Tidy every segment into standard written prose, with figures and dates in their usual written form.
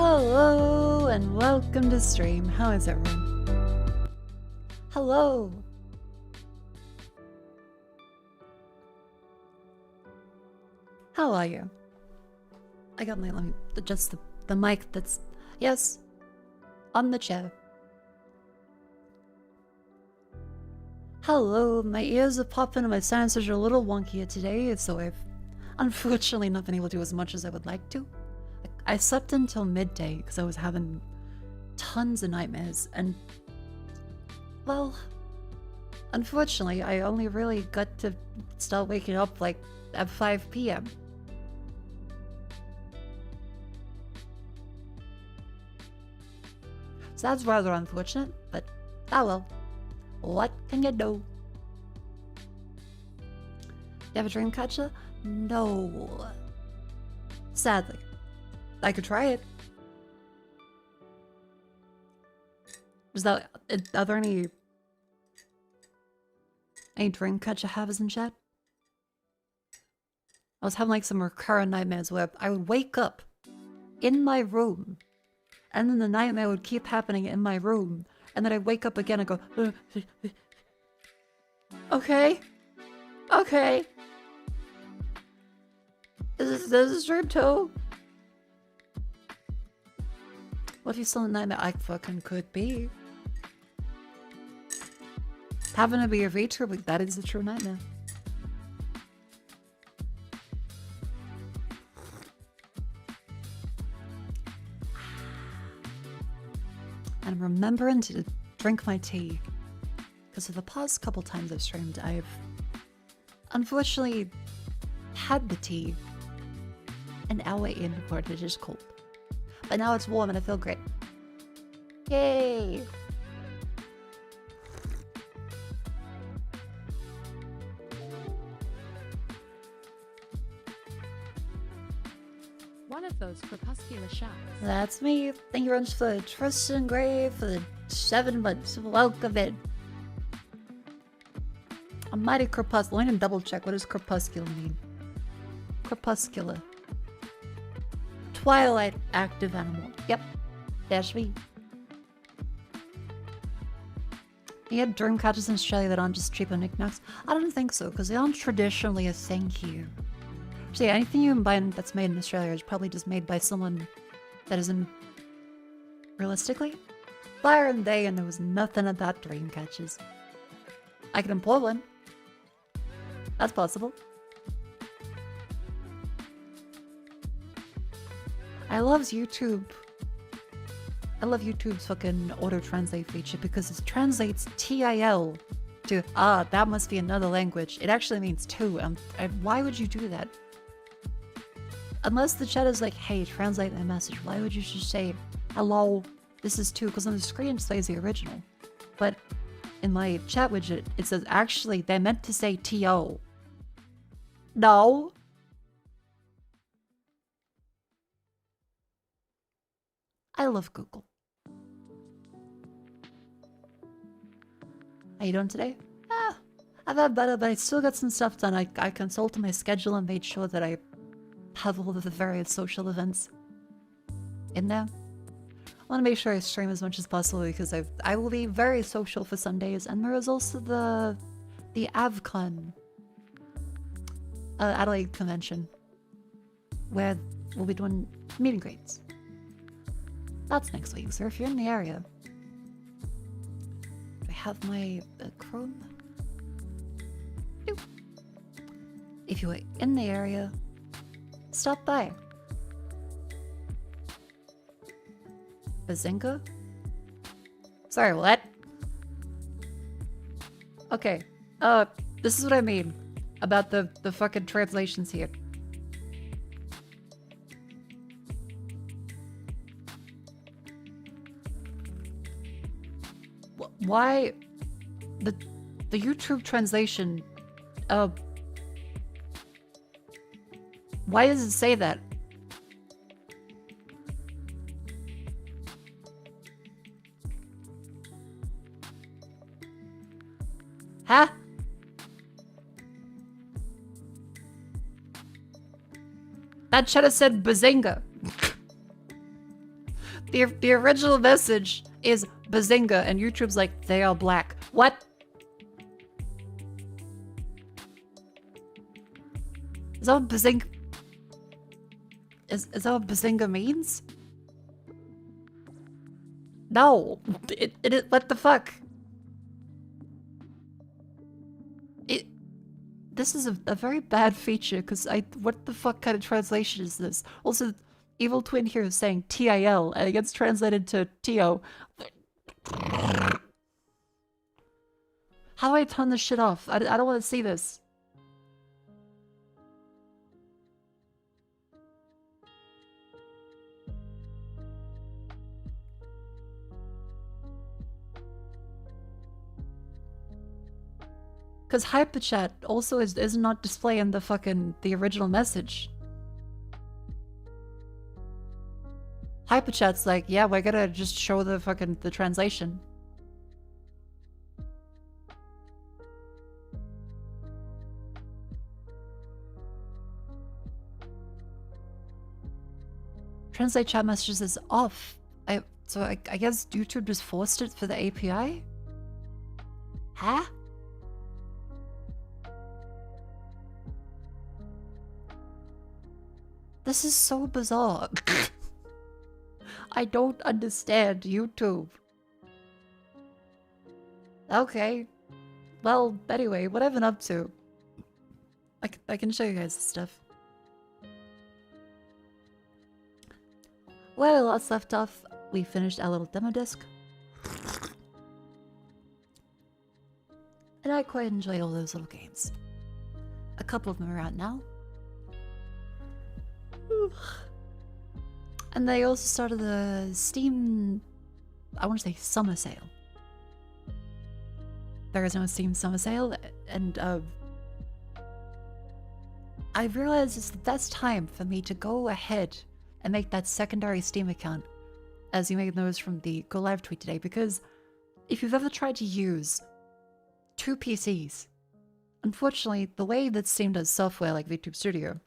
Hello and welcome to stream. How is everyone? Hello. How are you? I got my, let me adjust the mic that's, yes, on the chair. Hello, my ears are popping and my sinuses are a little wonky today, so I've unfortunately not been able to do as much as I would like to. I slept until midday because I was having tons of nightmares, and well, unfortunately I only really got to start waking up like at 5 p.m. So that's rather unfortunate, but oh well. What can you do? You have a dream catcher? No. Sadly. I could try it. Are there any dream catcher havers in chat? I was having like some recurrent nightmares where I would wake up in my room, and then the nightmare would keep happening in my room, and then I'd wake up again and go, okay, okay. Is this dream too? What if you still in a nightmare? I fucking could be. Having to be a vtuber, that is a true nightmare. And I'm remembering to drink my tea. Because for the past couple times I've streamed, I've unfortunately had the tea an hour in before it is just cold. But now it's warm and I feel great. Yay! One of those crepuscular shacks. That's me. Thank you very much for Tristan Gray for the 7 months. Welcome in. A mighty crepuscular. Let me double check. What does crepuscular mean? Crepuscular. Twilight active animal. Yep. That's me. You had dream catchers in Australia that aren't just cheaper knickknacks? I don't think so, because they aren't traditionally a thing here. So yeah, anything you can buy that's made in Australia is probably just made by someone that isn't... realistically? Byron Day, and there was nothing about dream catchers. I can employ one. That's possible. I love YouTube. I love YouTube's fucking auto-translate feature because it translates TIL to, that must be another language. It actually means two. Why would you do that? Unless the chat is like, hey, translate my message, why would you just say, hello, this is two? Because on the screen it says the original. But in my chat widget, it says, actually, they meant to say TO. No. I love Google. How you doing today? I've had better, but I still got some stuff done. I consulted my schedule and made sure that I have all of the various social events in there. I want to make sure I stream as much as possible because I will be very social for Sundays, and there is also the AvCon Adelaide convention where we'll be doing meet and greets. That's next week, so if you're in the area, I have my Chrome. Nope. If you are in the area, stop by. Bazinga? Sorry, what? Okay. This is what I mean about the fucking translations here. Why the YouTube translation why does it say that? Huh? That should have said Bazinga. The original message is Bazinga, and YouTube's like, they are black. What? Is that what Bazinga... Is that what Bazinga means? No. What the fuck? This is a very bad feature, because what the fuck kind of translation is this? Also, Evil Twin here is saying TIL, and it gets translated to TO. How do I turn this shit off? I don't want to see this. Because hyperchat also is not displaying the original message. Hyperchat's like, yeah, we're gonna just show the translation. Translate chat messages is off. So I guess YouTube just forced it for the API? Huh? This is so bizarre. I don't understand YouTube. Okay. Well, anyway, what I've been up to. I can show you guys the stuff. Where last left off, we finished our little demo disc. And I quite enjoyed all those little games. A couple of them are out now. And they also started the Steam, I want to say summer sale. There is no Steam summer sale, and I realized it's the best time for me to go ahead and make that secondary Steam account, as you may notice from the Go Live tweet today, because if you've ever tried to use two PCs, unfortunately, the way that Steam does software like VTube Studio,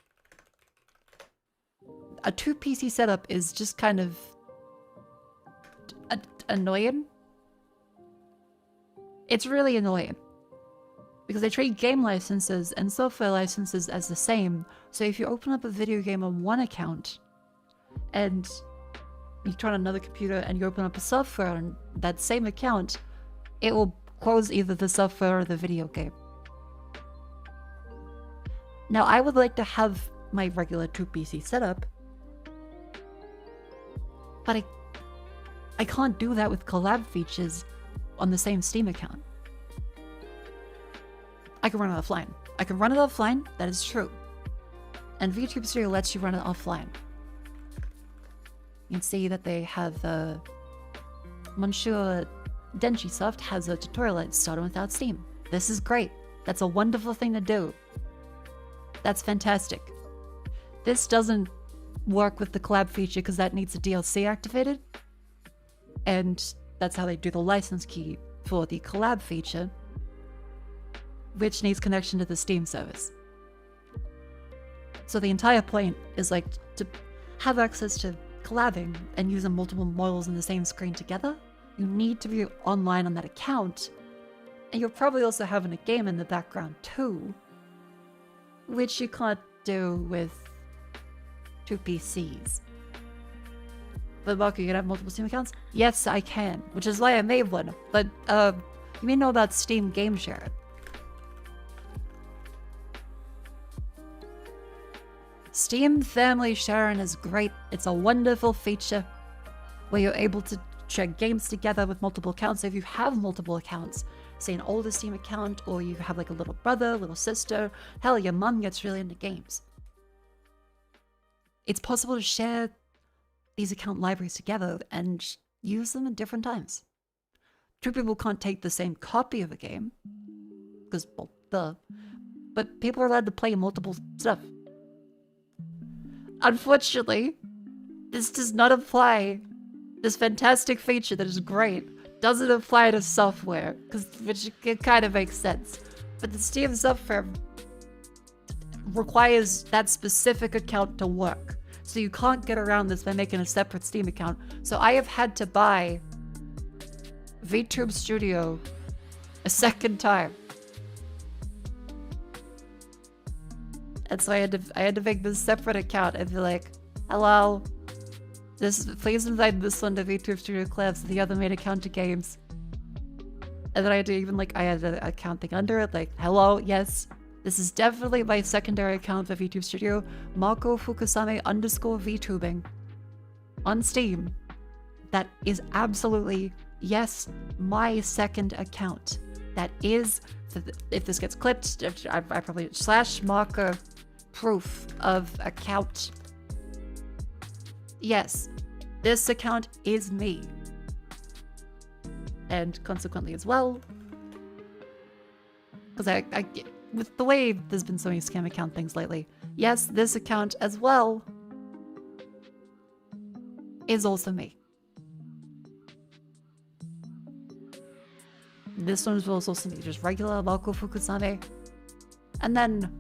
a 2-PC setup is just kind of annoying. It's really annoying. Because they treat game licenses and software licenses as the same. So if you open up a video game on one account, and you turn on another computer and you open up a software on that same account, it will close either the software or the video game. Now, I would like to have my regular 2-PC setup, but I can't do that with collab features on the same Steam account. I can run it offline. I can run it offline, that is true. And VTube Studio lets you run it offline. You can see that they have Monsieur Denjisoft has a tutorial that started without Steam. This is great. That's a wonderful thing to do. That's fantastic. This doesn't work with the collab feature because that needs a DLC activated, and that's how they do the license key for the collab feature, which needs connection to the Steam service. So the entire point is like to have access to collabing and using multiple models in the same screen together. You need to be online on that account, and you're probably also having a game in the background too, which you can't do with 2 PCs. But Mako, you can have multiple Steam accounts? Yes, I can, which is why I made one. But you may know about Steam Game Share. Steam Family Sharing is great. It's a wonderful feature where you're able to share games together with multiple accounts. So if you have multiple accounts, say an older Steam account, or you have like a little brother, little sister, hell, your mom gets really into games. It's possible to share these account libraries together and use them at different times. 2 people can't take the same copy of a game, because, well, but people are allowed to play multiple stuff. Unfortunately, this does not apply. This fantastic feature that is great doesn't apply to software, which it kind of makes sense. But the Steam software requires that specific account to work. So you can't get around this by making a separate Steam account. So I have had to buy VTube Studio a second time. And so I had to make this separate account and be like, hello, please invite this one to VTube Studio Clips, the other main account to games. And then I had to even I had an account thing under it, like, hello, yes, this is definitely my secondary account for VTube Studio, Mako Fukusame _ VTubing on Steam. That is absolutely, yes, my second account. That is, if this gets clipped, I probably /Mako proof of account. Yes, this account is me. And consequently as well, because I with the way there's been so many scam account things lately, yes, this account as well is also me. This one was also me, just regular Mako Fukusame, and then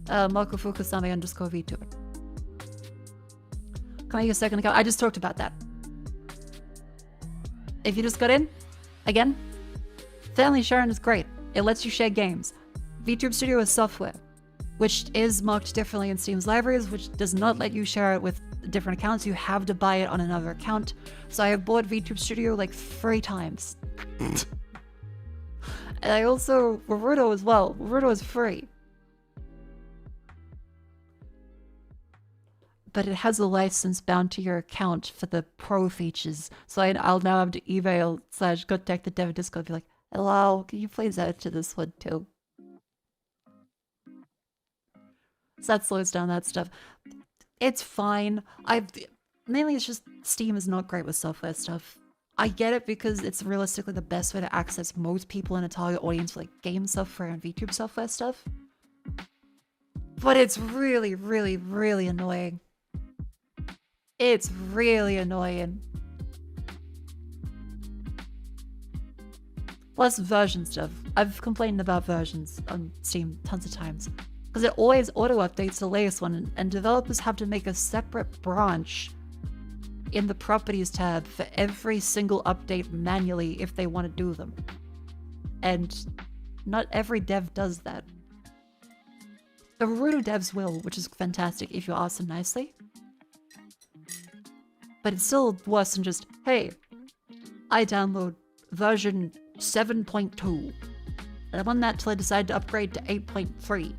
Mako Fukusame _ VTuber. Can I use a second account? I just talked about that. If you just got in, again, family sharing is great. It lets you share games. VTube Studio is software, which is marked differently in Steam's libraries, which does not let you share it with different accounts. You have to buy it on another account. So I have bought VTube Studio like 3 times. And I also, Naruto as well. Naruto is free. But it has a license bound to your account for the pro features. So I'll now have to email / contact the dev Discord and be like, hello, can you please add to this one too? So that slows down that stuff. It's fine. Mainly it's just Steam is not great with software stuff. I get it because it's realistically the best way to access most people in a target audience for game software and VTube software stuff. But it's really, really, really annoying. It's really annoying. Plus version stuff. I've complained about versions on Steam tons of times. Because it always auto-updates the latest one, and developers have to make a separate branch in the Properties tab for every single update manually if they want to do them. And not every dev does that. The Naruto devs will, which is fantastic if you ask them nicely. But it's still worse than just, hey, I download version 7.2, and I'm on that till I decide to upgrade to 8.3.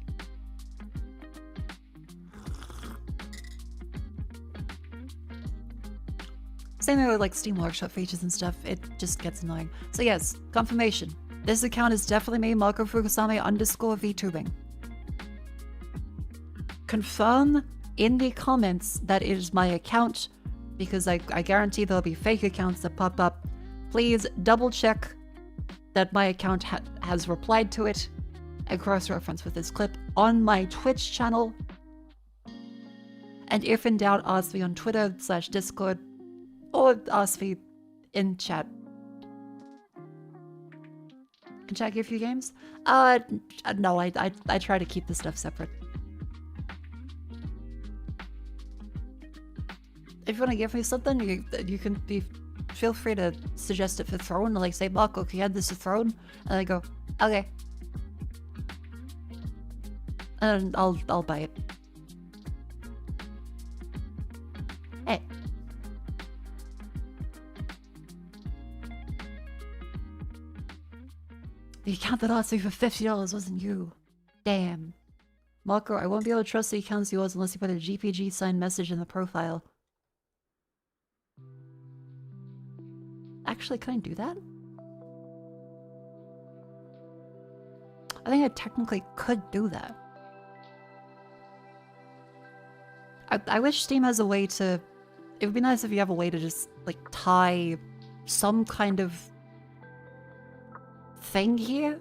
Same way with Steam Workshop features and stuff, it just gets annoying. So yes, confirmation. This account is definitely me, Mako Fukusame _ VTubing. Confirm in the comments that it is my account, because I guarantee there'll be fake accounts that pop up. Please double check that my account has replied to it and cross-reference with this clip on my Twitch channel. And if in doubt, ask me on Twitter / Discord, or ask me in chat. Can chat give you games? No, I try to keep this stuff separate. If you want to give me something, you can feel free to suggest it for Throne, say, Mako, can you add this to Throne? And I go, okay. And I'll buy it. Hey. The account that asked me for $50 wasn't you. Damn. Mako, I won't be able to trust the account's yours unless you put a GPG signed message in the profile. Actually, can I do that? I think I technically could do that. I wish Steam has a way to... It would be nice if you have a way to just, tie some kind of thing here.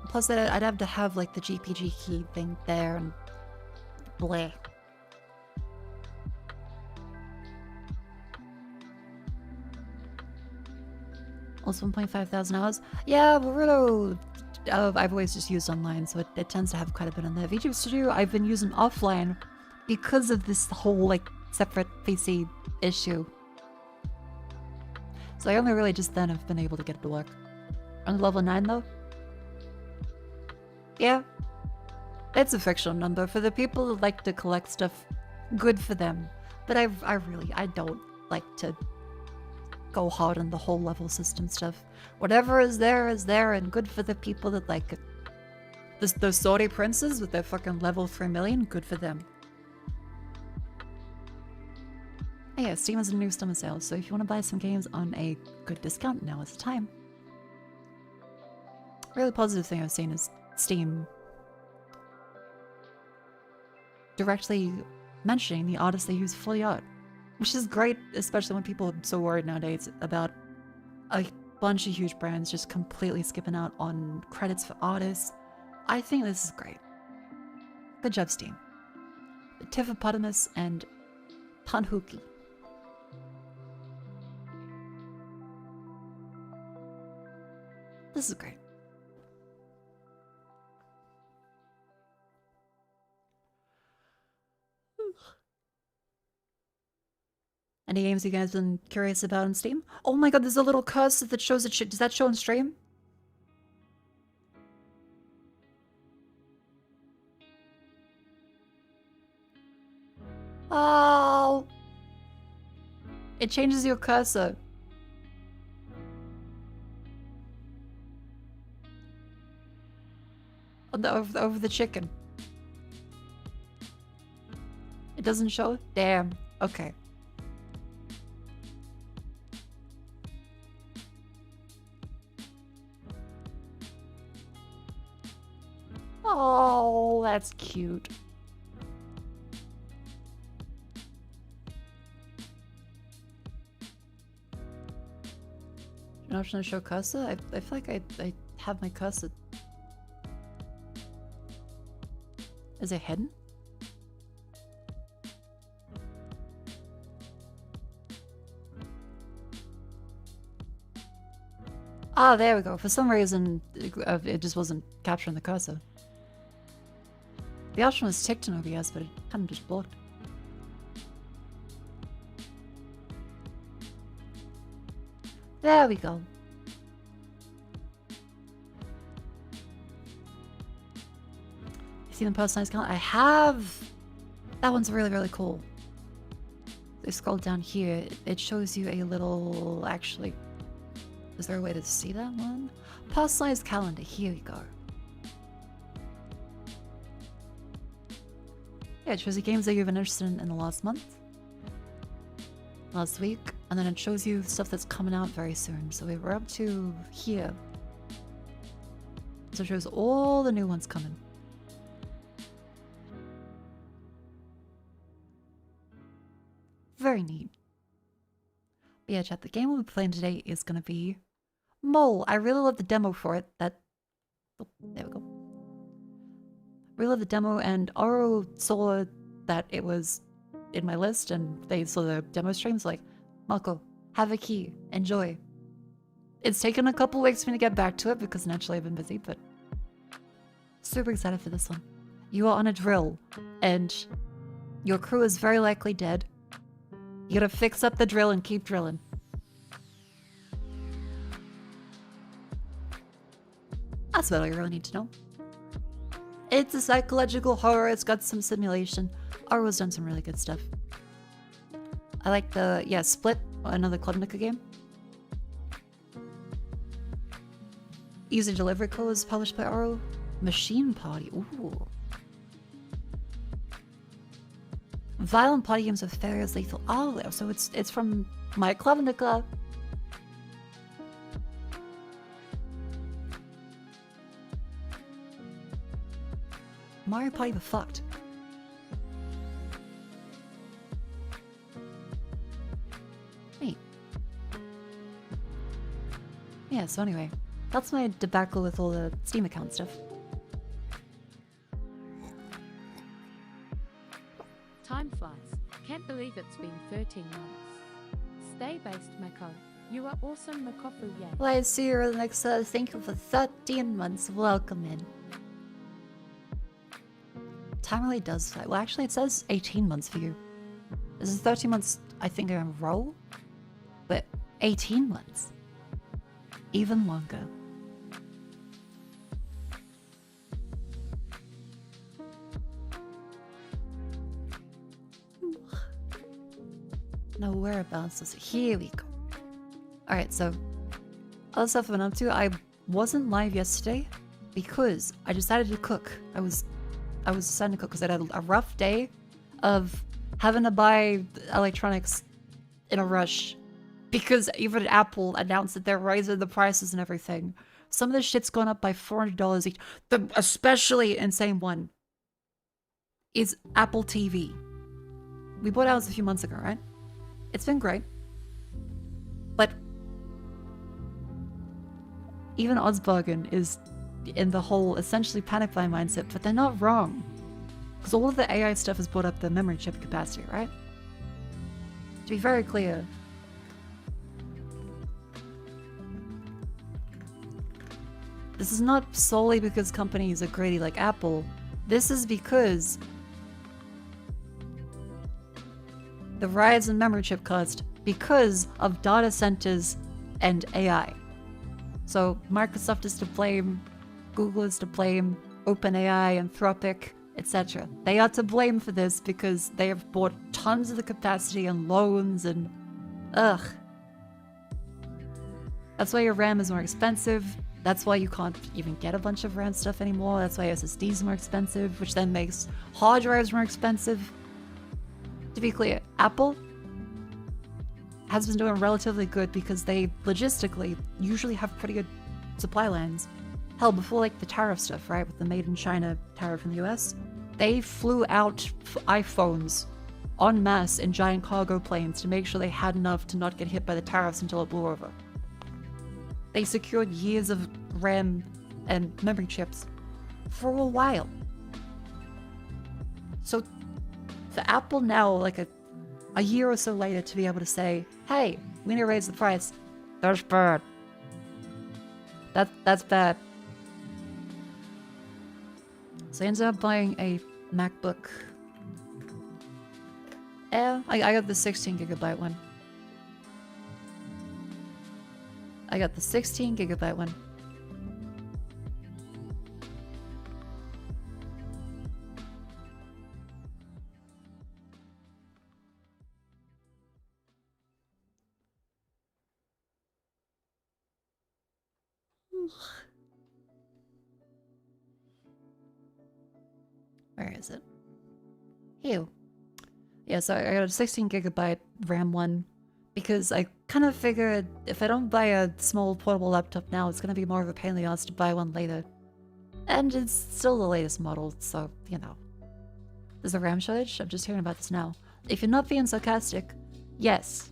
Plus, I'd have to have, the GPG key thing there and bleh. Almost 1.5 thousand hours. Yeah, Boruto, I've always just used online, so it tends to have quite a bit on there. VTube Studio, I've been using offline because of this whole, like, separate PC issue. So I only really just then have been able to get it to work. On level 9, though? Yeah. It's a fictional number. For the people that like to collect stuff, good for them. But I don't like to go hard on the whole level system stuff. Whatever is there, and good for the people that like it. Those Saudi princes with their fucking level 3 million, good for them. Oh yeah, Steam has a new summer sale, so if you want to buy some games on a good discount, now is the time. Really positive thing I've seen is Steam directly mentioning the artists they use for the art. Which is great, especially when people are so worried nowadays about a bunch of huge brands just completely skipping out on credits for artists. I think this is great. Good job, Steam. Tiffopotamus and Panhuki. This is great. Any games you guys been curious about on Steam? Oh my god, there's a little cursor that shows it. Does that show on stream? Oh! It changes your cursor. Over the chicken. It doesn't show? Damn. Okay. Oh, that's cute. An option to show cursor? I feel like I have my cursor. Is it hidden? Ah, there we go. For some reason, it just wasn't capturing the cursor. The option was ticked in OBS, but it kind of just blocked. There we go. You see the personalized calendar? I have! That one's really, really cool. If you scroll down here, it shows you a little... Actually, is there a way to see that one? Personalized calendar. Here we go. Yeah, it shows you games that you've been interested in the last month. Last week. And then it shows you stuff that's coming out very soon. So we were up to here. So it shows all the new ones coming. Very neat. But yeah, chat, the game we'll be playing today is going to be MOLEy. I really love the demo for it. Oh, there we go. Really love the demo, and Oro saw that it was in my list, and they saw the demo streams like, Mako, have a key, enjoy. It's taken a couple weeks for me to get back to it because naturally I've been busy, but super excited for this one. You are on a drill, and your crew is very likely dead. You gotta fix up the drill and keep drilling. That's about all you really need to know. It's a psychological horror, it's got some simulation. Oro's done some really good stuff. I like the, yeah, Split, another Club Nika game. Easy Delivery Co. is published by Oro. Machine Party, ooh. Violent party games with failures lethal. Oh, so it's from my Club Nika. Mario Party but fucked. Wait. Yeah, so anyway, that's my debacle with all the Steam account stuff. Time flies. Can't believe it's been 13 months. Stay based, Mako. You are awesome, Makofu, yay. Well, I see you, Alexa. Thank you for 13 months. Welcome in. Time really does fly. Well, actually, it says 18 months for you. This is 13 months, I think, in a row. But 18 months. Even longer. No whereabouts. So here we go. Alright, so other stuff I've been up to. I wasn't live yesterday because I decided to cook. I was deciding to cook because I had a rough day of having to buy electronics in a rush because even Apple announced that they're raising the prices and everything. Some of the shit's gone up by $400 each. The especially insane one is Apple TV. We bought ours a few months ago, right? It's been great. But even Osborgen is in the whole essentially panic buy mindset, but they're not wrong. Because all of the AI stuff has brought up the memory chip capacity, right? To be very clear, this is not solely because companies are greedy like Apple. This is because the rise in memory chip cost because of data centers and AI. So Microsoft is to blame, Google is to blame, OpenAI, Anthropic, etc. They are to blame for this because they have bought tons of the capacity and loans and ugh. That's why your RAM is more expensive. That's why you can't even get a bunch of RAM stuff anymore. That's why SSD is more expensive, which then makes hard drives more expensive. To be clear, Apple has been doing relatively good because they logistically usually have pretty good supply lines. Hell, before like the tariff stuff, right, with the made in China tariff in the US, they flew out iPhones en masse in giant cargo planes to make sure they had enough to not get hit by the tariffs until it blew over. They secured years of RAM and memory chips for a while. So for Apple now, like a year or so later, to be able to say, hey, we need to raise the price, that's bad. That's bad. So I ended up buying a MacBook Air. I got the 16GB one. I got the 16GB one. Where is it? Ew. Yeah, so I got a 16GB RAM one because I kind of figured if I don't buy a small portable laptop now, it's going to be more of a pain in the ass to buy one later. And it's still the latest model, so, you know. There's a RAM shortage? I'm just hearing about this now. If you're not being sarcastic, yes.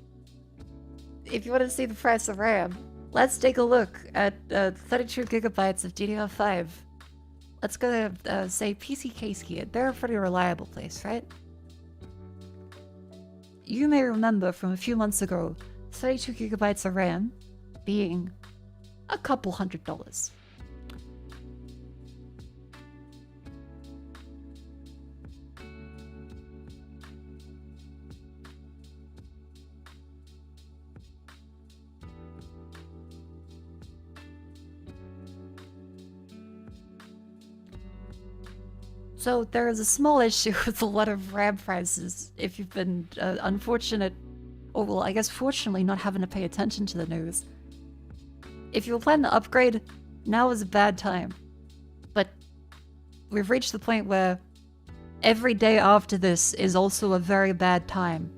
If you want to see the price of RAM, let's take a look at 32GB of DDR5. Let's go to, say, PC Case Gear. They're a pretty reliable place, right? You may remember from a few months ago, 32GB of RAM being a couple $100. So there is a small issue with a lot of RAM prices if you've been unfortunate, or well, I guess fortunately not having to pay attention to the news. If you were planning to upgrade, now is a bad time. But we've reached the point where every day after this is also a very bad time.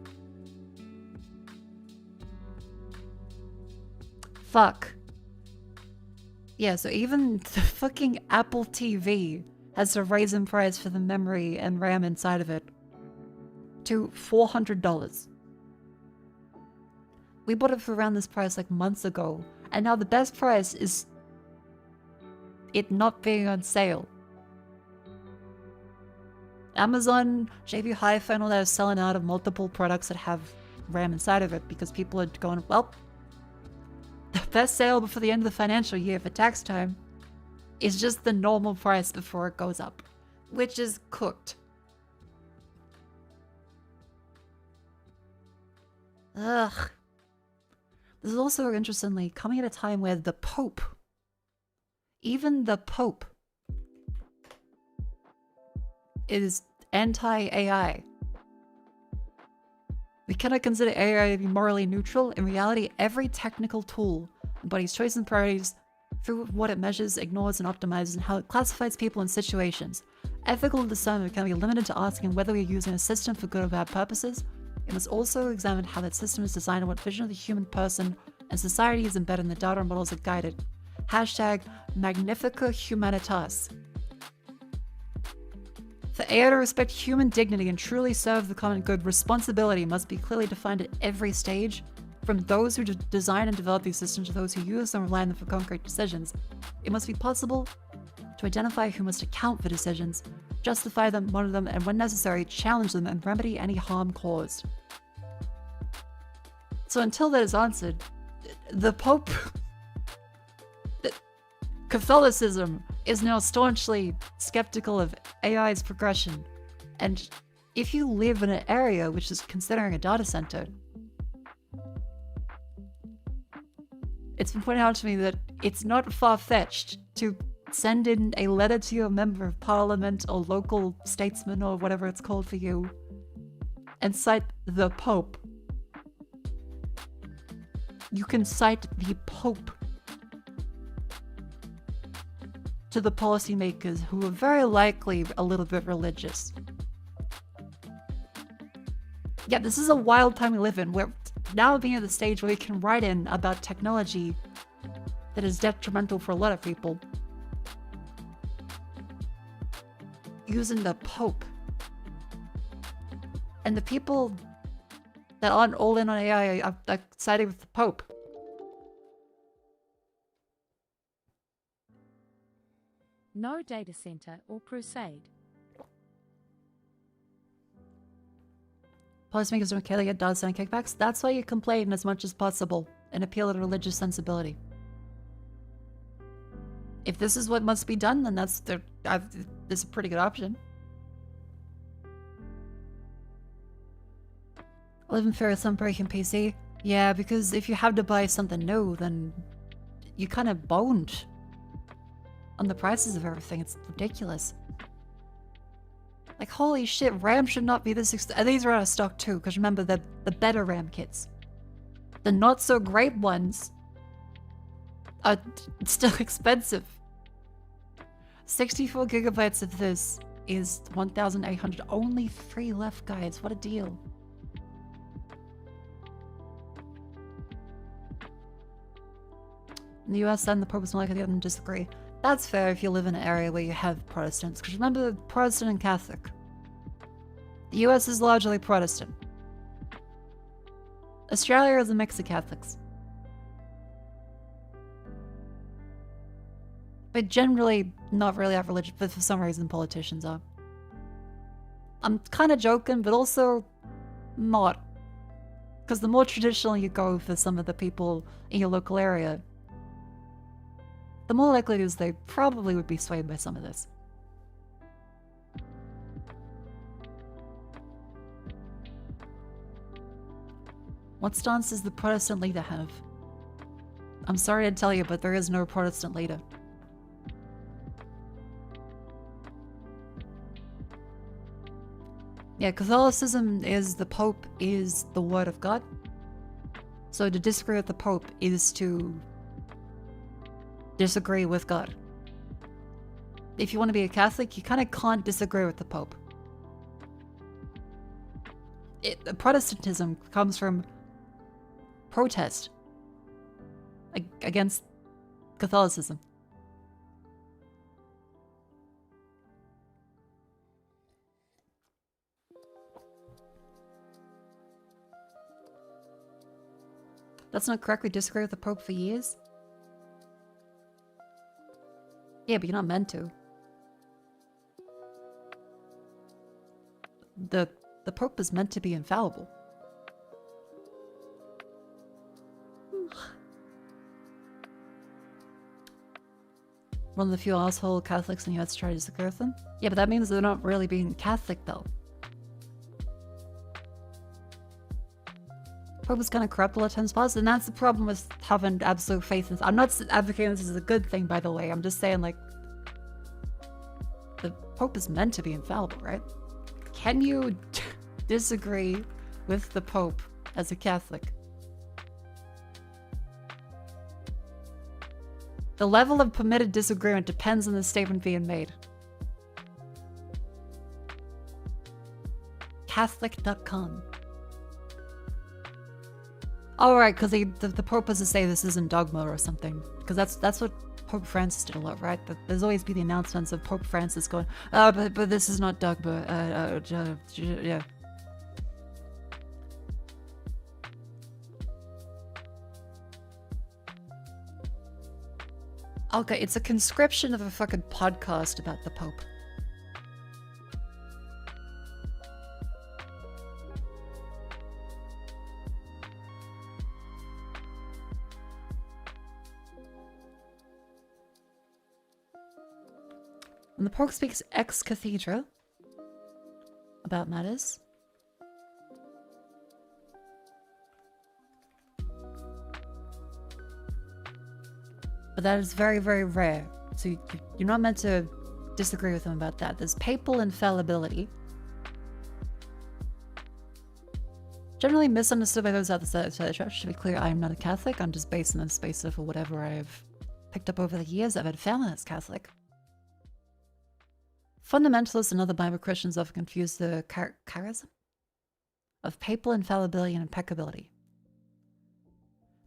Fuck. Yeah, so even the fucking Apple TV has to raise in price for the memory and RAM inside of it to $400. We bought it for around this price like months ago, and now the best price is it not being on sale. Amazon, JB Hi-Fi and all that are selling out of multiple products that have RAM inside of it because people are going, well, The best sale before the end of the financial year for tax time is just the normal price before it goes up, which is cooked. Ugh. This is also, interestingly, coming at a time where the Pope, even the Pope, is anti-AI. We cannot consider AI to be morally neutral. In reality, every technical tool embodies choices and priorities through what it measures, ignores, and optimizes, and how it classifies people and situations. Ethical discernment can be limited to asking whether we are using a system for good or bad purposes. It must also examine how that system is designed and what vision of the human person and society is embedded in the data and models that guide it. Hashtag Magnifica Humanitas. For AI to respect human dignity and truly serve the common good, responsibility must be clearly defined at every stage, from those who design and develop these systems to those who use them and rely on them for concrete decisions. It must be possible to identify who must account for decisions, justify them, monitor them, and when necessary, challenge them and remedy any harm caused. So until that is answered, the Pope... Catholicism is now staunchly skeptical of AI's progression. And if you live in an area which is considering a data center, it's been pointed out to me that it's not far-fetched to send in a letter to your member of parliament or local statesman or whatever it's called for you and cite the Pope. You can cite the Pope to the policymakers who are very likely a little bit religious. Yeah, this is a wild time we live in. We're now being at the stage where we can write in about technology that is detrimental for a lot of people using the Pope. And the people that aren't all in on AI are siding with the Pope. No data center or crusade. Policymakers don't care to get data center kickbacks. That's why you complain as much as possible and appeal to religious sensibility. If this is what must be done, then this is a pretty good option. I live in fear of some breaking PC. Yeah, because if you have to buy something new, then you kind of boned on the prices of everything. It's ridiculous. Like, holy shit, RAM should not be this expensive. These are out of stock too, because remember, the better RAM kits. The not so great ones are still expensive. 64 gigabytes of this is 1,800. Only 3 left, guys. What a deal. In the US, then the Pope is more likely to disagree. That's fair if you live in an area where you have Protestants, because remember, Protestant and Catholic. The US is largely Protestant. Australia is a mix of Catholics. But generally, not really have religion, but for some reason politicians are. I'm kind of joking, but also not. Because the more traditional you go for some of the people in your local area, the more likely it is they probably would be swayed by some of this. What stance does the Protestant leader have? I'm sorry to tell you, but there is no Protestant leader. Yeah, Catholicism is the Pope is the Word of God. So to disagree with the Pope is to disagree with God. If you want to be a Catholic, you kind of can't disagree with the Pope. Protestantism comes from protest against Catholicism. That's not correct. We disagree with the Pope for years. Yeah, but you're not meant to. The Pope is meant to be infallible. one of the few asshole Catholics in the US to try to disagree with them. Yeah, but that means they're not really being Catholic, though. Pope is kind of corrupt a lot of times past, and that's the problem with having absolute faith in. I'm not advocating this as a good thing, by the way. I'm just saying, like, the Pope is meant to be infallible, right? Can you disagree with the Pope as a Catholic? The level of permitted disagreement depends on the statement being made. Catholic.com. Oh, right, because the Pope has to say this isn't dogma or something. Because that's what Pope Francis did a lot, right? But there's always be the announcements of Pope Francis going, but this is not dogma. Yeah. Okay, it's a conscription of a fucking podcast about the Pope. When the Pope speaks ex cathedra about matters, but that is very, very rare. So you're not meant to disagree with him about that. There's papal infallibility. Generally misunderstood by those outside the church. To be clear, I am not a Catholic. I'm just based in the space of whatever I've picked up over the years. I've had family that's Catholic. Fundamentalists and other Bible Christians often confuse the charism of papal infallibility and impeccability.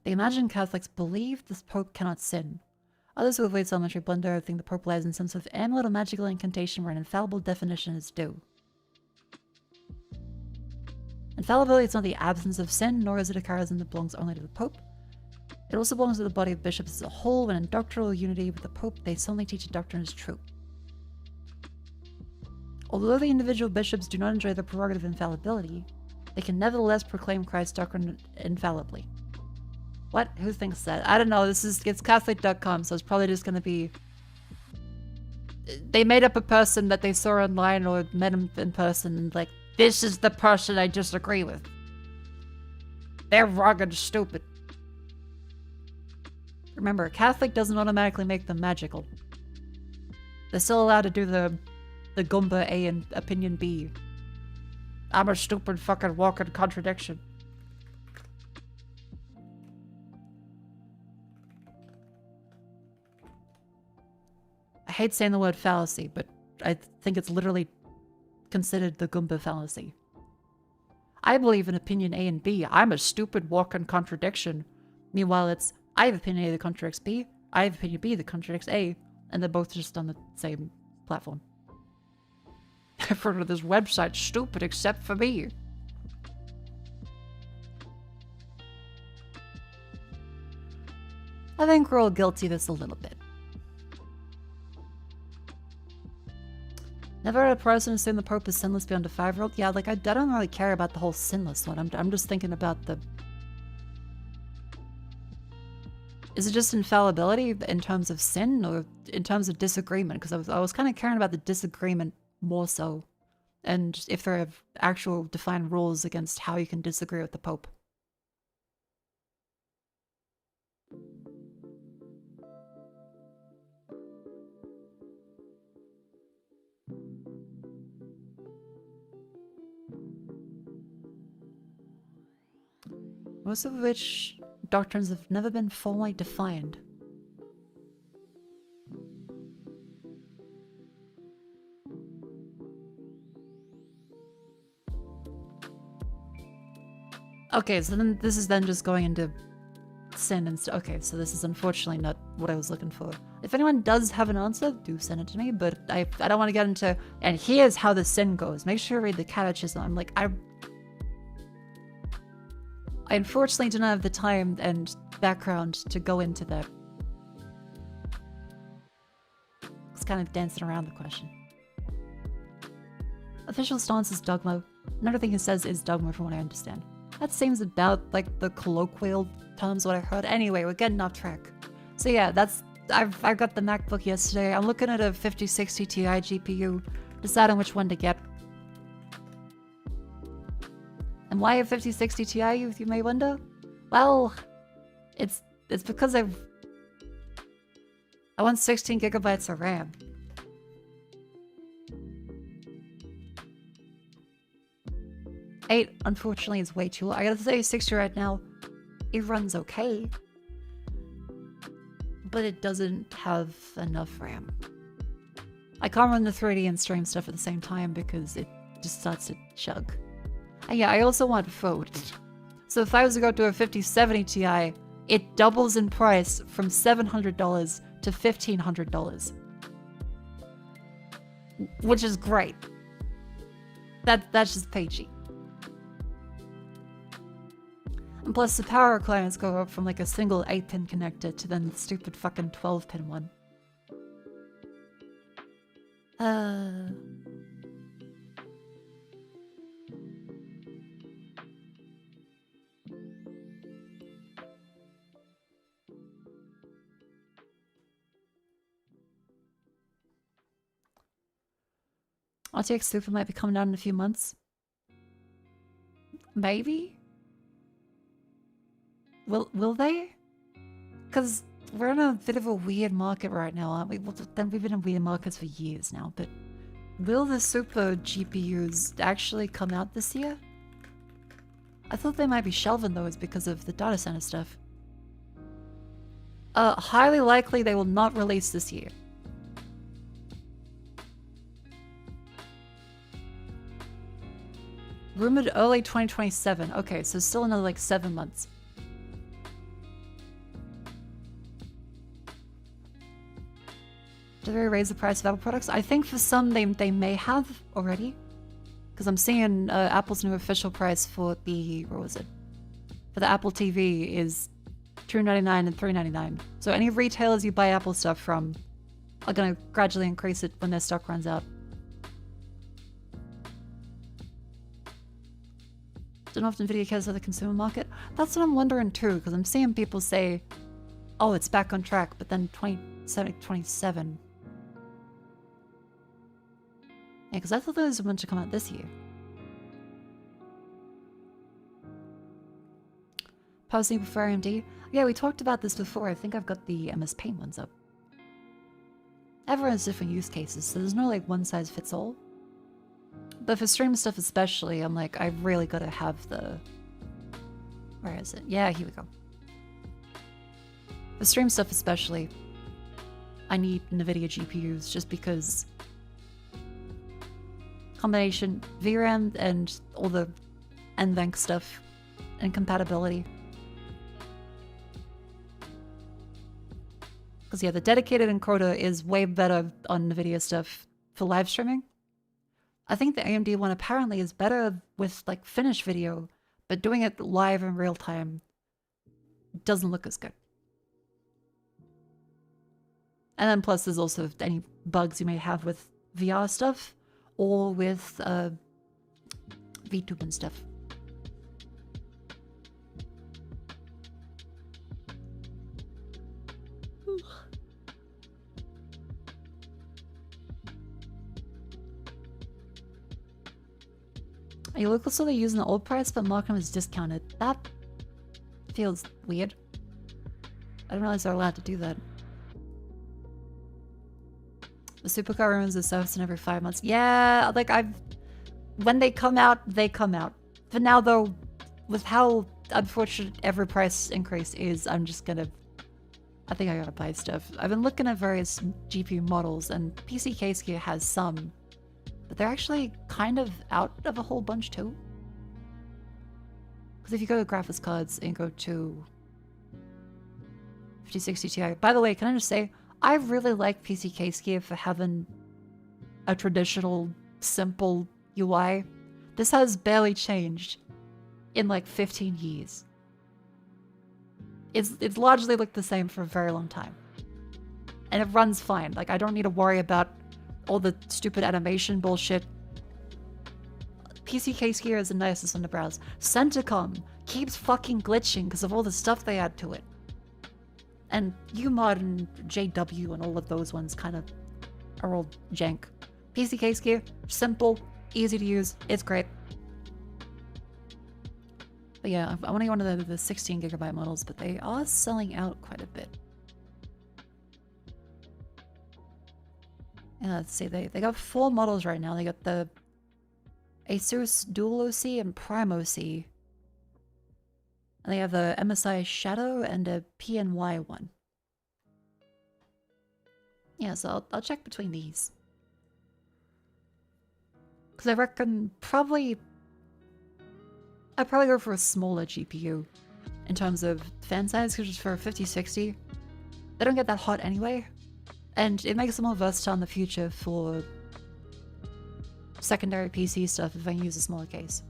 They imagine Catholics believe the Pope cannot sin. Others who avoid elementary blunder think the Pope lies in some sort of amulet or magical incantation where an infallible definition is due. Infallibility is not the absence of sin, nor is it a charism that belongs only to the Pope. It also belongs to the body of bishops as a whole. When in doctrinal unity with the Pope, they solely teach a doctrine is true. Although the individual bishops do not enjoy the prerogative of infallibility, they can nevertheless proclaim Christ's doctrine infallibly. What? Who thinks that? I don't know. It's Catholic.com, so it's probably just going to be... They made up a person that they saw online or met him in person and like, this is the person I disagree with. They're wrong and stupid. Remember, a Catholic doesn't automatically make them magical. They're still allowed to do the Gumba A and opinion B. I'm a stupid fucking walking contradiction. I hate saying the word fallacy, but I think it's literally considered the Gumba fallacy. I believe in opinion A and B. I'm a stupid walking contradiction. Meanwhile, it's I have opinion A that contradicts B, I have opinion B that contradicts A, and they're both just on the same platform. I've heard of this website stupid except for me. I think we're all guilty of this a little bit. Never heard a person assume the Pope is sinless beyond a 5-year-old? Yeah, like I don't really care about the whole sinless one. I'm just thinking about the... Is it just infallibility in terms of sin or in terms of disagreement? Because I was kind of caring about the disagreement more so, and if there are actual defined rules against how you can disagree with the Pope. Most of which doctrines have never been formally defined. Okay, so then this is then just going into sin and stuff. Okay, so this is unfortunately not what I was looking for. If anyone does have an answer, do send it to me, but I don't want to get into, and here's how the sin goes. Make sure you read the catechism. I'm like, I unfortunately do not have the time and background to go into that. It's kind of dancing around the question. Official stance is dogma. Another thing it says is dogma from what I understand. That seems about like the colloquial terms what I heard. Anyway, we're getting off track. So yeah, that's I got the MacBook yesterday. I'm looking at a 5060 Ti GPU, deciding which one to get. And why a 5060 Ti, you may wonder? Well, it's because I want 16 gigabytes of RAM. Eight, unfortunately, is way too low. I gotta say, 60 right now, it runs okay. But it doesn't have enough RAM. I can't run the 3D and stream stuff at the same time because it just starts to chug. And yeah, I also want food. So if I was to go to a 5070 Ti, it doubles in price from $700 to $1,500. Which is great. That's just peachy. And plus the power requirements go up from like a single 8-pin connector to then the stupid fucking 12-pin one. RTX Super might be coming out in a few months. Maybe? Will they? Because we're in a bit of a weird market right now, aren't we? Well, then we've been in weird markets for years now, but will the Super GPUs actually come out this year? I thought they might be shelving those because of the data center stuff. Highly likely they will not release this year. Rumored early 2027. Okay, so still another like 7 months. Do they raise the price of Apple products? I think for some they may have already. Because I'm seeing Apple's new official price for the, what was it? For the Apple TV is $299 and $399. So any retailers you buy Apple stuff from are going to gradually increase it when their stock runs out. Don't often video cares about the consumer market. That's what I'm wondering too, because I'm seeing people say, oh, it's back on track, but then 27. Yeah, because I thought those were meant to come out this year. Posting for AMD. Yeah, we talked about this before. I think I've got the MS Paint ones up. Everyone has different use cases, so there's no like one size fits all. But for stream stuff especially, I'm like, I've really got to have the... Where is it? Yeah, here we go. For stream stuff especially, I need NVIDIA GPUs just because... combination VRAM and all the NVENC stuff and compatibility. Because yeah, the dedicated encoder is way better on NVIDIA stuff for live streaming. I think the AMD one apparently is better with like finished video, but doing it live in real time doesn't look as good. And then plus there's also any bugs you may have with VR stuff or with VTube and stuff. You look also they're using the old price, but Markham is discounted. That feels weird. I didn't realize they're allowed to do that. The supercar ruins the service in every 5 months. Yeah, like when they come out, they come out. For now though, with how unfortunate every price increase is, I'm just gonna... I think I gotta buy stuff. I've been looking at various GPU models, and PC Case Gear has some. But they're actually kind of out of a whole bunch too. Because if you go to graphics cards and go to 5060 Ti. By the way, can I just say, I really like PC Case Gear for having a traditional, simple UI. This has barely changed in like 15 years. It's largely looked the same for a very long time. And it runs fine. Like, I don't need to worry about all the stupid animation bullshit. PC Case Gear is the nicest on the browse. Centicom keeps fucking glitching because of all the stuff they add to it. And UMod and JW and all of those ones kind of are all jank. PC case gear, simple, easy to use, it's great. But yeah, I want to get one of the 16GB models, but they are selling out quite a bit. Yeah, let's see, they got 4 models right now. They got the Asus Dual OC and Prime OC. And they have the MSI Shadow and a PNY one. Yeah, so I'll check between these. Because I reckon I'd probably go for a smaller GPU in terms of fan size, because for a 5060, they don't get that hot anyway. And it makes them more versatile in the future for secondary PC stuff if I can use a smaller case.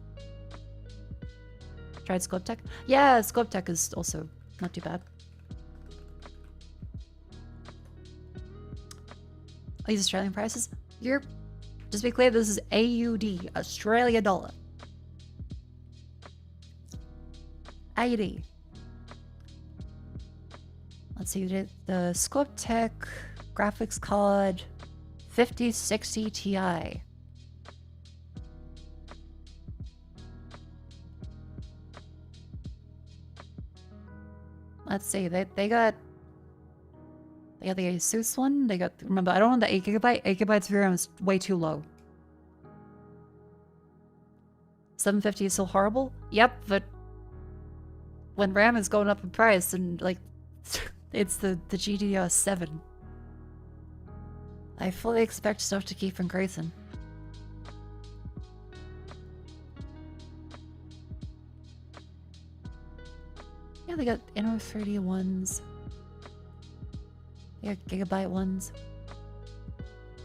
Tried Sculptech? Yeah, Sculptech is also not too bad. Are these Australian prices? Just to be clear, this is AUD, Australia dollar. AUD. Let's see, the Sculptech graphics card 5060 Ti. Let's see, they got the Asus one. They got, remember, I don't want the 8GB. 8GB VRAM is way too low. 750 is still horrible? Yep, but when RAM is going up in price and like it's the GDDR7. I fully expect stuff to keep increasing. Yeah, they got Inno 30 ones. They got gigabyte ones.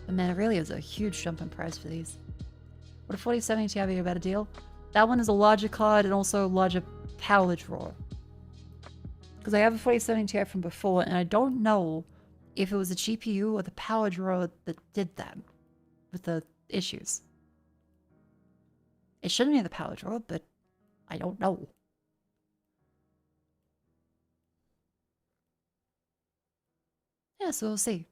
But man, it really is a huge jump in price for these. Would a 4070 Ti be a better deal? That one is a larger card and also larger power draw. Because I have a 4070 Ti from before, and I don't know if it was the GPU or the power draw that did that with the issues. It shouldn't be the power draw, but I don't know. Yeah, so we'll see.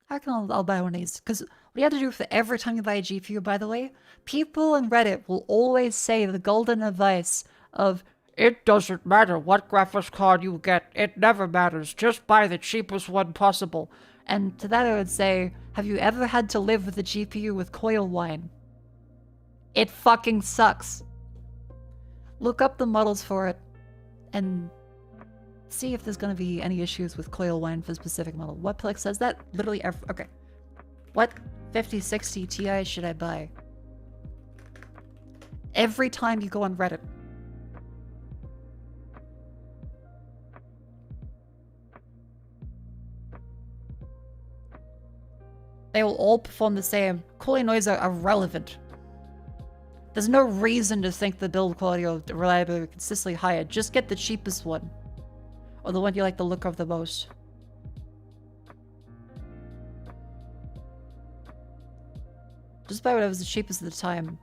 I reckon I'll buy one of these. Because what you have to do for every time you buy a GPU, by the way, people on Reddit will always say the golden advice of, it doesn't matter what graphics card you get, it never matters, just buy the cheapest one possible. And to that I would say, have you ever had to live with a GPU with coil whine? It fucking sucks. Look up the models for it, and see if there's gonna be any issues with coil whine for a specific model. What Plex says that? Literally every— okay. What 5060 Ti should I buy? Every time you go on Reddit. They will all perform the same. Cooling noise are irrelevant. There's no reason to think the build quality or reliability are consistently higher. Just get the cheapest one. Or the one you like the look of the most. Just buy whatever's the cheapest at the time.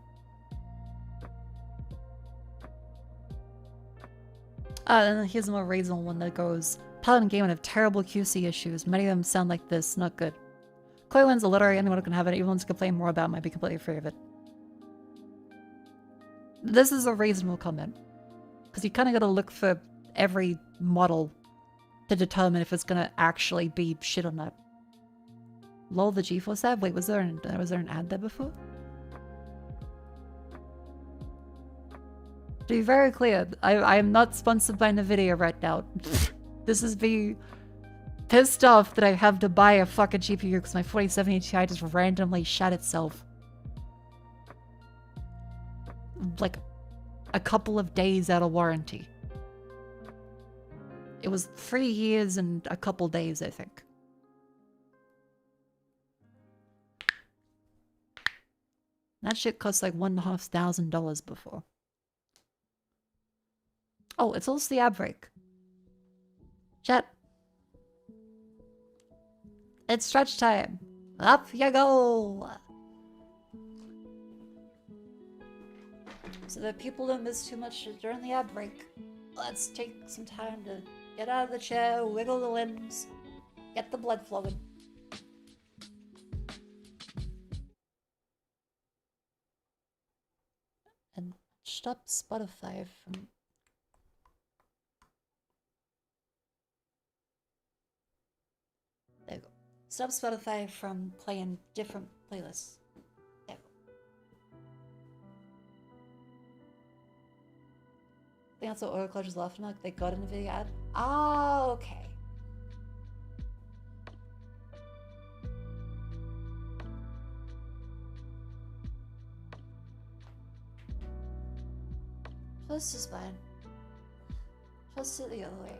And here's a more reasonable one that goes, Paladin game would have terrible QC issues. Many of them sound like this, not good. Coilwin's a literary, anyone who can have it, everyone's complain more about might be completely free of it. This is a reasonable comment. Because you kind of gotta look for every model to determine if it's gonna actually be shit or not. Lol, the GeForce ad? Wait, was there an ad there before? To be very clear, I am not sponsored by NVIDIA right now. This is me pissed off that I have to buy a fucking GPU because my 4070 Ti just randomly shut itself. Like a couple of days out of warranty. It was 3 years and a couple days, I think. That shit cost like $1,500 before. Oh, it's also the ad break. Chat. It's stretch time. Up you go! So that people don't miss too much during the ad break, let's take some time to Get out of the chair, wiggle the limbs, get the blood flowing. And stop Spotify from... There you go. Stop Spotify from playing different playlists. There you go. I think that's what Oro is laughing at. They got in the video ad. Ah, okay. This is fine. Just sit the other way.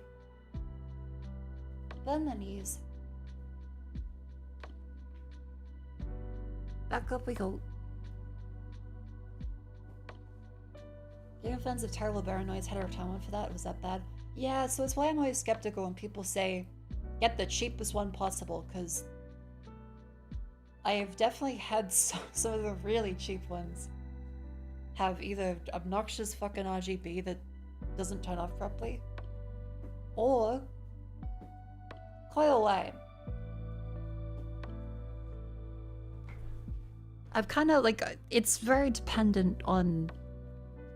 Bend the knees. Back up we go. Game fans of terrible bear noise had a retirement for that. Was that bad? Yeah, so it's why I'm always skeptical when people say get the cheapest one possible, because I have definitely had some of the really cheap ones have either obnoxious fucking RGB that doesn't turn off properly, or coil line. I've kind of like, it's very dependent on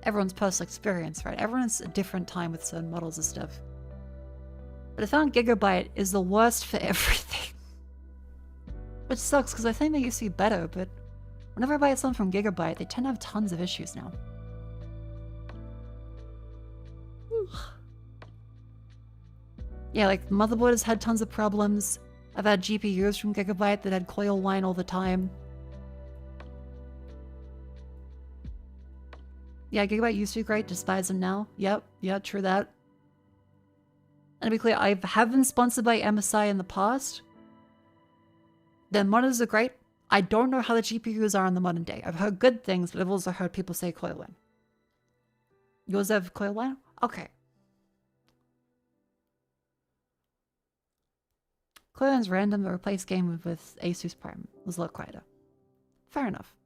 everyone's personal experience, right? Everyone's a different time with certain models of stuff. But I found Gigabyte is the worst for everything. Which sucks, because I think they used to be better, but whenever I buy something from Gigabyte, they tend to have tons of issues now. Yeah, like, motherboard has had tons of problems. I've had GPUs from Gigabyte that had coil line all the time. Yeah, Gigabyte used to be great, despise them now. Yep, yeah, true that. And to be clear, I have been sponsored by MSI in the past. Their monitors are great. I don't know how the GPUs are in the modern day. I've heard good things, but I've also heard people say coil line. Yours have coil line? Okay. Coil line's random, but replace game with Asus Prime. It was a lot quieter. Fair enough.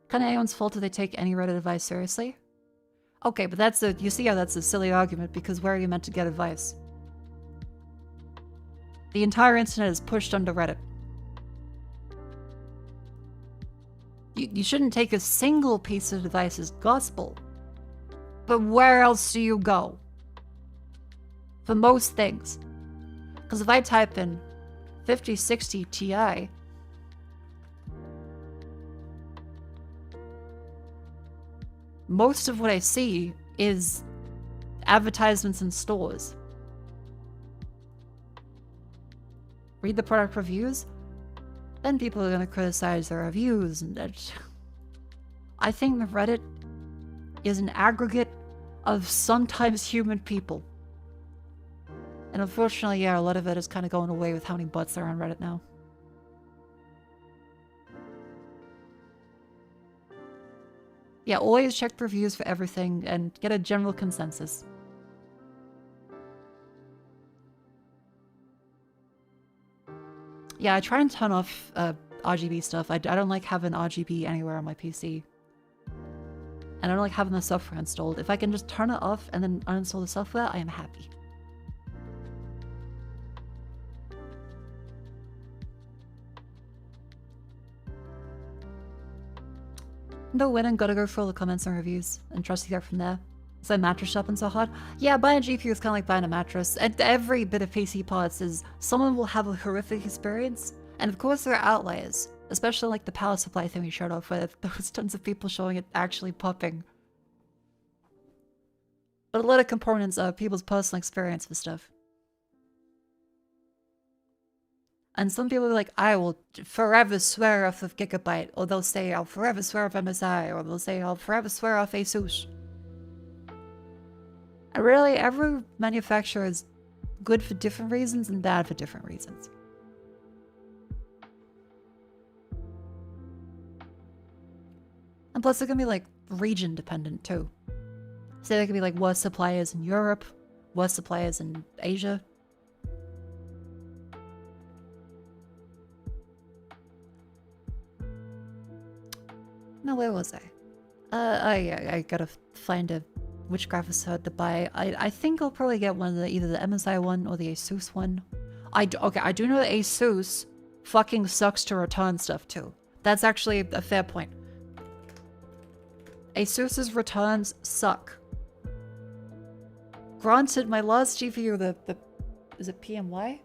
Kind of anyone's fault if they take any Reddit advice seriously? Okay, but that's a, you see how that's a silly argument, because where are you meant to get advice? The entire internet is pushed onto Reddit. You shouldn't take a single piece of advice as gospel. But where else do you go? For most things. Because if I type in 5060 Ti, most of what I see is advertisements in stores. Read the product reviews, then people are going to criticize the reviews, and that. I think the Reddit is an aggregate of sometimes human people. And unfortunately, yeah, a lot of it is kind of going away with how many bots there are on Reddit now. Yeah, always check reviews for everything and get a general consensus. Yeah, I try and turn off RGB stuff. I don't like having RGB anywhere on my PC. And I don't like having the software installed. If I can just turn it off and then uninstall the software, I am happy. No win and gotta go through all the comments and reviews and trust you there from there. Is that mattress shopping so hard? Yeah, buying a GPU is kind of like buying a mattress. And every bit of PC parts is someone will have a horrific experience. And of course there are outliers, especially like the power supply thing we showed off with. There was tons of people showing it actually popping. But a lot of components are people's personal experience with stuff. And some people are like, I will forever swear off of Gigabyte, or they'll say, I'll forever swear off MSI, or they'll say, I'll forever swear off Asus. And really, every manufacturer is good for different reasons and bad for different reasons. And plus, it can be like region dependent too. So there could be like worse suppliers in Europe, worse suppliers in Asia. No, where was I? I gotta find a which graphics card to buy. I think I'll probably get one of the either the MSI one or the Asus one. Okay, I do know that Asus fucking sucks to return stuff too. That's actually a fair point. Asus's returns suck. Granted, my last GPU, is it PMY?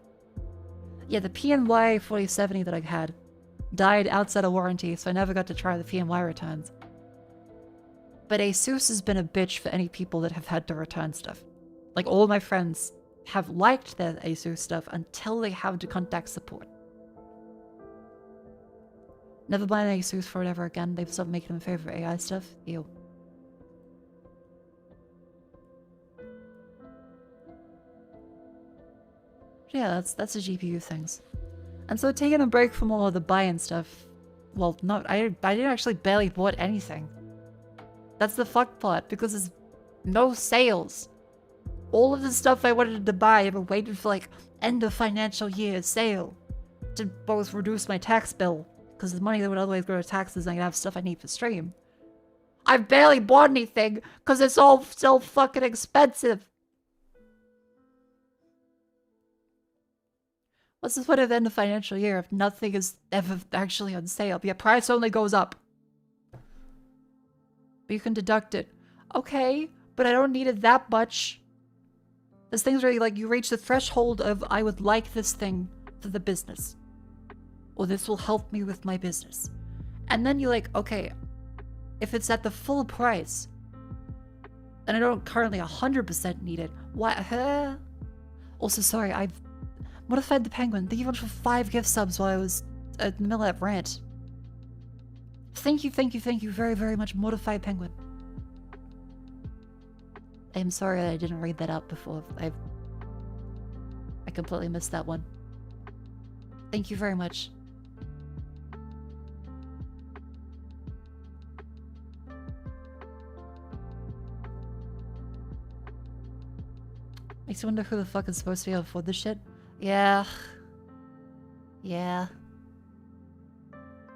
Yeah, the PMY 4070 that I had died outside of warranty, so I never got to try the PMY returns. But Asus has been a bitch for any people that have had to return stuff. Like, all my friends have liked their Asus stuff until they have to contact support. Never buy an Asus for it ever again. They've stopped making them favorite AI stuff. Ew. Yeah, that's the GPU things. And so taking a break from all of the buy-in stuff, well, no, I didn't actually barely bought anything. That's the fuck part, because there's no sales. All of the stuff I wanted to buy, I've waited for like end of financial year sale to both reduce my tax bill, because the money that would otherwise go to taxes, I can have stuff I need for stream. I've barely bought anything, because it's all so fucking expensive. What's the point of the end of financial year if nothing is ever actually on sale? The price only goes up. But you can deduct it. Okay, but I don't need it that much. There's things where you reach the threshold of, I would like this thing for the business. Or this will help me with my business. And then you're like, okay, if it's at the full price, and I don't currently 100% need it, why? Also, sorry, I've modified the penguin. Thank you much for 5 gift subs while I was in the middle of that rant. Thank you very, very much, modified penguin. I am sorry that I didn't read that out before. I completely missed that one. Thank you very much. Makes you wonder who the fuck is supposed to be able to afford this shit. Yeah. Yeah.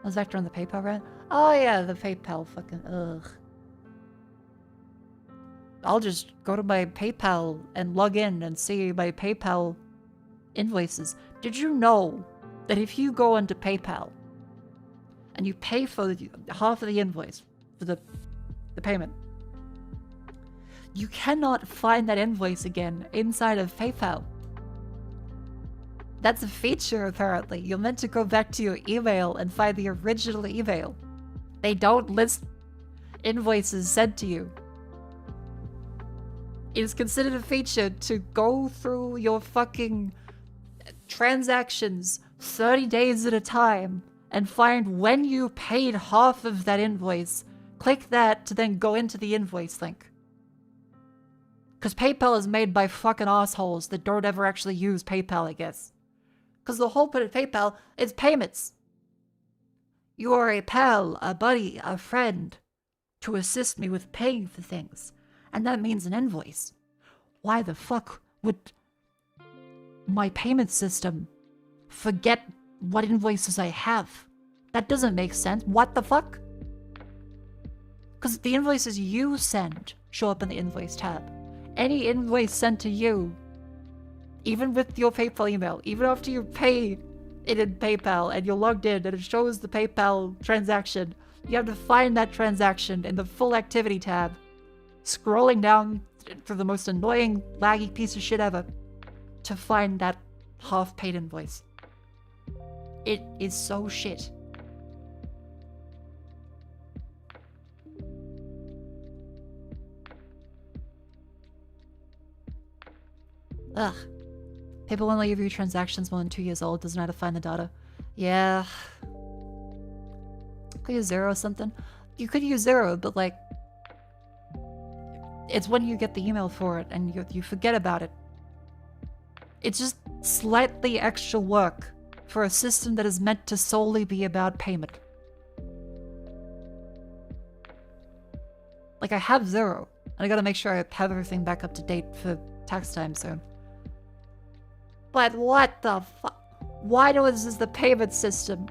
Was Vector on the PayPal rant? Oh yeah, the PayPal fucking ugh. I'll just go to my PayPal and log in and see my PayPal invoices. Did you know that if you go into PayPal and you pay for half of the invoice for the payment, you cannot find that invoice again inside of PayPal? That's a feature, apparently. You're meant to go back to your email and find the original email. They don't list invoices sent to you. It is considered a feature to go through your fucking transactions 30 days at a time and find when you paid half of that invoice. Click that to then go into the invoice link. Because PayPal is made by fucking assholes that don't ever actually use PayPal, I guess. Because the whole point of PayPal is payments. You are a pal, a buddy, a friend to assist me with paying for things. And that means an invoice. Why the fuck would my payment system forget what invoices I have? That doesn't make sense. What the fuck? Because the invoices you send show up in the invoice tab. Any invoice sent to you, even with your PayPal email, even after you pay it in PayPal and you're logged in and it shows the PayPal transaction, you have to find that transaction in the full activity tab, scrolling down for the most annoying, laggy piece of shit ever, to find that half-paid invoice. It is so shit. Ugh. People only review transactions more than 2 years old, doesn't know how to find the data. Yeah. Could use 0 or something. You could use 0, but like, it's when you get the email for it and you forget about it. It's just slightly extra work for a system that is meant to solely be about payment. Like, I have 0, and I gotta make sure I have everything back up to date for tax time soon. But what the fuck? Why does the payment system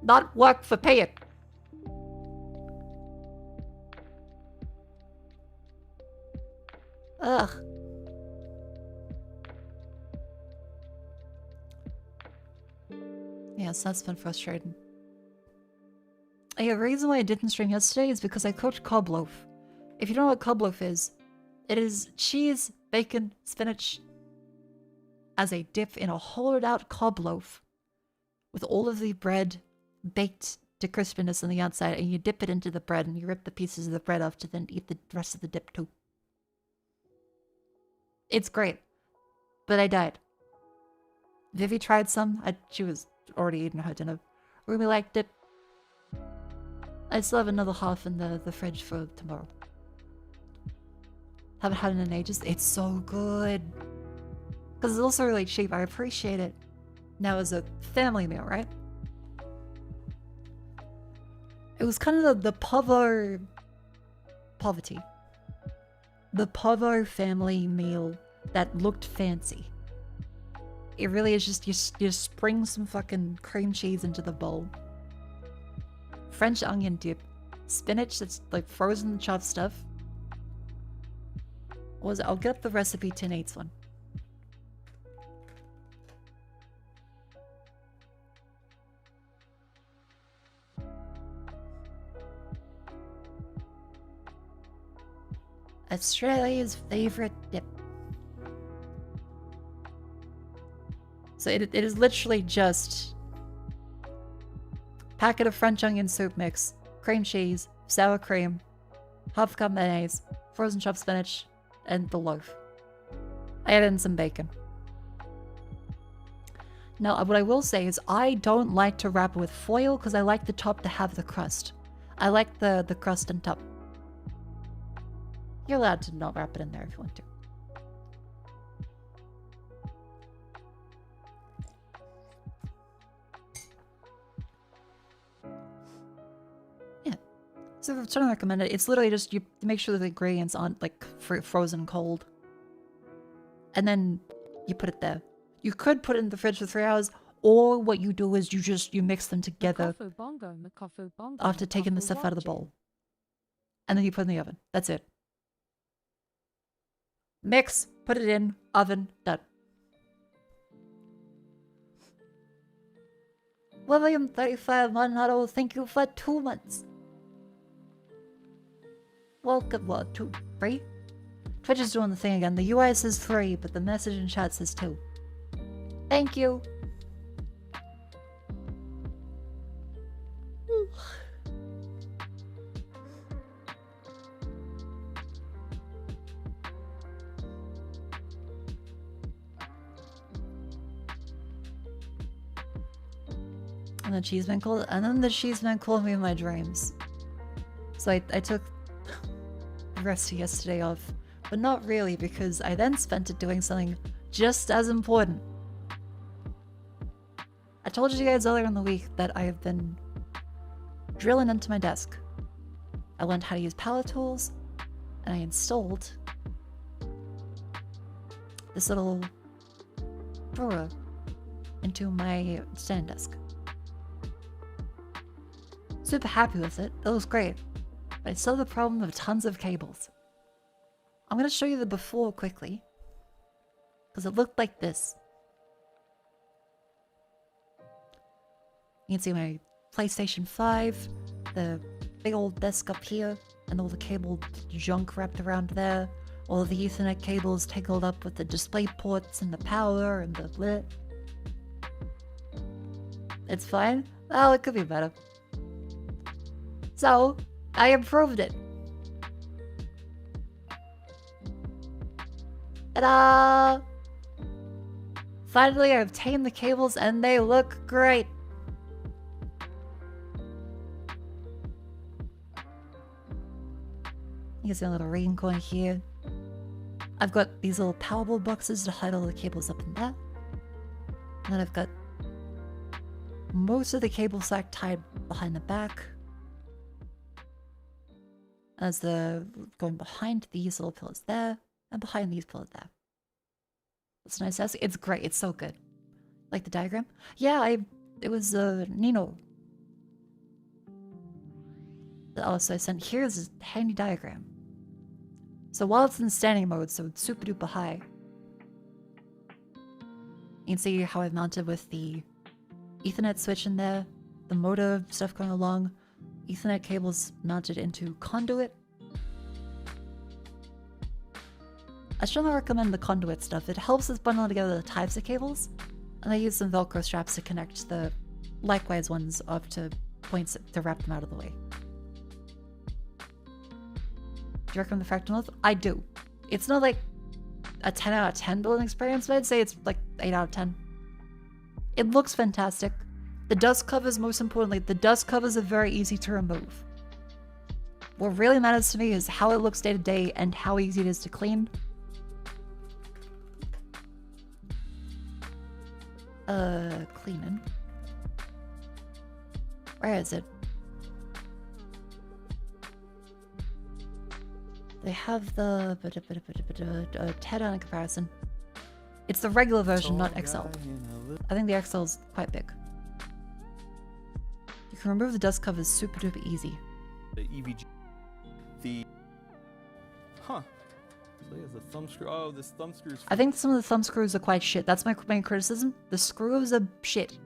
not work for paying? Ugh. Yes, that's been frustrating. The reason why I didn't stream yesterday is because I cooked cob loaf. If you don't know what cob loaf is, it is cheese, bacon, spinach as a dip in a hollowed out cob loaf with all of the bread baked to crispiness on the outside, and you dip it into the bread and you rip the pieces of the bread off to then eat the rest of the dip too. It's great. But I died. Vivi tried some. She was already eating her dinner. Ruby liked it. I still have another half in the fridge for tomorrow. Haven't had it in ages. It's so good. Because it's also really cheap. I appreciate it. Now as a family meal, right? It was kind of the poverty. The Povo family meal that looked fancy. It really is just, you spring some fucking cream cheese into the bowl. French onion dip. Spinach that's like frozen chopped stuff. What was it? I'll get up the recipe to Nate's one. Australia's favorite dip. So it is literally just packet of French onion soup mix, cream cheese, sour cream, half cup mayonnaise, frozen chopped spinach, and the loaf. I added in some bacon. Now, what I will say is I don't like to wrap it with foil because I like the top to have the crust. I like the crust on top. You're allowed to not wrap it in there if you want to. Yeah. So if I'm trying to recommend it, it's literally just you make sure that the ingredients aren't like frozen cold. And then you put it there. You could put it in the fridge for 3 hours, or what you do is you mix them together after taking the stuff out of the bowl. And then you put it in the oven. That's it. Mix, put it in, oven, done. William 35 Manado, thank you for 2 months. Welcome, what, 2, 3? Twitch is doing the thing again. The UI says 3, but the message in chat says 2. Thank you. And the cheeseman called me in my dreams. So I took the rest of yesterday off. But not really, because I then spent it doing something just as important. I told you guys earlier in the week that I have been drilling into my desk. I learned how to use power tools, and I installed this little drawer into my stand desk. Super happy with it. It looks great. But I still have the problem of tons of cables. I'm going to show you the before quickly. Because it looked like this. You can see my PlayStation 5, the big old desk up here, and all the cable junk wrapped around there. All of the Ethernet cables tangled up with the display ports and the power and the lit. It's fine. Well, it could be better. So, I improved it. Ta-da! Finally, I obtained the cables and they look great. You can see a little ring going here. I've got these little powerball boxes to hide all the cables up in there. And then I've got most of the cable sack tied behind the back. As the going behind these little pillars there, and behind these pillars there. It's nice. It's great. It's so good. Like the diagram? Yeah, it was Nino. Oh, so I sent here's a handy diagram. So while it's in standing mode, so it's super duper high, you can see how I've mounted with the Ethernet switch in there, the motor stuff going along, Ethernet cables mounted into conduit. I strongly recommend the conduit stuff. It helps us bundle together the types of cables, and I use some Velcro straps to connect the likewise ones up to points to wrap them out of the way. Do you recommend the fractal north? I do. It's not like a 10 out of 10 building experience, but I'd say it's like 8 out of 10. It looks fantastic. The dust covers, most importantly, the dust covers are very easy to remove. What really matters to me is how it looks day to day and how easy it is to clean. Cleaning. Where is it? They have the tear-down comparison. It's the regular version, not XL. I think the XL is quite big. You can remove the dust covers super duper easy. The EVG. The. Huh. So he has a thumb screw. Oh, this thumb screw is. I think some of the thumb screws are quite shit. That's my main criticism. The screws are shit.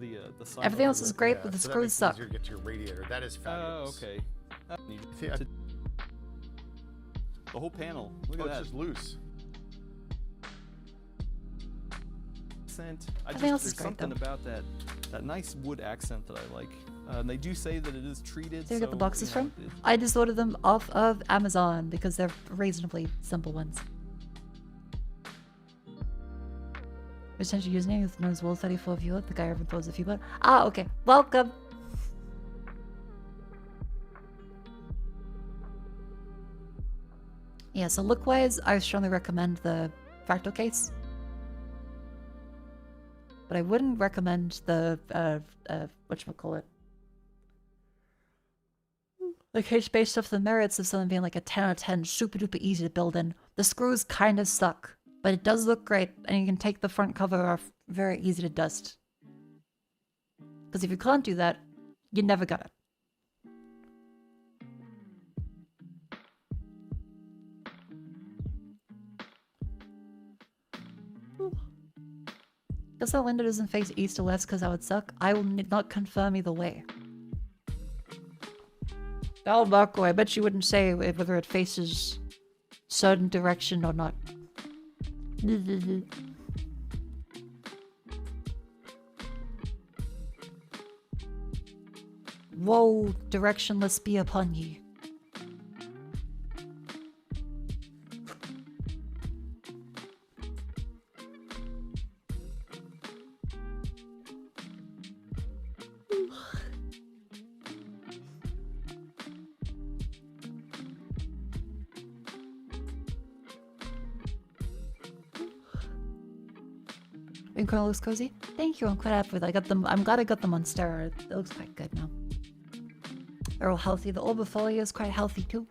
The Everything else is great, but the so screws suck. Get to your radiator. That is fabulous. Oh, okay. The whole panel. Look at that. It's just loose. Accent. Everything else There's is great, something though. about that nice wood accent that I like. And they do say that it is treated. So you get the boxes you know, from? I just ordered them off of Amazon because they're reasonably simple ones. Potential username is known as World34 Viewer, the guy everyone throws a few buttons. Ah, okay. Welcome! Yeah, so look-wise, I strongly recommend the fractal case. But I wouldn't recommend the, whatchamacallit. The case based off the merits of something being like a 10 out of 10, super duper easy to build in. The screws kind of suck, but it does look great, and you can take the front cover off very easy to dust. Because if you can't do that, you never got it. Guess that window doesn't face east or west because that would suck. I will not confirm either way. Oh, Mako, I bet you wouldn't say whether it faces certain direction or not. Woe, directionless be upon ye. Incorn looks cozy. Thank you, I'm quite happy with it. I got them. I'm glad I got them on steroid. It looks quite good now. They're all healthy. The orbifolia is quite healthy too.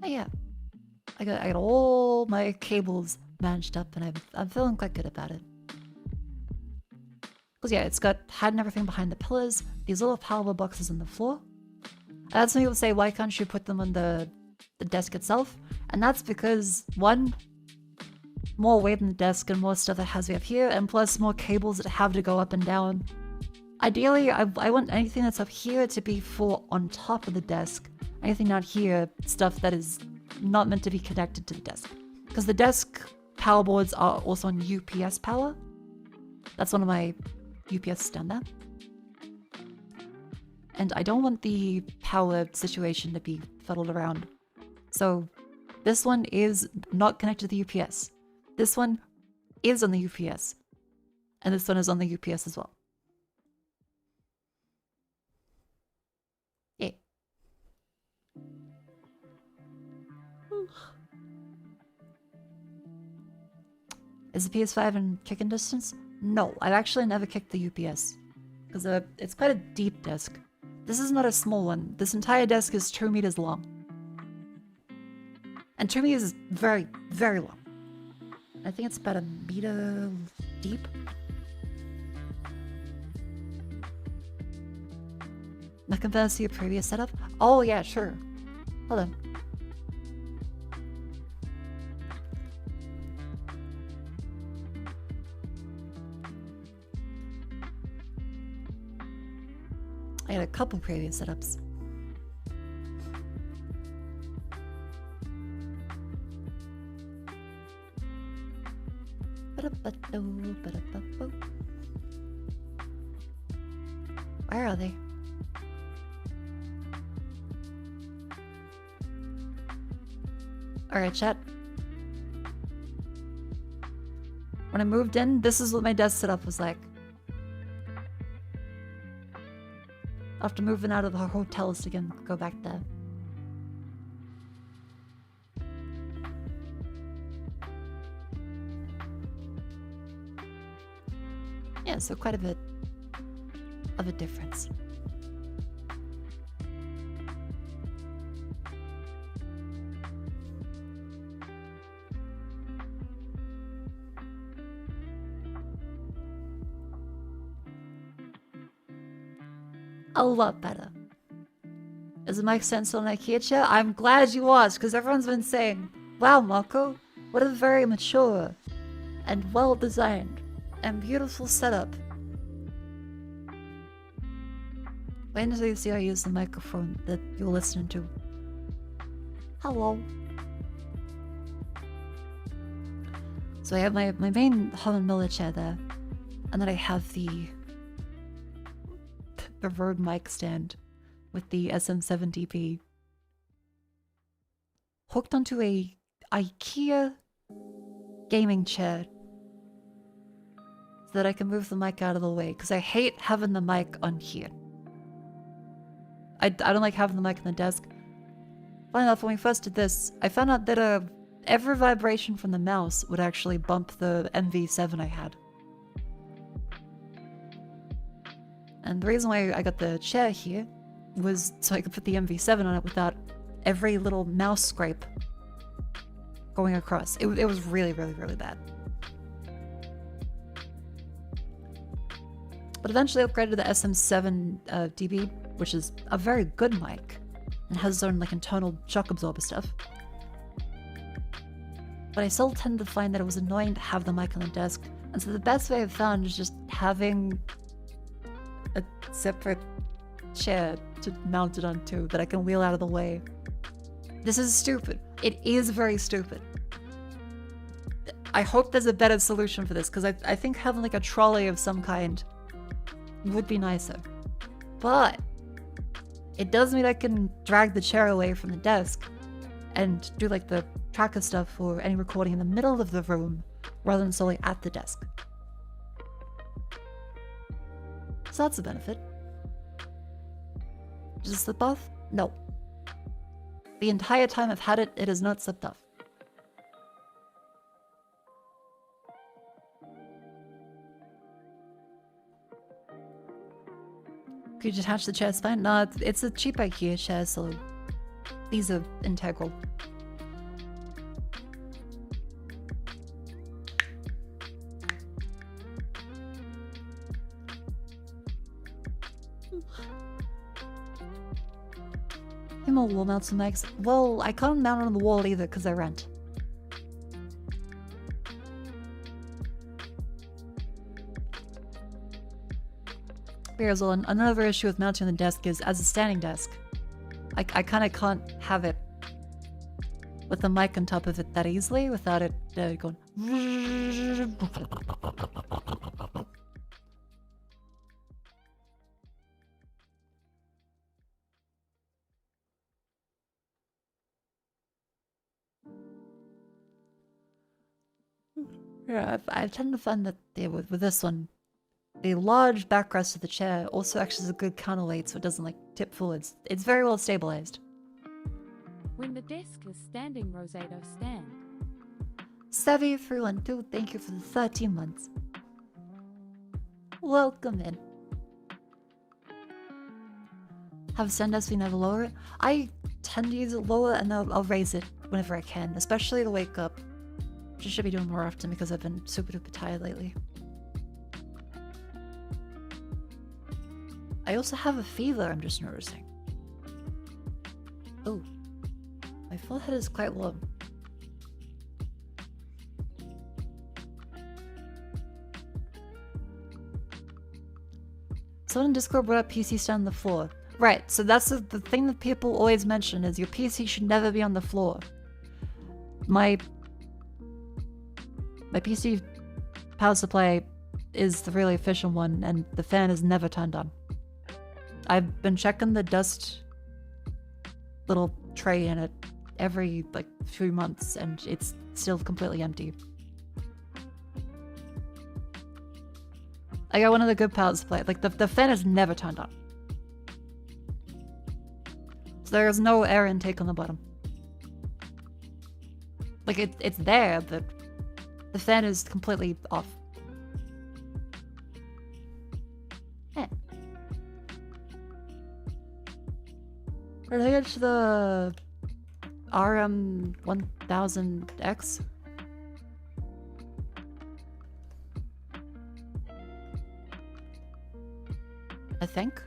Oh yeah, I got all my cables managed up, and I'm feeling quite good about it. Cause yeah, it's got HUD and everything behind the pillars. These little power boxes on the floor. And some people say, why can't you put them on the desk itself? And that's because one, more weight on the desk and more stuff that has to be up here, and plus more cables that have to go up and down. Ideally, I want anything that's up here to be for on top of the desk. Anything out here, stuff that is not meant to be connected to the desk. Because the desk power boards are also on UPS power. That's one of my UPS down there. And I don't want the power situation to be fuddled around. So this one is not connected to the UPS. This one is on the UPS. And this one is on the UPS as well. Yeah. Is the PS5 in kicking distance? No, I've actually never kicked the UPS. Because it's quite a deep desk. This is not a small one. This entire desk is 2 meters long. And 2 meters is very, very long. I think it's about 1 meter deep. That compares to your previous setup? Oh yeah, sure. Hold on. I had a couple previous setups. Where are they? Alright, chat. When I moved in, this is what my desk setup was like. After moving out of the hotel so again, go back there. Yeah, so quite a bit of a difference. A lot better. Is it Mike Sense on IKEA chair? I'm glad you asked, because everyone's been saying, wow, Mako, what a very mature and well-designed and beautiful setup. Wait until you see I use the microphone that you're listening to. Hello. So I have my main Holland Miller chair there, and then I have the Rode mic stand with the SM7DP hooked onto a IKEA gaming chair so that I can move the mic out of the way, because I hate having the mic on here. I don't like having the mic on the desk. Funny enough, when we first did this, I found out that every vibration from the mouse would actually bump the MV7 I had. And the reason why I got the chair here was so I could put the MV7 on it without every little mouse scrape going across. It was really, really, really bad. But eventually upgraded to the SM7 DB, which is a very good mic and has its own like internal shock absorber stuff. But I still tend to find that it was annoying to have the mic on the desk, and so the best way I've found is just having a separate chair to mount it onto that I can wheel out of the way. This is stupid. It is very stupid. I hope there's a better solution for this, because I think having like a trolley of some kind would be nicer. But it does mean I can drag the chair away from the desk and do like the tracker stuff or any recording in the middle of the room rather than solely at the desk. So that's a benefit. Does it slip off? No. The entire time I've had it, it has not slipped off. Could you detach the chair spine? No, it's a cheap IKEA chair, so these are integral. More wall mounts and mics. Well, I can't mount it on the wall either because I rent. Here's another issue with mounting on the desk is, as a standing desk, I kind of can't have it with the mic on top of it that easily without it going. Yeah, I tend to find that with this one, the large backrest of the chair also acts as a good counterweight so it doesn't like tip forwards. It's very well stabilized. When the desk is standing, Rosado, stand. Savvy312, thank you for the 13 months. Welcome in. Have a stand desk, we never lower it. I tend to use it lower and I'll raise it whenever I can, especially to wake up. Which I should be doing more often because I've been super duper tired lately. I also have a fever, I'm just noticing. Oh. My forehead is quite warm. Someone in Discord brought up PC stand on the floor. Right, so that's the thing that people always mention is your PC should never be on the floor. My PC power supply is the really efficient one, and the fan is never turned on. I've been checking the dust little tray in it every like few months, and it's still completely empty. I got one of the good power supplies. Like the fan is never turned on, so there is no air intake on the bottom. Like it's there, but the fan is completely off. Related to the RM1000X. I think.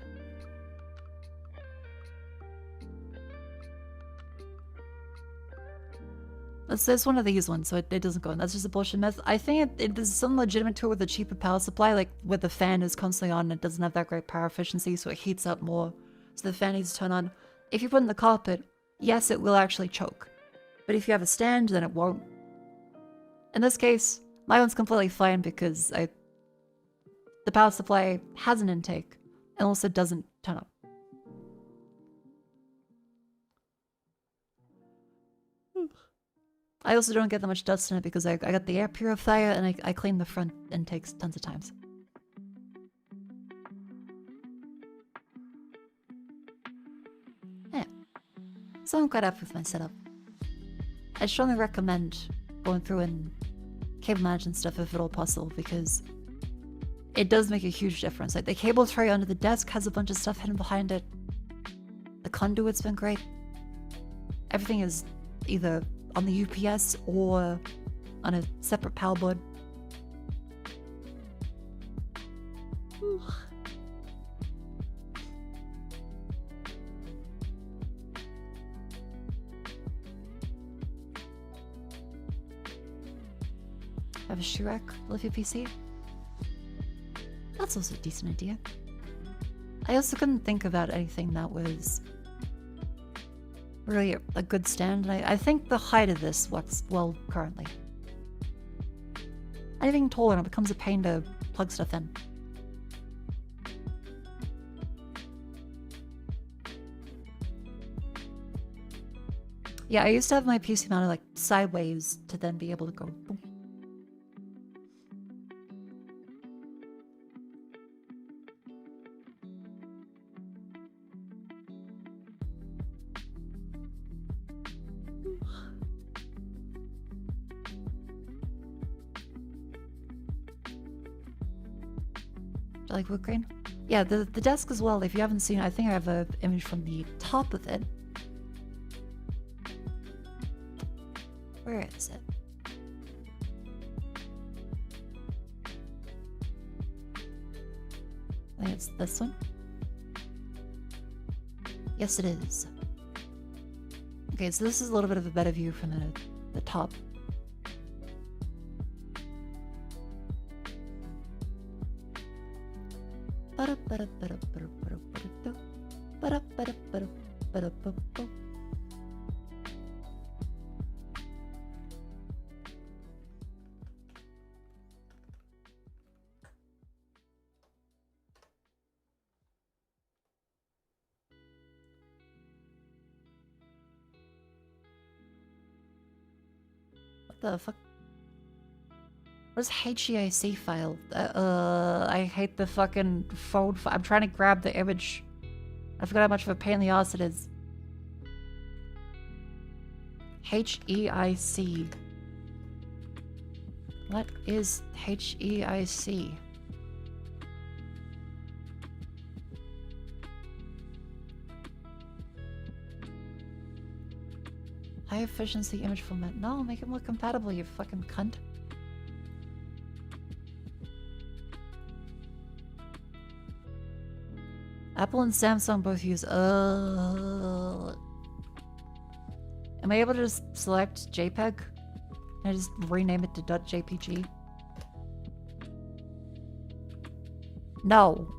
There's one of these ones, so it doesn't go in. That's just a bullshit myth. I think there's some legitimate to it with a cheaper power supply, like where the fan is constantly on and it doesn't have that great power efficiency, so it heats up more. So the fan needs to turn on. If you put it in the carpet, yes, it will actually choke. But if you have a stand, then it won't. In this case, my one's completely fine because the power supply has an intake and also doesn't turn on. I also don't get that much dust in it because I got the air purifier and I clean the front intakes tons of times. Yeah. So I'm quite happy with my setup. I strongly recommend going through and cable managing stuff if at all possible because it does make a huge difference. Like the cable tray under the desk has a bunch of stuff hidden behind it. The conduit's been great. Everything is either on the UPS or on a separate power board. Have a shoe rack with your PC? That's also a decent idea. I also couldn't think about anything that was really a good stand, and I think the height of this works well currently. Anything taller and it becomes a pain to plug stuff in. Yeah, I used to have my PC mounted like sideways to then be able to go boom. Like wood grain? Yeah, the desk as well, if you haven't seen it, I think I have an image from the top of it. Where is it? I think it's this one. Yes, it is. Okay, so this is a little bit of a better view from the top. What the fuck? What is HEIC file? I hate the fucking phone. I'm trying to grab the image. I forgot how much of a pain in the ass it is. HEIC. What is HEIC? High efficiency image format. No, make it more compatible, you fucking cunt. Apple and Samsung both use am I able to just select JPEG? Can I just rename it to .jpg? No.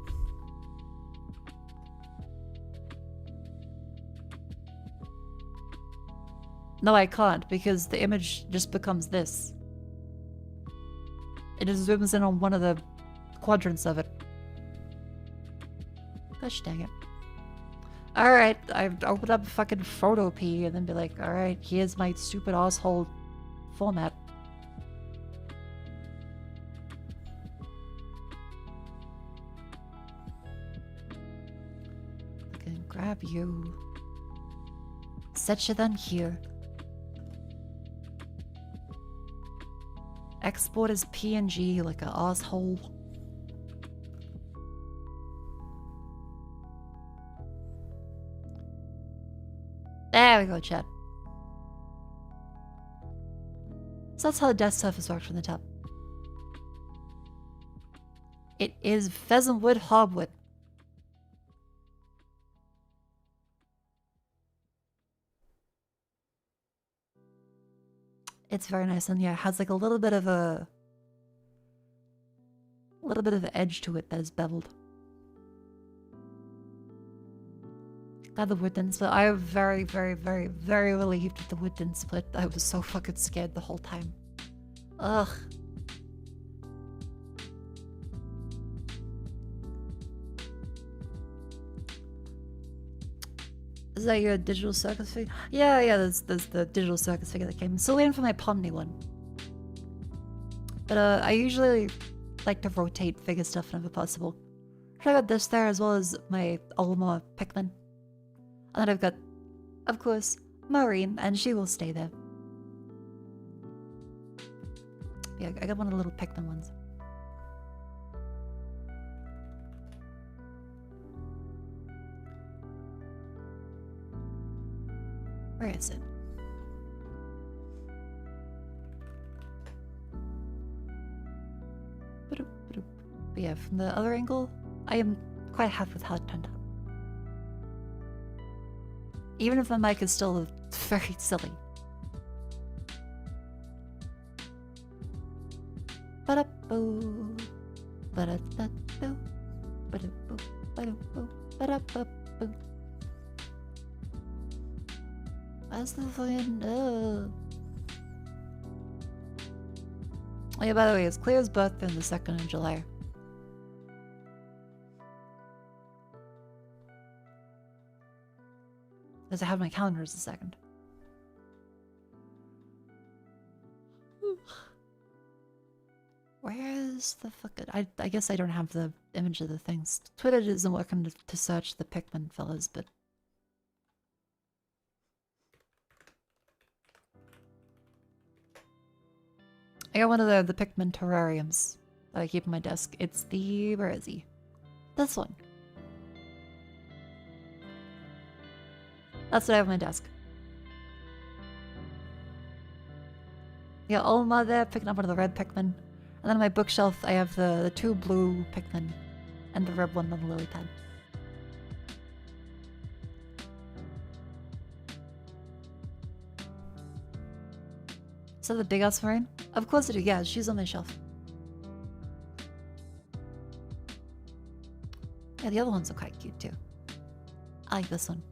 No, I can't, because the image just becomes this. It just zooms in on one of the quadrants of it. Gosh dang it. Alright, I've opened up fucking Photopea and then be like, alright, here's my stupid asshole format. I can grab you. Set you then here. Export as PNG like an asshole. There we go, chat. So that's how the desk surface works from the top. It is pheasant wood hardwood. It's very nice, and yeah, it has like a little bit of an edge to it that is beveled. Glad the wood didn't split. I was very, very, very, very relieved that the wood didn't split. I was so fucking scared the whole time. Ugh. Is that your digital circus figure? Yeah, there's the digital circus figure that came. Still waiting for my Pomni one. But I usually like to rotate figure stuff whenever possible. So I got this there as well as my Ulma Pikmin. And then I've got, of course, Maureen, and she will stay there. Yeah, I got one of the little Pikmin ones. Where is it? But yeah, from the other angle, I am quite happy with how it turned out. Even if the mic is still very silly. Ba-da-boo. Ba-da-da-boo. Ba-da-boo. Ba-da-boo. Ba-da-ba-boo. Where's the fucking... Oh yeah, by the way, it's Claire's birthday on the 2nd of July. Because I have my calendar as the 2nd. Where's the fucking... I guess I don't have the image of the things. Twitter isn't working to search the Pikmin fellas, but... I got one of the Pikmin terrariums that I keep on my desk. It's the... Where is he? This one. That's what I have on my desk. Yeah, Ulma there, picking up one of the red Pikmin. And then on my bookshelf, I have the 2 blue Pikmin. And the red one on the lily pad. Is that the big ass marine? Of course I do, yeah, she's on my shelf. Yeah, the other ones are quite cute too. I like this one.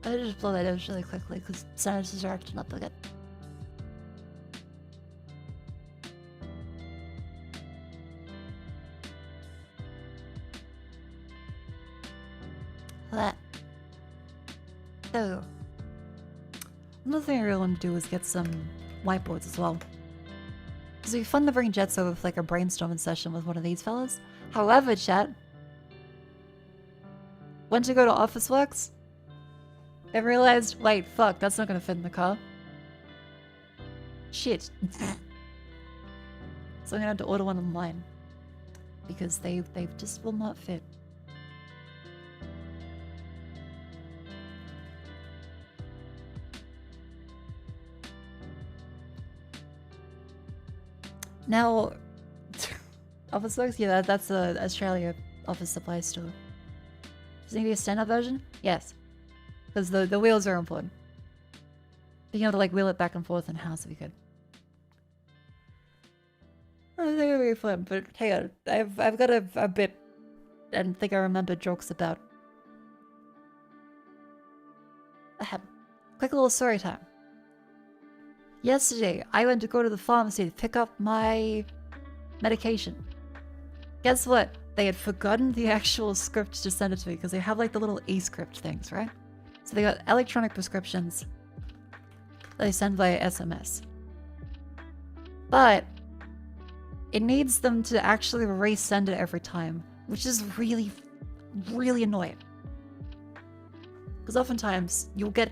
I just blow that out really quickly because sinuses are acting up again. That. So, another thing I really want to do is get some whiteboards as well. Because it'd be fun to bring Jets over for like a brainstorming session with one of these fellas. However, chat, once you go to Officeworks, I realized, wait, fuck, that's not gonna fit in the car. Shit. So I'm gonna have to order one online. Because they just will not fit. Now, office works? Yeah, that's a Australia office supply store. Does it need to be a stand-up version? Yes. Because the wheels are important. Being able to like wheel it back and forth in house would be good. I think it would be fun, but hang on. I've got a bit and think I remember jokes about. Ahem. Quick little story time. Yesterday, I went to go to the pharmacy to pick up my medication. Guess what? They had forgotten the actual script to send it to me because they have like the little e-script things, right? So they got electronic prescriptions that they send via SMS. But it needs them to actually resend it every time, which is really, really annoying. Because oftentimes, you'll get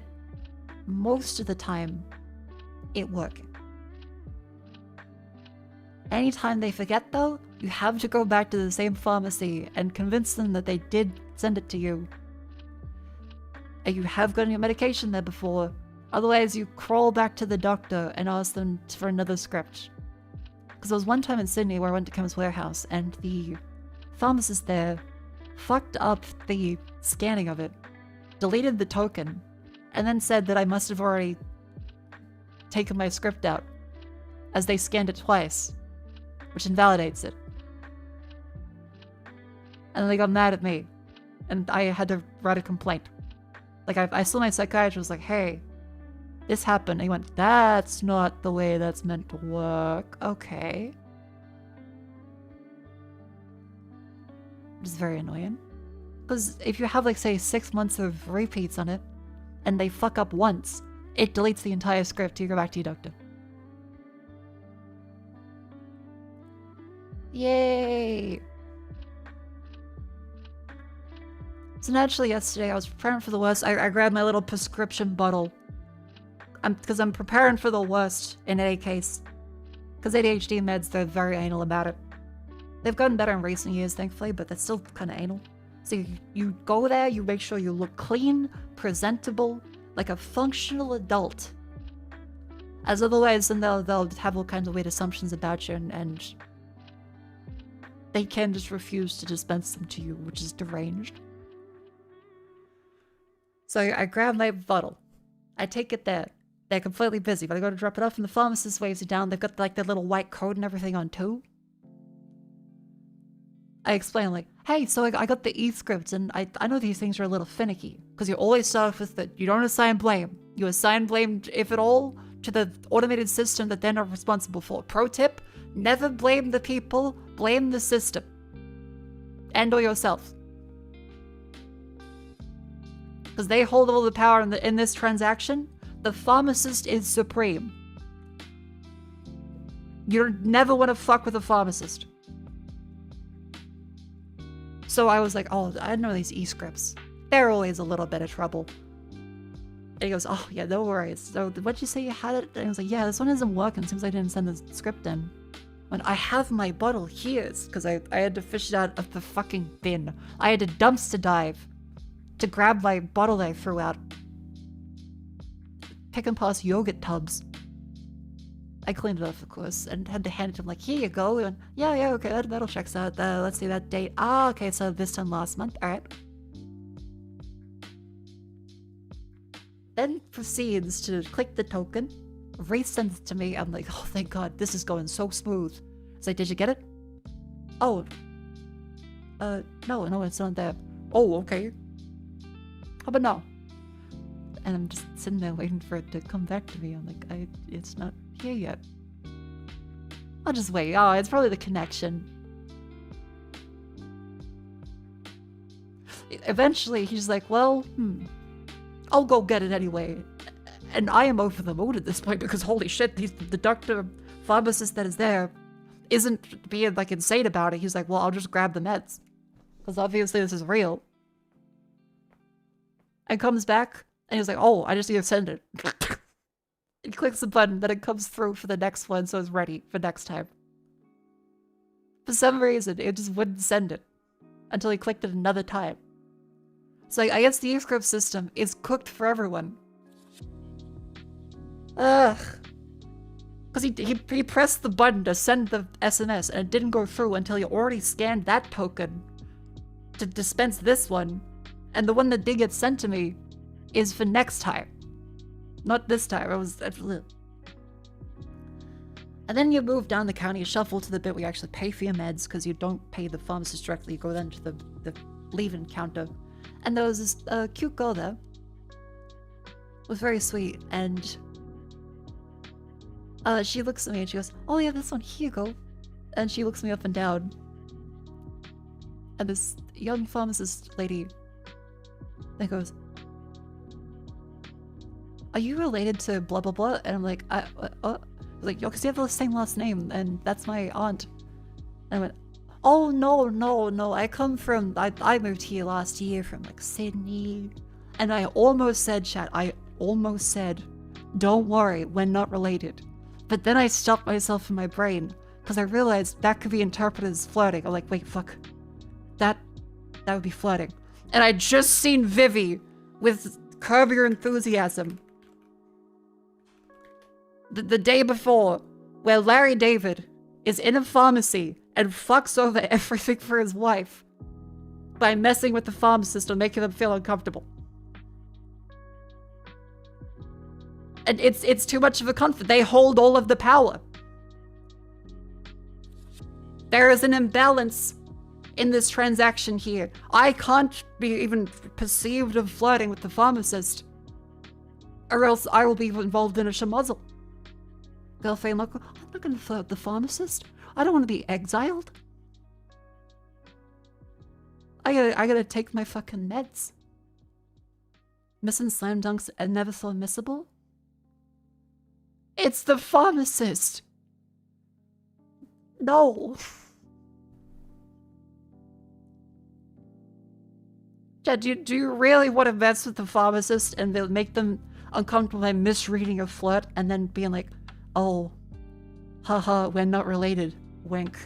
most of the time it working. Anytime they forget though, you have to go back to the same pharmacy and convince them that they did send it to you. And you have gotten your medication there before. Otherwise, you crawl back to the doctor and ask them for another script. Because there was one time in Sydney where I went to Chemist Warehouse and the pharmacist there fucked up the scanning of it, deleted the token, and then said that I must have already taken my script out, as they scanned it twice, which invalidates it. And then they got mad at me, and I had to write a complaint. Like, I saw my psychiatrist was like, hey, this happened. And he went, that's not the way that's meant to work. Okay. Which is very annoying. Because if you have, like, say, 6 months of repeats on it, and they fuck up once, it deletes the entire script. You go back to your doctor. Yay! So naturally yesterday I was preparing for the worst. I grabbed my little prescription bottle. Because I'm preparing for the worst in any case. Because ADHD meds, they're very anal about it. They've gotten better in recent years, thankfully, but they're still kind of anal. So you go there, you make sure you look clean, presentable, like a functional adult. As otherwise, then they'll have all kinds of weird assumptions about you, and they can just refuse to dispense them to you, which is deranged. So I grab my bottle. I take it there. They're completely busy, but I go to drop it off, and the pharmacist waves it down. They've got like their little white coat and everything on too. I explain like, hey, so I got the e-script, and I know these things are a little finicky, because you always start off with that you don't assign blame. You assign blame, if at all, to the automated system that they're not responsible for. Pro tip, never blame the people, blame the system. And or yourself. Because they hold all the power in this transaction. The pharmacist is supreme. You never want to fuck with a pharmacist. So I was like, oh, I know these e-scripts. They're always a little bit of trouble. And he goes, oh, yeah, no worries. So what'd you say you had it? And I was like, yeah, this one isn't working since I didn't send the script in. When I have my bottle here, because I had to fish it out of the fucking bin. I had to dumpster dive to grab my bottle that I threw out. Pick and pass yogurt tubs. I cleaned it off, of course, and had to hand it to him like, here you go. And yeah, okay, that'll checks out. Let's see that date. Ah, okay, so this time last month. All right. Then proceeds to click the token, resends it to me. I'm like, oh, thank God, this is going so smooth. It's like, did you get it? Oh. No, it's not there. Oh, okay. How about now? And I'm just sitting there waiting for it to come back to me. I'm like, it's not here yet. I'll just wait. Oh, it's probably the connection. Eventually, he's like, well, I'll go get it anyway. And I am over the moon at this point because holy shit, the doctor pharmacist that is there isn't being like insane about it. He's like, well, I'll just grab the meds. Because obviously this is real. And comes back, and he's like, oh, I just need to send it. He clicks the button, then it comes through for the next one, so it's ready for next time. For some reason, it just wouldn't send it until he clicked it another time. So I guess the e-script system is cooked for everyone. Ugh. Because he pressed the button to send the SMS and it didn't go through until he already scanned that token to dispense this one. And the one that did get sent to me is for next time. Not this time. It was... And then you move down the county, you shuffle to the bit where you actually pay for your meds because you don't pay the pharmacist directly. You go then to the leave-in counter. And there was this cute girl there. It was very sweet. And she looks at me and she goes, "Oh yeah, this one, here you go." And she looks me up and down. And this young pharmacist lady that goes, "Are you related to blah blah blah?" And I'm like, like, yo, because you have the same last name, and that's my aunt. And I went, "Oh no, I come from, I moved here last year from like Sydney." And I almost said, chat, I almost said, "Don't worry, we're not related." But then I stopped myself in my brain because I realized that could be interpreted as flirting. I'm like, wait, fuck, that would be flirting. And I'd just seen Vivi with Curb Your Enthusiasm the day before, where Larry David is in a pharmacy and fucks over everything for his wife by messing with the pharmacist and making them feel uncomfortable. And it's too much of a conflict. They hold all of the power. There is an imbalance in this transaction here. I can't be even perceived of flirting with the pharmacist, or else I will be involved in a schmozzle. Girlfriend, look, I'm not gonna flirt with the pharmacist. I don't want to be exiled. I gotta take my fucking meds. Missing slam dunks and never so missable? It's the pharmacist. No. Chad, do you really want to mess with the pharmacist and they'll make them uncomfortable by misreading a flirt and then being like, "Oh, haha, we're not related, wink."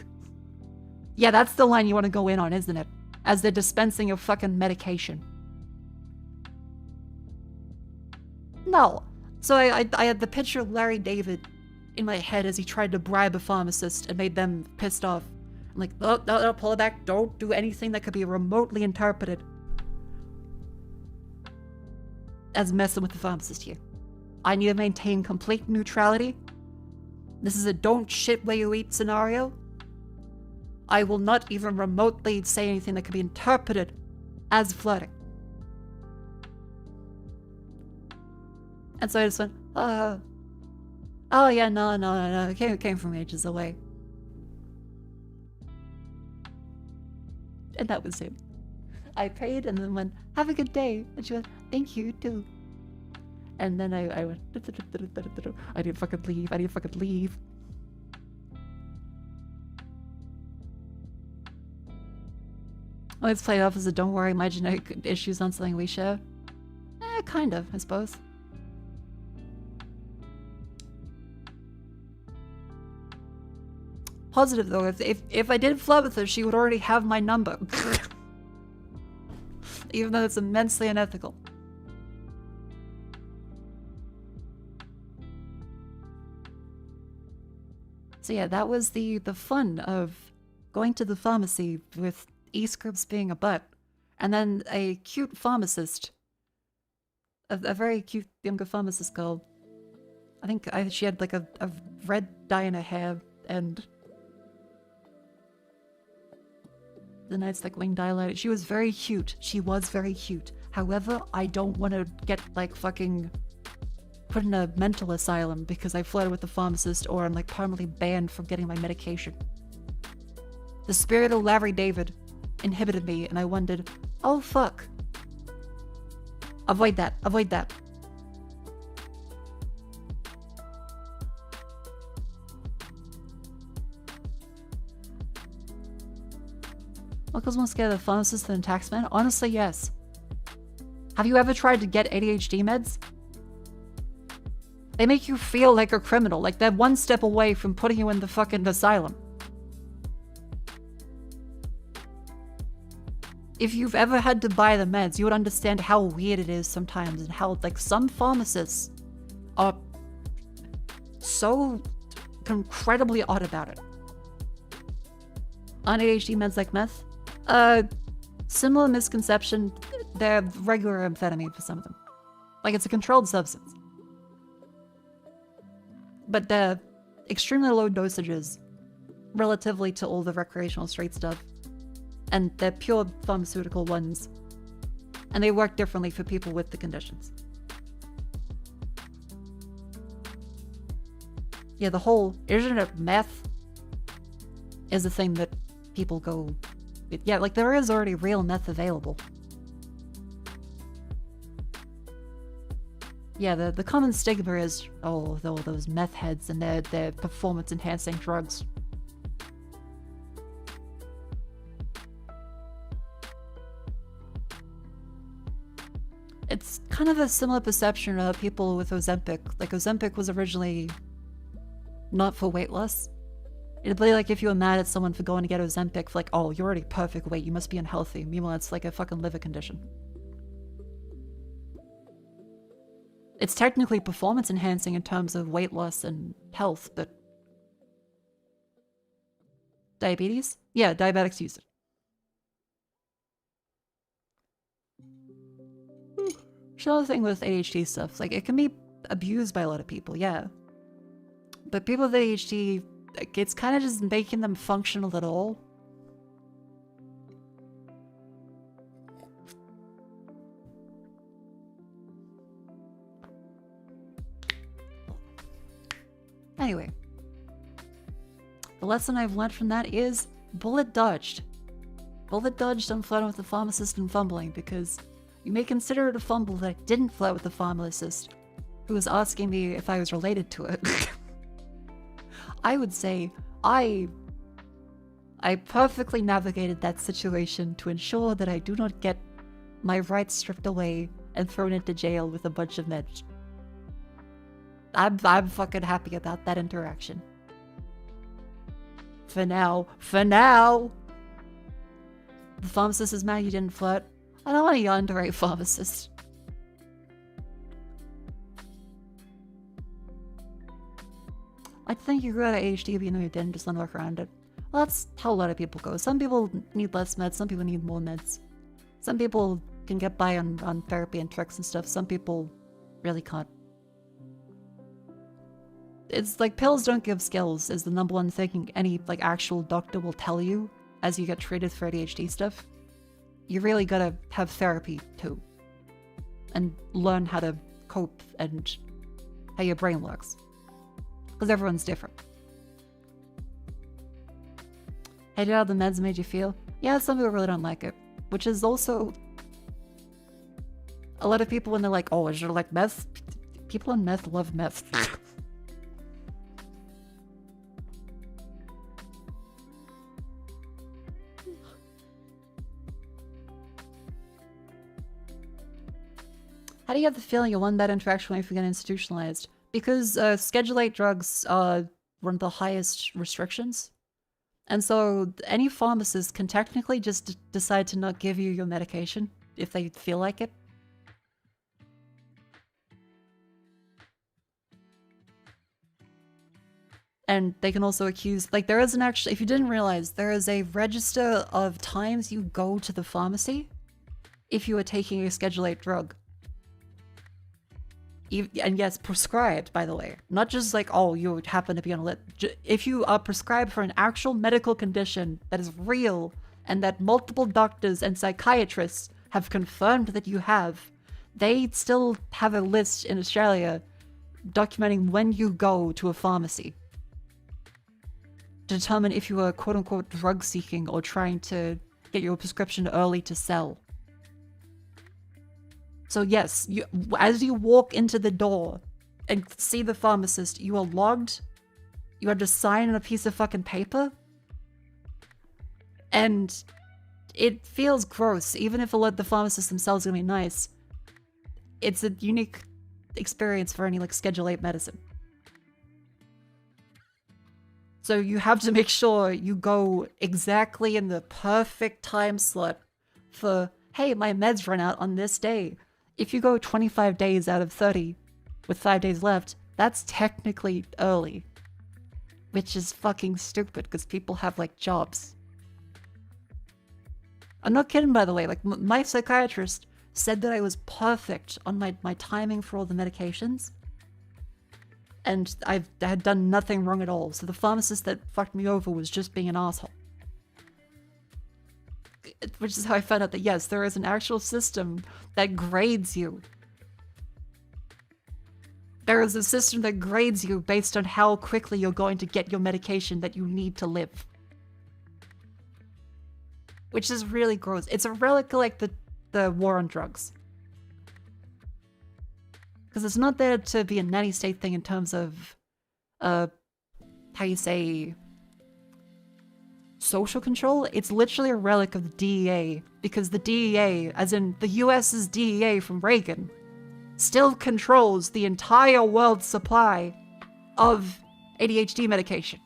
Yeah, that's the line you want to go in on, isn't it? As they're dispensing your fucking medication. No. So I had the picture of Larry David in my head as he tried to bribe a pharmacist and made them pissed off. I'm like, "Oh, no, pull it back. Don't do anything that could be remotely interpreted as messing with the pharmacist here. I need to maintain complete neutrality. This is a don't shit where you eat scenario. I will not even remotely say anything that could be interpreted as flirting." And so I just went, "Oh yeah, no, it came from ages away." And that was it. I paid and then went, "Have a good day." And she went, "Thank you too." And then I went, I need to fucking leave. Let's play it off as a "don't worry, my genetic issues aren't something we share." Kind of, I suppose. Positive though, if I did flirt with her, she would already have my number. Even though it's immensely unethical. So yeah, that was the fun of going to the pharmacy with E-scripts being a butt, and then a cute pharmacist, a very cute younger pharmacist girl. I think she had like a red dye in her hair and the nice like wing dilated. She was very cute. However, I don't want to get like fucking put in a mental asylum because I flirted with the pharmacist or I'm like permanently banned from getting my medication. The spirit of Larry David inhibited me and I wondered, oh fuck. Avoid that. Locals more scared of the pharmacist than taxman? Honestly, yes. Have you ever tried to get ADHD meds? They make you feel like a criminal, like they're one step away from putting you in the fucking asylum. If you've ever had to buy the meds, you would understand how weird it is sometimes and how, like, some pharmacists are so incredibly odd about it. On ADHD meds like meth, similar misconception, they're regular amphetamine for some of them. Like, it's a controlled substance. But they're extremely low dosages relatively to all the recreational street stuff. And they're pure pharmaceutical ones. And they work differently for people with the conditions. Yeah, the whole, isn't it meth? Is a thing that people go... Yeah, like, there is already real meth available. Yeah, the common stigma is, oh, those meth heads and their performance-enhancing drugs. It's kind of a similar perception of people with Ozempic. Like, Ozempic was originally not for weight loss. It'd be like if you were mad at someone for going to get Ozempic for like, oh, you're already perfect weight, you must be unhealthy. Meanwhile, it's like a fucking liver condition. It's technically performance enhancing in terms of weight loss and health, but... Diabetes? Yeah, diabetics use it. It's another thing with ADHD stuff. Like, it can be abused by a lot of people, yeah. But people with ADHD, like, it's kind of just making them functional at all. Anyway. The lesson I've learned from that is bullet dodged. Bullet dodged on flirting with the pharmacist and fumbling, because you may consider it a fumble that I didn't flirt with the pharmacist, who was asking me if I was related to it. I would say I perfectly navigated that situation to ensure that I do not get my rights stripped away and thrown into jail with a bunch of meds. I'm fucking happy about that interaction. For now. The pharmacist is mad you didn't flirt. I don't want a yandere pharmacist. I think you grew out of ADHD if you know you didn't, just don't work around it. Well, that's how a lot of people go. Some people need less meds, some people need more meds. Some people can get by on therapy and tricks and stuff, some people really can't. It's like pills don't give skills is the number one thing any like actual doctor will tell you as you get treated for ADHD stuff. You really gotta have therapy too. And learn how to cope and how your brain works. Because everyone's different. Hey, how the meds made you feel? Yeah, some people really don't like it. Which is also... A lot of people when they're like, oh, is it like meth? People on meth love meth. How do you have the feeling your one bad interaction when you get institutionalized? Because Schedule 8 drugs are one of the highest restrictions. And so any pharmacist can technically just decide to not give you your medication if they feel like it. And they can also accuse, like there is an actual, if you didn't realize, there is a register of times you go to the pharmacy if you are taking a Schedule 8 drug. And yes, prescribed, by the way. Not just like, oh, you happen to be on a list. If you are prescribed for an actual medical condition that is real and that multiple doctors and psychiatrists have confirmed that you have, they still have a list in Australia documenting when you go to a pharmacy to determine if you are quote-unquote drug seeking or trying to get your prescription early to sell. So yes, as you walk into the door and see the pharmacist, you are logged, you have to sign on a piece of fucking paper, and it feels gross, even if the pharmacists themselves are gonna be nice. It's a unique experience for any like Schedule 8 medicine. So you have to make sure you go exactly in the perfect time slot for, hey, my meds run out on this day. If you go 25 days out of 30 with 5 days left, that's technically early. which is fucking stupid because people have like jobs. I'm not kidding, by the way. Like my psychiatrist said that I was perfect on my timing for all the medications. And I had done nothing wrong at all. So the pharmacist that fucked me over was just being an asshole. Which is how I found out that yes, there is an actual system that grades you. There is a system that grades you based on how quickly you're going to get your medication that you need to live. Which is really gross. It's a relic like the war on drugs. Because it's not there to be a nanny state thing in terms of, how you say, social control. It's literally a relic of the DEA, because the DEA, as in the US's DEA from Reagan, still controls the entire world's supply of ADHD medication.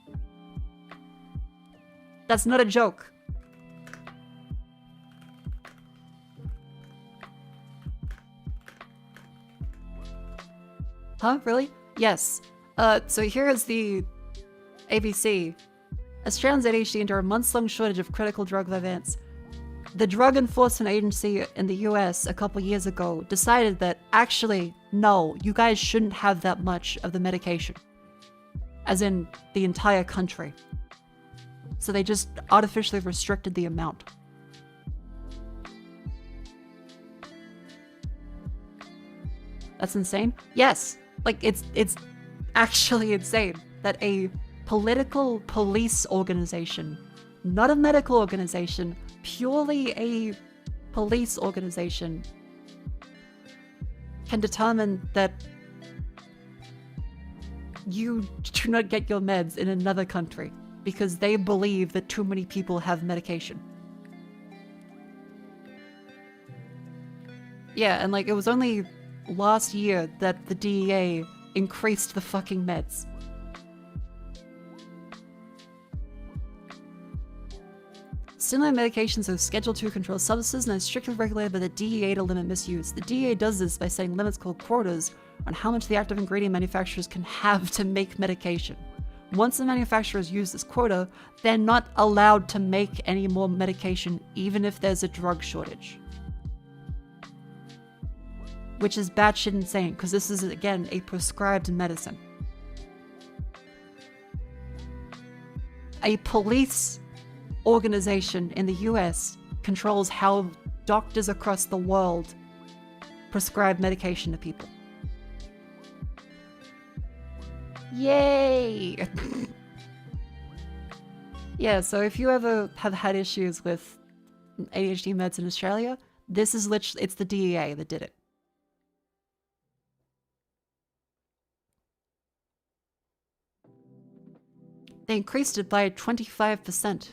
That's not a joke. Huh? Really? Yes. So here is the ABC. Australians ADHD endure a months-long shortage of critical drug Vyvanse. The Drug Enforcement Agency in the US a couple years ago decided that actually, no, you guys shouldn't have that much of the medication. As in the entire country. So they just artificially restricted the amount. That's insane? Yes. Like, it's actually insane that a political police organization, not a medical organization, purely a police organization, can determine that you do not get your meds in another country because they believe that too many people have medication. Yeah, and like, it was only last year that the DEA increased the fucking meds. Stimulant medications are Schedule II controlled substances and are strictly regulated by the DEA to limit misuse. The DEA does this by setting limits called quotas on how much the active ingredient manufacturers can have to make medication. Once the manufacturers use this quota, they're not allowed to make any more medication even if there's a drug shortage. Which is batshit insane, because this is, again, a prescribed medicine. A police organization in the US controls how doctors across the world prescribe medication to people. Yay! Yeah, so if you ever have had issues with ADHD meds in Australia, this is literally, it's the DEA that did it. They increased it by 25%.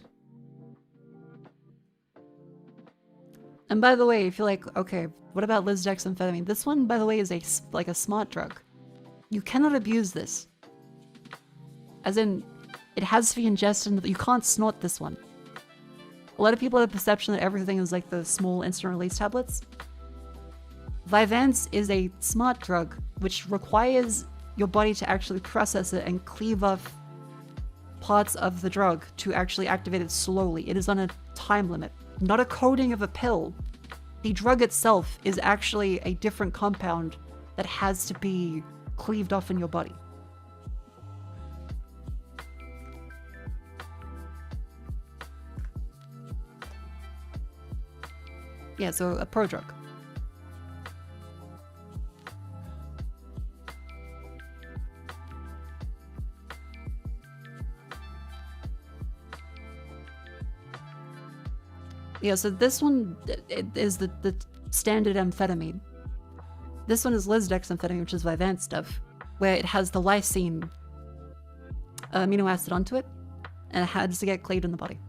And by the way, if you're like, okay, what about lisdexamphetamine? This one, by the way, is like a smart drug. You cannot abuse this. As in, it has to be ingested, you can't snort this one. A lot of people have the perception that everything is like the small instant release tablets. Vyvanse is a smart drug, which requires your body to actually process it and cleave off parts of the drug to actually activate it slowly. It is on a time limit, not a coating of a pill. The drug itself is actually a different compound that has to be cleaved off in your body. Yeah, so a prodrug. Yeah, so this one is the standard amphetamine. This one is lisdexamphetamine, which is Vyvanse stuff, where it has the lysine amino acid onto it, and it has to get cleaved in the body.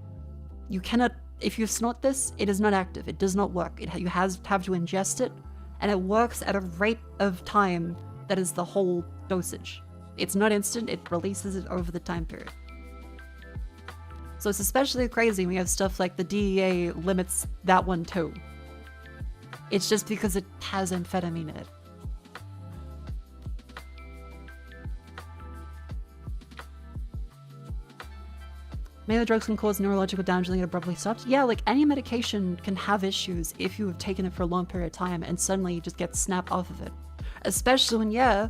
You cannot, if you snort this, it is not active. It does not work. You have to ingest it, and it works at a rate of time that is the whole dosage. It's not instant, it releases it over the time period. So it's especially crazy when you have stuff like the DEA limits that one too. It's just because it has amphetamine in it. Many of the drugs can cause neurological damage and they get abruptly stopped. Yeah, like any medication can have issues if you have taken it for a long period of time and suddenly you just get snapped off of it. Especially when, yeah,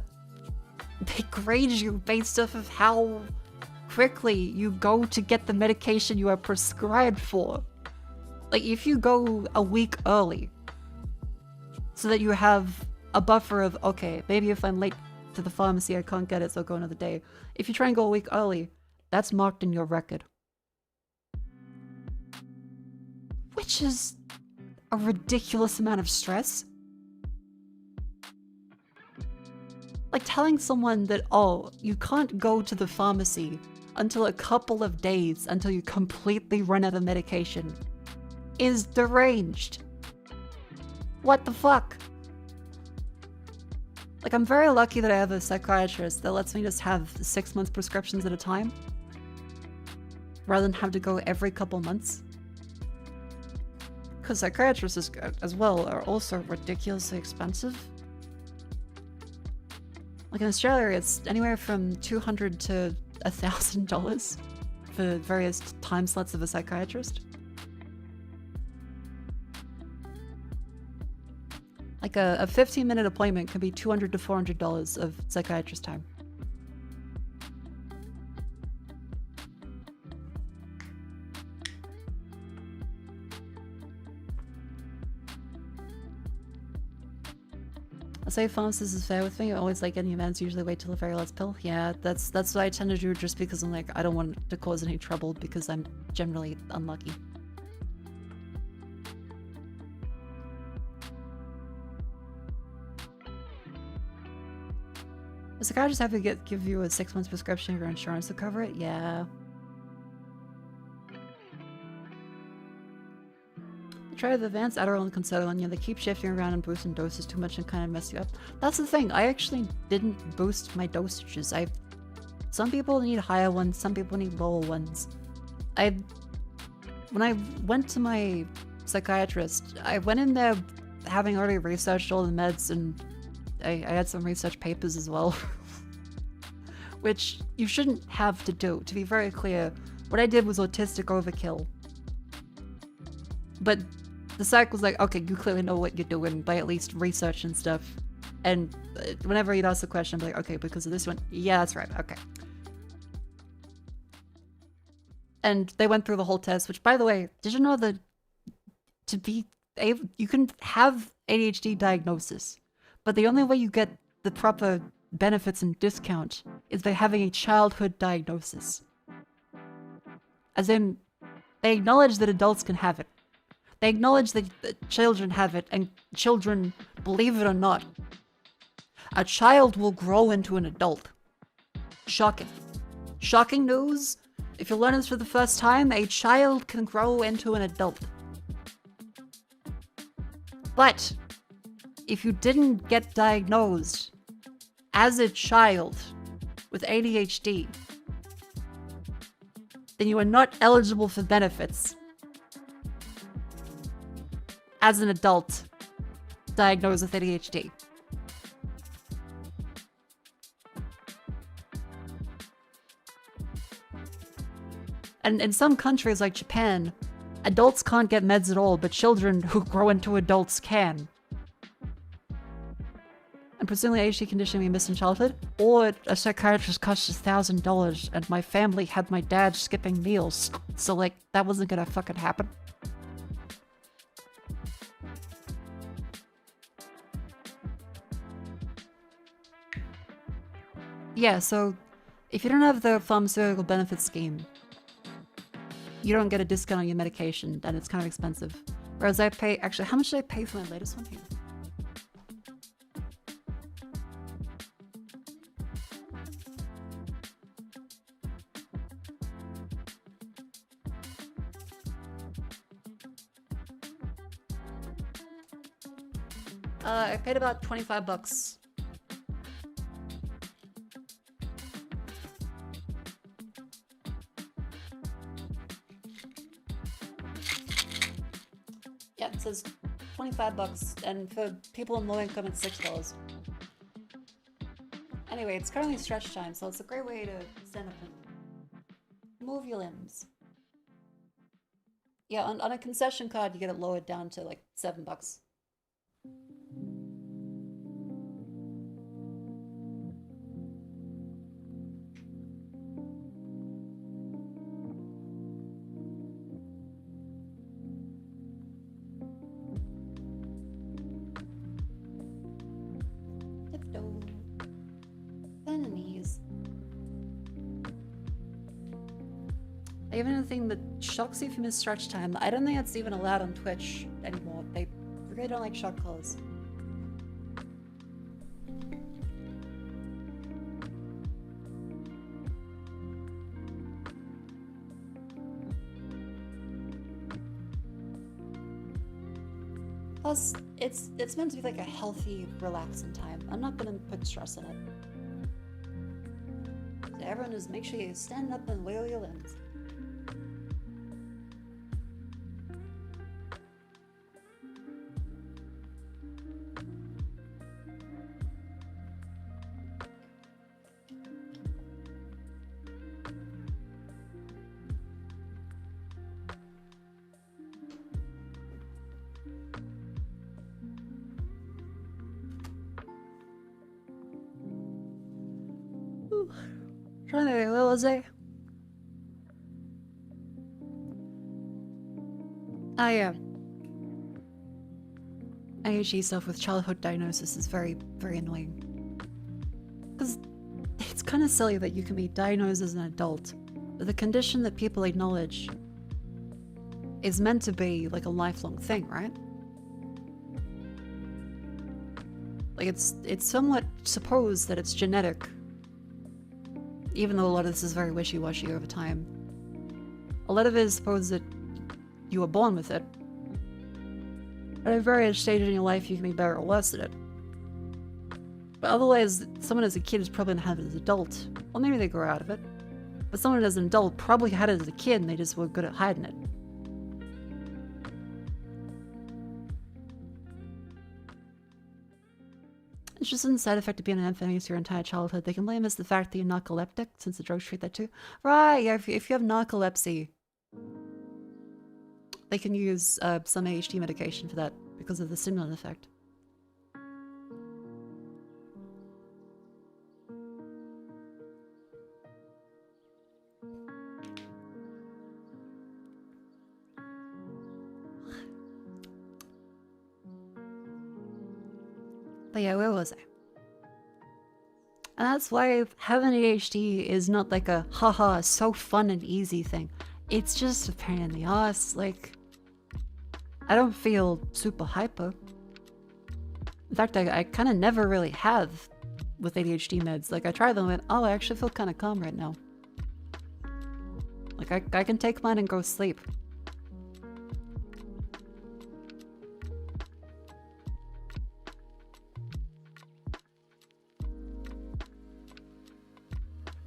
they grade you based off of how quickly you go to get the medication you are prescribed for. Like, if you go a week early, so that you have a buffer of, okay, maybe if I'm late to the pharmacy, I can't get it, so I'll go another day. If you try and go a week early, that's marked in your record. Which is a ridiculous amount of stress. Like telling someone that, oh, you can't go to the pharmacy until a couple of days until you completely run out of medication is deranged. What the fuck? Like, I'm very lucky that I have a psychiatrist that lets me just have 6 month prescriptions at a time, rather than have to go every couple months. Because psychiatrists as well are also ridiculously expensive. Like in Australia, it's anywhere from $200 to $1,000 for various time slots of a psychiatrist. Like a 15-minute appointment can be $200 to $400 of psychiatrist time. I'll say pharmacist is fair with me. I always like getting meds, usually wait till the very last pill. Yeah, that's what I tend to do just because I'm like, I don't want to cause any trouble because I'm generally unlucky. The psychiatrist have to give you a 6 month prescription of your insurance to cover it? Yeah. Try the advanced Adderall and Concerta, yeah, they keep shifting around and boosting doses too much and kind of mess you up. That's the thing, I actually didn't boost my dosages. Some people need higher ones, some people need lower ones. When I went to my psychiatrist, I went in there having already researched all the meds, and I had some research papers as well. Which you shouldn't have to do, to be very clear. What I did was autistic overkill. But the psych was like, okay, you clearly know what you're doing by at least research and stuff. And whenever he'd ask a question, I'd be like, okay, because of this one, yeah, that's right, okay. And they went through the whole test, which, by the way, did you know that you can have ADHD diagnosis, but the only way you get the proper benefits and discount is by having a childhood diagnosis. As in, they acknowledge that adults can have it. They acknowledge that children have it, and children, believe it or not, a child will grow into an adult. Shocking. Shocking news. If you learn this for the first time, a child can grow into an adult. But if you didn't get diagnosed as a child with ADHD, then you are not eligible for benefits as an adult diagnosed with ADHD. And in some countries like Japan, adults can't get meds at all, but children who grow into adults can. And presumably ADHD condition we missed in childhood, or a psychiatrist cost us $1,000 and my family had my dad skipping meals, so like, that wasn't gonna fucking happen. Yeah, so if you don't have the pharmaceutical benefits scheme, you don't get a discount on your medication, and it's kind of expensive. Whereas I pay, actually, how much did I pay for my latest one here? I paid about $25. Yeah, it says $25, and for people in low income, it's $6. Anyway, it's currently stretch time, so it's a great way to stand up and move your limbs. Yeah, on a concession card, you get it lowered down to like $7. Tiptoe. Bend the knees. Even a thing that shocks you if you miss stretch time. I don't think that's even allowed on Twitch anymore. They really don't like shock calls. Plus, it's meant to be like a healthy, relaxing time. I'm not gonna put stress in it. So everyone just make sure you stand up and wiggle your limbs. Trying to what was I? ADHD stuff with childhood diagnosis is very, very annoying. Because it's kind of silly that you can be diagnosed as an adult, but the condition that people acknowledge is meant to be like a lifelong thing, right? Like it's somewhat supposed that it's genetic, even though a lot of this is very wishy-washy over time. A lot of it is supposed that you were born with it. At a various stage in your life, you can be better or worse at it. But otherwise, someone as a kid is probably gonna have it as an adult. Or maybe they grow out of it. But someone as an adult probably had it as a kid and they just were good at hiding it. It's just an side effect of being an amphetamines your entire childhood. They can blame as the fact that you're narcoleptic, since the drugs treat that too. Right, yeah, if you have narcolepsy, they can use some ADHD medication for that because of the stimulant effect. But yeah, where was I? And that's why having ADHD is not like a haha, so fun and easy thing. It's just a pain in the ass. Like, I don't feel super hyper. In fact, I kind of never really have with ADHD meds. Like, I try them and, oh, I actually feel kind of calm right now. Like, I can take mine and go sleep.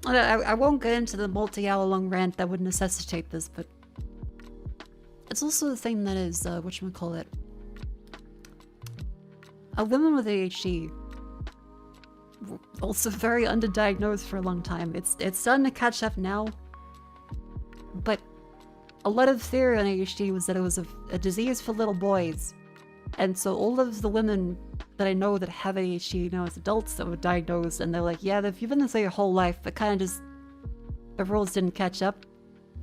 I won't get into the multi-hour long rant that would necessitate this, but it's also the thing that is, whatchamacallit. Women with ADHD were also very underdiagnosed for a long time. It's starting to catch up now, but a lot of theory on ADHD was that it was a disease for little boys, and so all of the women that I know that have ADHD now as adults that were diagnosed, and they're like, yeah, you've been this way your whole life, but kind of just the rules didn't catch up,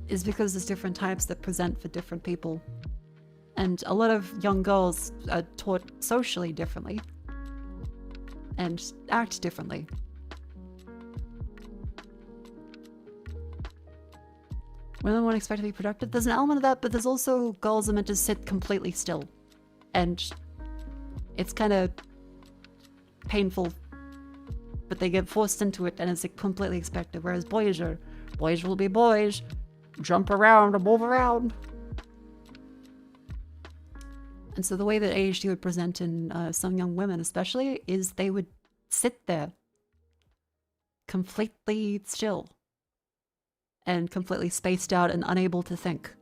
is because there's different types that present for different people. And a lot of young girls are taught socially differently and act differently. Women weren't expected to be productive. There's an element of that, but there's also girls are meant to sit completely still. And it's kind of painful, but they get forced into it and it's like completely expected. Whereas boys will be boys, jump around and move around. And so the way that ADHD would present in some young women especially is they would sit there completely still and completely spaced out and unable to think.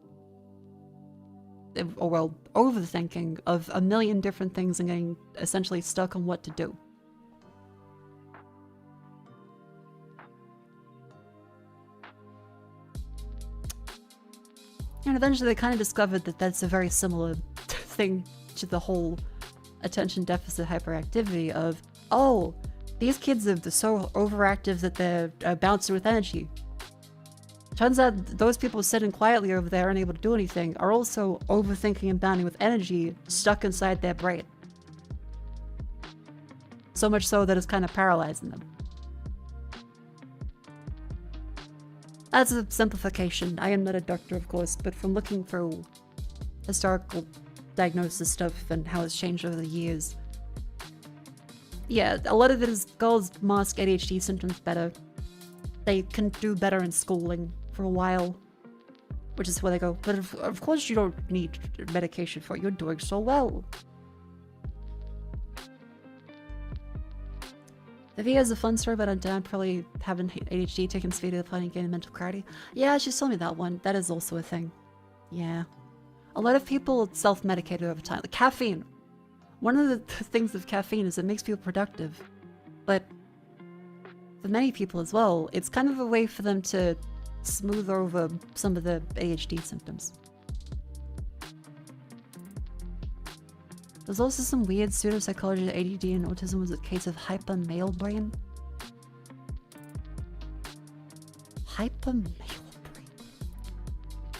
Or well, overthinking of a million different things and getting essentially stuck on what to do. And eventually they kind of discovered that that's a very similar thing to the whole attention deficit hyperactivity of, oh, these kids are so overactive that they're bouncing with energy. Turns out those people sitting quietly over there unable to do anything are also overthinking and bounding with energy stuck inside their brain. So much so that it's kind of paralyzing them. That's a simplification. I am not a doctor, of course, but from looking through historical diagnosis stuff and how it's changed over the years, yeah, a lot of it is girls mask ADHD symptoms better. They can do better in schooling for a while, which is where they go, but of course you don't need medication for it. You're doing so well. The V has a fun story about her dad probably having ADHD, taking speed to the planning, gaining mental clarity. Yeah, she told me that one. That is also a thing. Yeah. A lot of people self-medicated over time. Like caffeine. One of the things of caffeine is it makes people productive. But for many people as well, it's kind of a way for them to smooth over some of the ADHD symptoms. There's also some weird pseudopsychology that ADD and autism was a case of hyper male brain. Hyper male brain?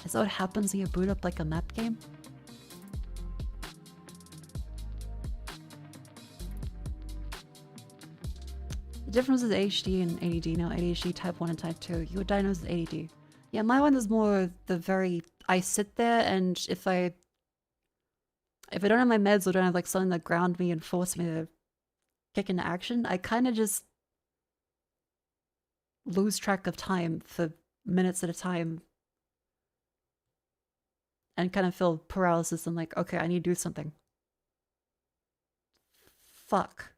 Is that what happens when you boot up like a map game? The difference is ADHD and ADD. Now ADHD type 1 and type 2. You were diagnosed with ADD. Yeah, my one is more the very, I sit there and if I don't have my meds or don't have like something that ground me and force me to kick into action, I kind of just lose track of time for minutes at a time and kind of feel paralysis and like, okay, I need to do something. Fuck.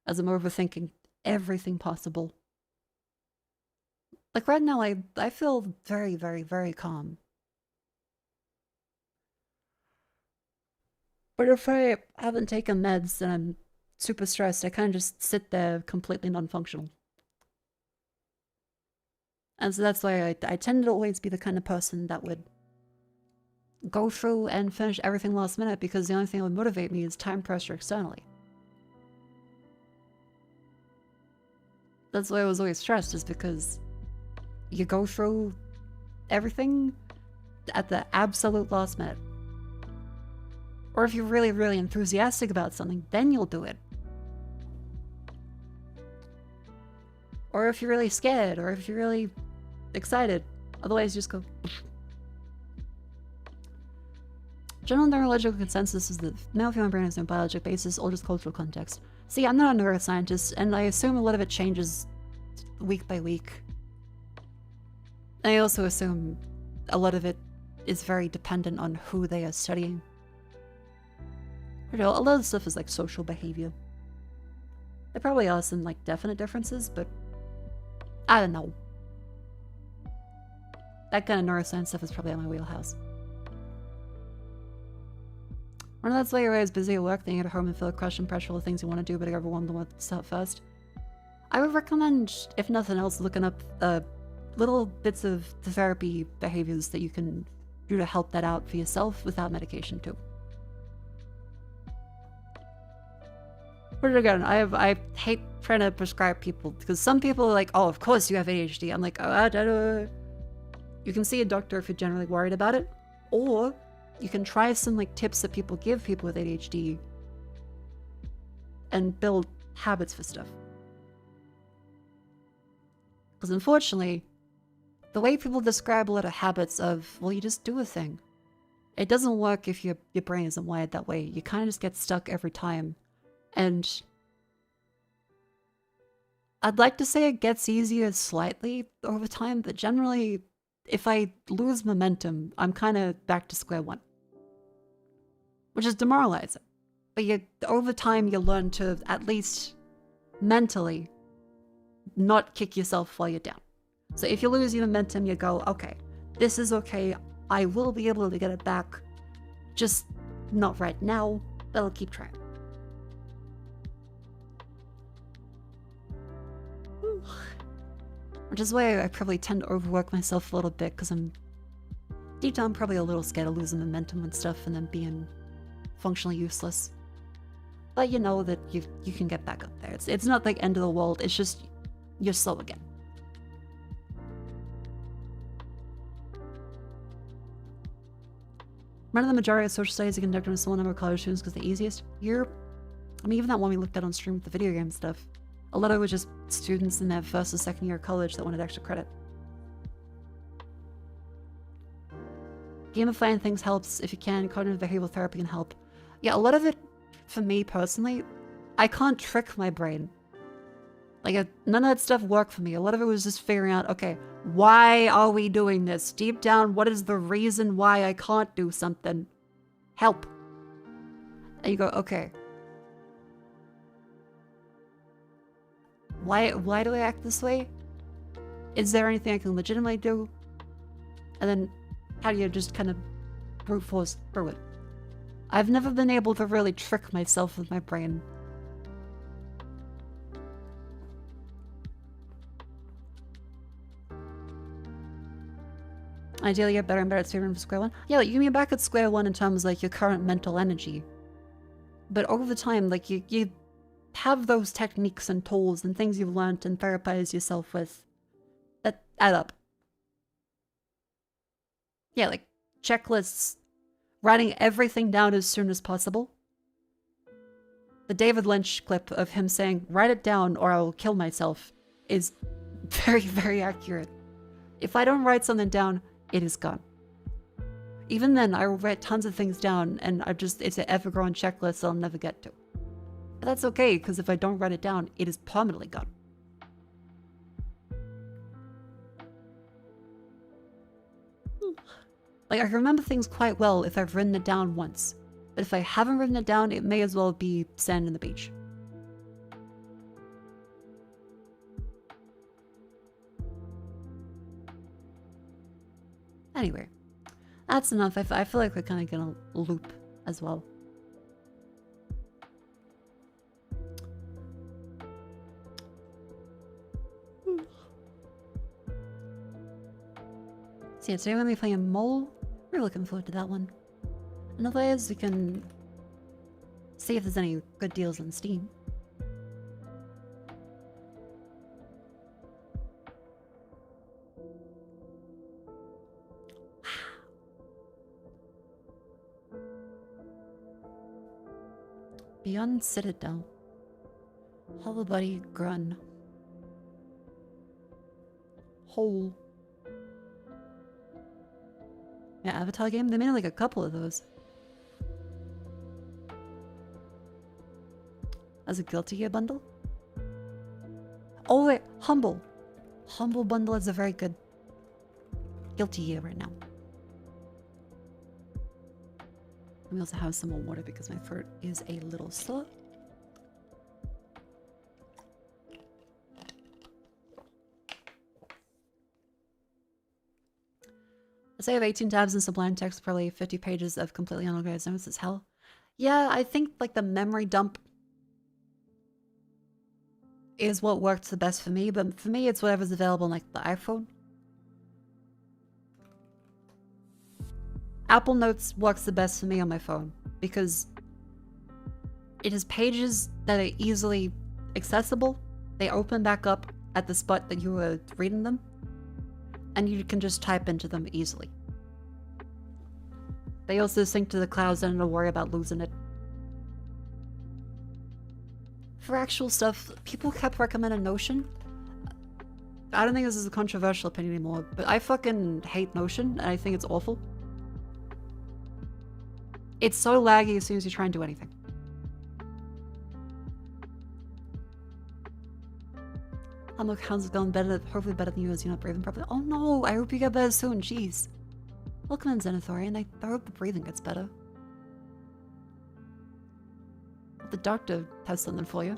As I'm overthinking everything possible. Like right now, I feel very, very, very calm. But if I haven't taken meds and I'm super stressed, I kind of just sit there completely non-functional. And so that's why I tend to always be the kind of person that would go through and finish everything last minute because the only thing that would motivate me is time pressure externally. That's why I was always stressed, is because you go through everything at the absolute last minute. Or if you're really, really enthusiastic about something, then you'll do it. Or if you're really scared, or if you're really excited. Otherwise, just go. General neurological consensus is that male human brain has no biological basis or just cultural context. See, I'm not a neuroscientist, and I assume a lot of it changes week by week. I also assume a lot of it is very dependent on who they are studying. You know, a lot of stuff is like social behavior. There probably are some like definite differences, but I don't know. That kind of neuroscience stuff is probably in my wheelhouse. One of that's why you're always busy at work, then you get home and feel a crush and pressure for the things you want to do, but you're overwhelmed and want to start first. I would recommend, if nothing else, looking up little bits of the therapy behaviors that you can do to help that out for yourself without medication too. But again, I hate trying to prescribe people because some people are like, oh, of course you have ADHD. I'm like, oh, you can see a doctor if you're generally worried about it, or you can try some like tips that people give people with ADHD and build habits for stuff. Because unfortunately, the way people describe a lot of habits of, well, you just do a thing. It doesn't work if your brain isn't wired that way. You kind of just get stuck every time. And I'd like to say it gets easier slightly over time, but generally, if I lose momentum, I'm kind of back to square one. Which is demoralizing. But over time, you learn to, at least mentally, not kick yourself while you're down. So if you lose your momentum, you go, okay, this is okay. I will be able to get it back. Just not right now, but I'll keep trying. Which is why I probably tend to overwork myself a little bit, because I'm Deep down, probably a little scared of losing momentum and stuff and then being functionally useless. But you know that you can get back up there. It's not like end of the world, it's just you're slow again. One of the majority of social studies are conducted with a small number of college students because the easiest. I mean, even that one we looked at on stream with the video game stuff, a lot of it was just students in their first or second year of college that wanted extra credit. Gamifying things helps if you can. Cognitive behavioral therapy can help. Yeah, a lot of it, for me personally, I can't trick my brain. Like, none of that stuff worked for me. A lot of it was just figuring out, okay, why are we doing this? Deep down, what is the reason why I can't do something? Help. And you go, okay. Why do I act this way? Is there anything I can legitimately do? And then, how do you just kind of brute force through it? I've never been able to really trick myself with my brain. Ideally, get better and better at figuring from square one. Yeah, like, you can be back at square one in terms of, like, your current mental energy. But over time, like, you have those techniques and tools and things you've learned and therapized yourself with that add up. Yeah, like, checklists, writing everything down as soon as possible. The David Lynch clip of him saying, write it down or I will kill myself, is very, very accurate. If I don't write something down, it is gone. Even then, I will write tons of things down and it's an ever-growing checklist I'll never get to. But that's okay, because if I don't write it down, it is permanently gone. Like, I can remember things quite well if I've written it down once. But if I haven't written it down, it may as well be sand in the beach. Anyway, that's enough. I feel like we're kind of gonna loop as well. So yeah, today we're gonna be playing MOLEy. We're looking forward to that one. And otherwise, we can see if there's any good deals on Steam. Beyond Citadel. Hollow Buddy Grun. Hole. Yeah, Avatar game? They made like a couple of those. As a Guilty Gear bundle? Oh wait, Humble. Humble bundle is a very good Guilty Gear right now. Let me also have some more water because my throat is a little sore. Let's say I have 18 tabs and Sublime text, probably 50 pages of completely unorganized notes is hell. Yeah, I think like the memory dump is what works the best for me, but for me it's whatever's available on like the iPhone. Apple Notes works the best for me on my phone because it has pages that are easily accessible. They open back up at the spot that you were reading them, and you can just type into them easily. They also sync to the clouds and don't worry about losing it. For actual stuff, people kept recommending Notion. I don't think this is a controversial opinion anymore, but I fucking hate Notion and I think it's awful. It's so laggy as soon as you try and do anything. Look, how's it going? Better, hopefully better than you as you're not breathing properly. Oh no, I hope you get better soon, jeez. Welcome in, Xenothorian. I hope the breathing gets better. The doctor has something for you.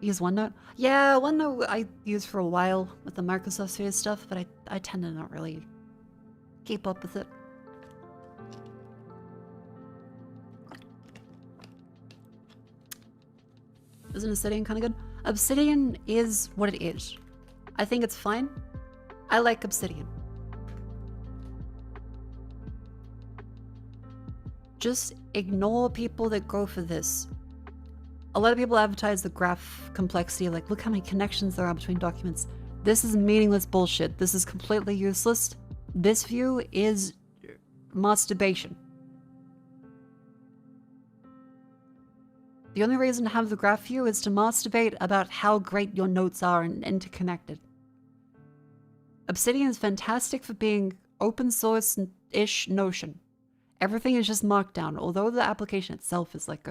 Use OneNote? Yeah, OneNote I used for a while with the Microsoft Sphere stuff, but I tend to not really keep up with it. Isn't Obsidian kind of good? Obsidian is what it is. I think it's fine. I like Obsidian. Just ignore people that go for this. A lot of people advertise the graph complexity, like, look how many connections there are between documents. This is meaningless bullshit. This is completely useless. This view is masturbation. The only reason to have the graph view is to masturbate about how great your notes are and interconnected. Obsidian is fantastic for being open source-ish Notion. Everything is just Markdown, although the application itself is like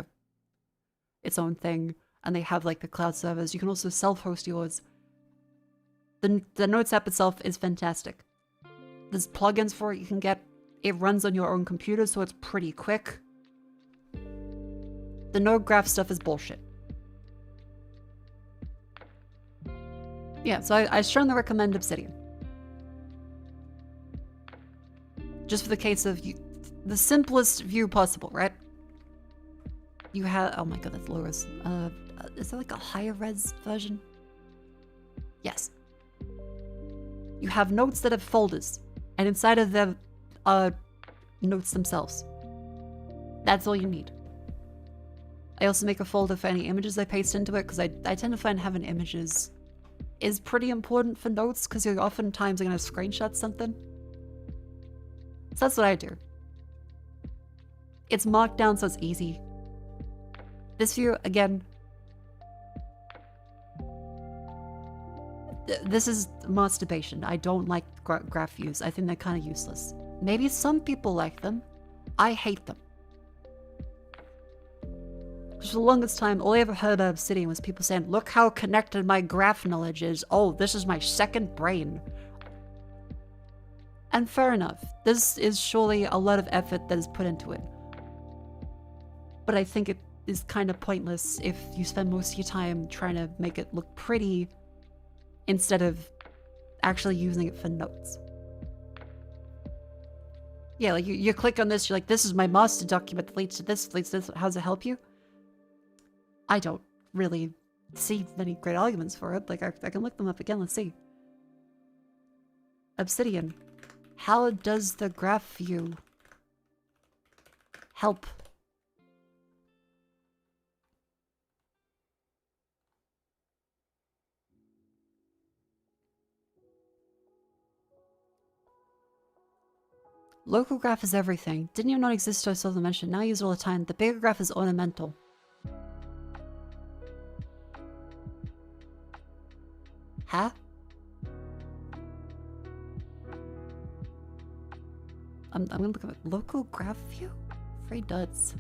its own thing, and they have like the cloud servers. You can also self-host yours. The Notes app itself is fantastic. There's plugins for it you can get. It runs on your own computer, so it's pretty quick. The node graph stuff is bullshit. Yeah, so I strongly recommend Obsidian. Just for the case of the simplest view possible, right? You have, oh my god, that's low res. Is there like a higher res version? Yes. You have notes that have folders, and inside of them are notes themselves. That's all you need. I also make a folder for any images I paste into it, because I tend to find having images is pretty important for notes, because you're oftentimes going to screenshot something. So that's what I do. It's Markdown, so it's easy. This view, again, this is masturbation. I don't like graph views. I think they're kind of useless. Maybe some people like them. I hate them. For the longest time, all I ever heard of Obsidian was people saying, look how connected my graph knowledge is. Oh, this is my second brain. And fair enough. This is surely a lot of effort that is put into it. But I think it is kind of pointless if you spend most of your time trying to make it look pretty instead of actually using it for notes. Yeah, like you click on this, you're like, this is my master document that leads to this, leads to this. How does it help you? I don't really see many great arguments for it. Like, I can look them up again. Let's see. Obsidian. How does the graph view help? Local graph is everything. Didn't even know it existed, I saw them mention. Now I use it all the time. The bigger graph is ornamental. Huh? I'm gonna look at local graph view? Free duds.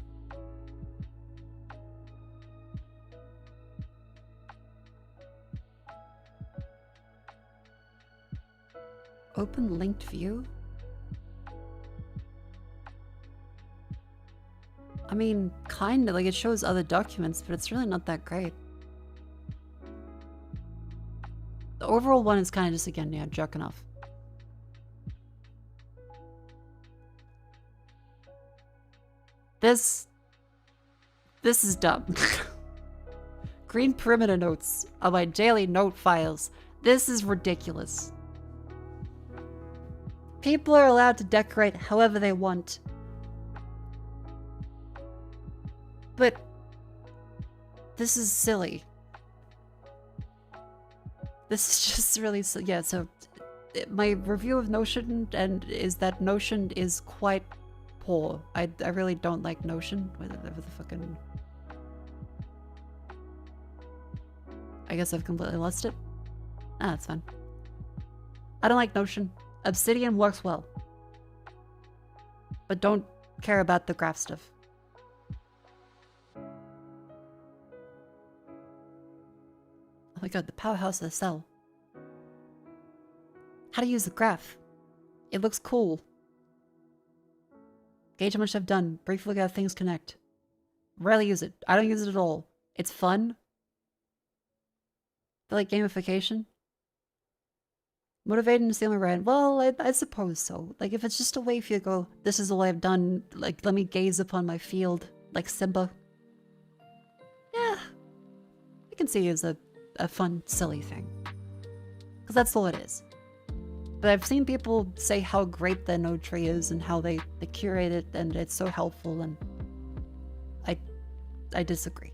Open linked view? I mean, kinda, like it shows other documents, but it's really not that great. The overall one is kind of just, again, yeah, jerking off. This is dumb. Green perimeter notes on my daily note files. This is ridiculous. People are allowed to decorate however they want. But this is silly. This is just really silly. Yeah, so my review of Notion is that Notion is quite poor. I really don't like Notion. Whatever the fucking... I guess I've completely lost it. Ah, that's fine. I don't like Notion. Obsidian works well. But don't care about the graph stuff. Oh my god, the powerhouse of the cell. How to use the graph. It looks cool. Gauge how much I've done. Briefly look at how things connect. Rarely use it. I don't use it at all. It's fun. I like gamification. Motivating is the only right. Well, I suppose so. Like, if it's just a way for you to go, this is all I've done, like, let me gaze upon my field, like Simba. Yeah. I can see it as a fun, silly thing. Because that's all it is. But I've seen people say how great the node tree is and how they curate it and it's so helpful, and I disagree.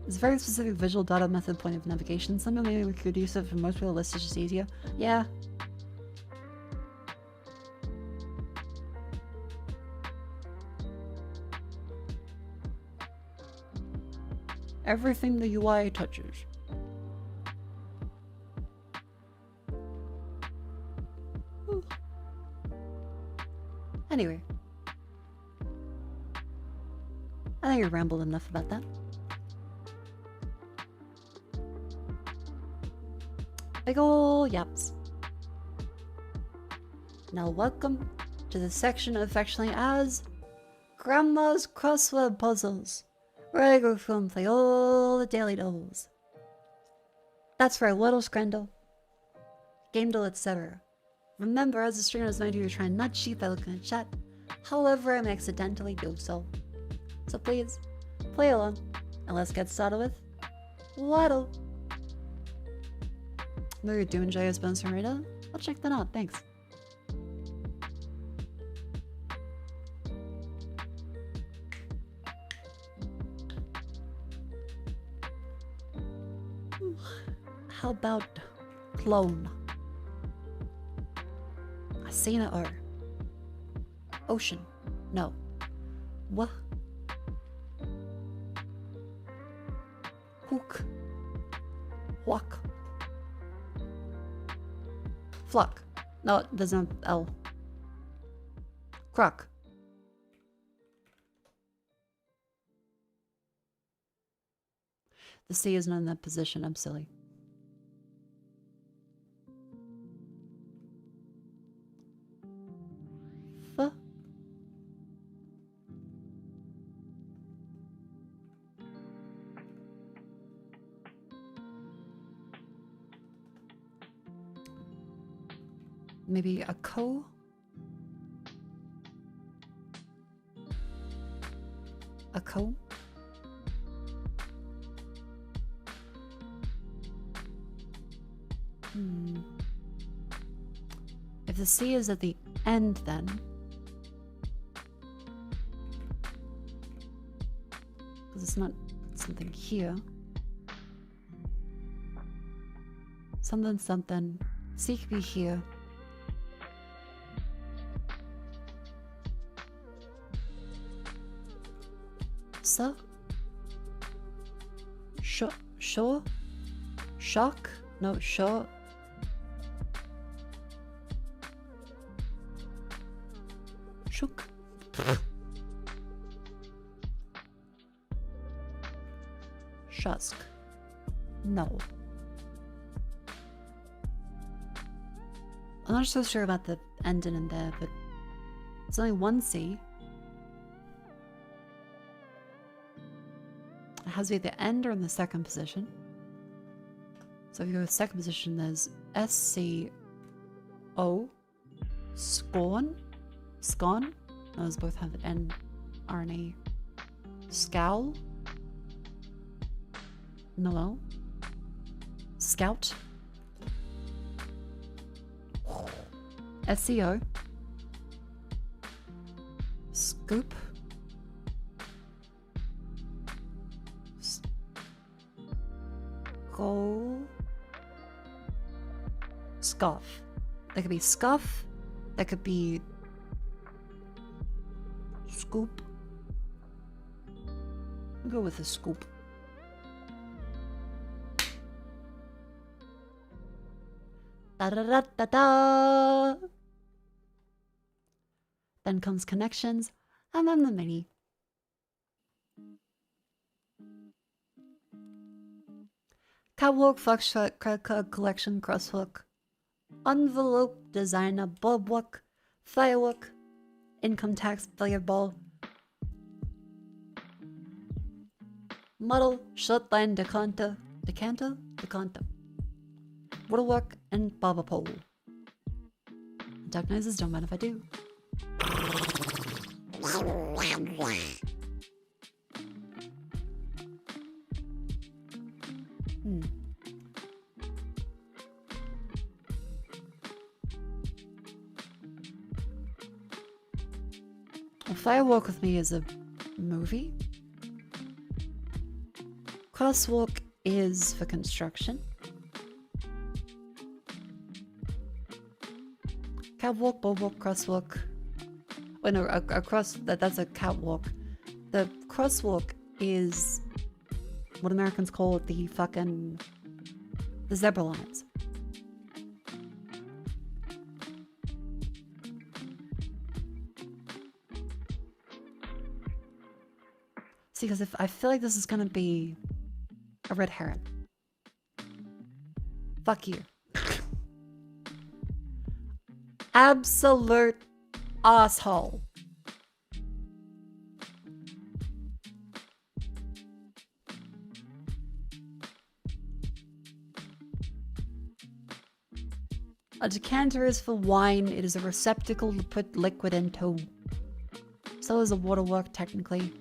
It's a very specific visual data method point of navigation. Something maybe we could use it for most people. It's just easier. Yeah. Everything the UI touches. Ooh. Anyway. I think I rambled enough about that. Big ol' yaps. Now welcome to the section affectionately as Grandma's Crossword Puzzles, where I go through and play all the daily doubles. That's for a little scrandle, gamedle, etc. Remember, as a streamer, I was meant to try and not cheat by looking at chat. However, I may accidentally do so. So please, play along, and let's get started with Waddle. Know you're doing Jaya Spencer Rita? I'll check that out, thanks. How about clone? I seen it or ocean. No. What? Hook. Walk. Flock. No, it doesn't have L. Croc. The C is not in that position, I'm silly. F. Maybe a co? A co? If the C is at the end, then because it's not something here. Something, something. C could be here. So? Sure? Shock? No, sure. Shook. Shusk. No. I'm not so sure about the ending in there, but it's only one C. It has to be at the end or in the second position. So if you go with second position, there's SCO. Scorn? Scon? Those both have an RNA. Scowl? Noel? Scout? SCO? Scoop? Skull? Scoff. That could be scuff. That could be scoop. I'll go with a scoop. Da da da da da. Then comes connections, and then the mini. Catwalk, foxtrot, credit card collection, crosswalk, envelope, designer, bobwalk, firework, income tax, billiard ball, muddle, shortline, decanter, woodwork, and barber pole. Duck noises, don't mind if I do. Hmm. Fire Walk with Me is a movie. Crosswalk is for construction. Catwalk, boardwalk, crosswalk. Wait, no, that's a catwalk. The crosswalk is what Americans call the zebra lines. See, because if I feel like this is gonna be a red herring. Fuck you. Absolute asshole. A decanter is for wine. It is a receptacle to put liquid into. So is a waterwork, technically.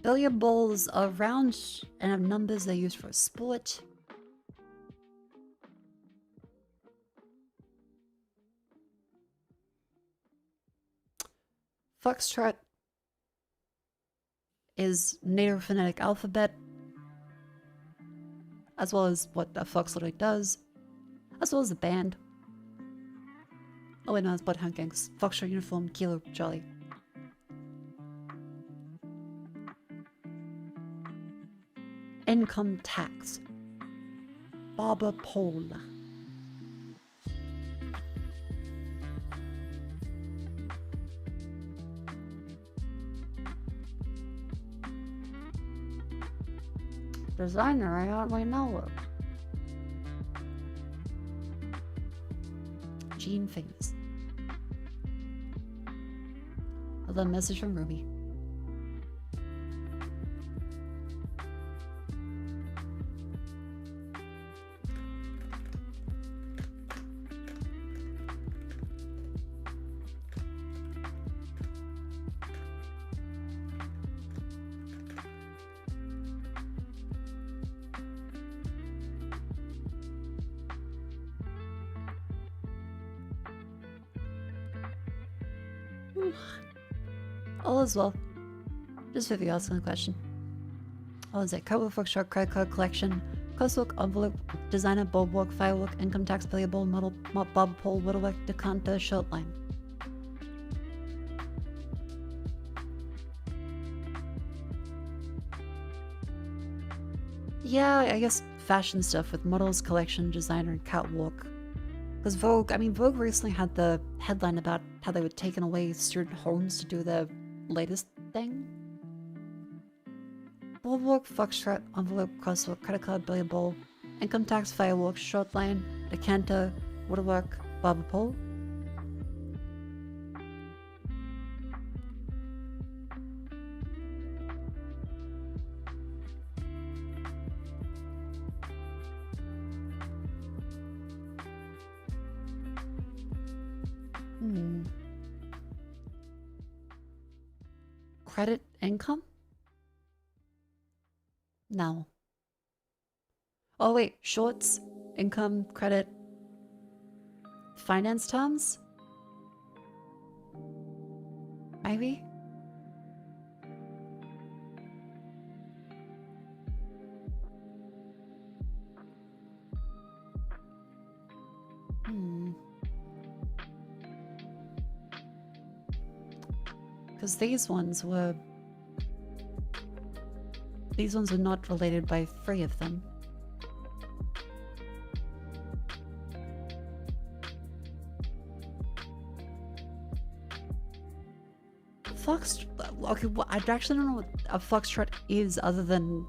Billiard balls are round and have numbers they're used for sport. Foxtrot is native phonetic alphabet, as well as what a foxtrot does, as well as the band. Oh wait, no, it's Bloodhound Gangs. Foxtrot uniform, Kilo Jolly. Income tax. Barber pole. Designer, I hardly know it. Gene Fingers. A little message from Ruby. All is well. Just Vivi asking a question. All is it? Code Foxtrot, credit card collection, crosswalk, envelope, designer, bulwark, firework, income tax, payable, model, bob pole, whittlework, decanter, short line. Yeah, I guess fashion stuff with models, collection, designer, and catwalk. Because Vogue recently had the headline about how they were taking away student homes to do the latest thing. Bulwark, Foxtrot, envelope, crosswalk, credit card, billiard ball, income tax, firework, short line, decanter, waterwork, barber pole. Credit income? No. Oh wait, shorts, income, credit, finance terms? Maybe? Because these ones were not related by 3 of them. Okay, well, I actually don't know what a foxtrot is other than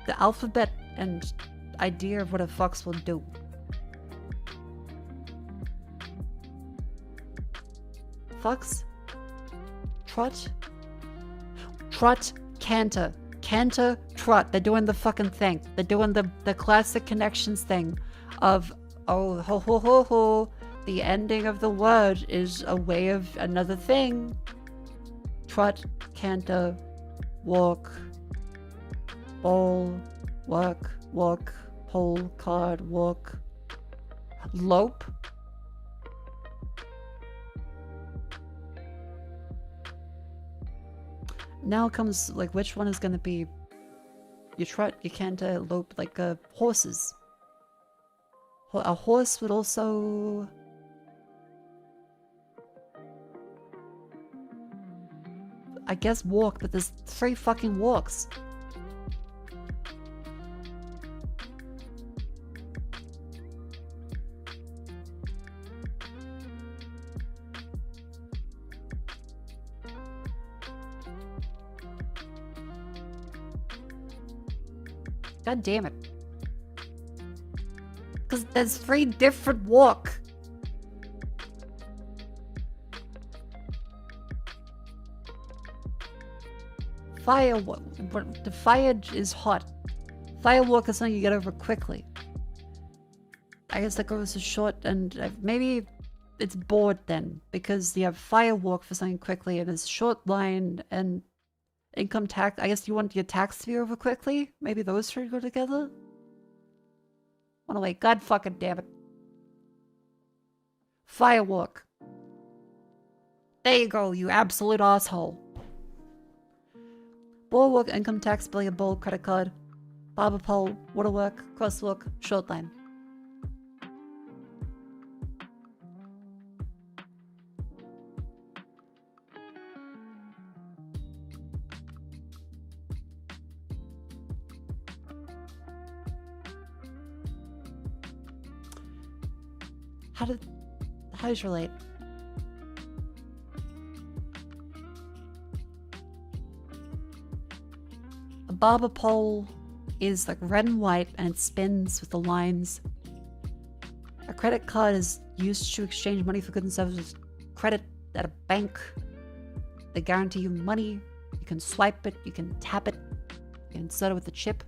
the alphabet and idea of what a fox will do. Fox? Trot? Trot, canter. canter, trot. They're doing the fucking thing. They're doing the classic connections thing of, oh, ho, ho, ho, ho. The ending of the word is a way of another thing. Trot, canter, walk, bowl, work, walk, pole, card, walk, lope. Now comes, like, which one is gonna be... You trot, you canter, lope, like, horses. A horse would also... I guess walk, but there's 3 fucking walks. God damn it. Because there's 3 different walk. Firewalk. The fire is hot. Firewalk is something you get over quickly. I guess that goes to short and maybe it's bored then because you have firewalk for something quickly and it's short line and income tax. I guess you want your tax to be over quickly. Maybe those 3 go together. Wanna wait? God fucking damn it. Firewalk. There you go, you absolute asshole. Bulwark, income tax, billion bowl, credit card, barber pole, waterwork, crosswalk, short line. How does relate? A barber pole is like red and white and it spins with the lines. A credit card is used to exchange money for goods and services. Credit at a bank. They guarantee you money. You can swipe it, you can tap it, you can insert it with a chip.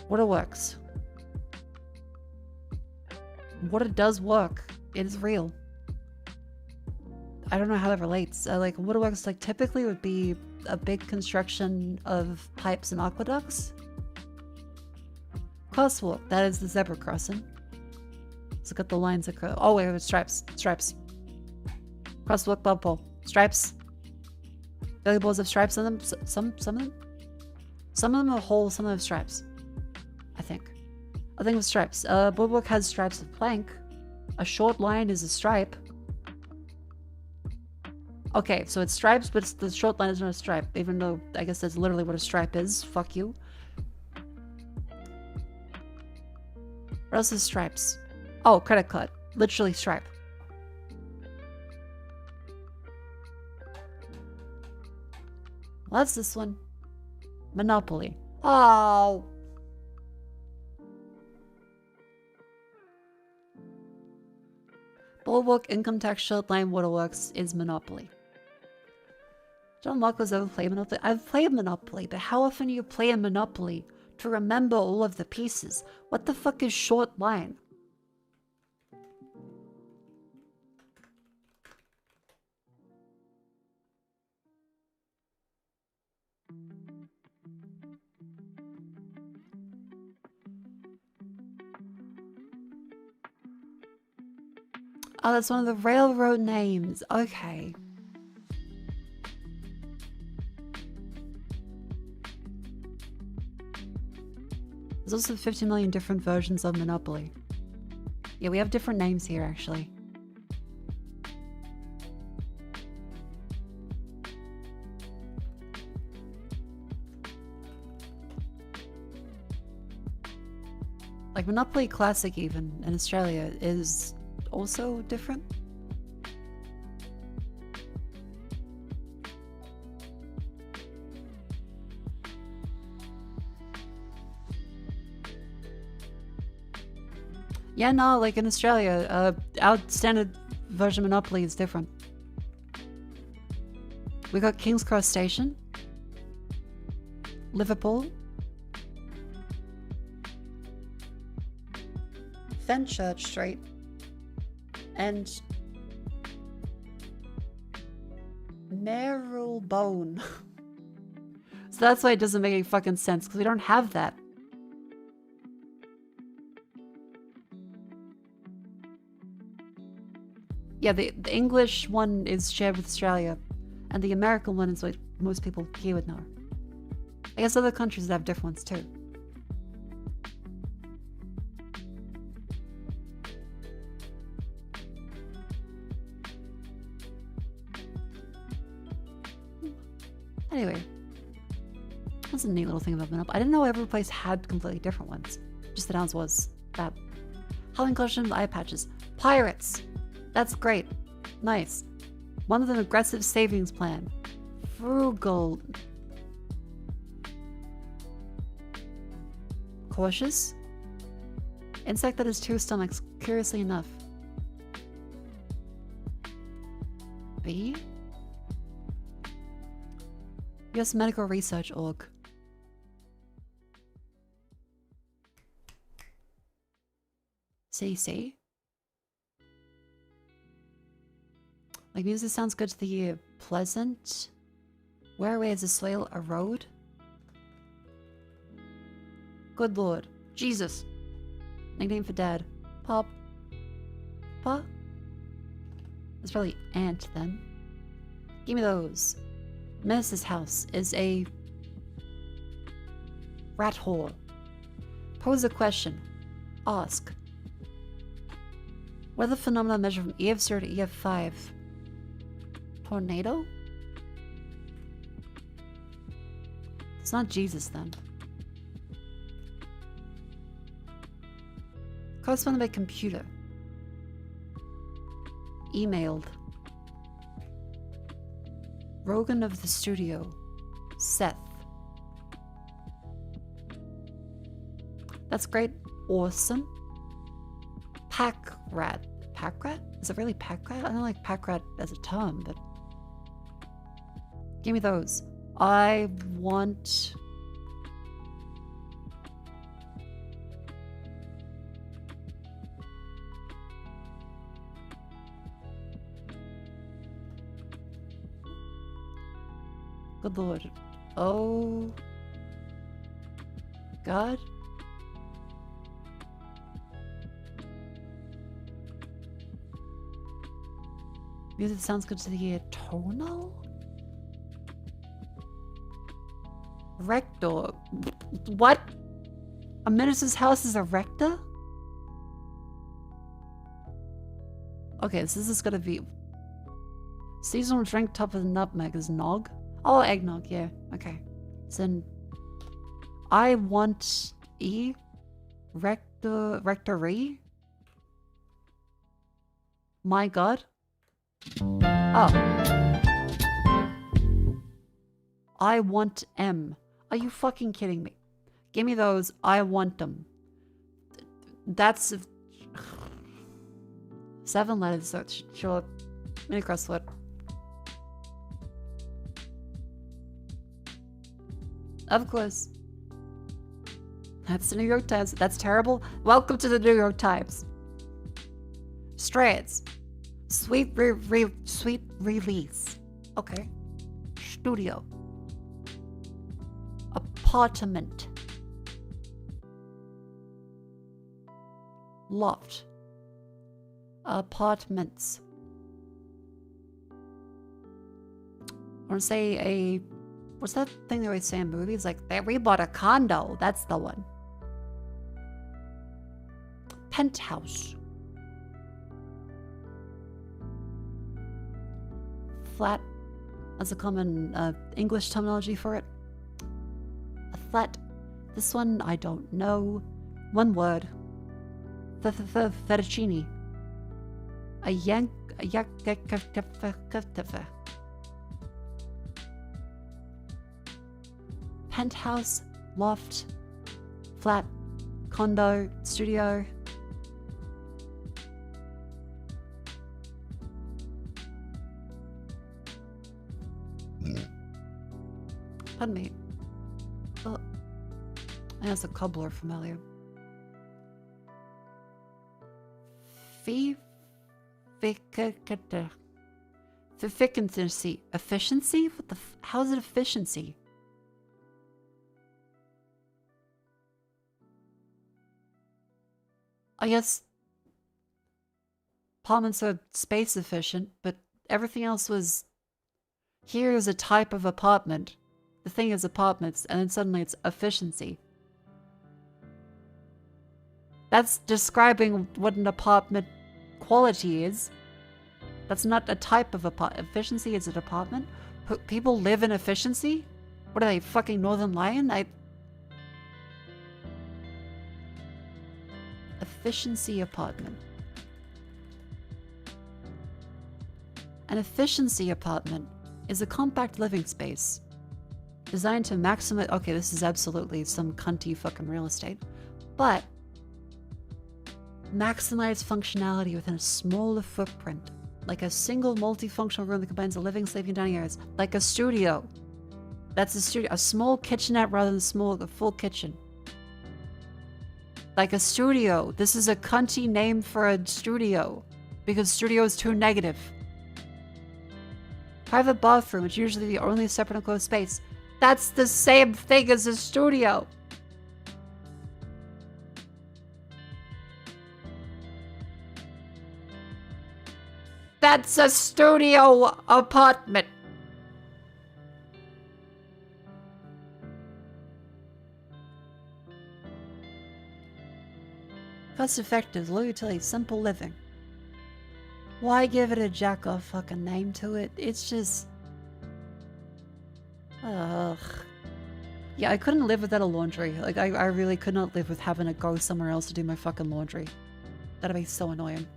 Waterworks. Water does work. It is real. I don't know how that relates. Like waterworks, like typically would be a big construction of pipes and aqueducts. Crosswalk, that is the zebra crossing. So got the lines across. Oh wait, stripes, stripes. Crosswalk, bubble pole, stripes. Billy balls have stripes on them. Some of them. Some of them are whole. Some of them have stripes. I think with stripes. Boardwalk has stripes of plank. A short line is a stripe. Okay, so it's stripes, but the short line is not a stripe, even though I guess that's literally what a stripe is. Fuck you. What else is stripes? Oh, credit card. Literally stripe. Well, that's this one. Monopoly. Oh. Bulwark, income tax, short line, waterworks is Monopoly. John Marco's ever played Monopoly? I've played Monopoly, but how often do you play a Monopoly to remember all of the pieces? What the fuck is short line? Oh, that's one of the railroad names. Okay. There's also 50 million different versions of Monopoly. Yeah, we have different names here, actually. Like Monopoly Classic, even in Australia, is also different. Yeah, no, like in Australia, our standard version of Monopoly is different. We got King's Cross Station, Liverpool, Fenchurch Street, and Marylebone. So that's why it doesn't make any fucking sense, because we don't have that. Yeah, the English one is shared with Australia, and the American one is what most people here would know. I guess other countries have different ones too. Anyway, that's a neat little thing about Minop. I didn't know every place had completely different ones. Just that ours was that. Howling Costumes, eye patches. Pirates! That's great. Nice. One with an aggressive savings plan. Frugal. Cautious. Insect that has 2 stomachs, curiously enough. B? US Medical Research Org. CC. Like music sounds good to the ear. Pleasant. Whereaway is the soil a road? Good lord. Jesus. Nickname for dad. Pop. Pa? That's probably aunt then. Give me those. Menace's house is a rat hole. Pose a question. Ask. Weather phenomena measure from EF0 to EF5. Tornado? It's not Jesus then. Corresponded by computer. Emailed. Rogan of the studio. Seth. That's great. Awesome. Pack rat. Pack rat? Is it really pack rat? I don't like pack rat as a term, but... Give me those. I want... Good lord. Oh... God? Music sounds good to the ear. Tonal? Rector. What? A minister's house is a rector? Okay, so this is gonna be... Seasonal drink top of the nutmeg is nog? Oh, eggnog, yeah. Okay. So then... I want... E? Rectory? My god? Oh. I want M. Are you fucking kidding me? Give me those. I want them. That's... 7 letters, so it's short. Mini crossword. Of course. That's the New York Times. That's terrible. Welcome to the New York Times. Strays. Sweet release. Okay. Studio. Apartment. Loft. Apartments. I want to say a... What's that thing they always say in movies? Like, we bought a condo. That's the one. Penthouse. Flat. That's a common English terminology for it. A flat. This one, I don't know. One word. Fettuccine. A yank. A yak. Penthouse, loft, flat, condo, studio. Pardon me. Oh, that's a cobbler familiar. Efficiency. Efficiency? What the how is it efficiency? I guess apartments are space efficient, but everything else was... Here is a type of apartment. The thing is apartments, and then suddenly it's efficiency. That's describing what an apartment quality is. That's not a type of apartment. Efficiency is an apartment? People live in efficiency? What are they, fucking Northern Lion? Efficiency apartment. An efficiency apartment is a compact living space designed to maximize... Okay, this is absolutely some cunty fucking real estate. But maximize functionality within a smaller footprint. Like a single multifunctional room that combines the living, sleeping, and dining areas. Like a studio. That's a studio. A small kitchenette rather than a full kitchen. Like a studio. This is a cunty name for a studio. Because studio is too negative. Private bathroom is usually the only separate enclosed space. That's the same thing as a studio. That's a studio apartment. Cost effective, low utility, simple living. Why give it a jack-off fucking name to it? It's just... Ugh. Yeah, I couldn't live without a laundry. Like, I really could not live with having to go somewhere else to do my fucking laundry. That'd be so annoying.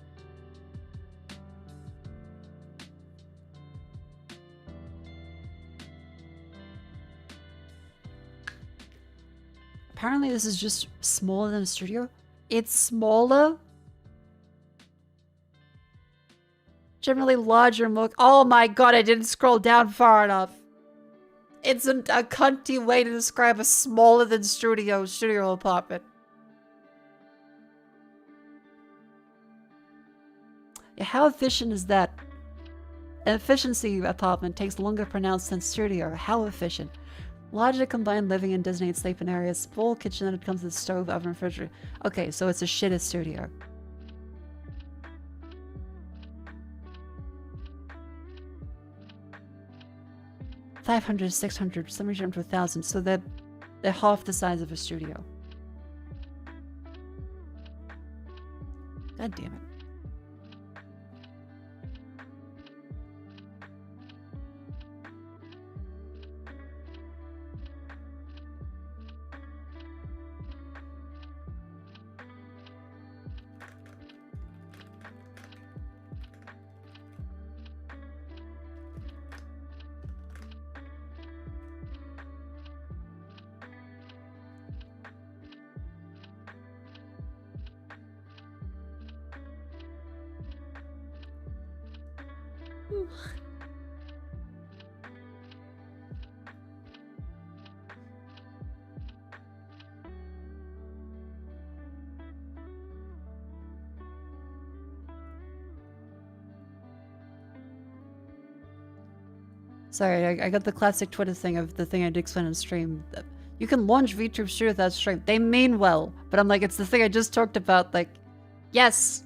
Apparently this is just smaller than a studio. It's smaller? Generally larger and more... Oh my god, I didn't scroll down far enough. It's a cunty way to describe a smaller than studio apartment. Yeah, how efficient is that? An efficiency apartment takes longer to pronounce than studio. How efficient? Larger combined living and designated sleeping areas. Full kitchen that comes with stove, oven, refrigerator. Okay, so it's a shittest studio. $500, $600, some region to $1,000. So they're half the size of a studio. God damn it. Sorry, I got the classic Twitter thing of the thing I did explain on stream. You can launch VTube Studio without stream. They mean well, but I'm like, it's the thing I just talked about. Like, yes.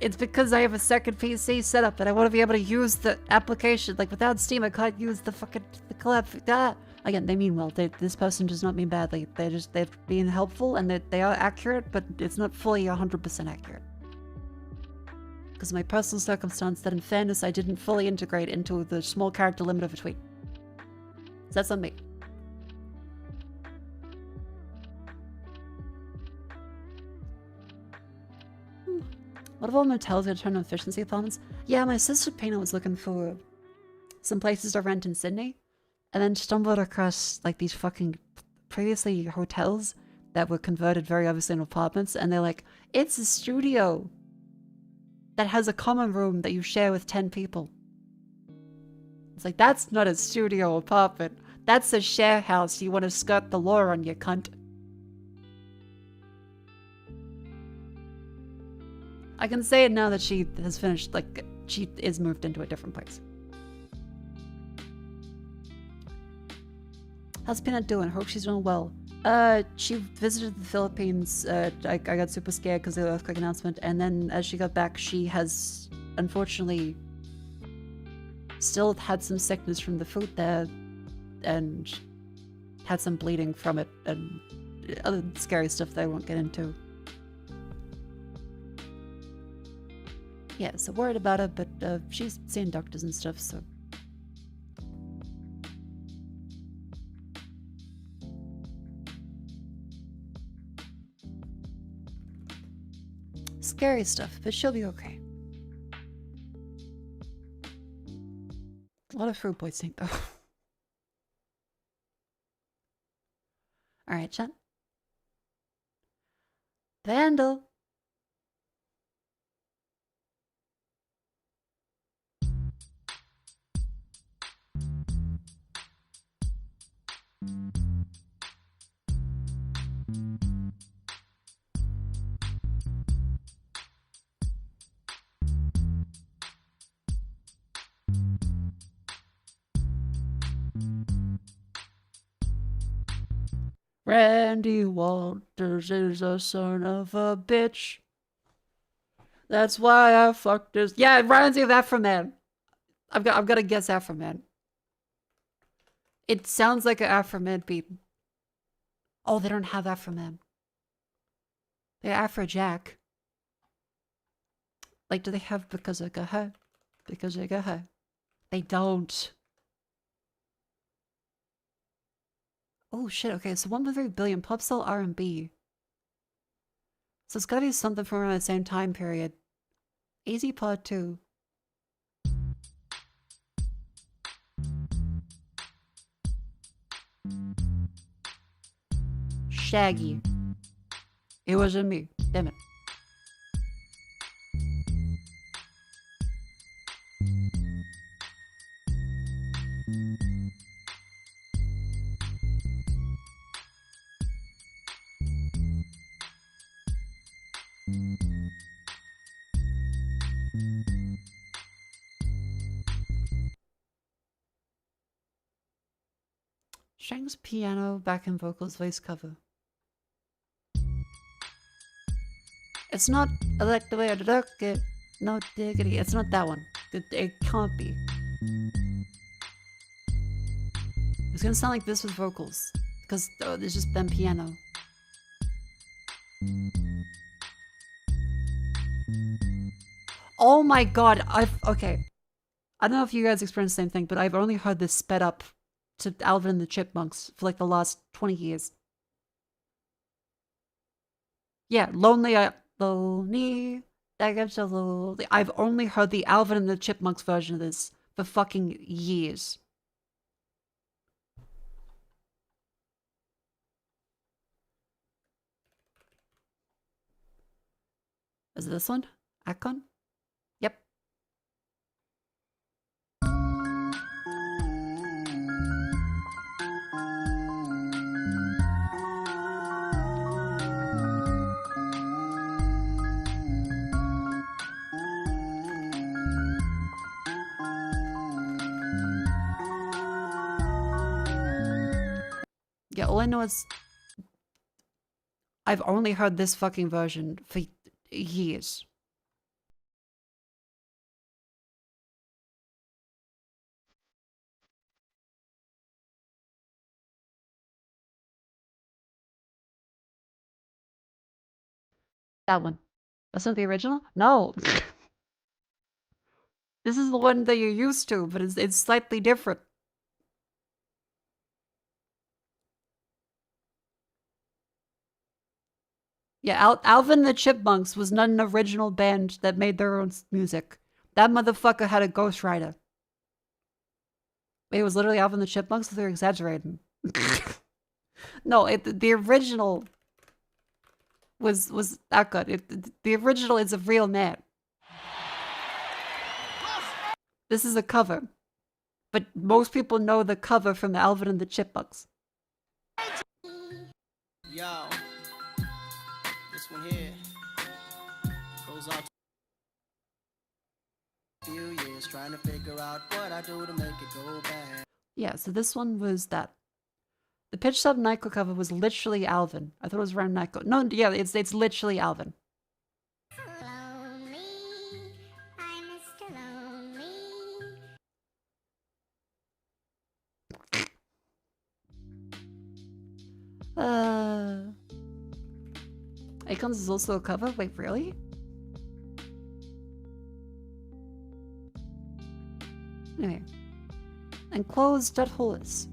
It's because I have a second PC set up and I want to be able to use the application. Like, without Steam, I can't use the fucking collab. Ah. Again, they mean well. This person does not mean badly. They're being helpful and they are accurate, but it's not fully 100% accurate. Because of my personal circumstance that in fairness I didn't fully integrate into the small character limit of a tweet. So that's on me. What of all motels are turn on efficiency apartments? Yeah, my sister Pina was looking for some places to rent in Sydney, and then stumbled across like these fucking previously hotels that were converted very obviously into apartments, and they're like, it's a studio that has a common room that you share with 10 people. It's like, that's not a studio apartment. That's a share house. You want to skirt the law on, you cunt. I can say it now that she has finished, like, she is moved into a different place. How's Peanut doing? Hope she's doing well. She visited the Philippines. I got super scared because of the earthquake announcement, and then as she got back, she has, unfortunately, still had some sickness from the food there, and had some bleeding from it, and other scary stuff that I won't get into. Yeah, so worried about her, but she's seen doctors and stuff, so. Scary stuff, but she'll be okay. A lot of food poisoning, though. Alright, chat. Vandal. Randy Walters is a son of a bitch. That's why I fucked this. Yeah, it reminds me of Afro-Man. I've got to guess Afro-Man. It sounds like an Afro-Man beat. Oh, they don't have Afro-Man. They're Afro-Jack. Like, do they have Because I Got Her? Because I Got Her. They don't. Oh shit, okay, so 1.3 billion pop sell R&B. So it's gotta be something from around the same time period. Easy Pod 2. Shaggy. It wasn't me. Damn it. Shang's piano, backing vocals, voice cover. It's not I like the way I look it. No diggity. It's not that one. It can't be. It's gonna sound like this with vocals. Because there's just been piano. Oh my god, okay. I don't know if you guys experienced the same thing, but I've only heard this sped up to Alvin and the Chipmunks for like the last 20 years. Yeah, lonely, that gets a little... I've only heard the Alvin and the Chipmunks version of this for fucking years. Is it this one? Akon? Yep. Yeah, all I know is I've only heard this fucking version for years. That one. That's not the original? No. This is the one that you're used to, but it's slightly different. Yeah, Alvin the Chipmunks was not an original band that made their own music. That motherfucker had a ghostwriter. It was literally Alvin the Chipmunks, so they're exaggerating. No, the original was that good. The original is a real man. This is a cover. But most people know the cover from Alvin and the Chipmunks. Yo, this one here goes out to a few years trying to figure out what I do to make it go bad. Yeah, so this one was that. The Pitch Sub Nyko cover was literally Alvin. I thought it was around Nyko. No, yeah, it's literally Alvin. Lonely, I'm Mr. Lonely. Icons is also a cover? Wait, really? Anyway. Enclosed.holus.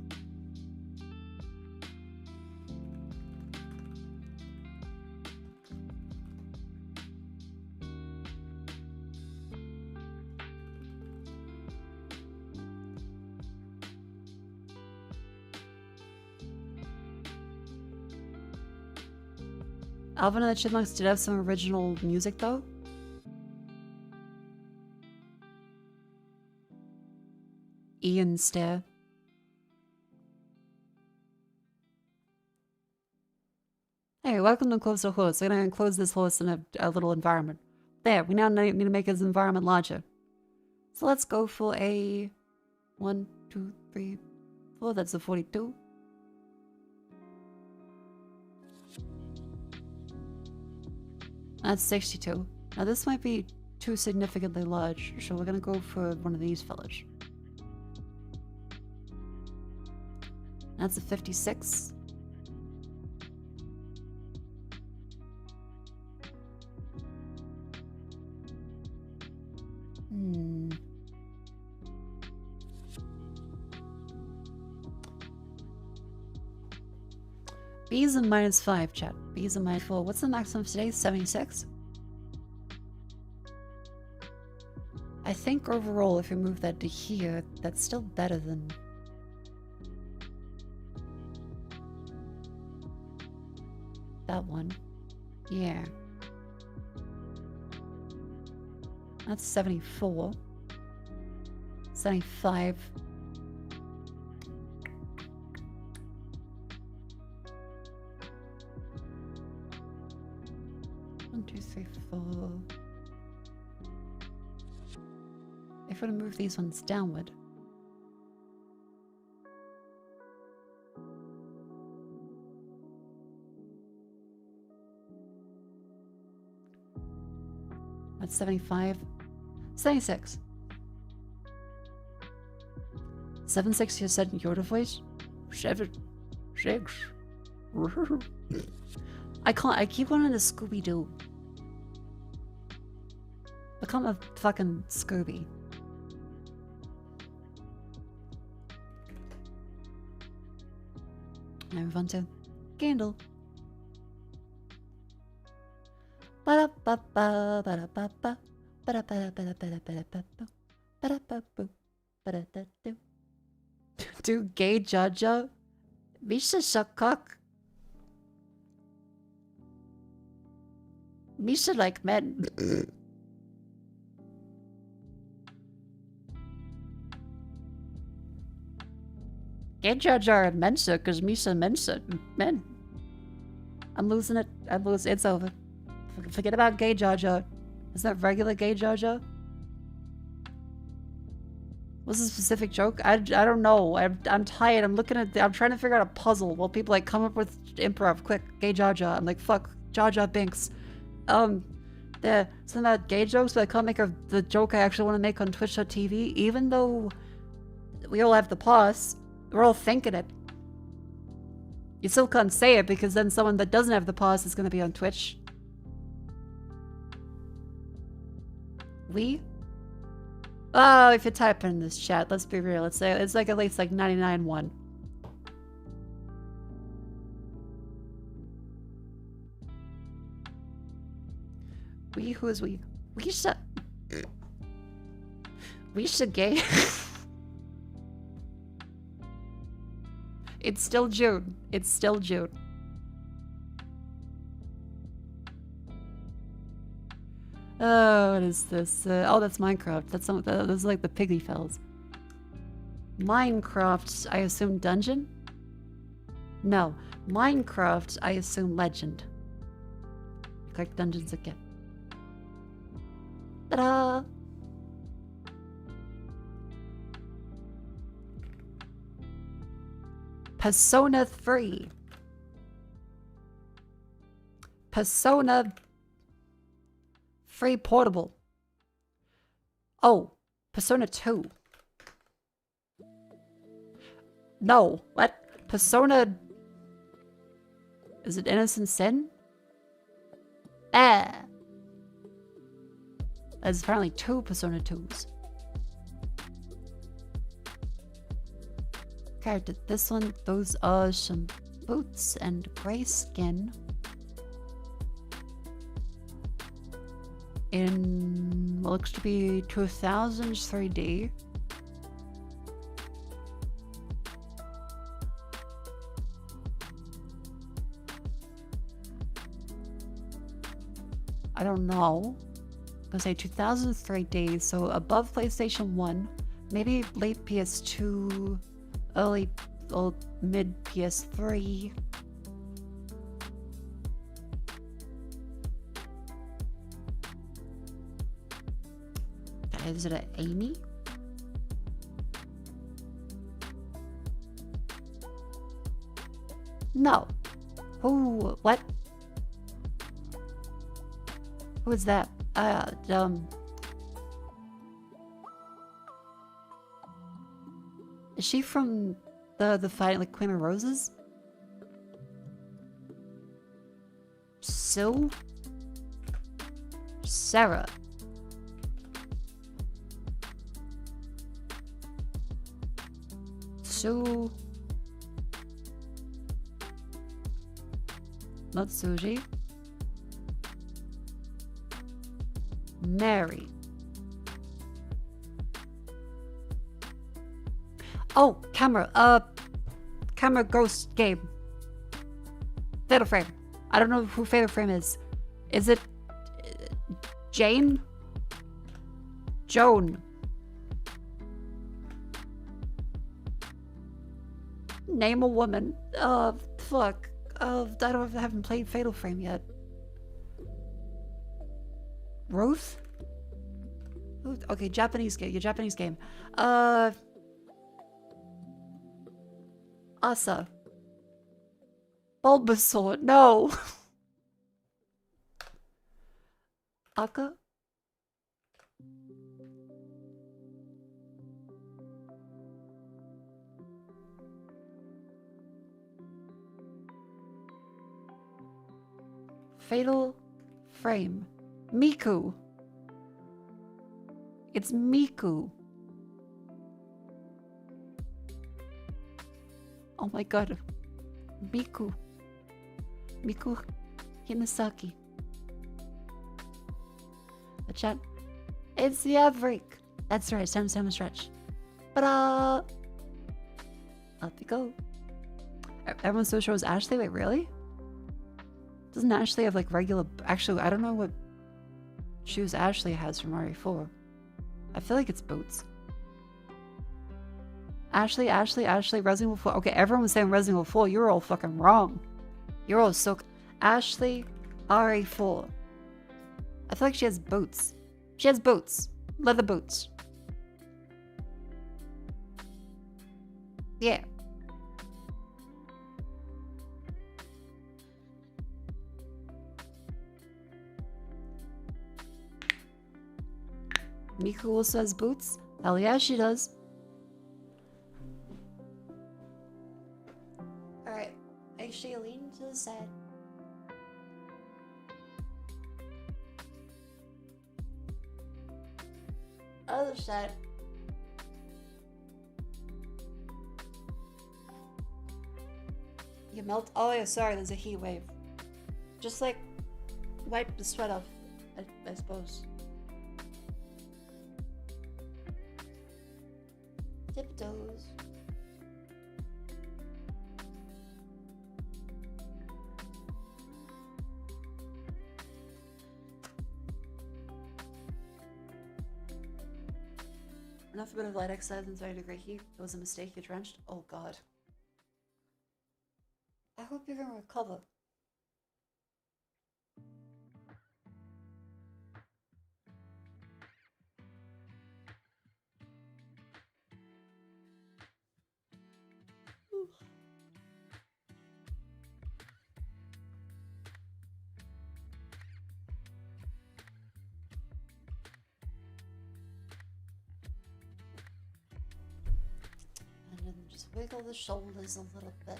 Alvin and the Chipmunks did have some original music, though. Ian Stare. Hey, welcome to Enclosed Horse. I'm going to enclose this horse in a little environment. There, we now need to make his environment larger. So let's go for a 1, 2, 3, 4. That's a 42. That's 62. Now this might be too significantly large, so we're gonna go for one of these fellas. That's a 56. B's a -5, chat. B's a -4. What's the maximum today? 76? I think overall, if we move that to here, that's still better than... that one. Yeah. That's 74. 75. One, two, three, 4. If we're to move these ones downward. That's 75. 76. 76 you said in your voice? 7. 6. I keep wanting to Scooby-Doo. Become a fucking Scooby. Now move on to Candle. Do gay Jaja? Misha Shakak? Misha like men. Gay Jaja are Mensa because Misha Mensa. Men. I'm losing it. It's over. Forget about gay Jaja. Is that regular gay Jaja? What's the specific joke? I don't know. I'm tired. I'm trying to figure out a puzzle while people like come up with improv. Quick, gay Jaja. I'm like, fuck, Jaja Binks. There, some of that gay jokes, but I can't make the joke I actually want to make on Twitch.tv, even though we all have the pause. We're all thinking it. You still can't say it because then someone that doesn't have the pause is going to be on Twitch. We? Oh, if you type in this chat, let's be real. It's like at least like 99-1. We? Who is we? We should gay. It's still June. It's still June. Oh, what is this? Oh, that's Minecraft. That's like the piggy fells. Minecraft, I assume dungeon? No. Minecraft, I assume legend. Click dungeons again. Ta-da! Persona 3. Persona 3 Portable. Oh, Persona 2. No, what? Persona... Is it Innocent Sin? Ah! There's apparently 2 Persona 2s. Okay, did this one, those are some boots and gray skin. In what looks to be 2000s 3D. I don't know. I'm gonna say 2000s 3D, so above PlayStation 1, maybe late PS2, early or mid PS3. Is it an Amy? No. Who? What? Who is that? Is she from the fight like Queen of Roses? Sue? Sarah. Sue. Not Suji. Mary. Oh, camera. Camera ghost game. Fatal Frame. I don't know who Fatal Frame is. Is it Jane? Joan. Name a woman. Fuck. I haven't played Fatal Frame yet. Ruth? Okay, Japanese game. Your Japanese game. Asa. Bulbasaur. No. Aka? Fatal Frame. Miku. It's Miku. Oh my god. Miku. Miku Hinasaki. The chat. It's the Averick. That's right, Sam Stretch. Up you go. Everyone's so sure it was Ashley. Wait, really? Doesn't Ashley have like regular... Actually, I don't know what shoes Ashley has from RE4. I feel like it's boots. Ashley, Resident Evil 4. Okay, everyone was saying Resident Evil 4. You're all fucking wrong. You're all so... Ashley, RE4. I feel like she has boots. She has boots. Leather boots. Yeah. Miku also has boots? Hell yeah, she does. Alright, make sure you lean to the side. Other side. You melt? Oh yeah, sorry, there's a heat wave. Just like wipe the sweat off, I suppose. Tiptoes. Enough bit of light exercise in 30-degree heat. It was a mistake, you drenched. Oh god. I hope you're gonna recover. And then just wiggle the shoulders a little bit.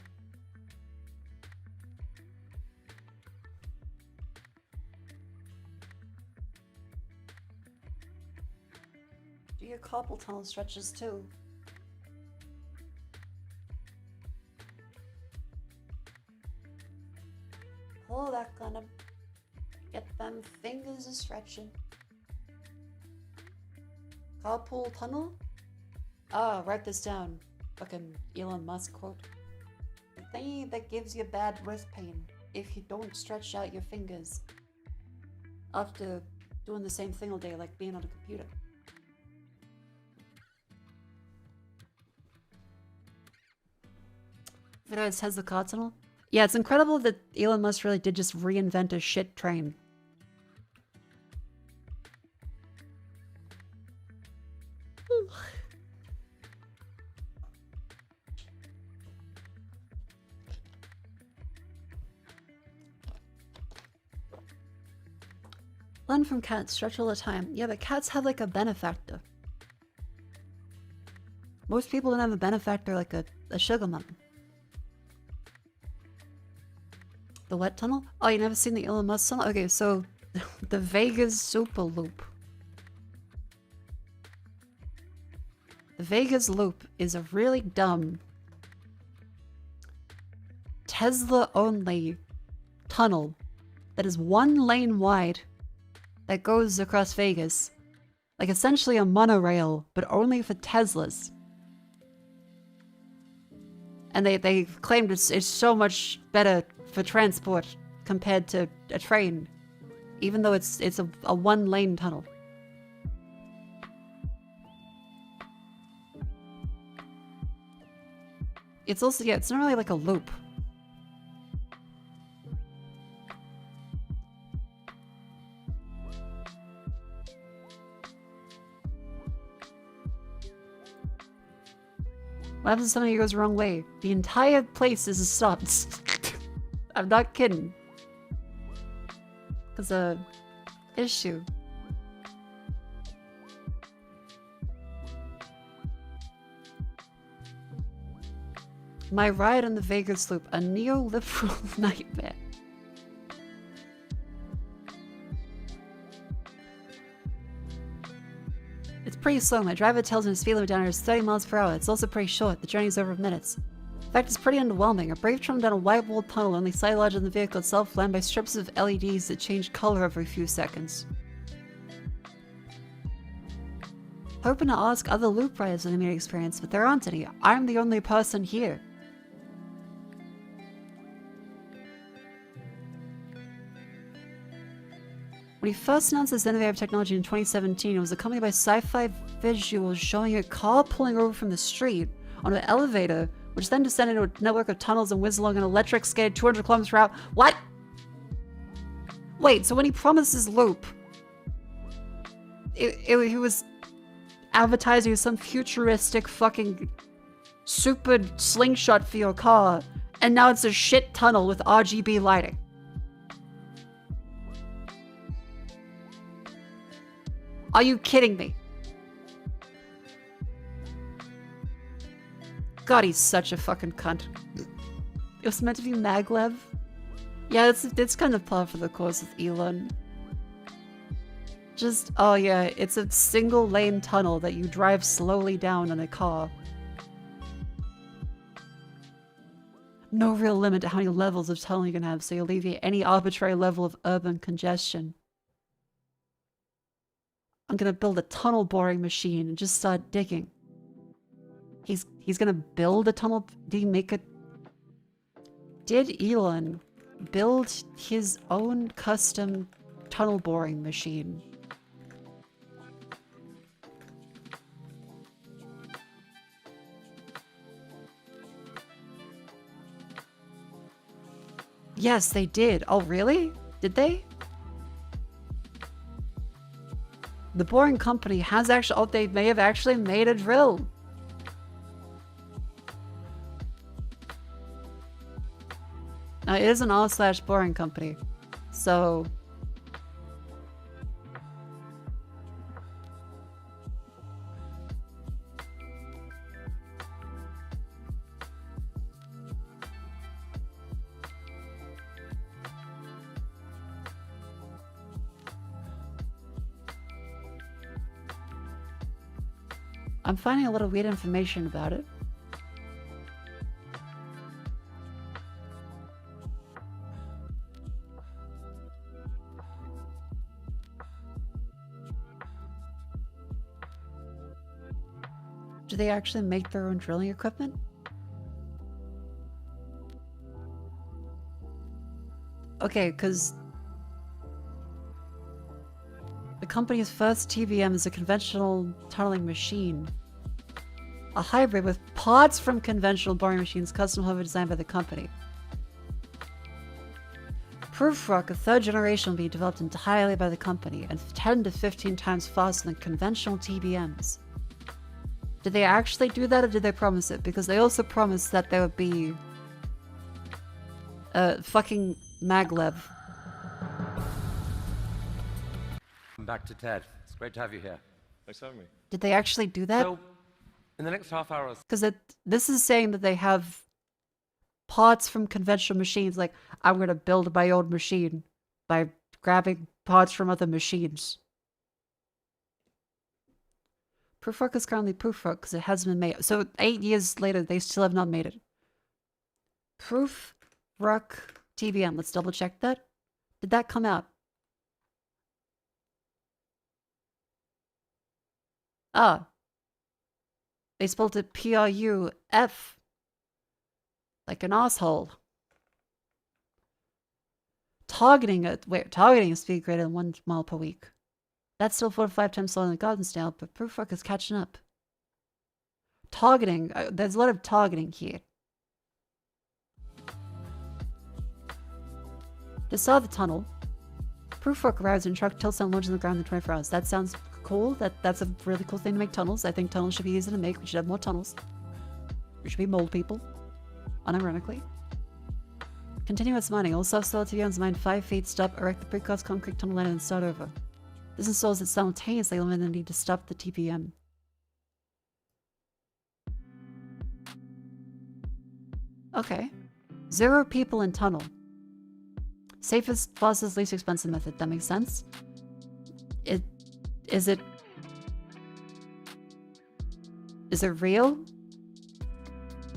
Do your carpal tunnel stretches too. Pull back on them. Get them fingers a stretching. Carpool tunnel? Ah, write this down. Fucking Elon Musk quote. The thing that gives you bad wrist pain if you don't stretch out your fingers after doing the same thing all day, like being on a computer. Video Tesla car tunnel? Yeah, it's incredible that Elon Musk really did just reinvent a shit train. Learn from cats, stretch all the time. Yeah, but cats have like a benefactor. Most people don't have a benefactor like a sugar mama. The what tunnel? Oh, you never seen the Elon Musk tunnel? Okay, so the Vegas Super Loop. The Vegas Loop is a really dumb Tesla-only tunnel that is 1 lane wide that goes across Vegas. Like essentially a monorail, but only for Teslas. And they claimed it's so much better for transport compared to a train, even though it's a 1 lane tunnel. It's also, yeah, it's not really like a loop. What happens if something goes the wrong way? The entire place is stopped. I'm not kidding. Because issue. My ride on the Vegas Loop, a neoliberal nightmare. It's pretty slow. My driver tells me the speed limit down here is 30 miles per hour. It's also pretty short. The journey's over minutes. In fact, it's pretty underwhelming. A brave tram down a white-walled tunnel, only slightly larger than the vehicle itself, flanked by strips of LEDs that change color every few seconds. Hoping to ask other loop riders on the immediate experience, but there aren't any. I'm the only person here. When he first announced this innovative technology in 2017, it was accompanied by sci-fi visuals showing a car pulling over from the street on an elevator, which then descended into a network of tunnels and whizzed along an electric skated 200 kilometers per hour. What? Wait, so when he promised this loop, he was advertising some futuristic fucking super slingshot for your car, and now it's a shit tunnel with RGB lighting. Are you kidding me? God, he's such a fucking cunt. It was meant to be maglev. Yeah, it's kind of par for the course with Elon. Just, oh yeah, it's a single lane tunnel that you drive slowly down in a car. No real limit to how many levels of tunnel you can have, so you alleviate any arbitrary level of urban congestion. I'm gonna build a tunnel boring machine and just start digging. He's gonna build a tunnel. Did he make a... Did Elon build his own custom tunnel boring machine? Yes, they did. Oh, really? Did they? The Boring Company has actually... Oh, they may have actually made a drill. Now, it is an r/Boring Company. So... I'm finding a lot of weird information about it. Do they actually make their own drilling equipment? Okay, because the company's first TBM is a conventional tunneling machine. A hybrid with parts from conventional boring machines, custom however designed by the company. Proofrock, a third generation, will be developed entirely by the company and 10 to 15 times faster than conventional TBMs. Did they actually do that or did they promise it? Because they also promised that there would be fucking maglev. I'm back to Ted. It's great to have you here. Thanks for having me. Did they actually do that? So, in the next half hour or so, Because this is saying that they have parts from conventional machines. Like, I'm going to build my own machine by grabbing parts from other machines. Proofrock is currently Proofrock because it hasn't been made. So 8 years later, they still have not made it. Proofrock TBM. Let's double check that. Did that come out? Ah. They spelled it P-R-U-F. Like an asshole. Targeting a speed greater than 1 mile per week. That's still 4 to 5 times slower than Garden Snail, but Proofrock is catching up. Targeting. There's a lot of targeting here. To solve the tunnel, Proofrock arrives in truck, tilts down, launches on the ground in 24 hours. That sounds cool. That's a really cool thing to make tunnels. I think tunnels should be easy to make. We should have more tunnels. We should be mold people. Unironically. Continuous mining. All soft-soil TBMs mine 5 feet, stop, erect the precast concrete tunnel line, and start over. This installs it simultaneously, eliminating the need to stop the TBM. Okay. 0 people in tunnel. Safest, fastest, least expensive method. That makes sense. Is it real?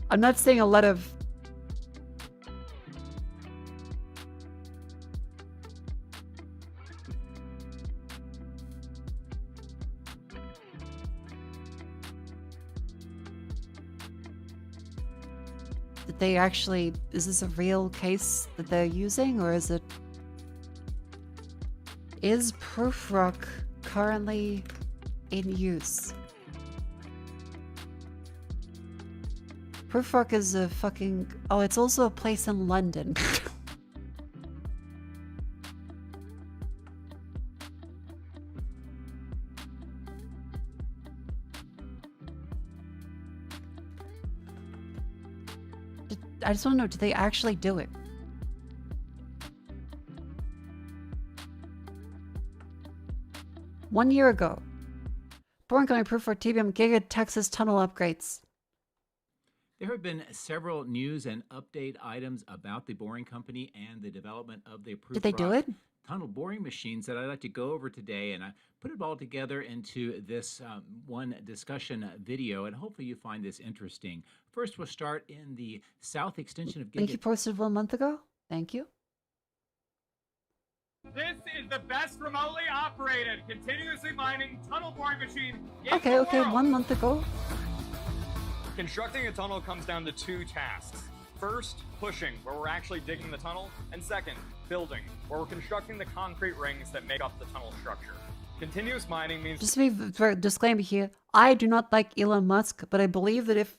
I'm not seeing a lot of... Did they actually... Is this a real case that they're using, or is it... Is Proofrock currently in use? Proofrock is a fucking... Oh, it's also a place in London. I just want to know, do they actually do it? One year ago, Boring Company Proofrock TBM Giga Texas tunnel upgrades. There have been several news and update items about the Boring Company and the development of the Did they do it? tunnel boring machines that I'd like to go over today, and I put it all together into this one discussion video, and hopefully you find this interesting. First, we'll start in the south extension of Giga. Thank you, posted 1 month ago. Thank you. This is the best remotely operated, continuously mining tunnel boring machine in Okay, the okay, world. 1 month ago. Constructing a tunnel comes down to 2 tasks. First, pushing, where we're actually digging the tunnel, and second, building, where we're constructing the concrete rings that make up the tunnel structure. Continuous mining means... Just to be disclaimer here, I do not like Elon Musk, but I believe that if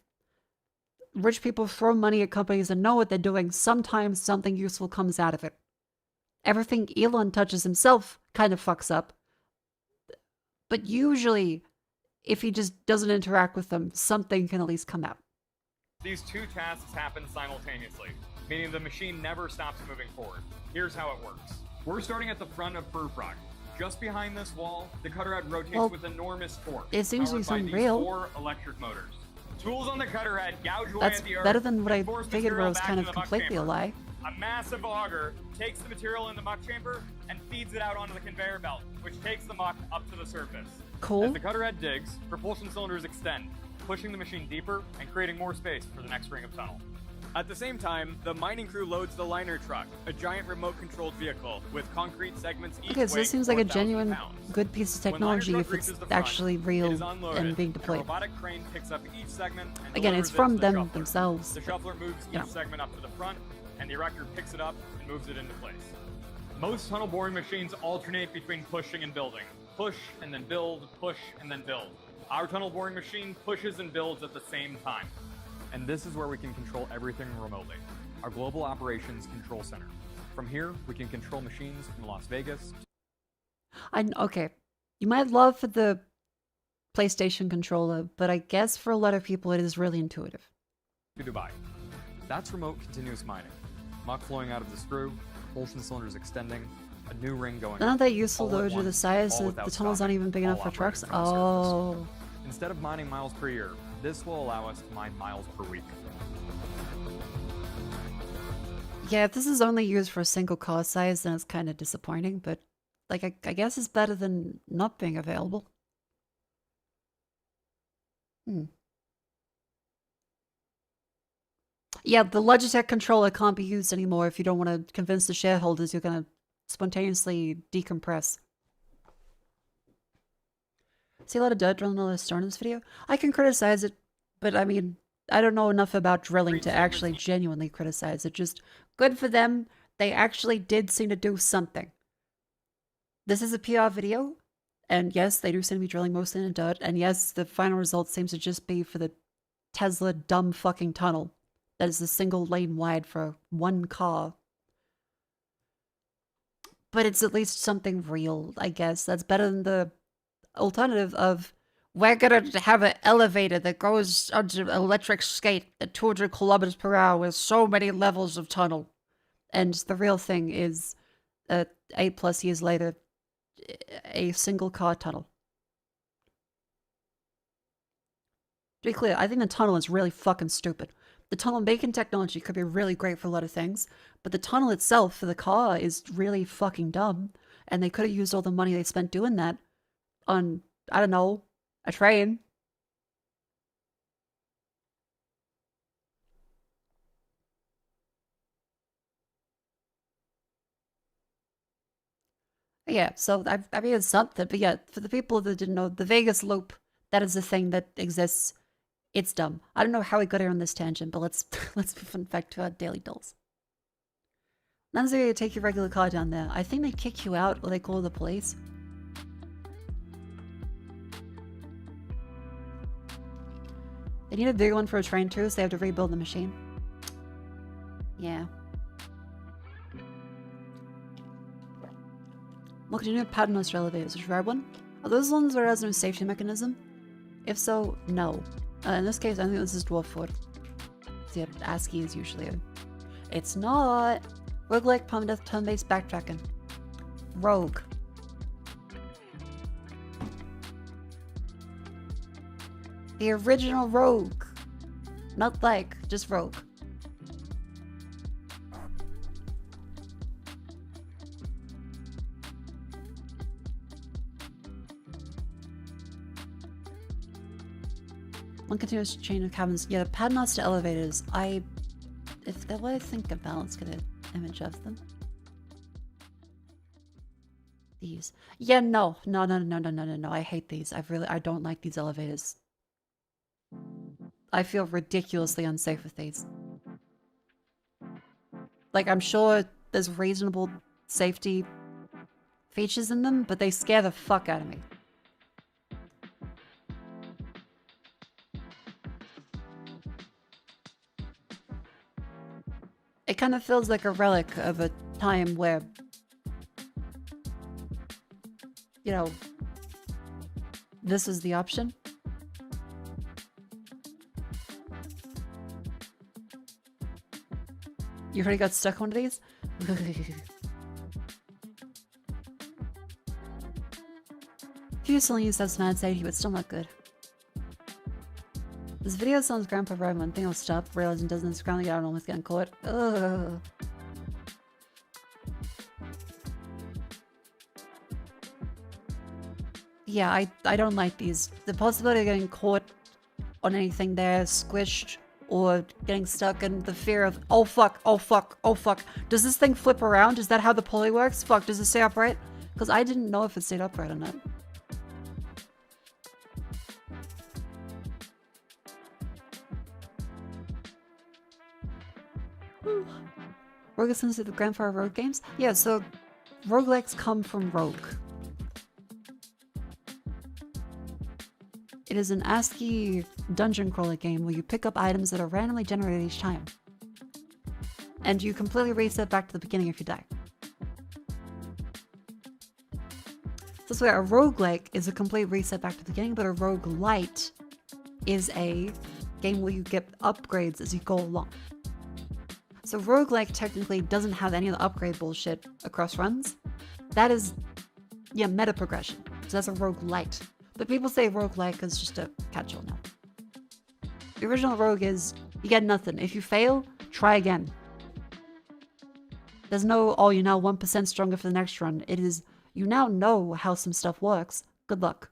rich people throw money at companies and know what they're doing, sometimes something useful comes out of it. Everything Elon touches himself kind of fucks up. But usually, if he just doesn't interact with them, something can at least come out. These two tasks happen simultaneously, meaning the machine never stops moving forward. Here's how it works. We're starting at the front of Proofrock. Just behind this wall, the cutter head rotates with enormous torque. It seems to be powered by something these real. 4 electric motors. Tools on the cutter head gouge away That's at the earth. better than what I and force figured material was back kind into of the muck completely a chamber. lie. A massive auger takes the material in the muck chamber and feeds it out onto the conveyor belt, which takes the muck up to the surface. Cool. As the cutter head digs, propulsion cylinders extend, pushing the machine deeper and creating more space for the next ring of tunnel. At the same time, the mining crew loads the liner truck, a giant remote-controlled vehicle with concrete segments each Okay, so weighing this seems like a 4,000 genuine pounds. good piece of When liner technology truck if reaches it's the front, actually it real is unloaded, and being a deployed. robotic crane picks up each segment and Again, it's delivers it from to the them shuffler. themselves. The shuffler moves each segment up to the front, and the erector picks it up and moves it into place. Most tunnel boring machines alternate between pushing and building. Push and then build, push and then build. Our tunnel boring machine pushes and builds at the same time. And this is where we can control everything remotely. Our global operations control center. From here, we can control machines from Las Vegas. Okay, you might love the PlayStation controller, but I guess for a lot of people it is really intuitive. To Dubai. That's remote continuous mining. Muck flowing out of the screw, propulsion cylinders extending, a new ring going None up, of that useful all at though due to the once, size, all so without the tunnel's not stopping, even big enough all for operating trucks. from the surface. Oh. Instead of mining miles per year, this will allow us to mine miles per week. Yeah, if this is only used for a single car size, then it's kind of disappointing, but like I guess it's better than not being available. Yeah, the Logitech controller can't be used anymore if you don't want to convince the shareholders you're going to spontaneously decompress. See a lot of dirt drilling all this stone in this video? I can criticize it, but I mean, I don't know enough about drilling to actually genuinely criticize it. Just good for them. They actually did seem to do something. This is a PR video, and yes, they do seem to be drilling mostly in the dirt, and yes, the final result seems to just be for the Tesla dumb fucking tunnel that is a single lane wide for one car. But it's at least something real, I guess. That's better than the alternative of, we're gonna have an elevator that goes onto electric skate at 200 kilometers per hour with so many levels of tunnel. And the real thing is, 8+ years later, a single car tunnel. To be clear, I think the tunnel is really fucking stupid. The tunnel making technology could be really great for a lot of things, but the tunnel itself for the car is really fucking dumb, and they could have used all the money they spent doing that on, I don't know, a train. Yeah, so I mean it's something, but yeah, for the people that didn't know, the Vegas loop, that is a thing that exists. It's dumb. I don't know how we got here on this tangent, but let's move back to our daily dolls. None of you take your regular car down there. I think they kick you out or they call the police. They need a big one for a train too, so they have to rebuild the machine. Yeah. Look, do you need a pattern on elevators? Did you ride one? Are those ones where it has no safety mechanism? If so, no. In this case, I think this is dwarf foot. Yeah, ASCII is usually a... It's not! Roguelike, permadeath, turn-based backtracking. Rogue. The original Rogue. Not like, just Rogue. One continuous chain of cabins. Yeah, the pattern master elevators. If the way I think about, let's get an image of them. These. Yeah, no. I hate these. I don't like these elevators. I feel ridiculously unsafe with these. Like, I'm sure there's reasonable safety features in them, but they scare the fuck out of me. It kind of feels like a relic of a time where, you know, this is the option. You already got stuck on one of these? Fuseling used as man safety, but still not good. This video sounds grandpa right one thing I'll stop, realizing doesn't scrounging out and almost getting caught. Ugh. Yeah, I don't like these. The possibility of getting caught on anything there, squished, or getting stuck, and the fear of, oh fuck, oh fuck, oh fuck. Does this thing flip around? Is that how the pulley works? Fuck, does it stay upright? Because I didn't know if it stayed upright or not. Rogue is into the grandfather Rogue games? Yeah, so roguelikes come from Rogue. It is an ASCII dungeon crawler game where you pick up items that are randomly generated each time. And you completely reset back to the beginning if you die. So that's why a roguelike is a complete reset back to the beginning, but a roguelite is a game where you get upgrades as you go along. So roguelike technically doesn't have any of the upgrade bullshit across runs. That is, yeah, meta progression. So that's a roguelite. But people say roguelike is just a catch-all now. The original rogue is, you get nothing. If you fail, try again. There's no, oh, you're now 1% stronger for the next run. It is, you now know how some stuff works. Good luck.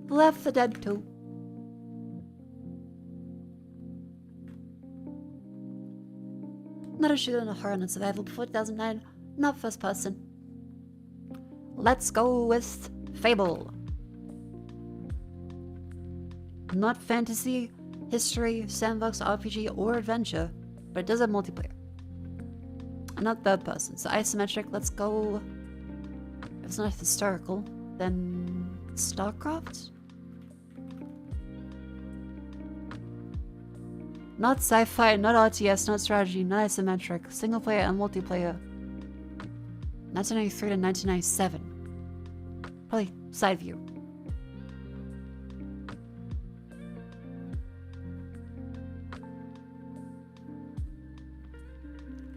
Left 4 Dead 2. Not a shooter in a horror and survival before 2009. Not first person. Let's go with Fable. Not fantasy, history, sandbox, RPG, or adventure, but it does have multiplayer. And not third person, so isometric, let's go... If it's not historical, then... StarCraft? Not sci-fi, not RTS, not strategy, not isometric, single player and multiplayer. 1993 to 1997. Probably side view.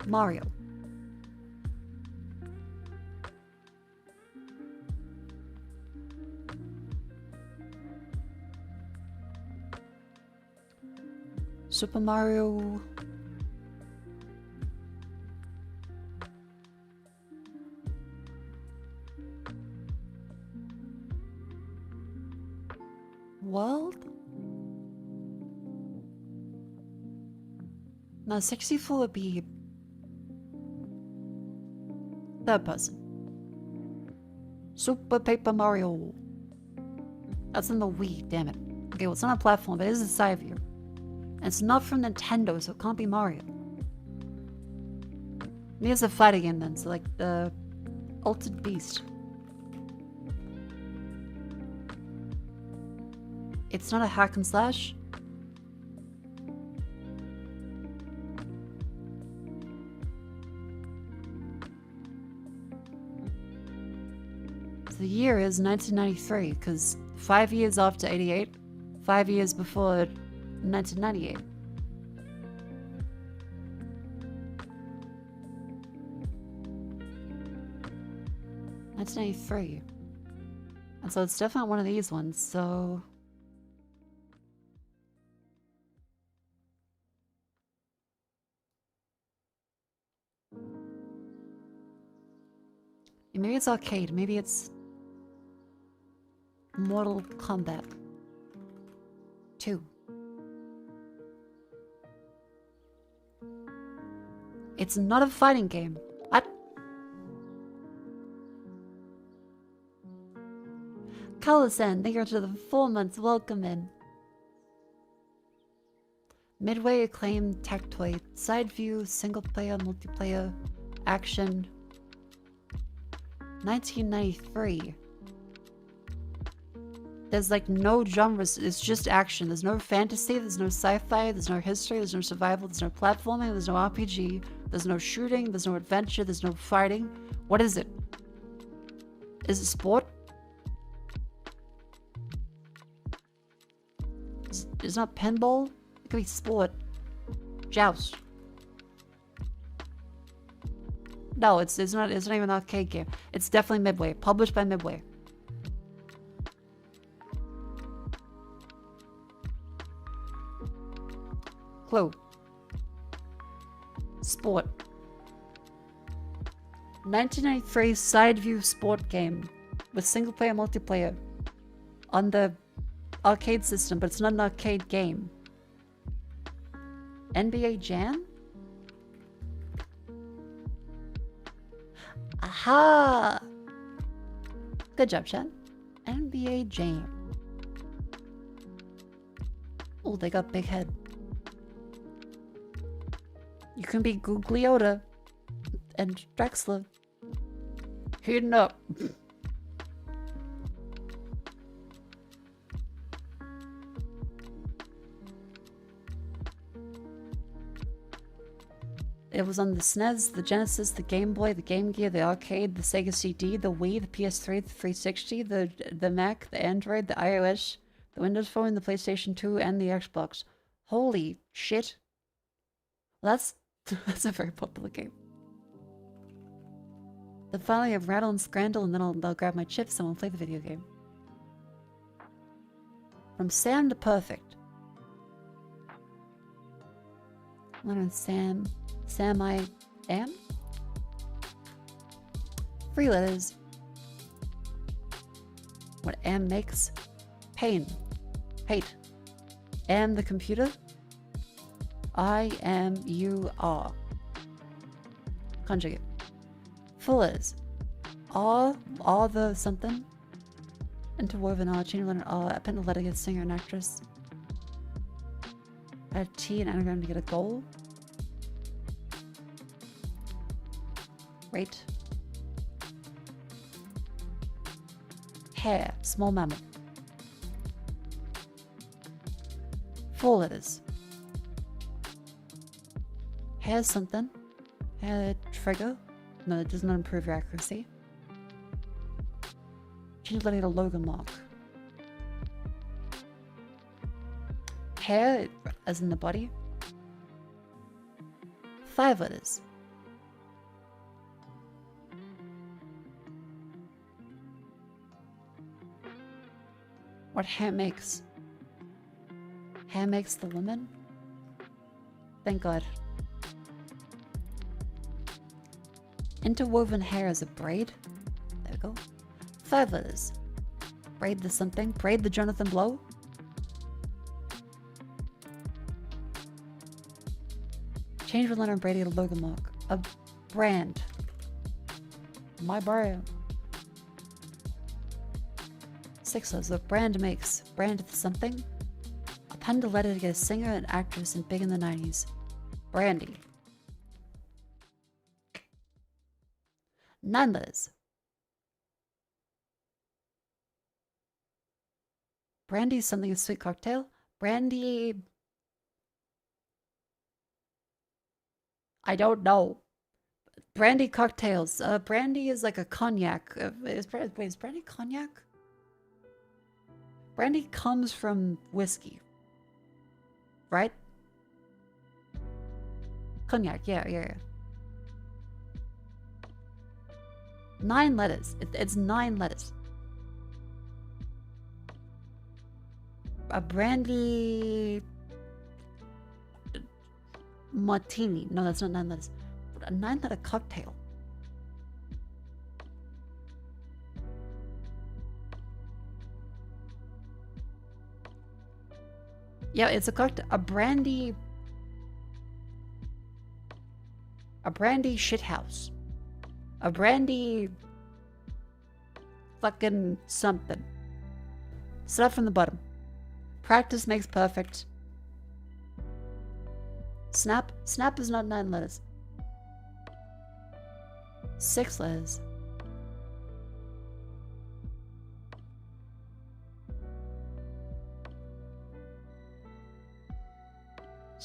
Mario. Super Mario. World? No, 64 would be third person. Super Paper Mario. That's in the Wii, damn it. Okay, well, it's not a platform, but it is a side view. And it's not from Nintendo, so it can't be Mario. Maybe it's a fighting game then, so like the Altered Beast. It's not a hack and slash. So the year is 1993, because 5 years after 88, 5 years before 1998. '93. And so it's definitely one of these ones, so... Maybe it's arcade, maybe it's... Mortal Kombat 2. It's not a fighting game. What? Callison, thank you for the 4 months. Welcome in. Midway acclaimed tech toy. Side view, single player, multiplayer, action. 1993. There's like no genres. It's just action. There's no fantasy. There's no sci-fi. There's no history. There's no survival. There's no platforming. There's no RPG. There's no shooting. There's no adventure. There's no fighting. What is it? Is it sport? It's not pinball. It could be sport. Joust. No, it's not even an arcade game. It's definitely Midway. Published by Midway. Clue. Sport. 1993 side view sport game with single player multiplayer on the arcade system, but it's not an arcade game. NBA Jam? Aha! Good job, Chad. NBA Jam. Oh, they got big head. You can be Gugliotta and Drexler. Heating up. It was on the SNES, the Genesis, the Game Boy, the Game Gear, the Arcade, the Sega CD, the Wii, the PS3, the 360, the Mac, the Android, the iOS, the Windows Phone, the PlayStation 2, and the Xbox. Holy shit. Well, that's a very popular game. Then finally I have Rattle and Scrandle, and then I'll grab my chips and we'll play the video game. From Sam to Perfect. Leonard Sam I am? 3 letters. What am makes? Pain. Hate. Am the computer? I am you are. Conjugate. Full letters. Are the something? Interwoven are, chain letter are, append a letter gets singer and actress. Add T and anagram to get a goal. Rate. Hair, small mammal. 4 letters. Hair something. Hair trigger. No, it does not improve your accuracy. Change letter to logo mark. Hair, as in the body. 5 letters. What hair makes? Hair makes the woman? Thank God. Interwoven hair is a braid. There we go. 5 letters. Braid the something. Braid the Jonathan Blow. Change one letter and braid it to logo mark. A brand. My brand. 6 letters. What brand makes? Brand the something. Append a letter to get a singer and actress and big in the 90s. Brandy. 9 letters. Brandy is something, a sweet cocktail. Brandy. I don't know. Brandy cocktails. Brandy is like a cognac. Is brandy cognac? Brandy comes from whiskey. Right? Cognac, yeah. 9 letters. It's 9 letters. A brandy martini. No, that's not 9 letters. A 9-letter cocktail. Yeah, it's a cocktail. A brandy shithouse. A brandy fucking something. Start from the bottom. Practice makes perfect. Snap. Snap is not 9 letters. 6 letters.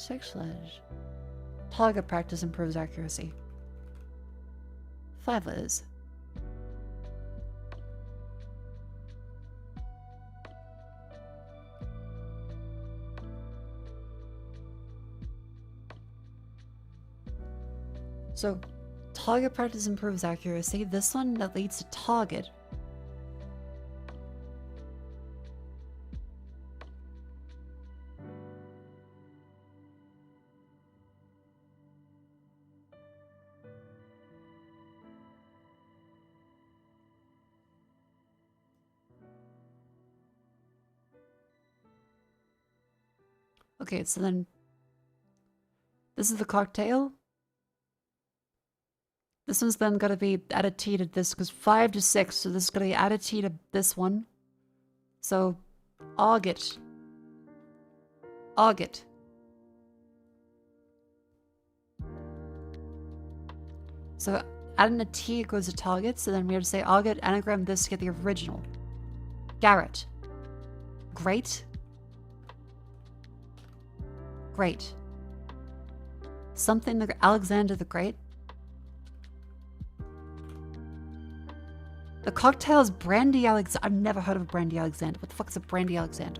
6 letters. Target practice improves accuracy. 5 letters. So, target practice improves accuracy. This one that leads to target. Okay, so then this is the cocktail. This one's then got to be added T to this because 5 to 6, so this is going to be added T to this one. So, Arget. Arget. So, adding a T equals a target, so then we have to say Arget, anagram this to get the original. Garrett. Great. Great. Something like Alexander the Great. The cocktail is Brandy Alexander. I've never heard of Brandy Alexander. What the fuck is a Brandy Alexander?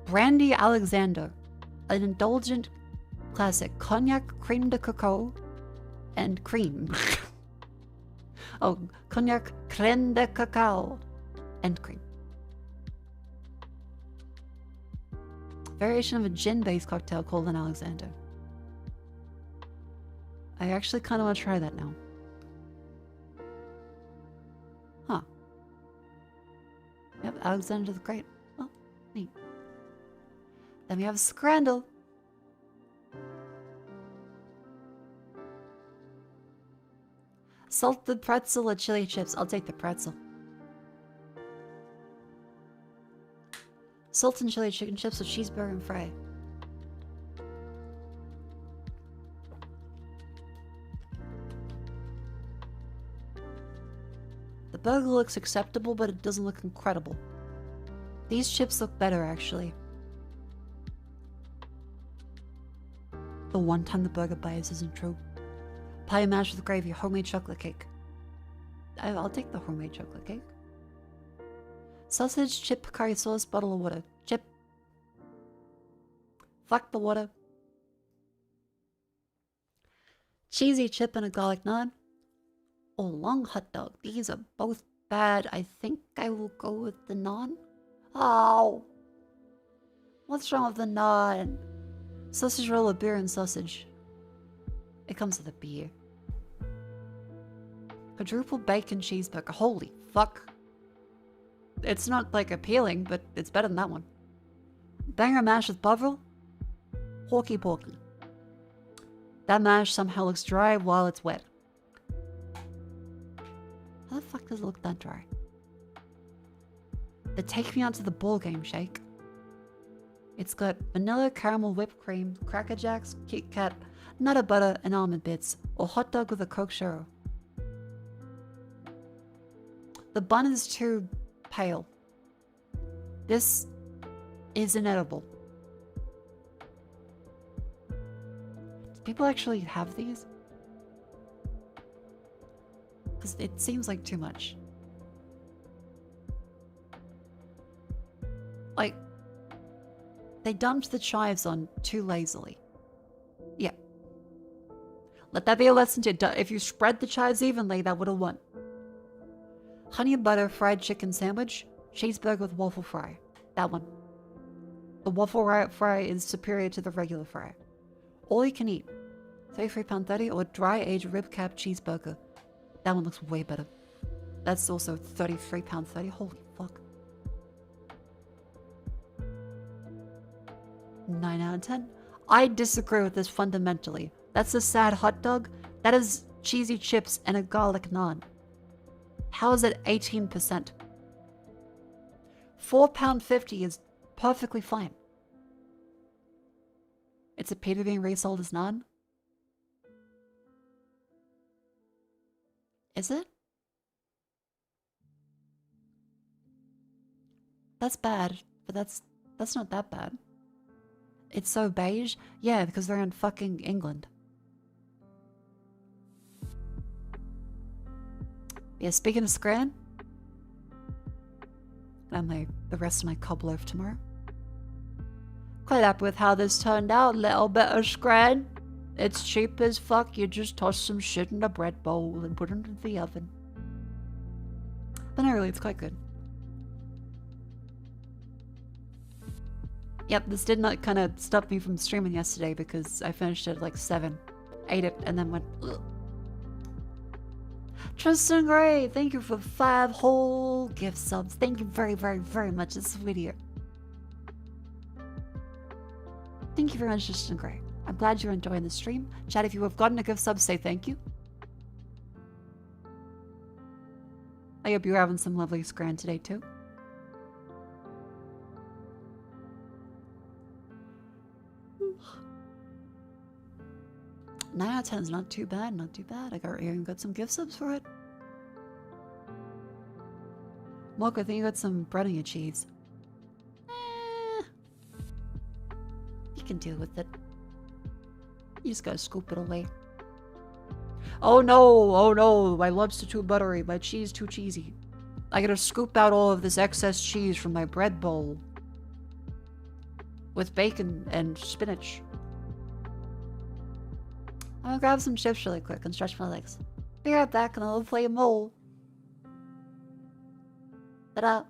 Brandy Alexander. An indulgent classic. Cognac, creme de cacao, and cream. Oh, cognac, creme de cacao, and cream. Variation of a gin-based cocktail called an Alexander. I actually kind of want to try that now. Huh. Yep, Alexander the Great. Oh, neat. Then we have a scrandle. Salted pretzel or chili chips? I'll take the pretzel. Salt and chili chicken chips with cheeseburger and fry. The burger looks acceptable, but it doesn't look incredible. These chips look better, actually. The one time the burger bias isn't true. Pie mashed with gravy, homemade chocolate cake. I'll take the homemade chocolate cake. Sausage, chip, curry sauce, bottle of water. Chip. Fuck the water. Cheesy chip and a garlic naan. Or long hot dog. These are both bad. I think I will go with the naan. Oh. What's wrong with the naan? Sausage roll of beer and sausage. It comes with a beer. Quadruple bacon cheeseburger. Holy fuck. It's not, like, appealing, but it's better than that one. Banger mash with bovril? Hawky porky. That mash somehow looks dry while it's wet. How the fuck does it look that dry? The take me out to the ball game shake. It's got vanilla, caramel, whipped cream, Cracker Jacks, Kit Kat, Nutter butter, and almond bits, or hot dog with a Coke churro. The bun is too pale. This is inedible. Do people actually have these? Because it seems like too much. Like, they dumped the chives on too lazily. Yeah. Let that be a lesson to you. If you spread the chives evenly, that would have won. Honey and butter fried chicken sandwich. Cheeseburger with waffle fry. That one. The waffle fry is superior to the regular fry. All you can eat. £33.30 or dry aged rib cap cheeseburger. That one looks way better. That's also £33.30. Holy fuck. 9 out of 10. I disagree with this fundamentally. That's a sad hot dog. That is cheesy chips and a garlic naan. How is it 18%? £4.50 is perfectly fine. It's a pita being resold as naan? Is it? That's bad, but that's not that bad. It's so beige? Yeah, because they're in fucking England. Yeah, speaking of Scran, and the rest of my cob loaf tomorrow. Quite happy with how this turned out. Little bit of Scran. It's cheap as fuck. You just toss some shit in a bread bowl and put it into the oven. But not really, it's quite good. Yep, this did not kind of stop me from streaming yesterday because I finished it at like 7. Ate it and then went, ugh. Tristan Gray, thank you for 5 whole gift subs. Thank you very, very, very much. It's sweet here. Thank you very much, Tristan Gray. I'm glad you're enjoying the stream. Chat, if you have gotten a gift sub, say thank you. I hope you're having some lovely Scran today, too. Nine out of 10 is not too bad, not too bad. I even got some gift subs for it. Mako, I think you got some bread on your cheese. You can deal with it. You just gotta scoop it away. Oh no, my lobster too buttery, my cheese too cheesy. I gotta scoop out all of this excess cheese from my bread bowl. With bacon and spinach. I'm gonna grab some chips really quick and stretch my legs. Be right back and I'll play MOLEy. Ta-da!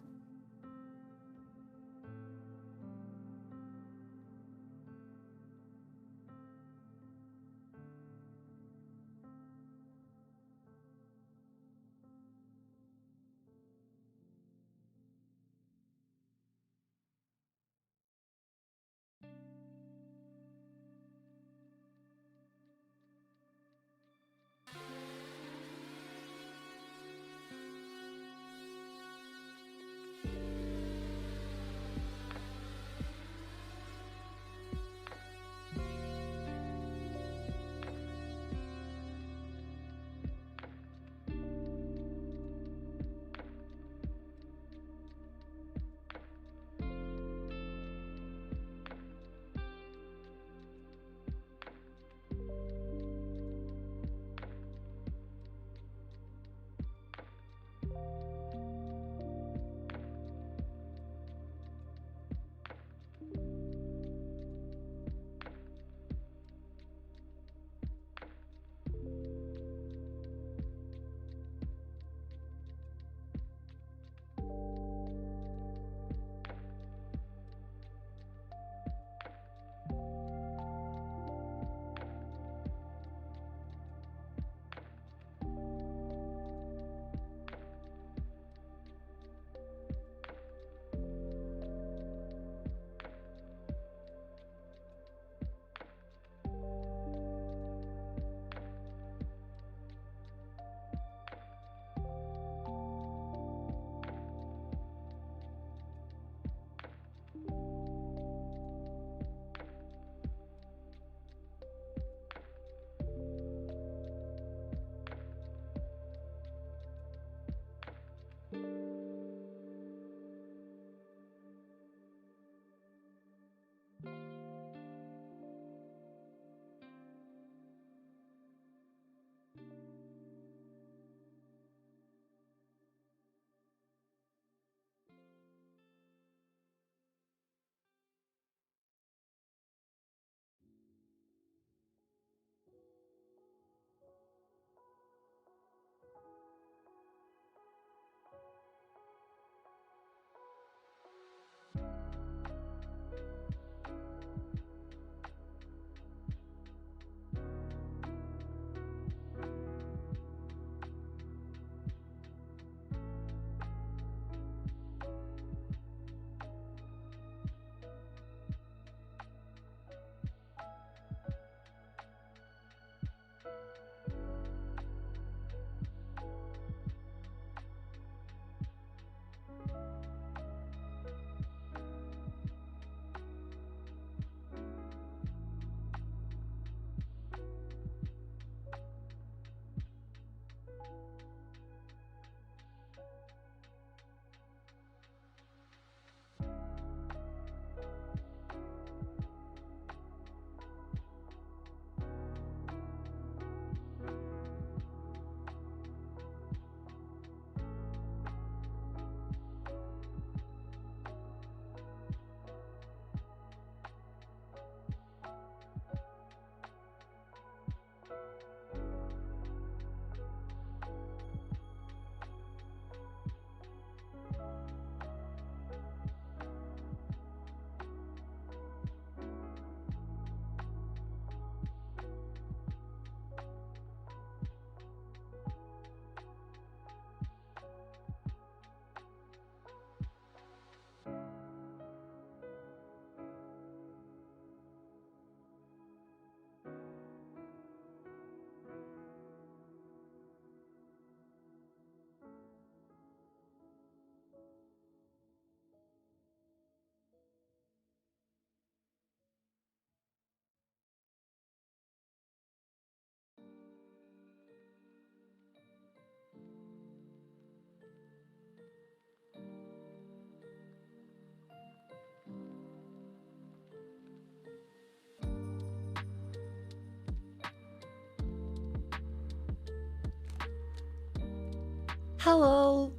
Hello.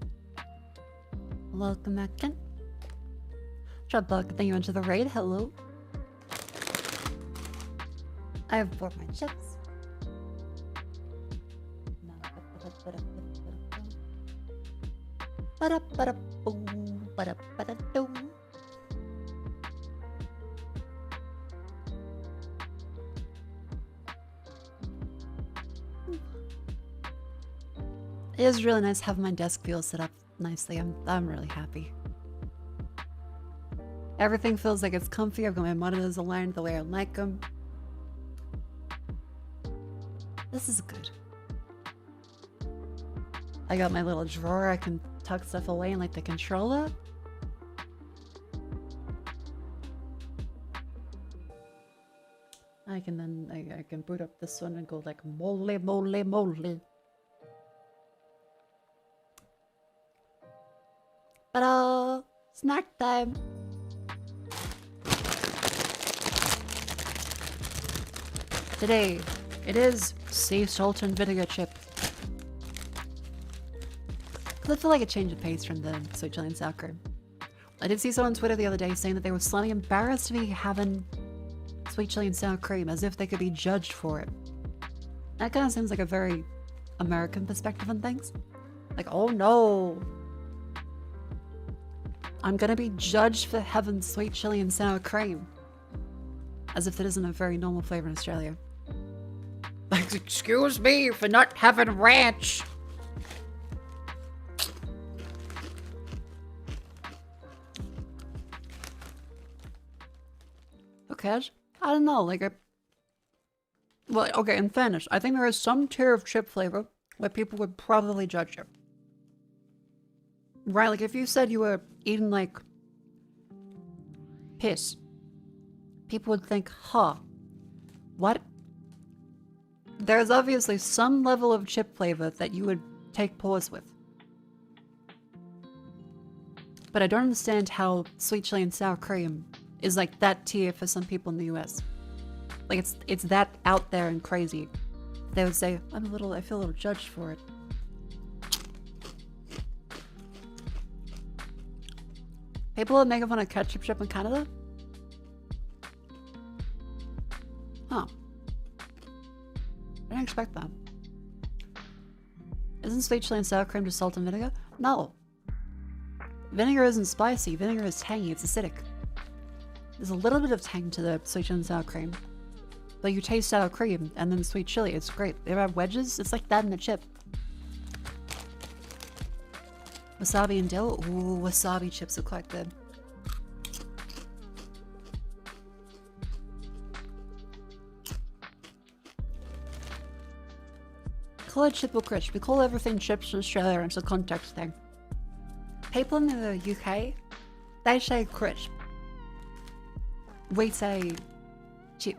Welcome back in. Drop bug, thank you into the raid. Hello. I have bought my chips. It is really nice having my desk feel set up nicely. I'm really happy. Everything feels like it's comfy. I've got my monitors aligned the way I like them. This is good. I got my little drawer. I can tuck stuff away in like the controller. I can then I can boot up this one and go like MOLEy, MOLEy, MOLEy. Ta-da! Snack time! Today, it is sea salt and vinegar chip. I feel like a change of pace from the sweet chili and sour cream. I did see someone on Twitter the other day saying that they were slightly embarrassed to be having sweet chili and sour cream, as if they could be judged for it. That kind of seems like a very American perspective on things. Like, oh no, I'm gonna be judged for having sweet chili and sour cream. As if that isn't a very normal flavor in Australia. Like, excuse me for not having ranch. Okay, I don't know, like well, okay, in fairness, I think there is some tier of chip flavor where people would probably judge you. Right, like if you said you were eating like piss, people would think, huh, what? There's obviously some level of chip flavor that you would take pause with. But I don't understand how sweet chili and sour cream is like that tier for some people in the US. Like it's that out there and crazy. They would say, I feel a little judged for it. People that make fun of ketchup chip in Canada? Huh. I didn't expect that. Isn't sweet chili and sour cream just salt and vinegar? No. Vinegar isn't spicy, vinegar is tangy, it's acidic. There's a little bit of tang to the sweet chili and sour cream. But you taste sour cream and then sweet chili, it's great. They have wedges, it's like that in a chip. Wasabi and dill? Ooh, wasabi chips are quite good. Call it chip or crisp. We call everything chips in Australia, and it's a context thing. People in the UK, they say crisp. We say chip.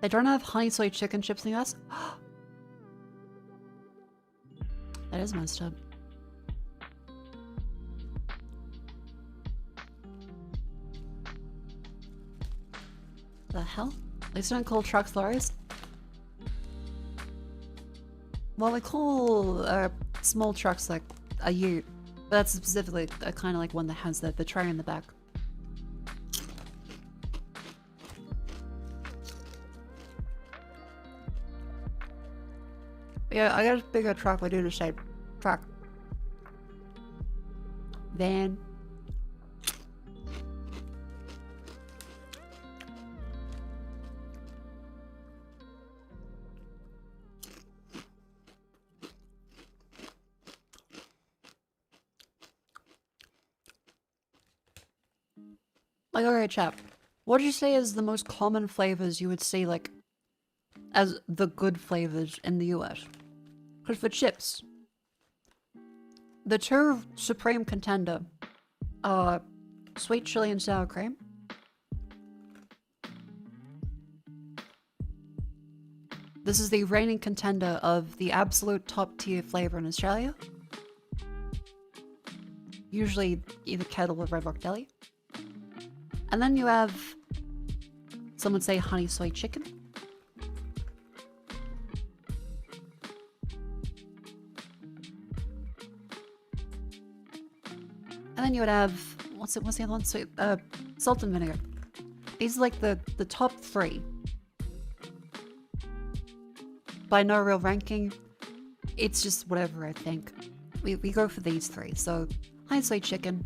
They don't have honey soy chicken chips in the US? That is messed up. The hell? At least don't call trucks lorries. Well, we call small trucks like a ute. But that's specifically a kind of like one that has the tray in the back. Yeah, I got a bigger truck. We do the same truck. Van. Like, alright, chap. What would you say is the most common flavors you would see, like, as the good flavors in the US? Because for chips, the two supreme contender are sweet chili and sour cream. This is the reigning contender of the absolute top tier flavor in Australia. Usually either kettle or Red Rock Deli. And then you have, some would say honey soy chicken. And then you would have, what's the other one? Sweet, salt and vinegar. These are like the top 3. By no real ranking, it's just whatever, I think. We go for these 3. So, honey sweet chicken,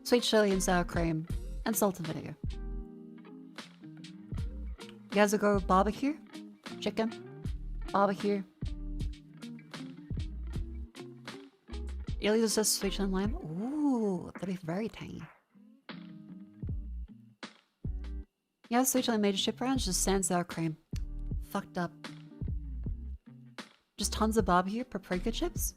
sweet chili and sour cream, and salt and vinegar. You guys will go barbecue, chicken, barbecue. Illy just says sweet chili and lime. Ooh, that'd be very tangy. Yeah, sweet chili major chip rounds, just sans sour cream. Fucked up. Just tons of barbecue, paprika chips.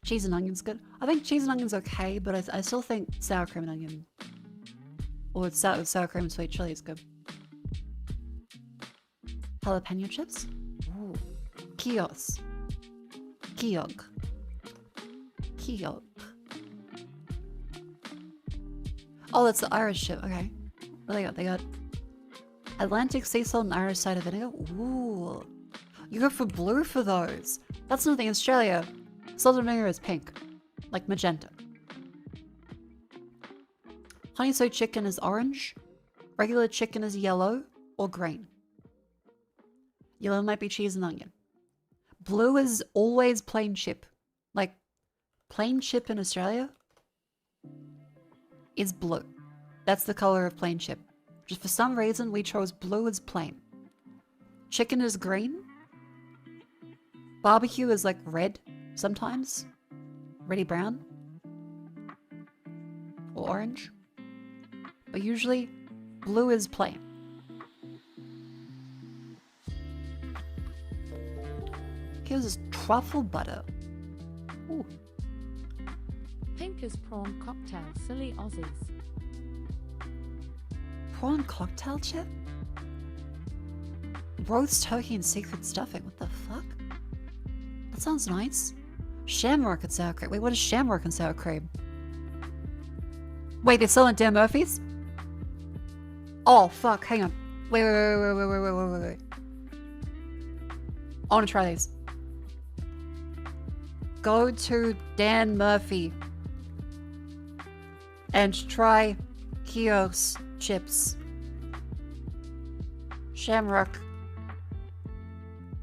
Cheese and onion's good. I think cheese and onion's okay, but I still think sour cream and onion. Or sour cream and sweet chili is good. Jalapeno chips? Ooh. Kios. Kiog. Kiog. Oh, that's the Irish chip. Okay. What they got? They got Atlantic sea salt and Irish cider vinegar. Ooh. You go for blue for those. That's something in Australia. Salt and vinegar is pink. Like magenta. Honey soy chicken is orange. Regular chicken is yellow or green. Yellow might be cheese and onion. Blue is always plain chip. Like, plain chip in Australia is blue. That's the color of plain chip. Just for some reason, we chose blue as plain. Chicken is green. Barbecue is like red sometimes. Reddy brown. Or orange. But usually, blue is plain. Here's truffle butter. Ooh. Pink is prawn cocktail, silly Aussies. Prawn cocktail chip? Roast turkey and secret stuffing. What the fuck? That sounds nice. Shamrock and sour cream. Wait, what is shamrock and sour cream? Wait, they're selling Dan Murphy's? Oh, fuck. Hang on. Wait. I want to try these. Go to Dan Murphy and try Kios chips. Shamrock.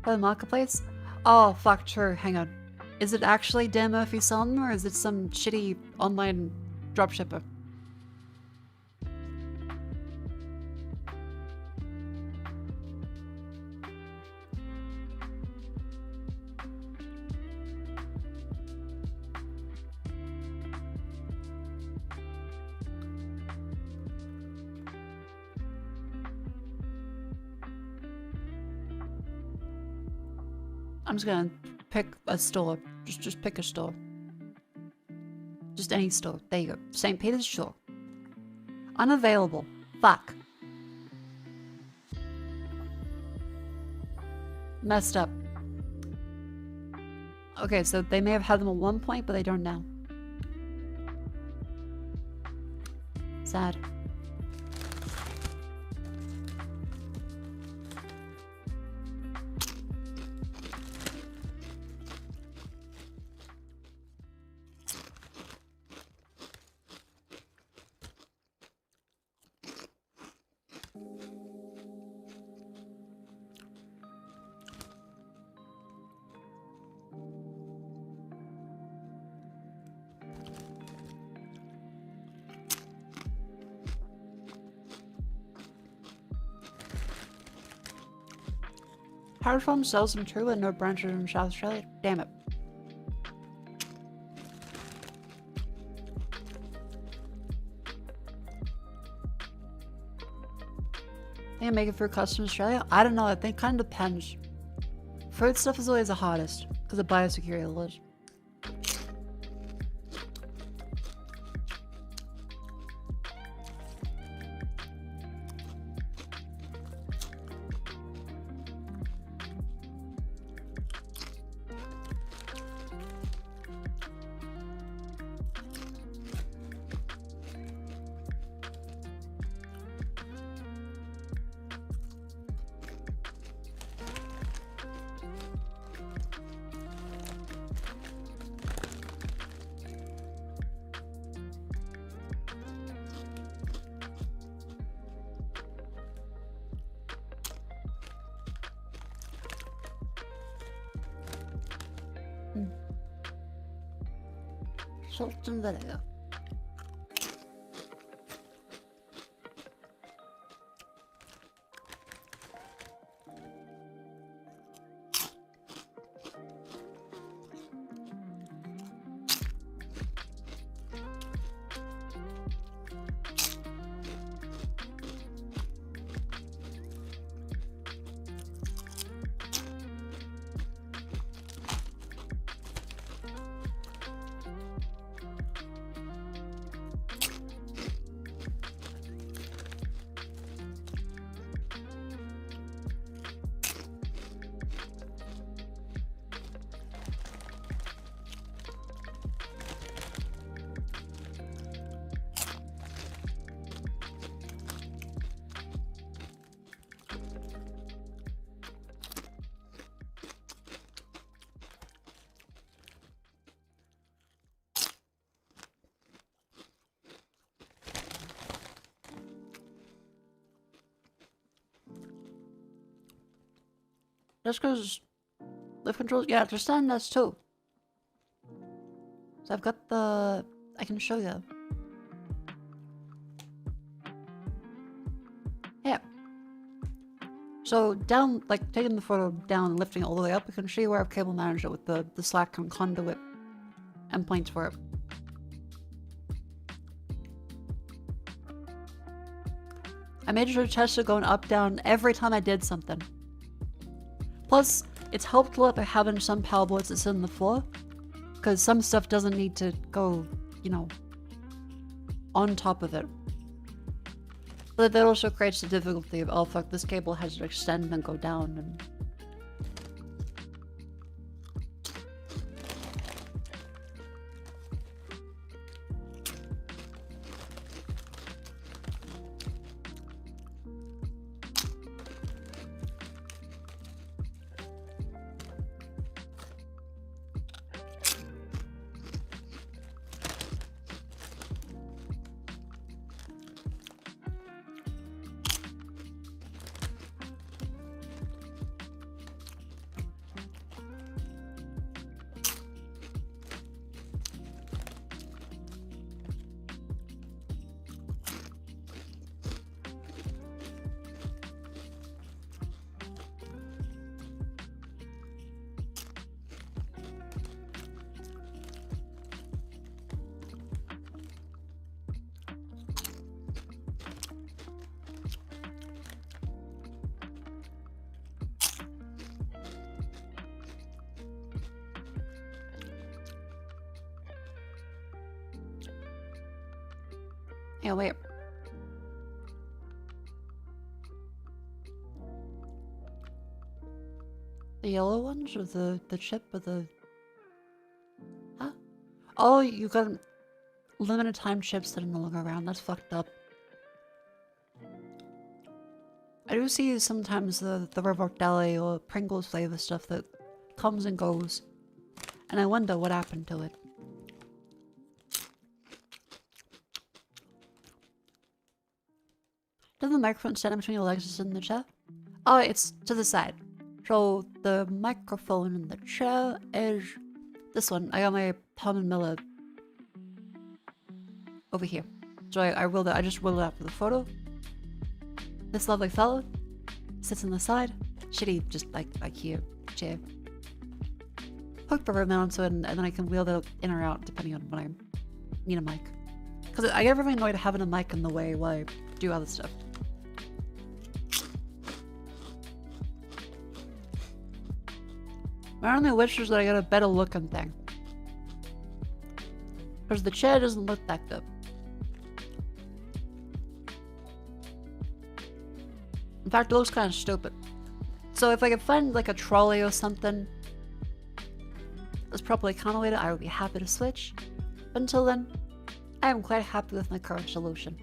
For the marketplace? Oh, fuck, true. Hang on. Is it actually Dan Murphy selling them, or is it some shitty online dropshipper? I'm just gonna pick a store. Just pick a store. Just any store. There you go. St. Peter's, sure. Unavailable. Fuck. Messed up. Okay, so they may have had them at one point, but they don't now. Sad. PATRON sells them too, and no branches in South Australia. Damn it. They make it through customs Australia? I don't know. I think it kind of depends. Food stuff is always the hardest because of biosecurity laws. Sultan video. Just because the controls, yeah, there's standards too. So I've got the, I can show you. Yeah. So down, like taking the photo down and lifting it all the way up, you can see where I've cable managed it with the slack and conduit endpoints for it. I made sure to test it going up, down every time I did something. Plus, it's helped a lot by having some power boards that sit on the floor, because some stuff doesn't need to go, you know, on top of it. But that also creates the difficulty of, oh fuck, this cable has to extend and go down, and... Yeah, wait. The yellow ones or the chip or the... Huh? Oh, you got limited time chips that are no longer around. That's fucked up. I do see sometimes the Revolt Deli or Pringles flavor stuff that comes and goes. And I wonder what happened to it. Does the microphone stand between your legs is in the chair? Oh, it's to the side. So the microphone in the chair is this one. I got my Palm and Miller over here. So I just rolled it out for the photo. This lovely fellow sits on the side. Shitty, just like here, chair. Hook the remote onto it, and then I can wheel it in or out depending on when I need a mic. Because I get really annoyed having a mic in the way while I do other stuff. My only wish is that I got a better looking thing. Because the chair doesn't look that good. In fact, it looks kind of stupid. So if I could find like a trolley or something that's properly counterweighted, I would be happy to switch. But until then, I am quite happy with my current solution.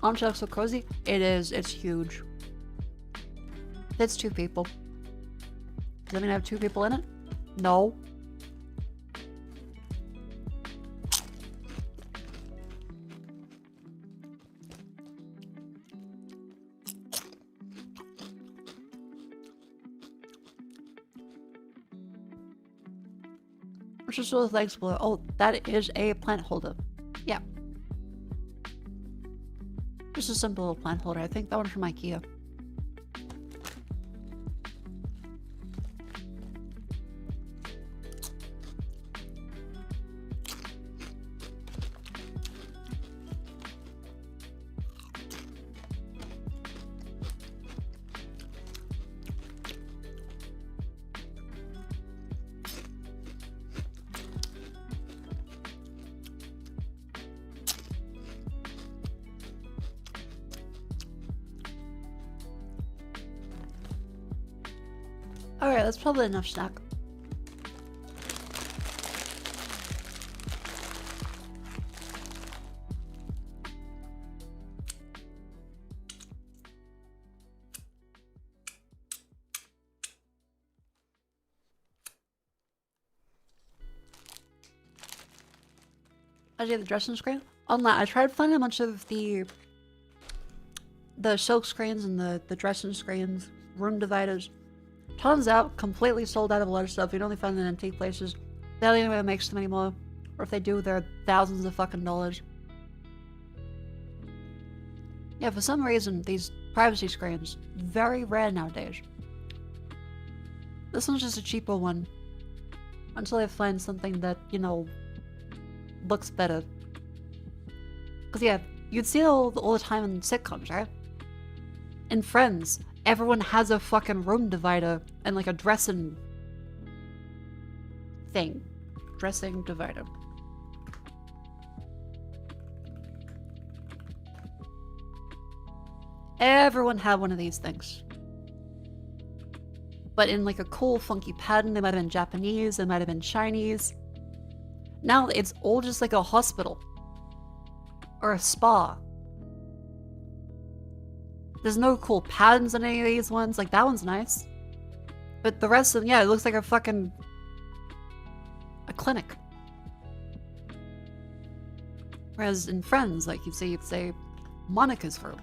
Honestly, it looks so cozy. It is. It's huge. It's 2 people. Does that mean I have 2 people in it? No. Which is really flexible. Oh, that is a plant holder. Yeah. Just a simple little plant holder. I think that one's from IKEA. Alright, that's probably enough snack. I did the dressing screen. Online, I tried finding a bunch of the silk screens and the dressing screens, room dividers. Turns out, completely sold out of a lot of stuff. You can only find them in antique places. The only way that makes them anymore. Or if they do, they're thousands of fucking dollars. Yeah, for some reason, these privacy screens, very rare nowadays. This one's just a cheaper one. Until I find something that, you know, looks better. Because yeah, you'd see it all the time in sitcoms, right? In Friends, everyone has a fucking room divider and like a dressing thing. Dressing divider. Everyone had one of these things. But in like a cool funky pattern. They might have been Japanese, they might have been Chinese. Now it's all just like a hospital. Or a spa. There's no cool patterns on any of these ones. Like, that one's nice. But the rest of them, yeah, it looks like a fucking... a clinic. Whereas in Friends, like, you'd say Monica's room.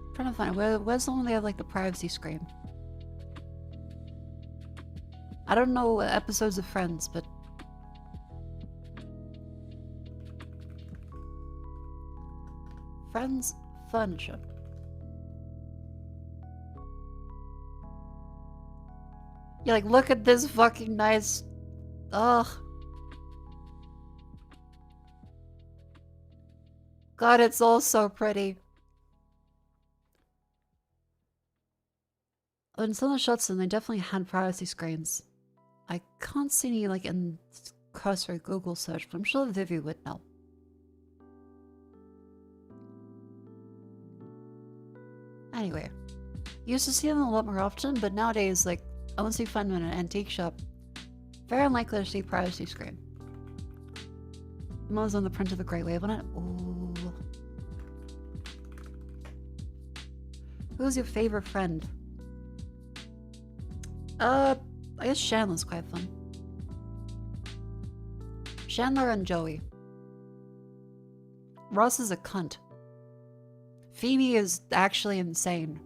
I'm trying to find where's the one they have, like, the privacy screen? I don't know episodes of Friends, but... Friends furniture. Yeah, like, look at this fucking nice... Ugh. God, it's all so pretty. In some of the shots, they definitely had privacy screens. I can't see any, like, in cursory Google search, but I'm sure Vivi would know. Anyway, used to see them a lot more often, but nowadays, like, unless you find them in an antique shop, very unlikely to see privacy screen. The one's on the print of the Great Wave on it. Ooh. Who's your favorite friend? I guess Chandler's quite fun. Chandler and Joey. Ross is a cunt. Phoebe is actually insane.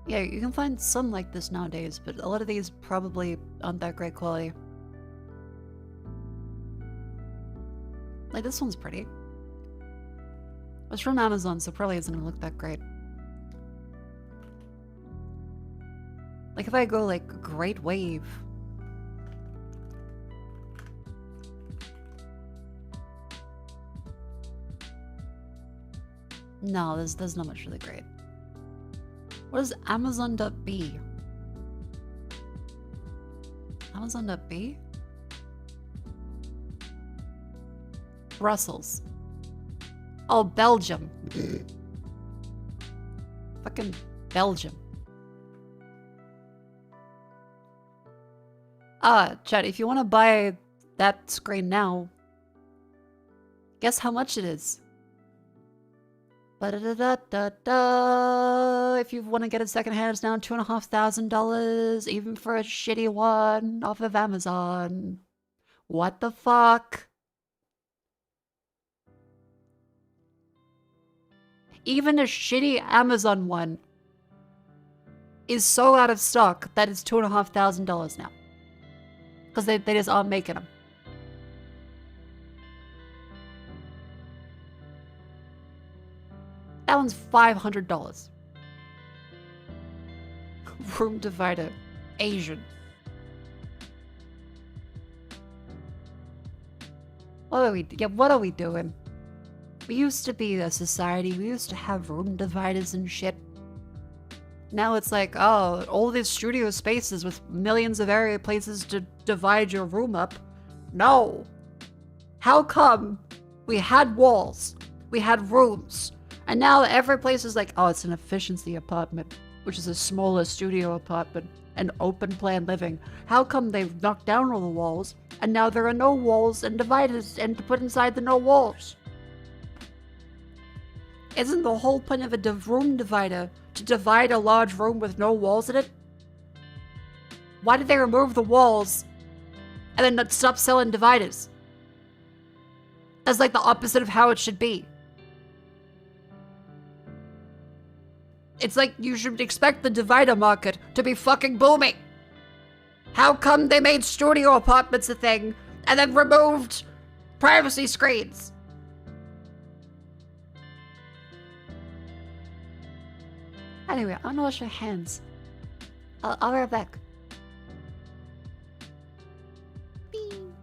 Yeah, you can find some like this nowadays, but a lot of these probably aren't that great quality. Like, this one's pretty. It's from Amazon, so probably isn't gonna look that great. Like, if I go, like, Great Wave. No, there's not much really great. What is Amazon.b? Amazon.b? Brussels. Oh, Belgium. Fucking Belgium. Chat, if you want to buy that screen now, guess how much it is? Ba-da-da-da-da-da. If you want to get it secondhand, it's down $2,500, even for a shitty one off of Amazon. What the fuck? Even a shitty Amazon one is so out of stock that it's $2,500 now. Because they just aren't making them. That one's $500. Room divider. Asian. What are we doing? We used to be a society. We used to have room dividers and shit. Now it's like, oh, all these studio spaces with millions of area places to divide your room up. No. How come we had walls, we had rooms, and now every place is like, oh, it's an efficiency apartment, which is a smaller studio apartment, and open plan living. How come they've knocked down all the walls, and now there are no walls and dividers and to put inside the no walls? Isn't the whole point of a room divider to divide a large room with no walls in it? Why did they remove the walls and then not stop selling dividers? That's like the opposite of how it should be. It's like you should expect the divider market to be fucking booming. How come they made studio apartments a thing and then removed privacy screens? Anyway, I'm gonna wash my hands. I'll be right back. Bing.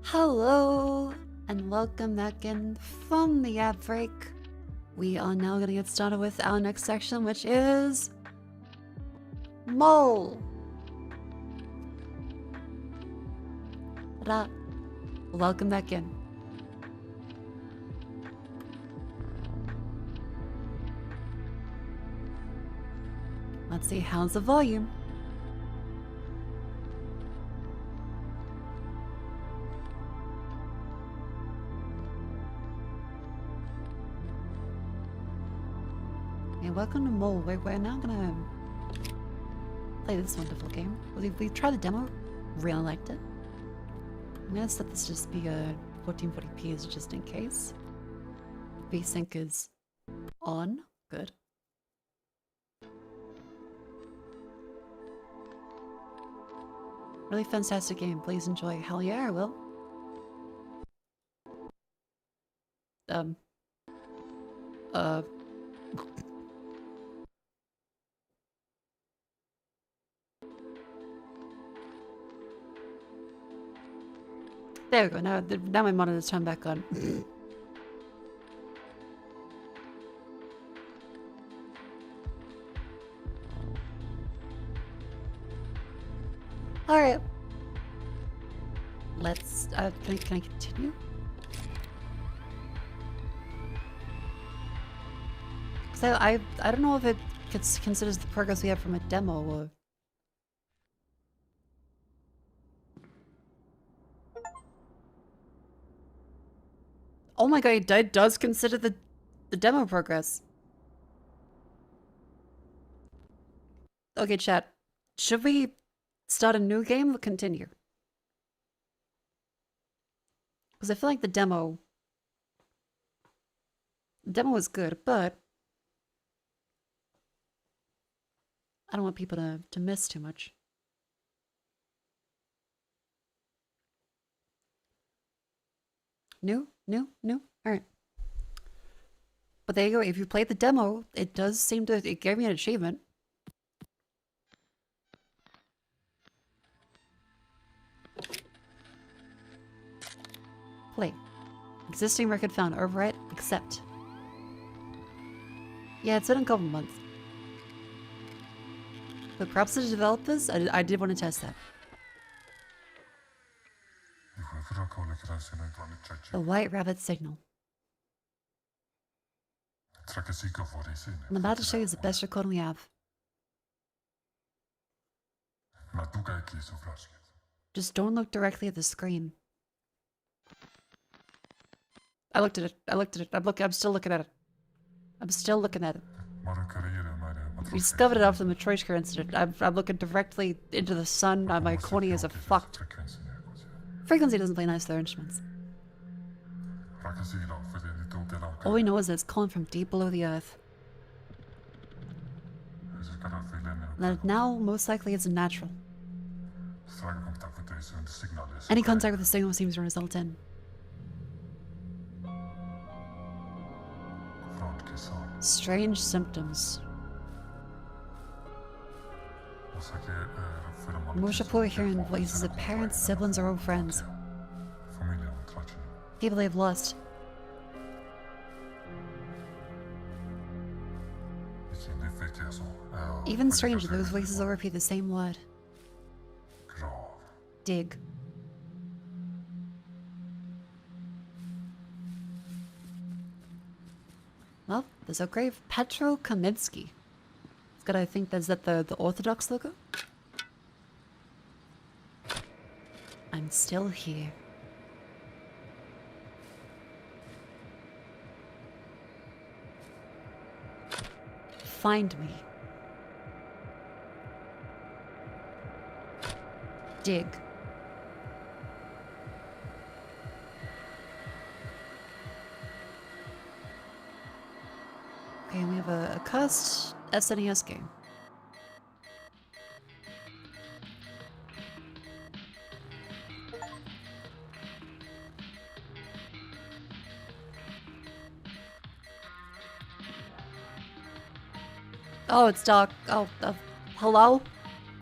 Hello, and welcome back in from the ad break. We are now going to get started with our next section, which is Mole. Ta-da. Welcome back in. Let's see, how's the volume? Welcome to MOLEy. We're now gonna play this wonderful game. We've tried the demo, really liked it. I'm gonna set this to just be a 1440p just in case. VSync is on, good. Really fantastic game. Please enjoy. Hell yeah, I will. There we go. Now my monitor's turned back on. All right. Let's. Can I continue? So I don't know if it considers the progress we have from a demo or. Oh my god, it does consider the demo progress. Okay, chat. Should we start a new game or continue? Because I feel like the demo was good, but I don't want people to miss too much. New? Alright. But there you go, if you played the demo, it does seem to, it gave me an achievement. Play. Existing record found, overwrite, accept. Yeah, it's been a couple months. But props to the developers, I did want to test that. The white rabbit signal. I'm about to show you the best recording we have. Just don't look directly at the screen. I looked at it. I'm still looking at it. We discovered it after the Matryoshka incident. I'm looking directly into the sun. My cornea is a fuck. Frequency doesn't play nice with their instruments. All we know is that it's calling from deep below the earth. And that now, most likely, it's natural. Any contact with the signal seems to result in strange symptoms. Moshapur hearing voices of parents, siblings, or old friends. People they've lost. Even stranger, those voices will repeat the same word. Dig. Well, there's a grave. Petro Kaminsky. It's got, I think, that's that the Orthodox logo? I'm still here. Find me. Dig. Okay, we have a cursed SNES game. Oh, it's dark. Oh, hello?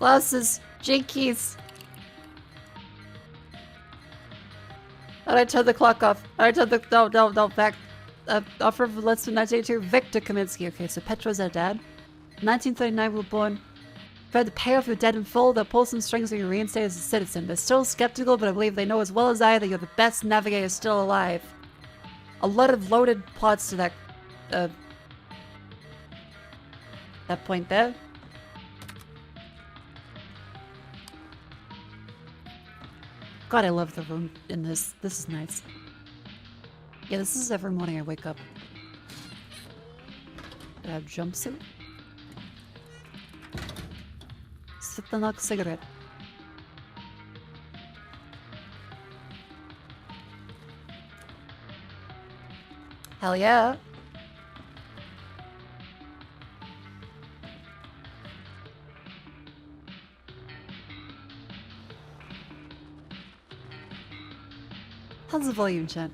Glasses. Jinkies. How'd I turn the clock off? I turned the... No, back. Offer of less than 1982. Victor Kaminsky. Okay, so Petro's our dad. 1939 we were born. If I had to pay off your debt in full, they'll pull some strings when you're reinstated as a citizen. They're still skeptical, but I believe they know as well as I that you're the best navigator still alive. A lot of loaded plots to that point there. God, I love the room in this. This is nice. Yeah, this is every morning I wake up. I have jumpsuit. Sit the knock cigarette. Hell yeah. How's the volume, chat?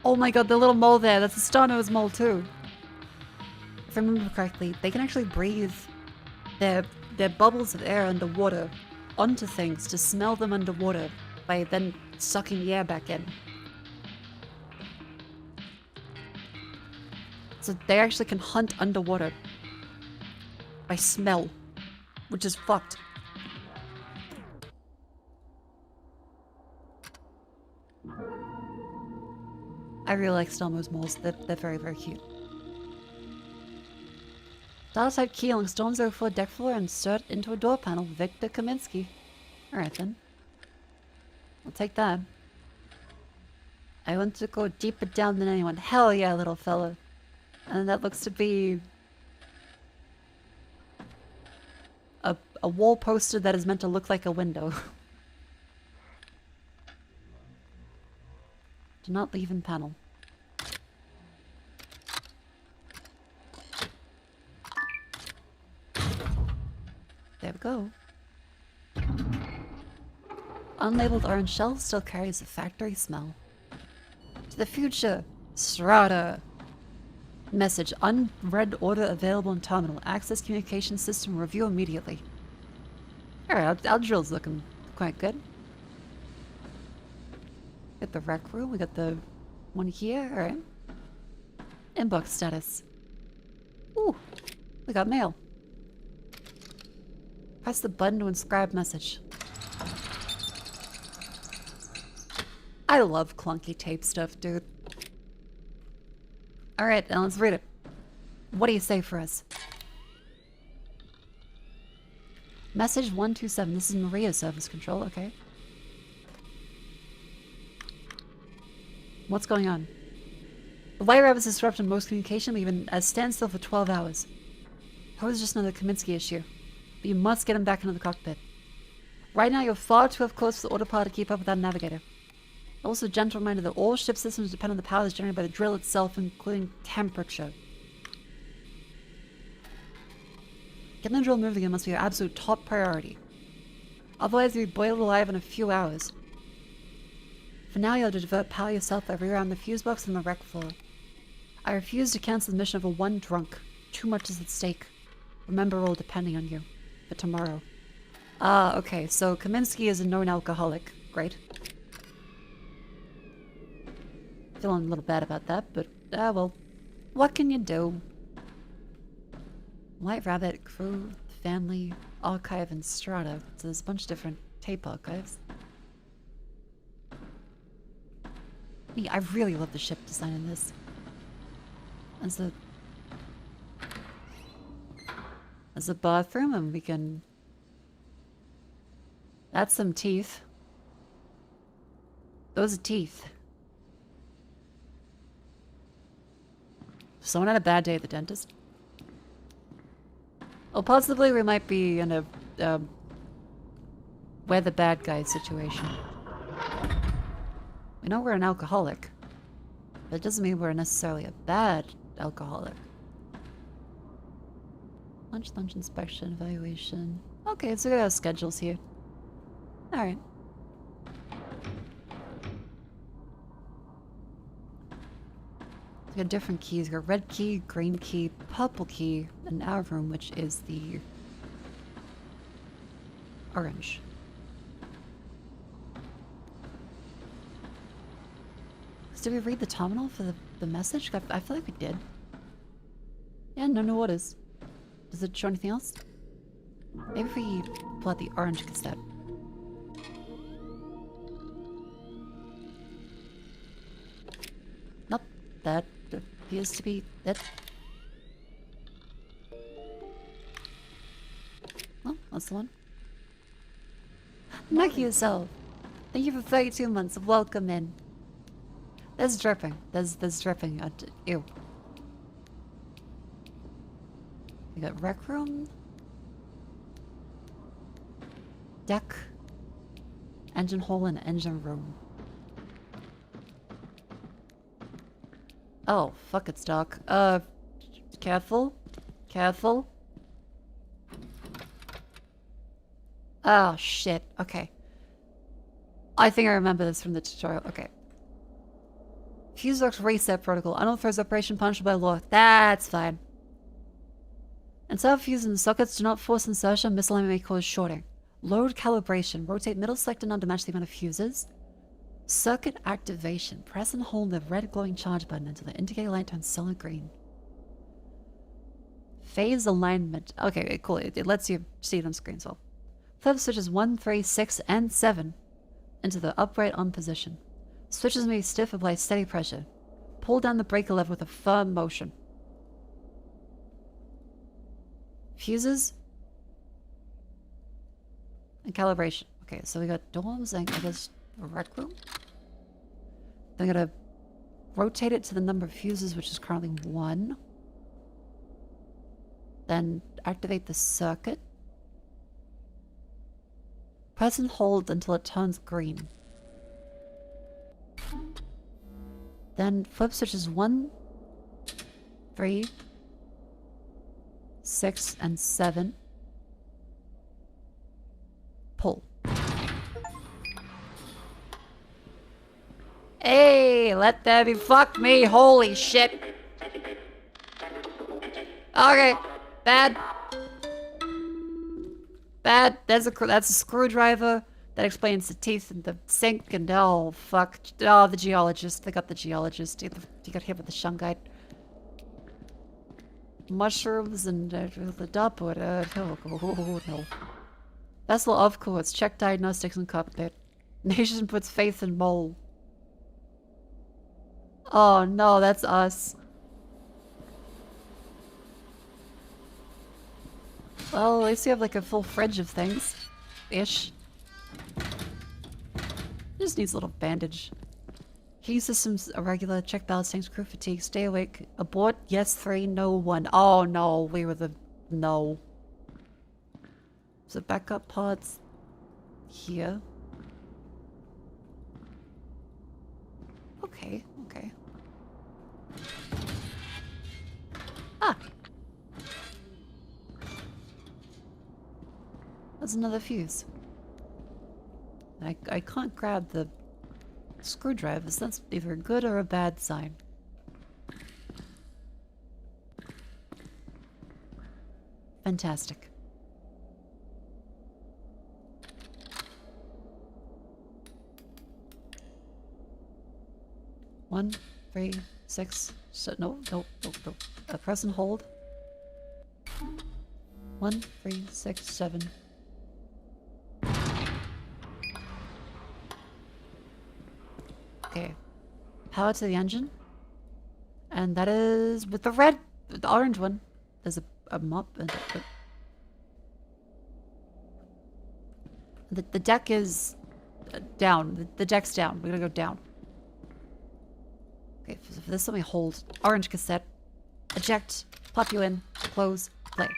Oh my god, the little mole there. That's a star-nosed mole too. If I remember correctly, they can actually breathe their bubbles of air underwater onto things to smell them underwater by then sucking the air back in. So they actually can hunt underwater by smell, which is fucked. I really like Stelmo's moles. They're very, very cute. Data type key along stone 04 deck floor, insert into a door panel. Victor Kaminsky. Alright then. I'll take that. I want to go deeper down than anyone. Hell yeah, little fella. And that looks to be a wall poster that is meant to look like a window. Do not leave in panel. There we go. Unlabeled orange shell still carries a factory smell. To the future, Strata. Message: unread order available in terminal. Access communication system review immediately. Alright, our drill's looking quite good. Got the rec room, we got the one here, alright. Inbox status. Ooh, we got mail. Press the button to inscribe message. I love clunky tape stuff, dude. Alright, now let's read it. What do you say for us? Message 127. This is Maria's service control, okay. What's going on? The wire wrap has disrupted most communication, leaving at standstill for 12 hours. Probably just another Kaminsky issue. But you must get him back into the cockpit. Right now, you're far too close to the autopilot to keep up with that navigator. Also, a gentle reminder that all ship systems depend on the power that's generated by the drill itself, including temperature. Getting the drill moving again must be your absolute top priority. Otherwise, you'll be boiled alive in a few hours. For now, you'll have to divert power yourself by rerouting the fuse box from the wreck floor. I refuse to cancel the mission over one drunk. Too much is at stake. Remember, we're all depending on you. For tomorrow. Ah, okay, so Kaminsky is a known alcoholic. Great. Feeling a little bad about that, but, well, what can you do? White Rabbit, Crew, Family, Archive, and Strata. So there's a bunch of different tape archives. I really love the ship design in this. There's a bathroom, and we can... That's some teeth. Those are teeth. Someone had a bad day at the dentist. Well, possibly we might be in a, we're the bad guy situation. We know we're an alcoholic, but it doesn't mean we're necessarily a bad alcoholic. Lunch inspection, evaluation. Okay, so we got our schedules here. Alright. We got different keys. We got red key, green key, purple key, and our room, which is the orange. Did we read the terminal for the message? I feel like we did. Yeah, no orders. Does it show anything else? Maybe if we pull out the orange cassette. Nope, that appears to be it. Oh, that's the one. Knock yourself. Thank you for 32 months. Welcome in. There's dripping. There's dripping. Ew. We got rec room. Deck. Engine hole and engine room. Oh, fuck it's dark. Careful. Careful. Oh, shit. Okay. I think I remember this from the tutorial. Okay. Fuse box reset protocol. Unauthorized operation punishable by law. That's fine. Instead of fusing the sockets, do not force insertion. Misalignment may cause shorting. Load calibration. Rotate middle select and to match the amount of fuses. Circuit activation. Press and hold the red glowing charge button until the indicator light turns solid green. Phase alignment. Okay, cool. It lets you see it on screen, so. Flip switches 1, 3, 6, and 7 into the upright on position. Switches may be stiff, apply steady pressure. Pull down the breaker lever with a firm motion. Fuses. And calibration. Okay, so we got dorms and I guess a rec room. Then I gotta rotate it to the number of fuses, which is currently 1. Then activate the circuit. Press and hold until it turns green. Then flip switches 1, 3, 6, and 7. Pull. Hey, let there be. Fuck me. Holy shit. Okay. Bad. Bad. That's a screwdriver. That explains the teeth in the sink and oh fuck. Oh, the geologist. They got the geologist. He got hit with the shungite. Mushrooms and the dup or oh, no. Vessel of course. Check diagnostics and cockpit. Nation puts faith in mole. Oh no, that's us. Well, at least we have like a full fridge of things. Ish. Just needs a little bandage. Key systems irregular. Check balance tanks. Crew fatigue. Stay awake. Abort. Yes 3. No 1. Oh no, we were the no. So backup pods here. Okay, okay. Ah! That's another fuse. I can't grab the screwdrivers. That's either a good or a bad sign. Fantastic. One, 3, 6. So, no. Press and hold. 1, 3, 6, 7. Okay. Power to the engine. And that is with the orange one. There's a mop and the deck is down. The deck's down. We're gonna go down. Okay, so for this let me hold orange cassette. Eject, pop you in, close, play.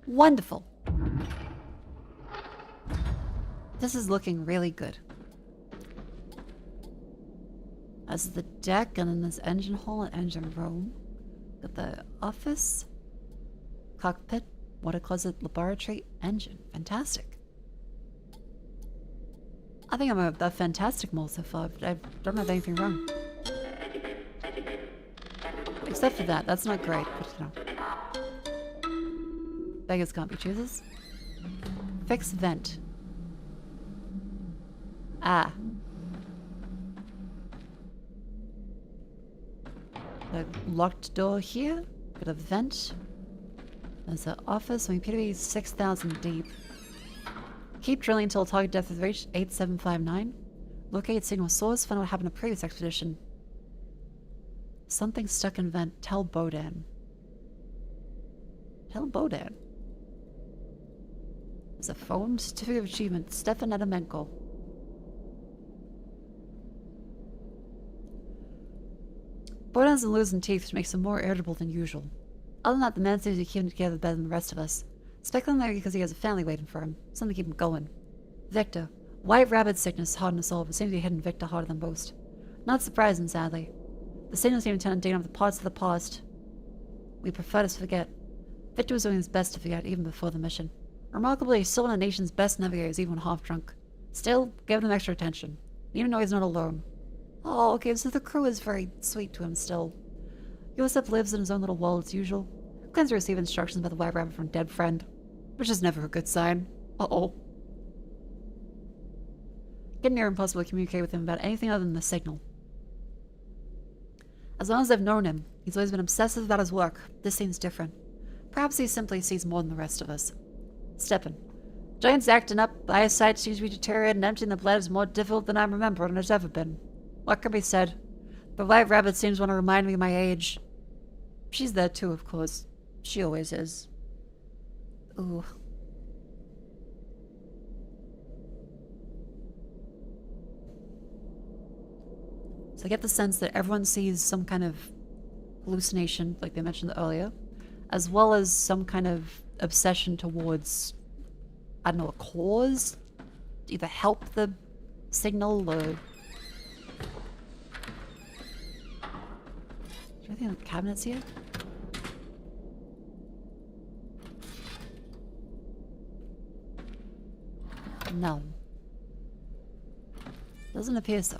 Wonderful. This is looking really good. As the deck, and then this engine hall and engine room. Got the office, cockpit, water closet, laboratory, engine. Fantastic. I think I'm a fantastic mole so far. I don't have anything wrong. Except for that. That's not great, but you know. Beggars can't be choosers. Fix vent. Ah. The locked door here. Got a vent. There's an office. We appear to be 6,000 deep. Keep drilling until target depth is reached. 8759. Locate signal source. Find out what happened in previous expedition. Something stuck in vent. Tell Bodan. Tell Bodan. There's a phone. Certificate of achievement. Stefan Adamenko. Bodan's been losing teeth, which makes him more irritable than usual. Other than that, the man seems to be keeping together better than the rest of us. Speculating because he has a family waiting for him. Something to keep him going. Victor. White rabbit sickness hardened us all, but seems to be hitting Victor harder than most. Not surprising, sadly. The signals seem to tend to dig up the parts of the past we prefer to forget. Victor was doing his best to forget, even before the mission. Remarkably, he's still one of the nation's best navigators, even when half drunk. Still, give him extra attention, even though he's not alone. Oh, okay, so the crew is very sweet to him still. Yosef lives in his own little world as usual. Claims to receive instructions by the white rabbit from dead friend, which is never a good sign. Uh-oh. Getting near impossible to communicate with him about anything other than the signal. As long as I've known him, he's always been obsessive about his work. This seems different. Perhaps he simply sees more than the rest of us. Steppin'. Giant's acting up, eyesight seems to be deteriorating, and emptying the blood is more difficult than I remember and it's ever been. What can be said? The white rabbit seems to want to remind me of my age. She's there too, of course. She always is. Ooh. So I get the sense that everyone sees some kind of hallucination, like they mentioned earlier, as well as some kind of obsession towards, I don't know, a cause? Either help the signal or... Is there anything in the cabinets here? No. Doesn't appear so.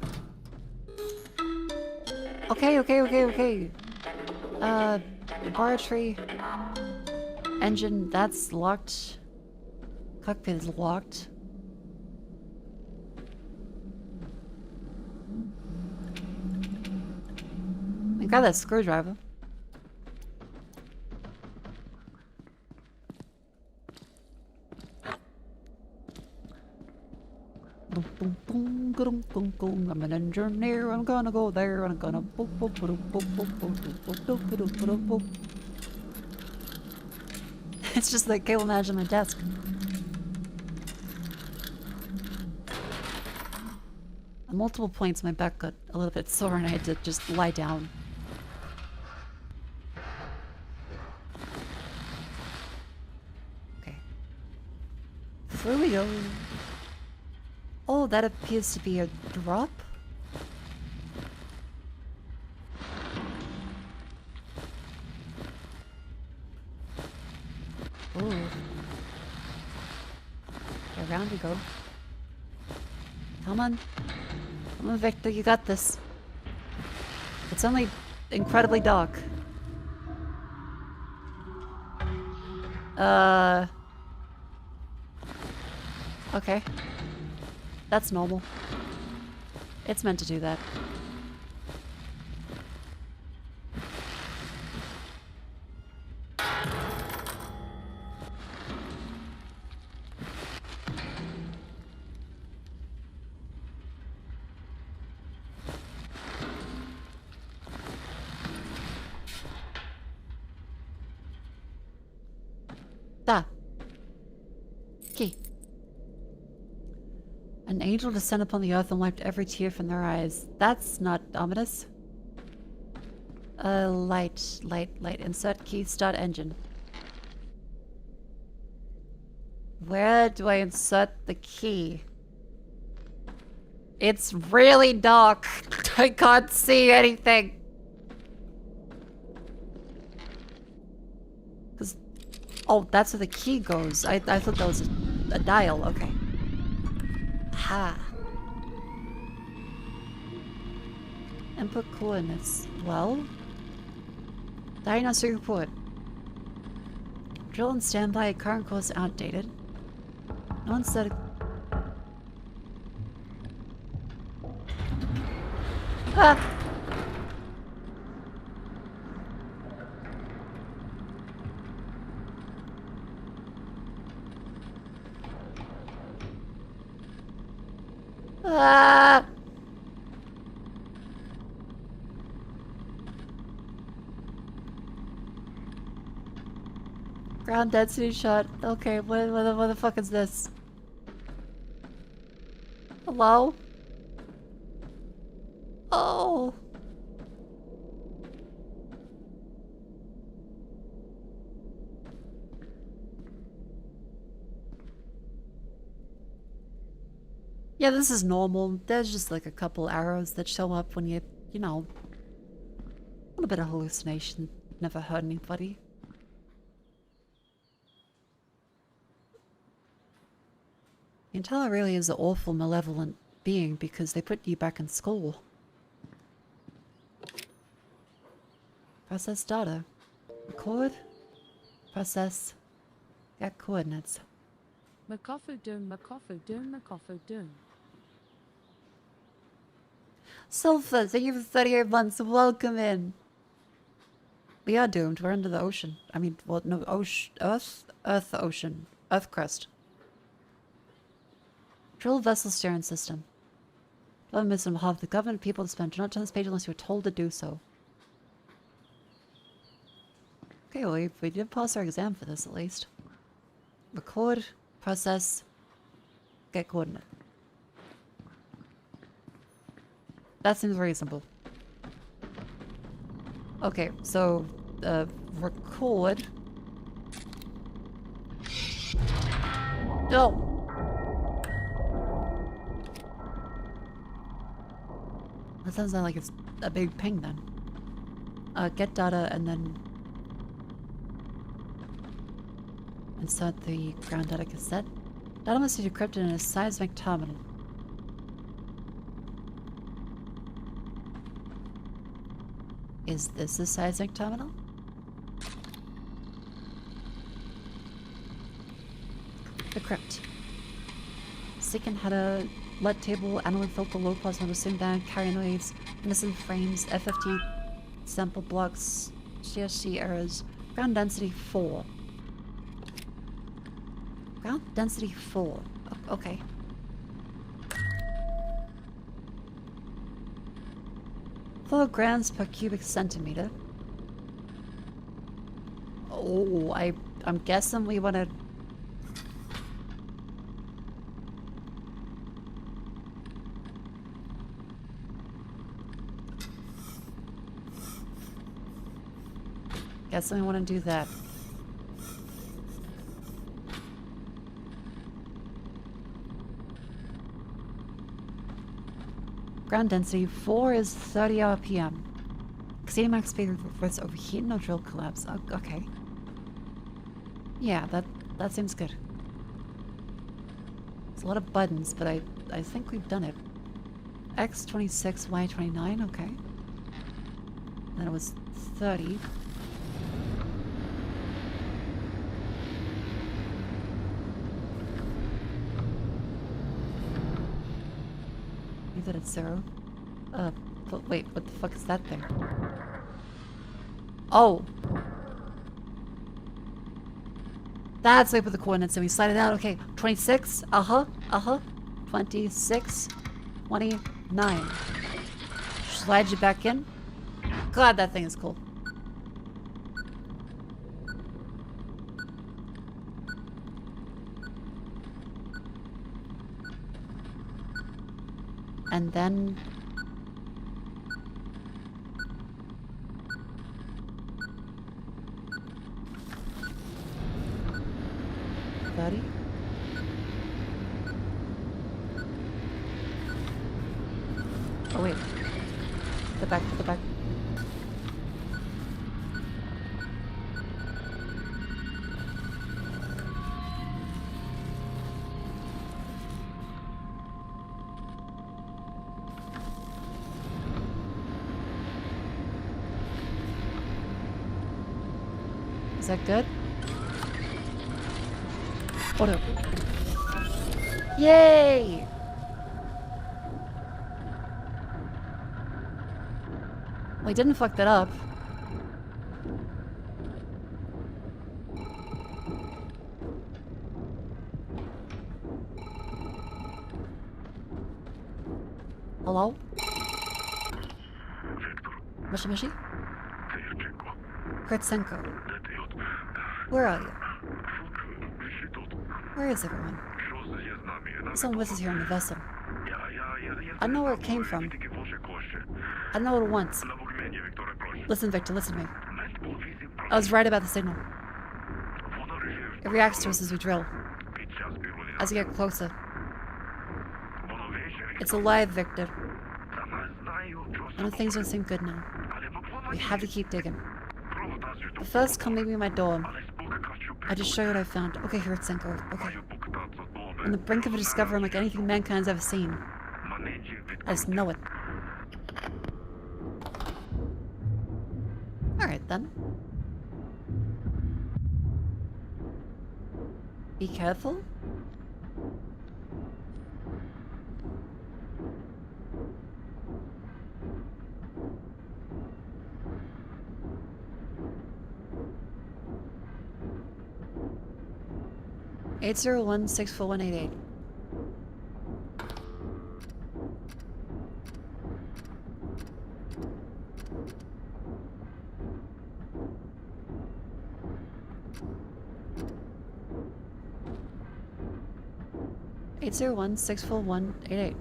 Okay. Laboratory. Engine, that's locked. Cockpit is locked. I got that screwdriver. I'm an engineer, I'm gonna go there, I'm gonna It's just like cable managed on my desk. At multiple points my back got a little bit sore and I had to just lie down. Okay. Through we go. Oh, that appears to be a drop? Ooh. Around we go. Come on. Come on, Victor, you got this. It's only incredibly dark. Okay. That's normal. It's meant to do that. Da. Key. An angel descended upon the earth and wiped every tear from their eyes. That's not ominous. Light. Insert key, start engine. Where do I insert the key? It's really dark. I can't see anything. Oh, that's where the key goes. I thought that was a dial. Okay. Ha. Input coordinates. Well. Diagnostic report. Drill and standby. Current course outdated. No one said. Ah! Ah! Ground density shot. Okay, what the fuck is this? Hello? Oh. Yeah, this is normal. There's just like a couple arrows that show up when you know, a little bit of hallucination. Never hurt anybody. can tell it really is an awful, malevolent being because they put you back in school. Process data. Record. Process. Get coordinates. Makofu doom, Makofu doom, Makofu doom. Sulfur, thank you for 38 months. Welcome in. We are doomed. We're under the ocean. I mean, well, no, Earth, ocean. Earth crust. Drill vessel steering system. Love mission of half the government people to spend. Do not turn this page unless you are told to do so. Okay, well, we did pass our exam for this at least. Record, process, get coordinate. That seems reasonable. Okay, so, record. No! That sounds like it's a big ping then. Get data and then insert the ground data cassette. Data must be decrypted in a seismic terminal. Is this a seismic terminal? Decrypt. Second header, lead table, analog filter, low pass, motor sim band, carrier noise, missing frames, FFT, sample blocks, CSC errors, ground density 4. Ground density 4. Okay. Kilograms per cubic centimeter. Oh, I'm guessing we want to. Guessing we want to do that. Ground density 4 is 30 RPM. Exceeding max speed with overheat, no drill collapse. Okay. Yeah, that seems good. It's a lot of buttons, but I think we've done it. X26, Y29, okay. Then it was 30. That it's 0. But wait, what the fuck is that thing? Oh! That's where we put the coordinates and we slide it out. Okay, 26, 26, 29. Slide you back in. God, that thing is cool. And then... $30? Oh wait. Put it back, put it back. Is that good? Oro. Yay! We didn't fuck that up. Hello? Mishi Mishi? Kretsenko. Where are you? Where is everyone? Someone was here on the vessel. I know where it came from. I know what it wants. Listen, Victor, listen to me. I was right about the signal. It reacts to us as we drill. As we get closer. It's alive, Victor. I know things don't seem good now. We have to keep digging. But first, come meet me at my dorm. I just show you what I found. Okay, here it's Senko. Okay. On the brink of a discovery unlike anything mankind's ever seen. I just know it. Alright then. Be careful. Eight 801-64188. Eight 801-64188.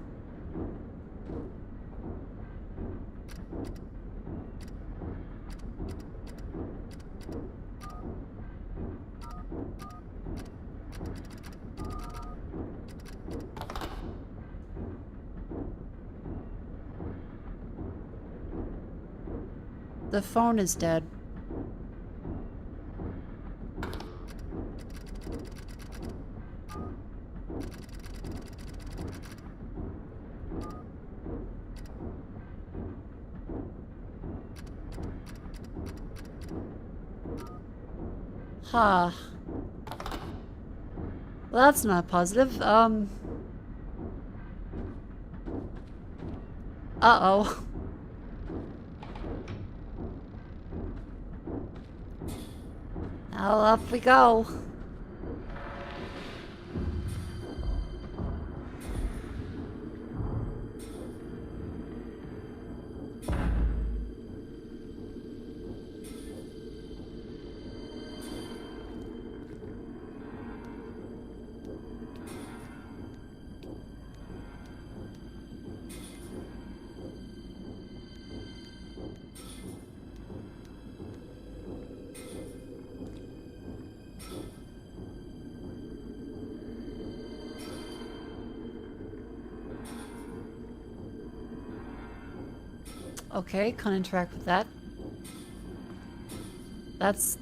The phone is dead. Huh. Well, that's not positive. Uh-oh. Now off we go. Okay, can't interact with that. That's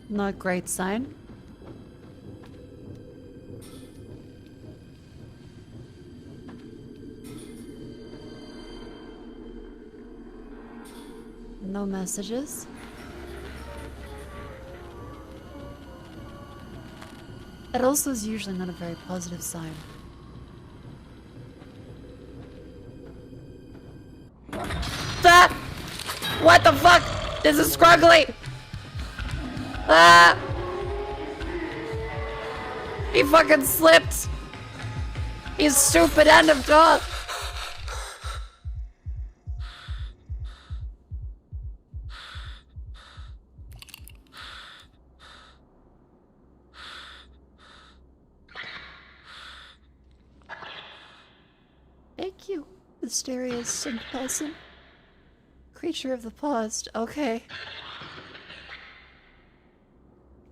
not a great sign. No messages. That also is usually not a very positive sign. Ah! What the fuck? This is scruggly! Ah! He fucking slipped! He's stupid end of dog! Thank you, mysterious person. Creature of the past. Okay.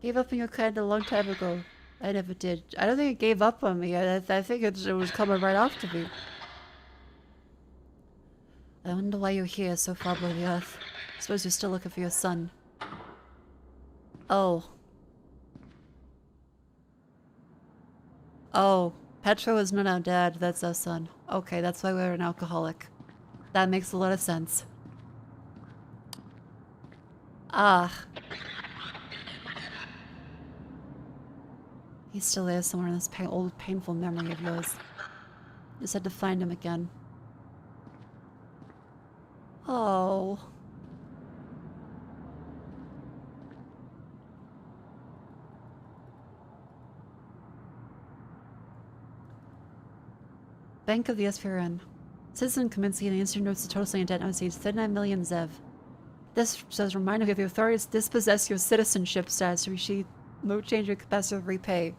Gave up on your kind a long time ago. I never did. I don't think it gave up on me. I think it was coming right after me. I wonder why you're here so far below the earth. I suppose you're still looking for your son. Oh. Oh. Petro is not our dad, that's our son. Okay, that's why we're an alcoholic. That makes a lot of sense. Ah. He's still there somewhere in this old painful memory of yours. Just had to find him again. Oh. Bank of the SPRN. Citizen Kaminsky and the instant notes the total sling debt now exceeds 39 million Zev. This says reminder of the authorities dispossess your citizenship status to receive no change in capacity to repay.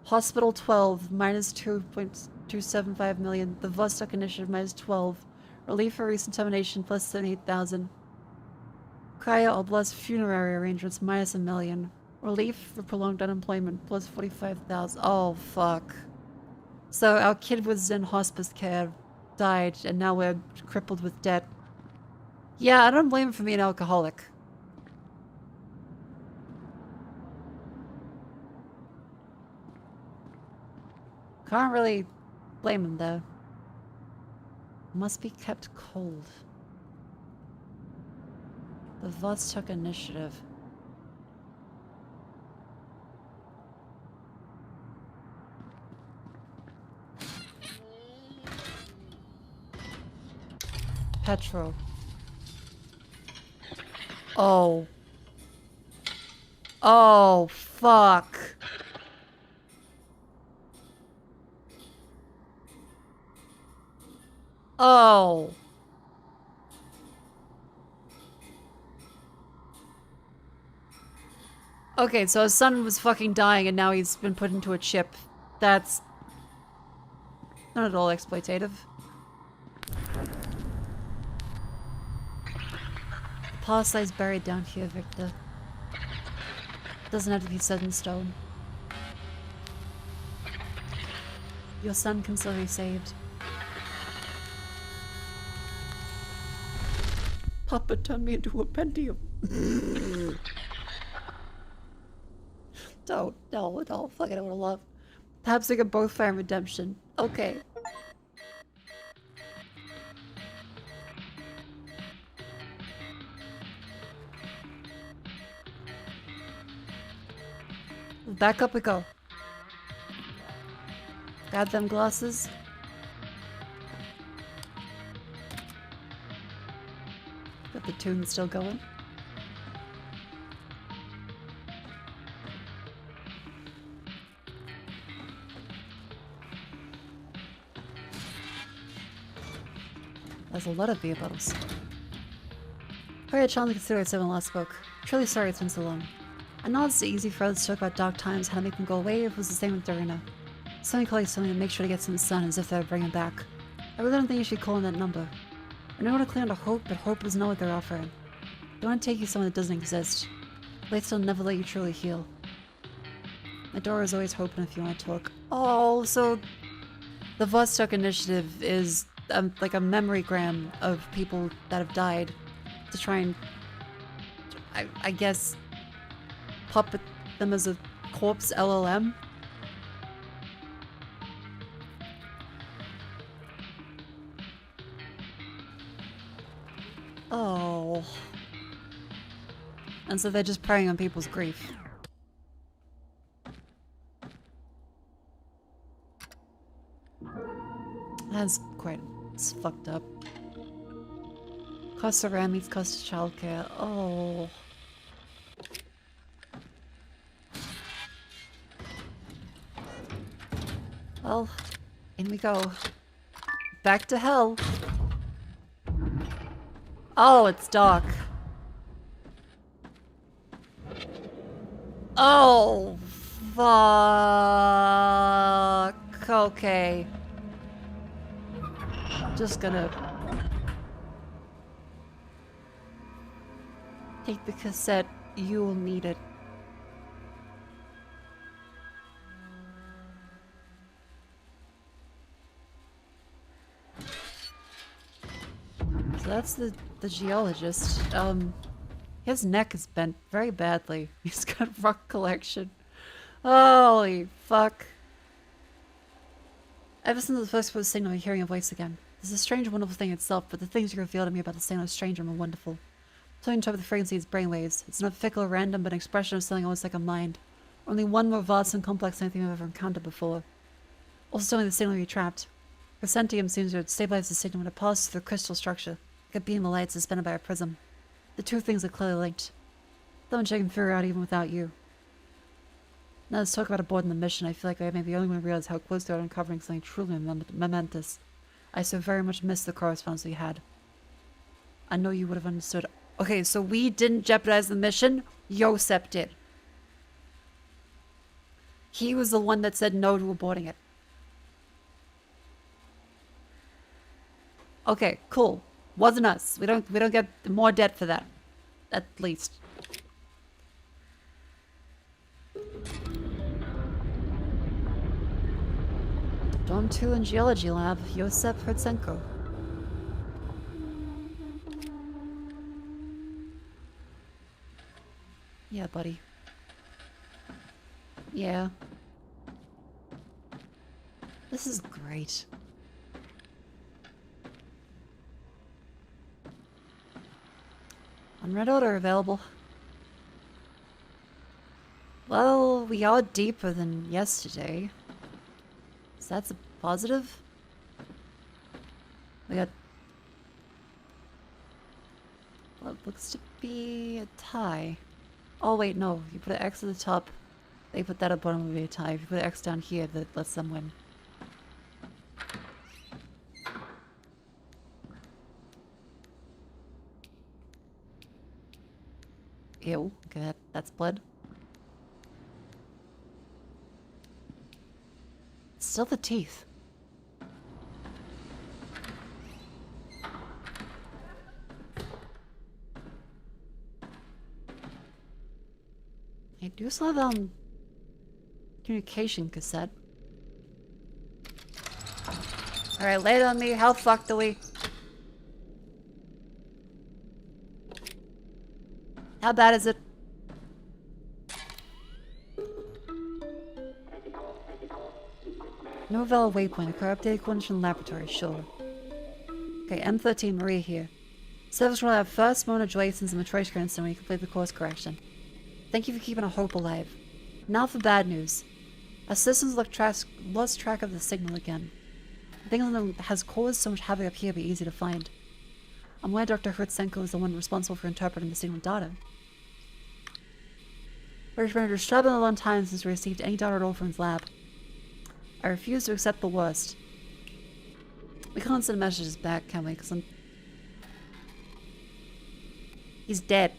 Hospital 12 minus 2.275 million. The Vostok Initiative minus 12. Relief for recent termination plus 78,000. Cryo Oblast funerary arrangements minus $1 million. Relief for prolonged unemployment plus 45,000. Oh fuck. So our kid was in hospice care, died, and now we're crippled with debt. Yeah, I don't blame him for being an alcoholic. Can't really blame him though. Must be kept cold. The Vostok Initiative. Petro. Oh. Oh, fuck. Oh. Okay, so his son was fucking dying and now he's been put into a chip. That's not at all exploitative. The past lies buried down here, Victor. It doesn't have to be set in stone. Your son can still be saved. Papa turned me into a Pentium. Don't, no, fucking I would love. Perhaps we could both find redemption. Okay. Back up we go. Got them glasses. Got the tune still going. There's a lot of beer bottles. Probably a challenge to consider it when last spoke. Truly sorry it's been so long. I know it's easy for others to talk about dark times, how to make them go away, it was the same with Darina. Somebody colleagues told me to make sure to get some sun as if they would bring him back. I really don't think you should call in that number. I know how to clear under hope, but hope is not what they're offering. Don't want to take you somewhere that doesn't exist. Lights will never let you truly heal. My door is always open if you want to talk. Oh, so the Vostok Initiative is like a memorygram of people that have died to try and, I guess, puppet them as a corpse LLM. Oh. And so they're just preying on people's grief. That's quite... it's fucked up. Cost of RAM meets cost of childcare. Oh. Well, in we go. Back to hell. Oh, it's dark. Oh, fuck. Okay. Just gonna take the cassette. You'll need it. So that's the geologist. His neck is bent very badly. He's got rock collection. Holy fuck. Ever since the first was signal of hearing a voice again. This is a strange, wonderful thing itself, but the things you revealed to me about the signal are strange and wonderful. Something to the frequency of its brainwaves. It's not fickle or random, but an expression of something almost like a mind. Only one more vast and complex than anything I've ever encountered before. Also telling the signal you trapped. Crescentium seems to stabilize the signal when it passes through the crystal structure, like a beam of light suspended by a prism. The two things are clearly linked. Someone checking figure out even without you. Now let's talk about aborting the mission. I feel like I may be the only one who realize how close they are to uncovering something truly momentous. I so very much miss the correspondence we had. I know you would have understood. Okay, so we didn't jeopardize the mission. Yosep did. He was the one that said no to aborting it. Okay, cool. Wasn't us. We don't get more debt for that. At least. Dorm 2 in Geology Lab, Yosep Hertsenko. Yeah, buddy. This is great. Unread order available. Well, we are deeper than yesterday. So that's a positive. We got what looks to be a tie. Oh wait, no. You put an X at the top. They put that at the bottom would be a tie. If you put an X down here, that lets them win. Ew. Okay, that's blood. Still the teeth. I do still have communication cassette. Alright, lay it on me. How fucked are we? How bad is it? Novella waypoint, occur updated coordination in laboratory, sure. Okay, M13 Maria here. Service will have first moment of joy since the Matryoshka incident when you complete the course correction. Thank you for keeping our hope alive. Now for bad news. Our systems lost track of the signal again. The thing that has caused so much havoc up here be easy to find. I'm aware Dr. Hurtsenko is the one responsible for interpreting the signal data. But it's been disturbing a long time since we received any data at all from his lab. I refuse to accept the worst. We can't send messages back, can we? Because he's dead.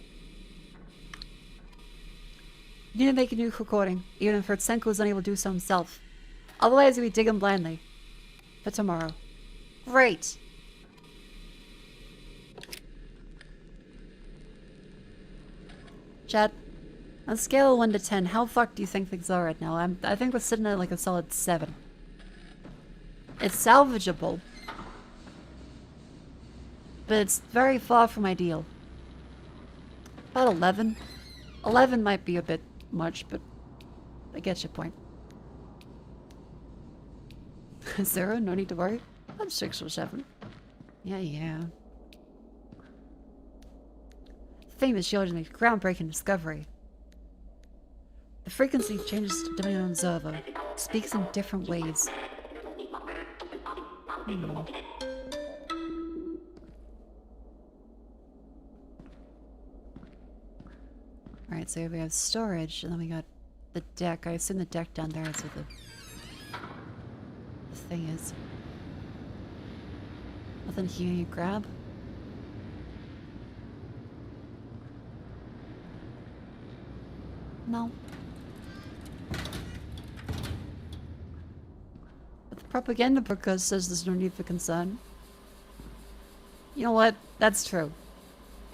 You need to make a new recording, even if Hurtsenko is unable to do so himself. Otherwise, you'll be digging blindly. For tomorrow. Great! Chat, on a scale of 1 to 10, how fucked do you think things are right now? I think we're sitting at like a solid 7. It's salvageable. But it's very far from ideal. About 11. 11 might be a bit much, but I get your point. 0, no need to worry. I'm 6 or 7. Yeah. Famous geologist made a groundbreaking discovery. The frequency changes depending on observer. Speaks in different ways. Alright, so we have storage, and then we got the deck. I assume the deck down there is where the thing is. Nothing here you grab? No. But the propaganda book says there's no need for concern. You know what? That's true.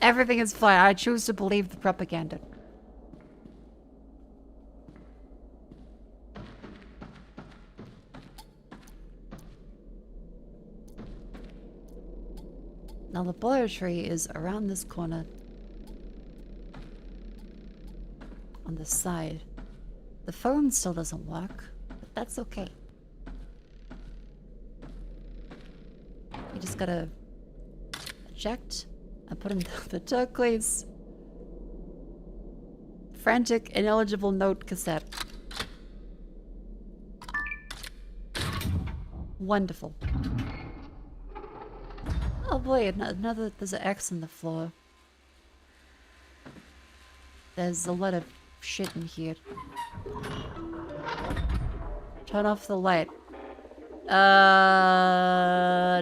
Everything is fine. I choose to believe the propaganda. Now the laboratory is around this corner. On the side. The phone still doesn't work, but that's okay. You just gotta eject and put in the turquoise frantic ineligible note cassette. Wonderful. Oh boy, another, there's an X on the floor. There's a lot of shit in here. Turn off the light.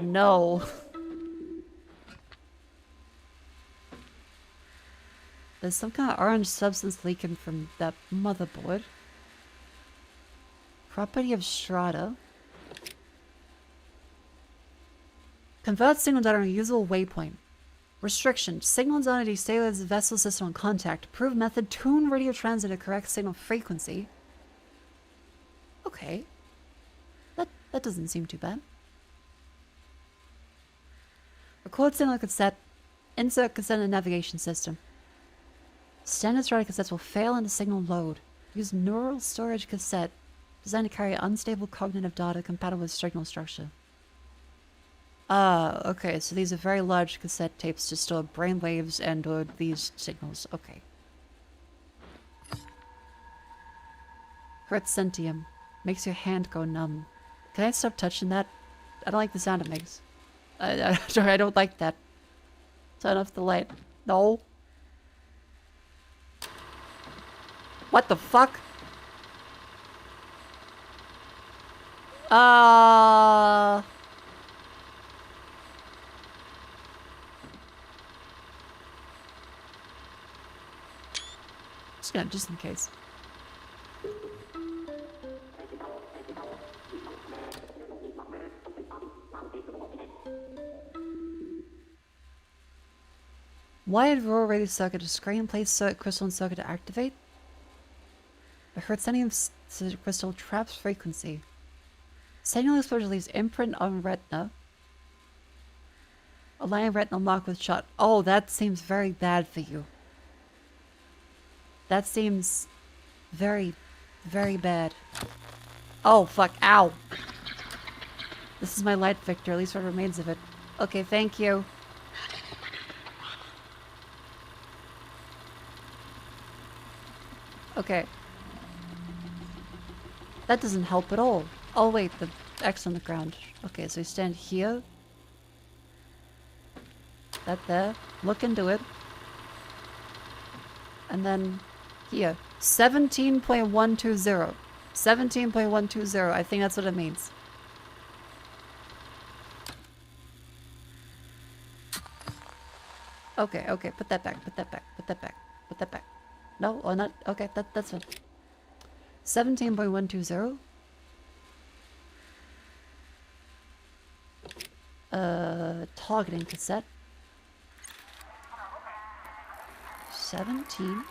No. There's some kind of orange substance leaking from that motherboard. Property of strata. Convert signal data on a usable waypoint. Restriction. Signal data destabilize the vessel system on contact. Approved method. Tune radio transit to correct signal frequency. Okay. That doesn't seem too bad. Record signal cassette. Insert cassette in the navigation system. Standard strata cassettes will fail in the signal load. Use neural storage cassette Designed to carry unstable cognitive data compatible with signal structure. Okay, so these are very large cassette tapes to store brainwaves and or these signals. Okay. Hertz centium. Makes your hand go numb. Can I stop touching that? I don't like the sound it makes. I don't like that. Turn off the light. No. What the fuck? Just in case. Wired rural radio circuit, a screen place circuit crystalline circuit to activate. The Hertzium crystal traps frequency. Signal exposure leaves imprint on retina. Align retinal mark with shot. Oh, that seems very bad for you. That seems very, very bad. Oh, fuck. Ow. This is my light fixture, at least what remains of it. Okay, thank you. Okay. That doesn't help at all. Oh wait, the X on the ground. Okay, so you stand here. That there. Look into it. And then here. 17.120. 17.120. I think that's what it means. Okay, okay, put that back, put that back, put that back, put that back. No, or not? Okay, that's fine. 17.120. Targeting cassette. 17.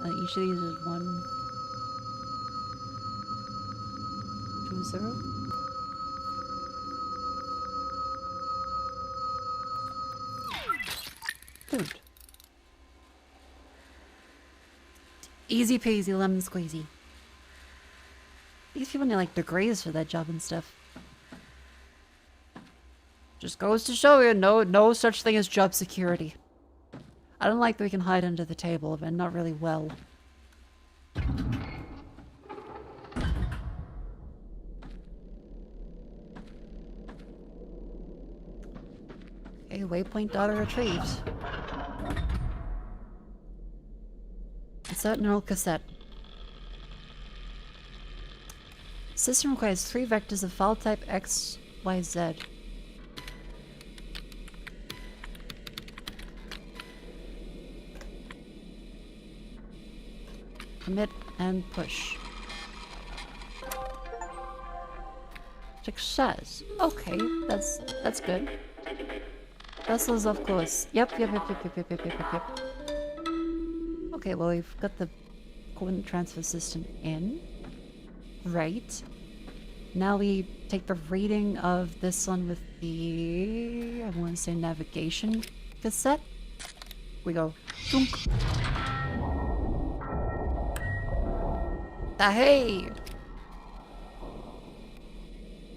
Each of these is 120. Good. Easy peasy lemon squeezy. These people need like degrees for that job and stuff. Just goes to show you, no such thing as job security. I don't like that we can hide under the table, but not really well. Okay, waypoint data retrieved. Insert neural cassette. System requires 3 vectors of file type X, Y, Z. Commit and push. Success. Okay, that's good. Vessels, of course. Yep. Okay, well we've got the coordinate transfer system in. Right. Now we take the reading of this one with the, I want to say navigation cassette. We go. Thunk. Ah, hey!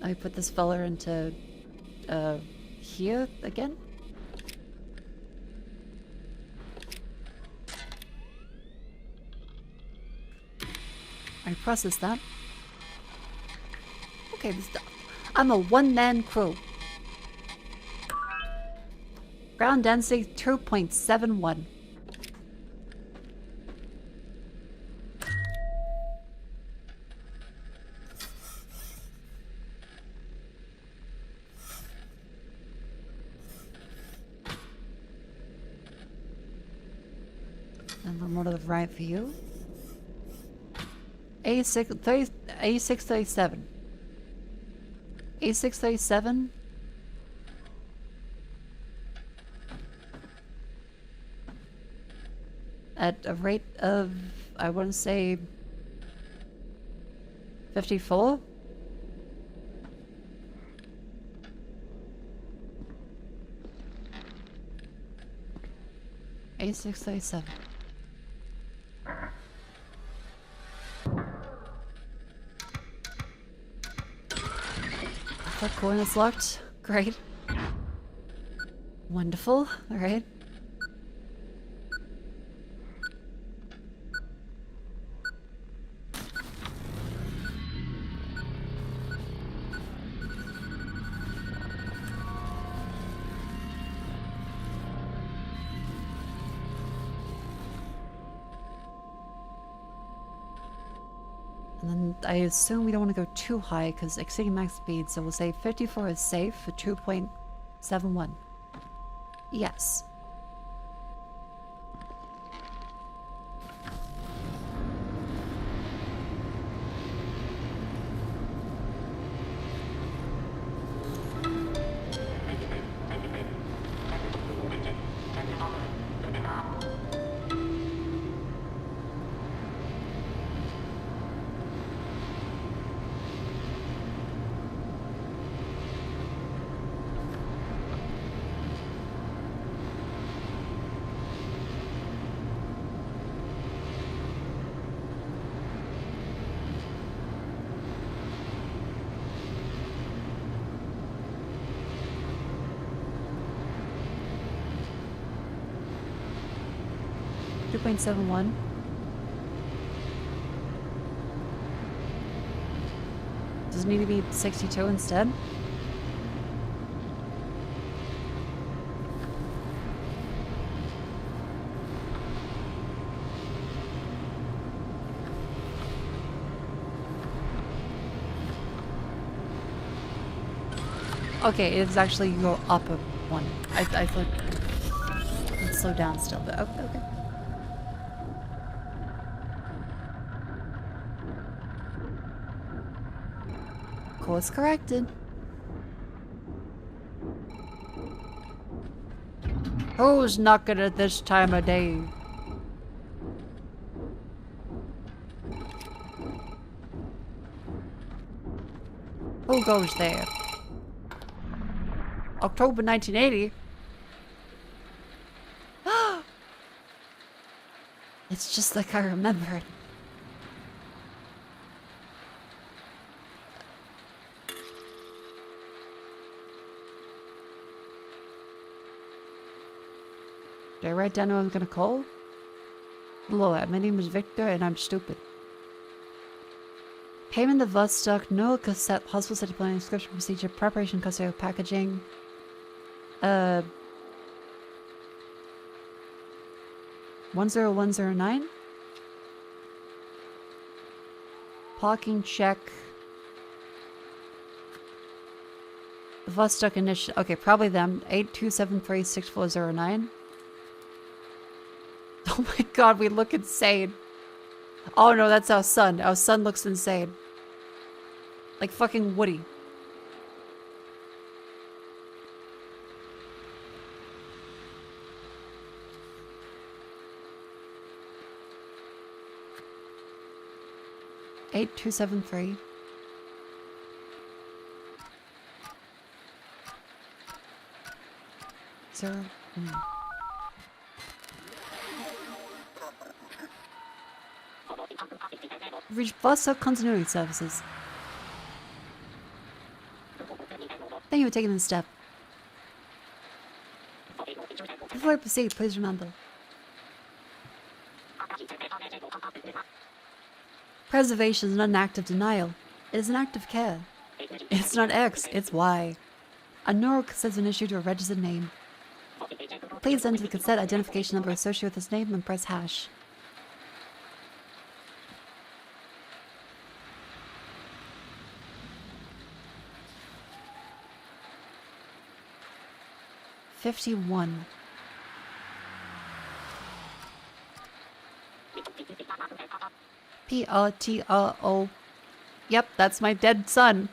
I put this fella into, here again? I process that. Okay, I'm a one-man crew. Ground density 2.71. And the more to the right for you. A637. A637. At a rate of, I want to say, 54? 8637. That coin is locked. Great. Wonderful. Alright. And then I assume we don't want to go too high because exceeding max speed, so we'll say 54 is safe for 2.71. Yes. .71. Does it need to be 62 instead? Okay, it's actually you go up a one. I thought it's slow down still, but okay. Course corrected. Who's knocking at this time of day? Who goes there? October 1980? It's just like I remembered. Did I write down who I'm gonna call? Hello, my name is Victor and I'm stupid. Payment of Vostok, no cassette, hospital city planning, inscription procedure, preparation, custody, packaging. 10109? Parking check. Vostok initiative. Okay, probably them. 82736409. Oh my god, we look insane. Oh no, that's our son. Our son looks insane. Like fucking Woody. Eight two seven three. Zero. Reach Vostok continuity services. Thank you for taking this step. Before I proceed, please remember. Preservation is not an act of denial. It is an act of care. It's not X, it's Y. A neural cassette has been issued to a registered name. Please enter the cassette identification number associated with this name and press hash. $51. PATRON. Yep, that's my dead son.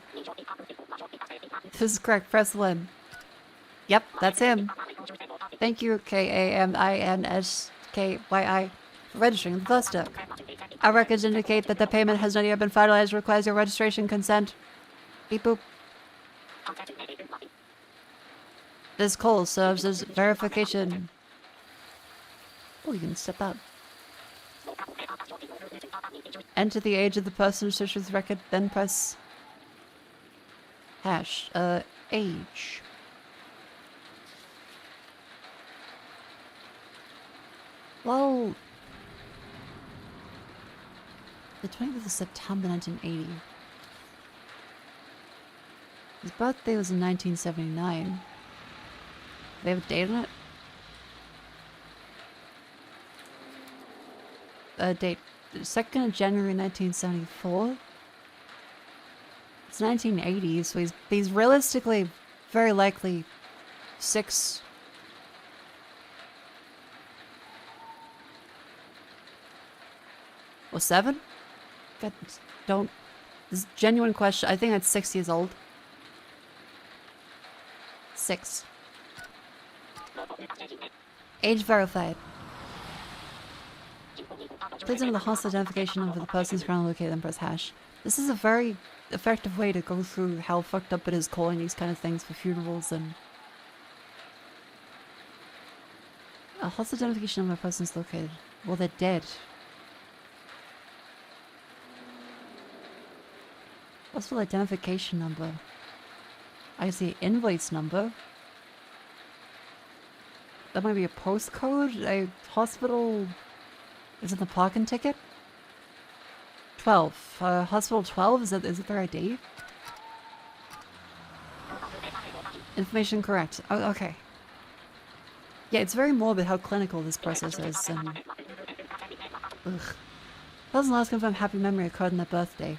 This is correct. Press 1. Yep, that's him. Thank you, KAMINSKYI, for registering the Vostok. Our records indicate that the payment has not yet been finalized. Requires your registration consent. Beep boop. This call serves as verification. Oh, you can step out. Enter the age of the person who searches record, then press hash. Age. Well, the 20th of September 1980. His birthday was in 1979. They have a date on it? Date. 2nd of January 1974. It's 1980, so he's realistically very likely 6 or 7? God, don't. This is a genuine question. I think that's 6 years old. 6. Age verified. Please enter the host identification number for the person's currently located, then press hash. This is a very effective way to go through how fucked up it is calling these kind of things for funerals and... A host identification number of the person's located. Well, they're dead. Hospital identification number. I see invoice number. That might be a postcode? A hospital... Is it the parking ticket? 12. Hospital 12? Is it their ID? Information correct. Oh, okay. Yeah, it's very morbid how clinical this process is, and... Ugh. Person last confirmed happy memory occurred on their birthday.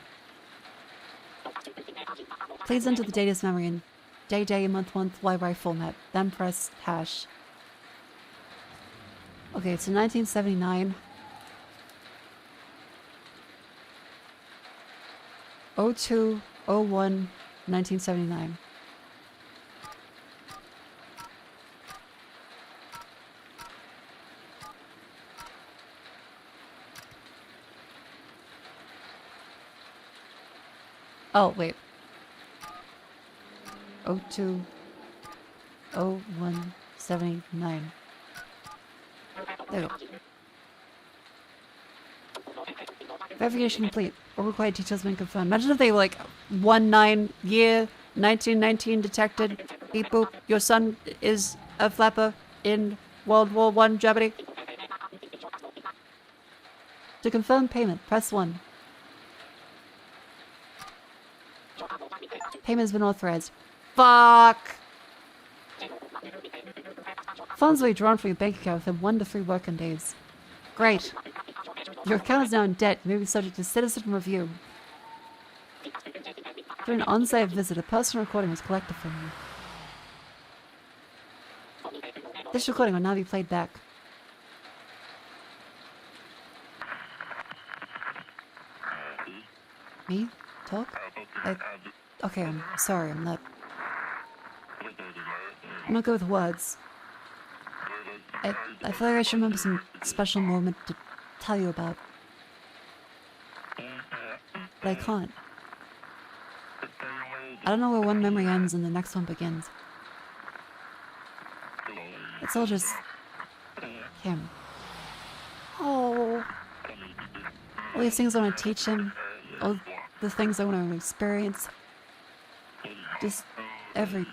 Please enter the data's memory in day, month, YY format, then press hash. Okay, so 1979. 02/01 1979. Oh, wait. 02/01/79. There we go. Verification complete. All required details been confirmed. Imagine if they were like 19 year 1919 detected. Beep boop. Your son is a flapper in World War I Germany. To confirm payment, press 1. Payment has been authorized. Fuck! Funds will be drawn from your bank account within 1 to 3 working days. Great. Your account is now in debt and may be subject to citizen review. During an on-site visit, a personal recording was collected from you. This recording will now be played back. Me? Talk? Okay, I'm sorry, I'm not good with words. I feel like I should remember some special moment to tell you about. But I can't. I don't know where one memory ends and the next one begins. It's all just him. Oh. All these things I want to teach him. All the things I want to experience. Just every...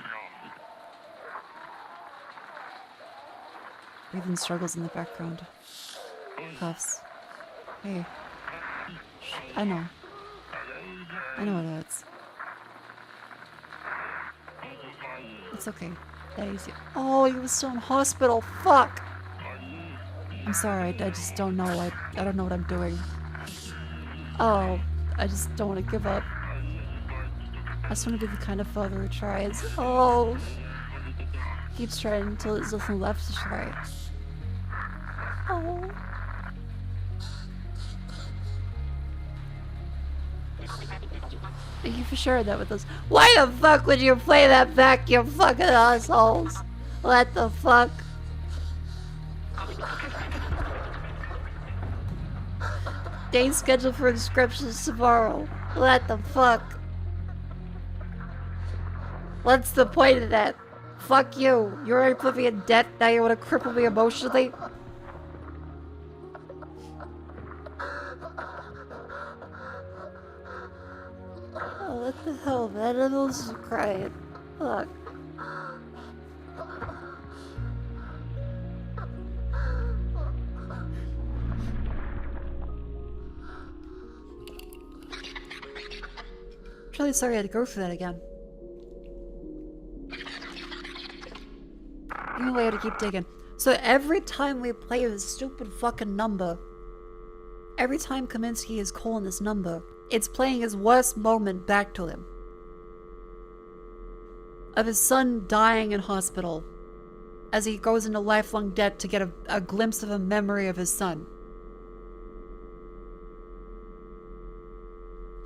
Breathing struggles in the background. Coughs. Hey. I know. I know it hurts. It's okay. That easy. Oh, he was still in hospital. Fuck! I'm sorry, I just don't know. I don't know what I'm doing. Oh, I just don't want to give up. I just want to be the kind of father who tries. Oh! Keeps trying until there's nothing left to try. Oh. Thank you for sharing that with us. Why the fuck would you play that back, you fucking assholes? What the fuck? Day scheduled for inscriptions tomorrow. What the fuck? What's the point of that? Fuck you. You already put me in debt, now you want to cripple me emotionally? Oh, what the hell, man? Animals are crying. Fuck. I'm really sorry I had to go through that again. Give me a way to keep digging. So every time we play this stupid fucking number, every time Kaminsky is calling this number, it's playing his worst moment back to him. Of his son dying in hospital, as he goes into lifelong debt to get a glimpse of a memory of his son.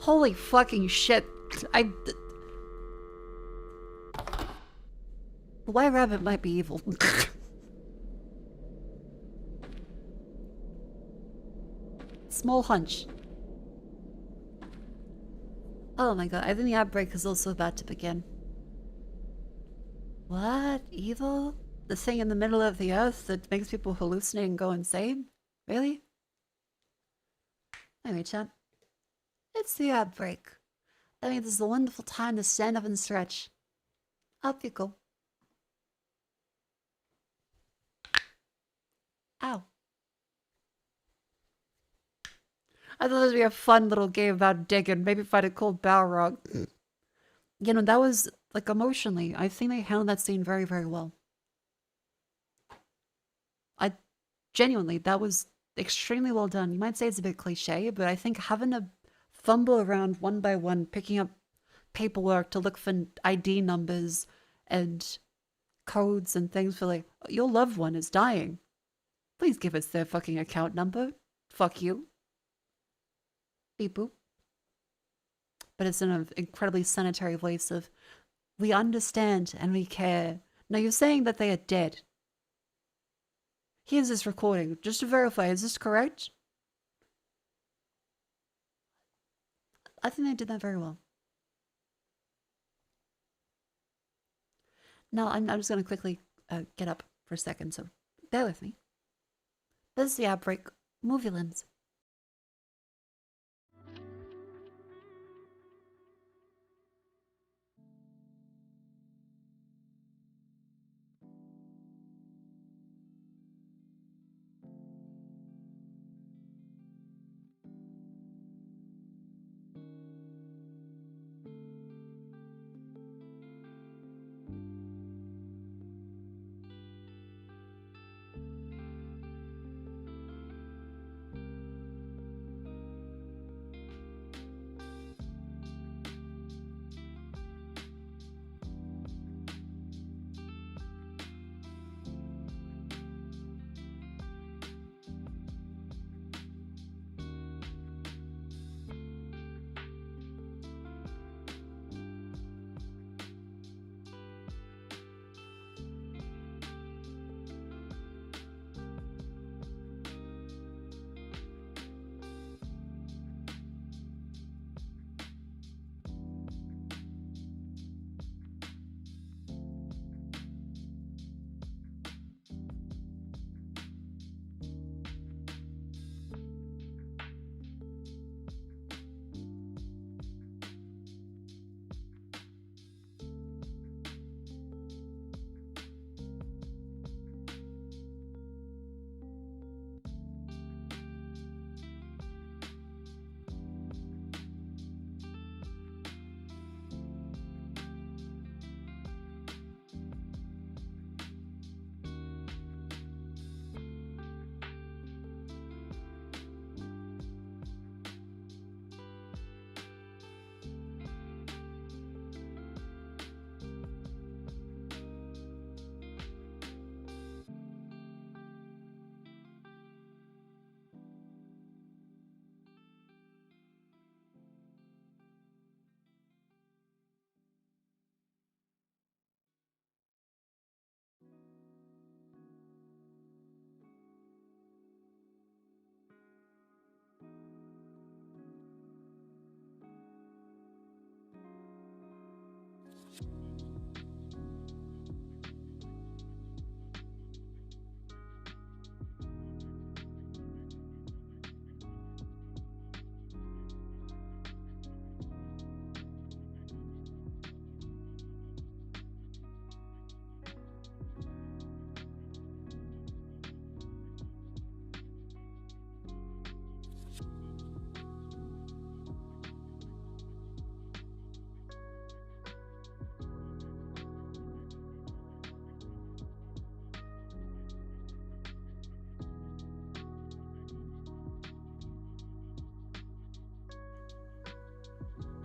Holy fucking shit. The white rabbit might be evil. Small hunch. Oh my god, I think the outbreak is also about to begin. What? Evil? The thing in the middle of the earth that makes people hallucinate and go insane? Really? Anyway, chat. It's the outbreak. That means it's a wonderful time to stand up and stretch. Up you go. Ow. I thought this would be a fun little game about digging. Maybe if I'd have called Balrog. You know, that was, like, emotionally, I think they handled that scene very, very well. Genuinely, that was extremely well done. You might say it's a bit cliche, but I think having to fumble around one by one, picking up paperwork to look for ID numbers and codes and things for, like, your loved one is dying. Please give us their fucking account number. Fuck you. Beep boop. But it's in an incredibly sanitary voice of, we understand and we care. Now you're saying that they are dead. Here's this recording. Just to verify, is this correct? I think they did that very well. Now, I'm just going to quickly get up for a second, so bear with me. This is the outbreak movie lens.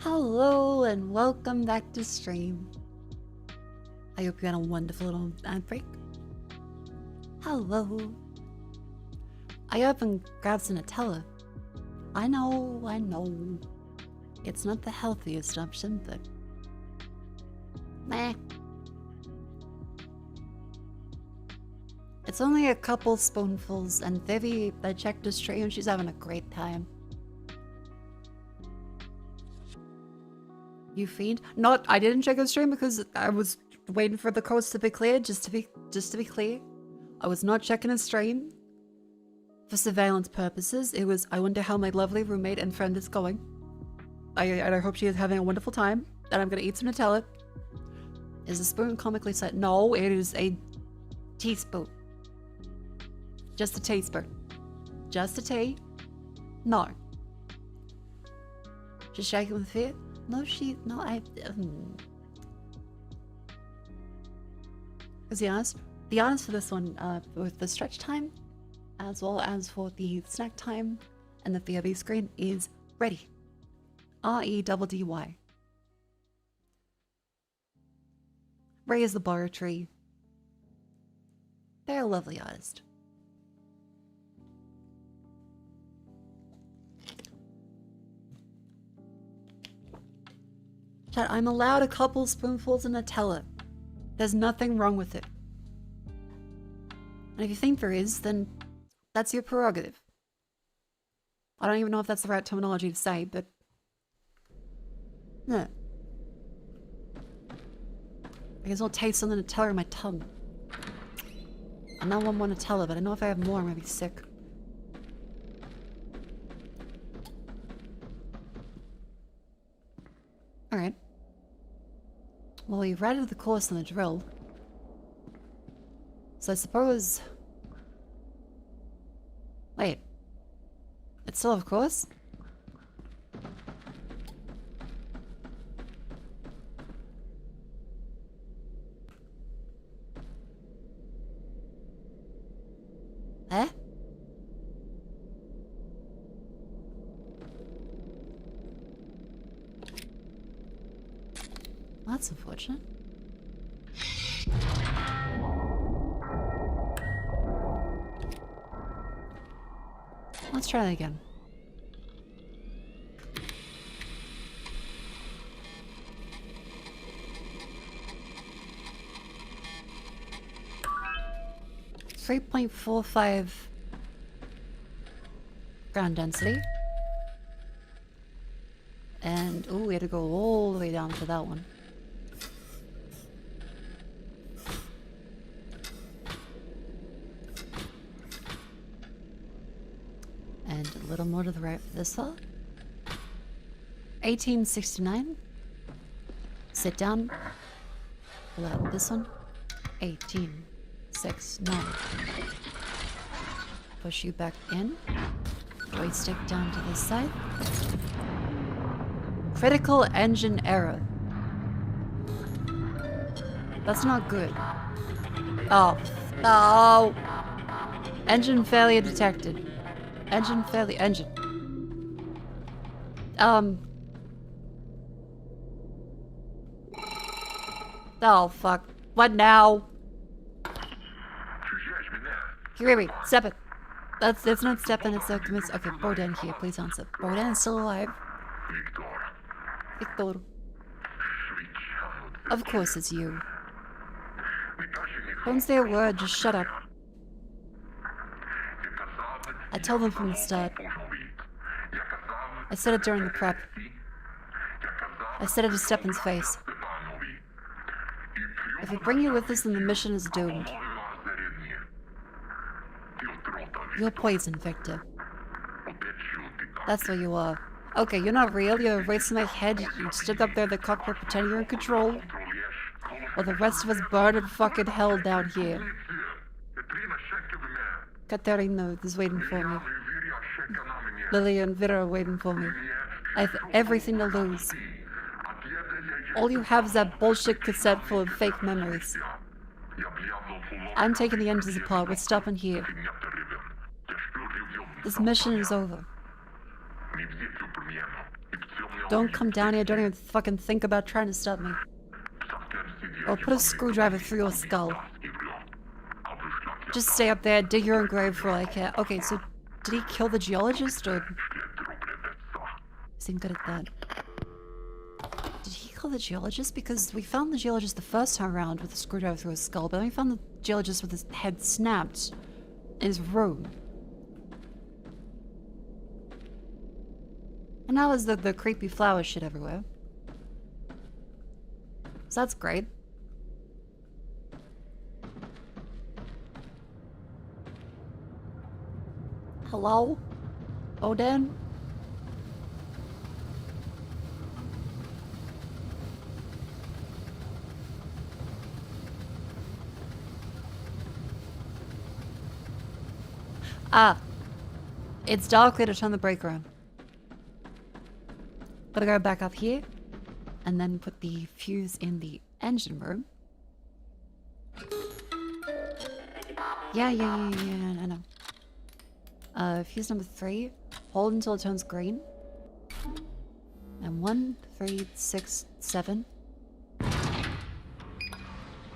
Hello and welcome back to stream. I hope you had a wonderful little ad break. Hello. I up and grabbed some Nutella. I know. It's not the healthiest option, but meh. It's only a couple spoonfuls, and Vivi, I checked the stream, she's having a great time. You fiend? Not, I didn't check the stream because I was waiting for the codes to be cleared, just to be clear. I was not checking the stream for surveillance purposes. It was, I wonder how my lovely roommate and friend is going. I hope she is having a wonderful time, and I'm gonna eat some Nutella. Is the spoon comically set? No, it is a teaspoon. Just a teaspoon. Just a tea? No. She's shaking with fear? No, Because the honest for this one, with the stretch time, as well as for the snack time and the VRB screen, is ready. REDDY. Ray is the laboratory. They're a lovely artist. Chat, I'm allowed a couple spoonfuls of Nutella. There's nothing wrong with it. And if you think there is, then that's your prerogative. I don't even know if that's the right terminology to say, but... yeah. I guess I'll taste some of the Nutella in my tongue. I know one more Nutella, but I know if I have more, I'm gonna be sick. Alright. Well, we've read the course on the drill. So I suppose... wait. It's still of course? Eh? That's unfortunate. Let's try that again. .45 ground density. And, ooh, we had to go all the way down for that one. And a little more to the right for this one. 1869. Sit down. Pull out this one. 1869. Push you back in. Right stick down to this side. Critical engine error. That's not good. Oh. Oh. Engine failure detected. Engine failure. Engine. Oh, fuck. What now? Kiriri, step it. It's not stepping, it's a commit. Okay, Boden here, please answer. Boden is still alive. Victor. Of course it's you. Don't say a word, just shut up. I told them from the start. I said it during the prep. I said it to Stepan's face. If we bring you with us, then the mission is doomed. You're poison, Victor. That's what you are. Okay, you're not real, you're a voice in my head, you stood up there in the cockpit pretending you're in control. While the rest of us burn in fucking hell down here. Katerina is waiting for me. Lily and Vera are waiting for me. I have everything to lose. All you have is that bullshit cassette full of fake memories. I'm taking the engines apart, we're stopping here. This mission is over. Don't come down here. Don't even fucking think about trying to stop me. I'll put a screwdriver through your skull. Just stay up there, dig your own grave for all I care. Okay, so did he kill the geologist or... Seemed good at that. Did he kill the geologist? Because we found the geologist the first time around with a screwdriver through his skull, but then we found the geologist with his head snapped in his room. And now there's the creepy flower shit everywhere. So that's great. Hello? Odin? Ah. It's dark, to turn the breaker on. Gotta go back up here. And then put the fuse in the engine room. Yeah, I know. Fuse number 3. Hold until it turns green. And 1, 3, 6, 7.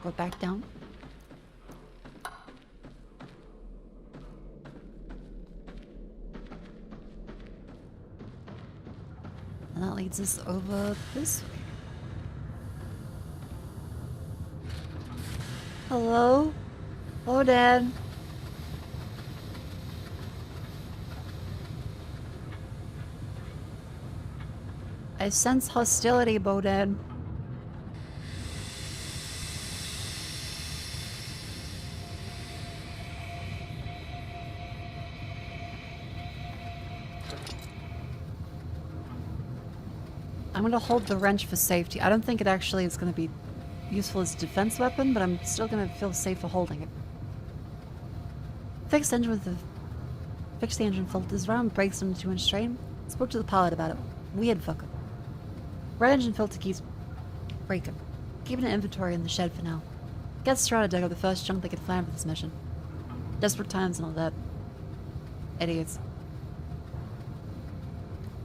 Go back down. And that leads us over this way. Hello? Oh, Dad. I sense hostility, Bodad. I'm gonna hold the wrench for safety. I don't think it actually is gonna be useful as a defense weapon, but I'm still gonna feel safer holding it. Fix the engine filters, round brakes on the 2-inch strain. Spoke to the pilot about it. Weird fucker. Right engine filter keeps breaking. Keeping an inventory in the shed for now. Gets trying to dig up the first junk they could find for this mission. Desperate times and all that. Idiots.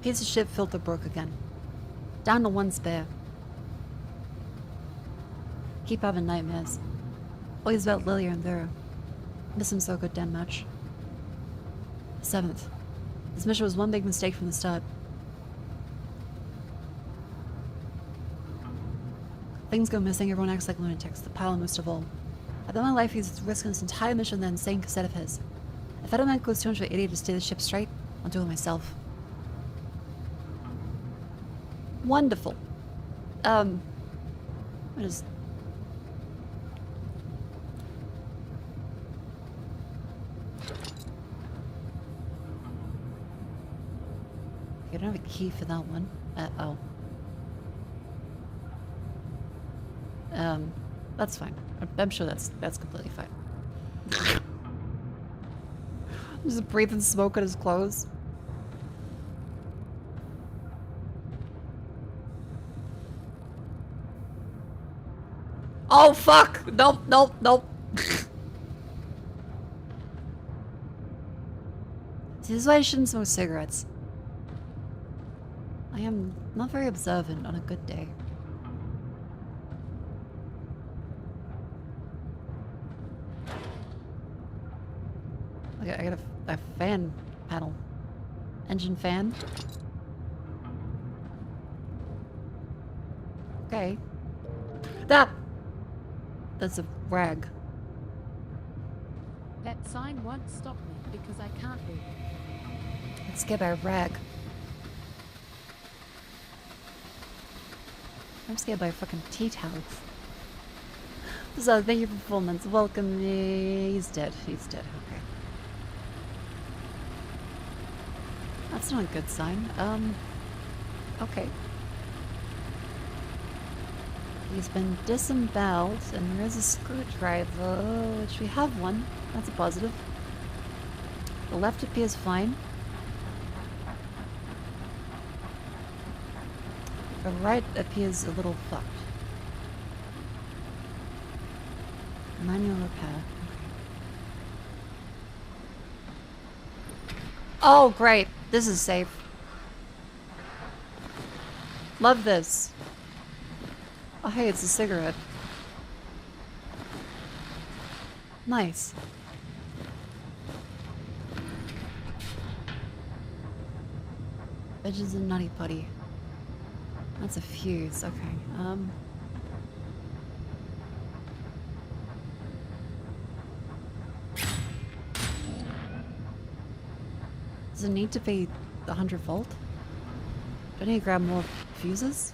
Piece of shit filter broke again. Down to 1 spare. Keep having nightmares. Always about Lilia and Vera. Miss him so good damn much. 7th. This mission was one big mistake from the start. Things go missing, everyone acts like lunatics, the pilot most of all. I bet my life he's risking this entire mission on that insane cassette of his. If I don't make close to an idiot to steer the ship straight, I'll do it myself. Wonderful. What is... I don't have a key for that one. Oh. That's fine. I'm sure that's completely fine. Just breathing smoke at his clothes. Oh fuck! Nope, nope, nope. See, this is why I shouldn't smoke cigarettes. I am not very observant on a good day. Okay, I got a fan panel. Engine fan. Okay. That! That's a rag. That sign won't stop me because I can't read. Let's get our rag. I'm scared by fucking tea towels. So, thank you for performance. Welcome. He's dead. He's dead. Okay. That's not a good sign. Okay. He's been disemboweled, and there is a screwdriver, which we have one. That's a positive. The left appears fine. The right appears a little fucked. Manual repair. Oh, great. This is safe. Love this. Oh, hey, it's a cigarette. Nice. Edges and Nutty Putty. That's a fuse. Okay. Does it need to be 100 volt? Do I need to grab more fuses?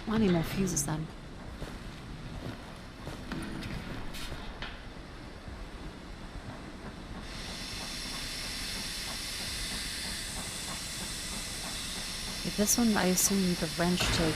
I need more fuses then. With this one, I assume you need the wrench to...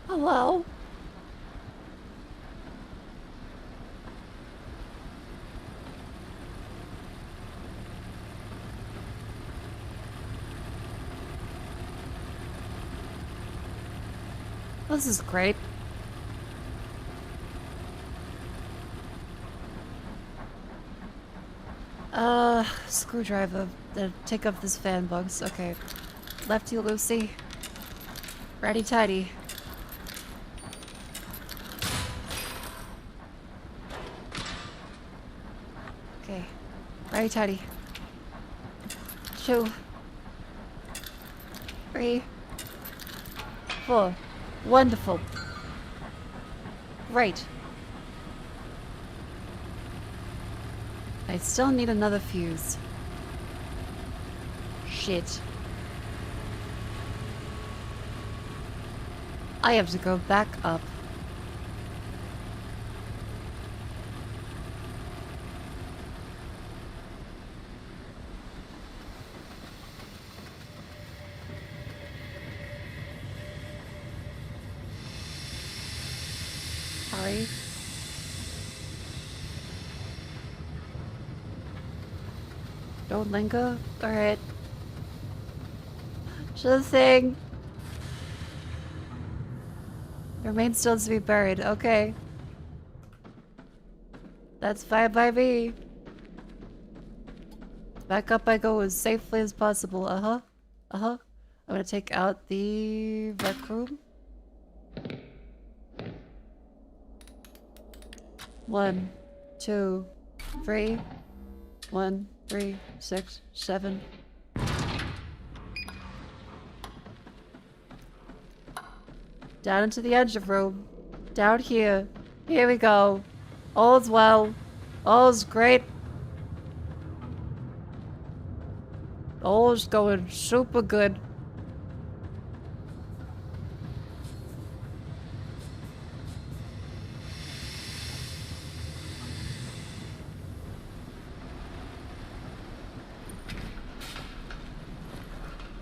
Hello? This is great. Screwdriver. Take off this fan box. Okay. Lefty loosey. Righty tighty. Okay. Righty tighty. 2, 3, 4. Wonderful. Great. I still need another fuse. Shit. I have to go back up. Sorry. Don't linger? Alright. Sure thing. Remains still to be buried. Okay. That's fine by me. Back up I go as safely as possible. Uh-huh. Uh-huh. I'm gonna take out the rec room. 1, 2, 3. 1, 3, 6, 7. Down into the edge of room. Down here. Here we go. All's well. All's great. All's going super good.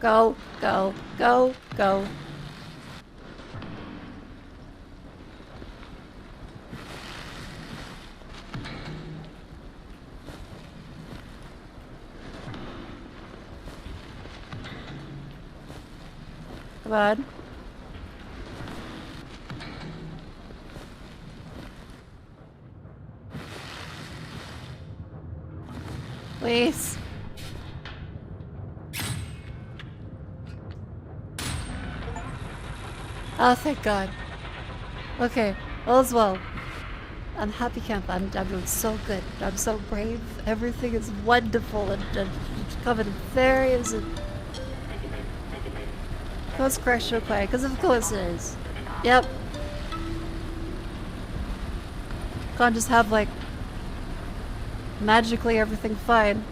Go, go, go, go. Come on. Please. Oh, thank God. Okay, all's well. I'm happy camp. I'm doing so good. I'm so brave. Everything is wonderful and covered in fairies and... Post crash required, because of course it is. Yep. Can't just have, like, magically everything fine.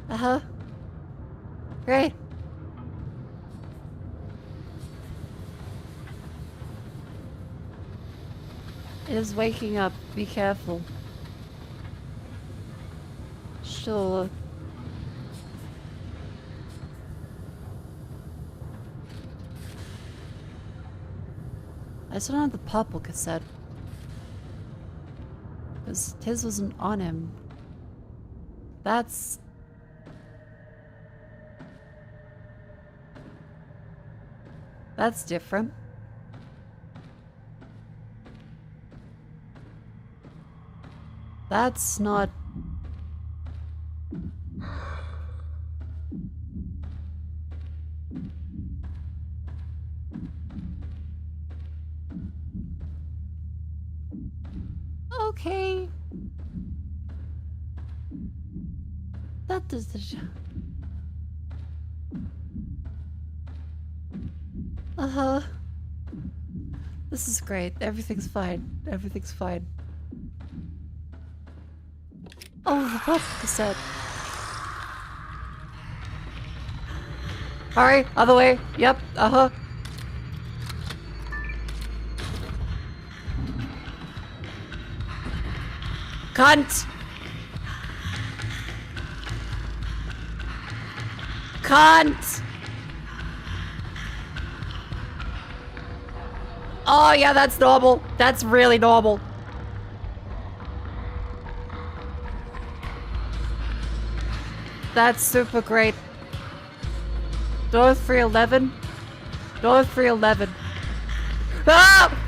Uh-huh. Great. It is waking up. Be careful. Sure. I still don't have the purple cassette. Because his wasn't on him. That's... That's different. That's not... Okay. That does the job. Uh-huh. This is great. Everything's fine. Everything's fine. Oh, the pop cassette. Alright, other way. Yep, uh-huh. Cunt! Cunt! Oh yeah, that's normal. That's really normal. That's super great. Door 311. Door 311. Ah!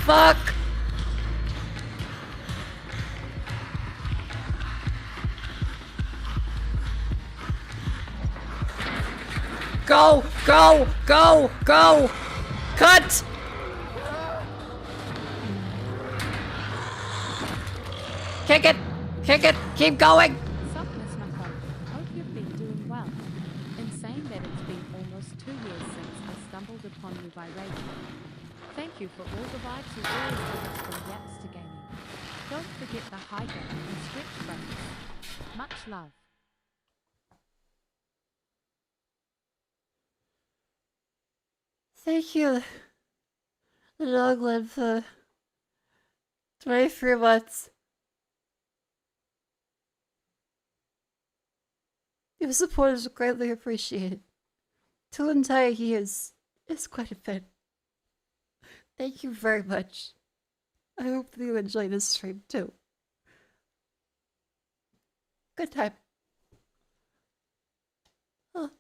Fuck! Go! Go! Go! Go! Cut! Kick it! Kick it! Keep going! Sup, Miss Mako. Hope you've been doing well. In saying that it's been almost 2 years since I stumbled upon you by radio. Thank you for all the vibes you always give us from yaps to gaming. Don't forget the hijack and stretch breaks. Much love. Thank you, the dogland, for 23 months. Your support is greatly appreciated. 2 entire years is quite a bit. Thank you very much. I hope that you enjoy this stream too. Good time. Oh.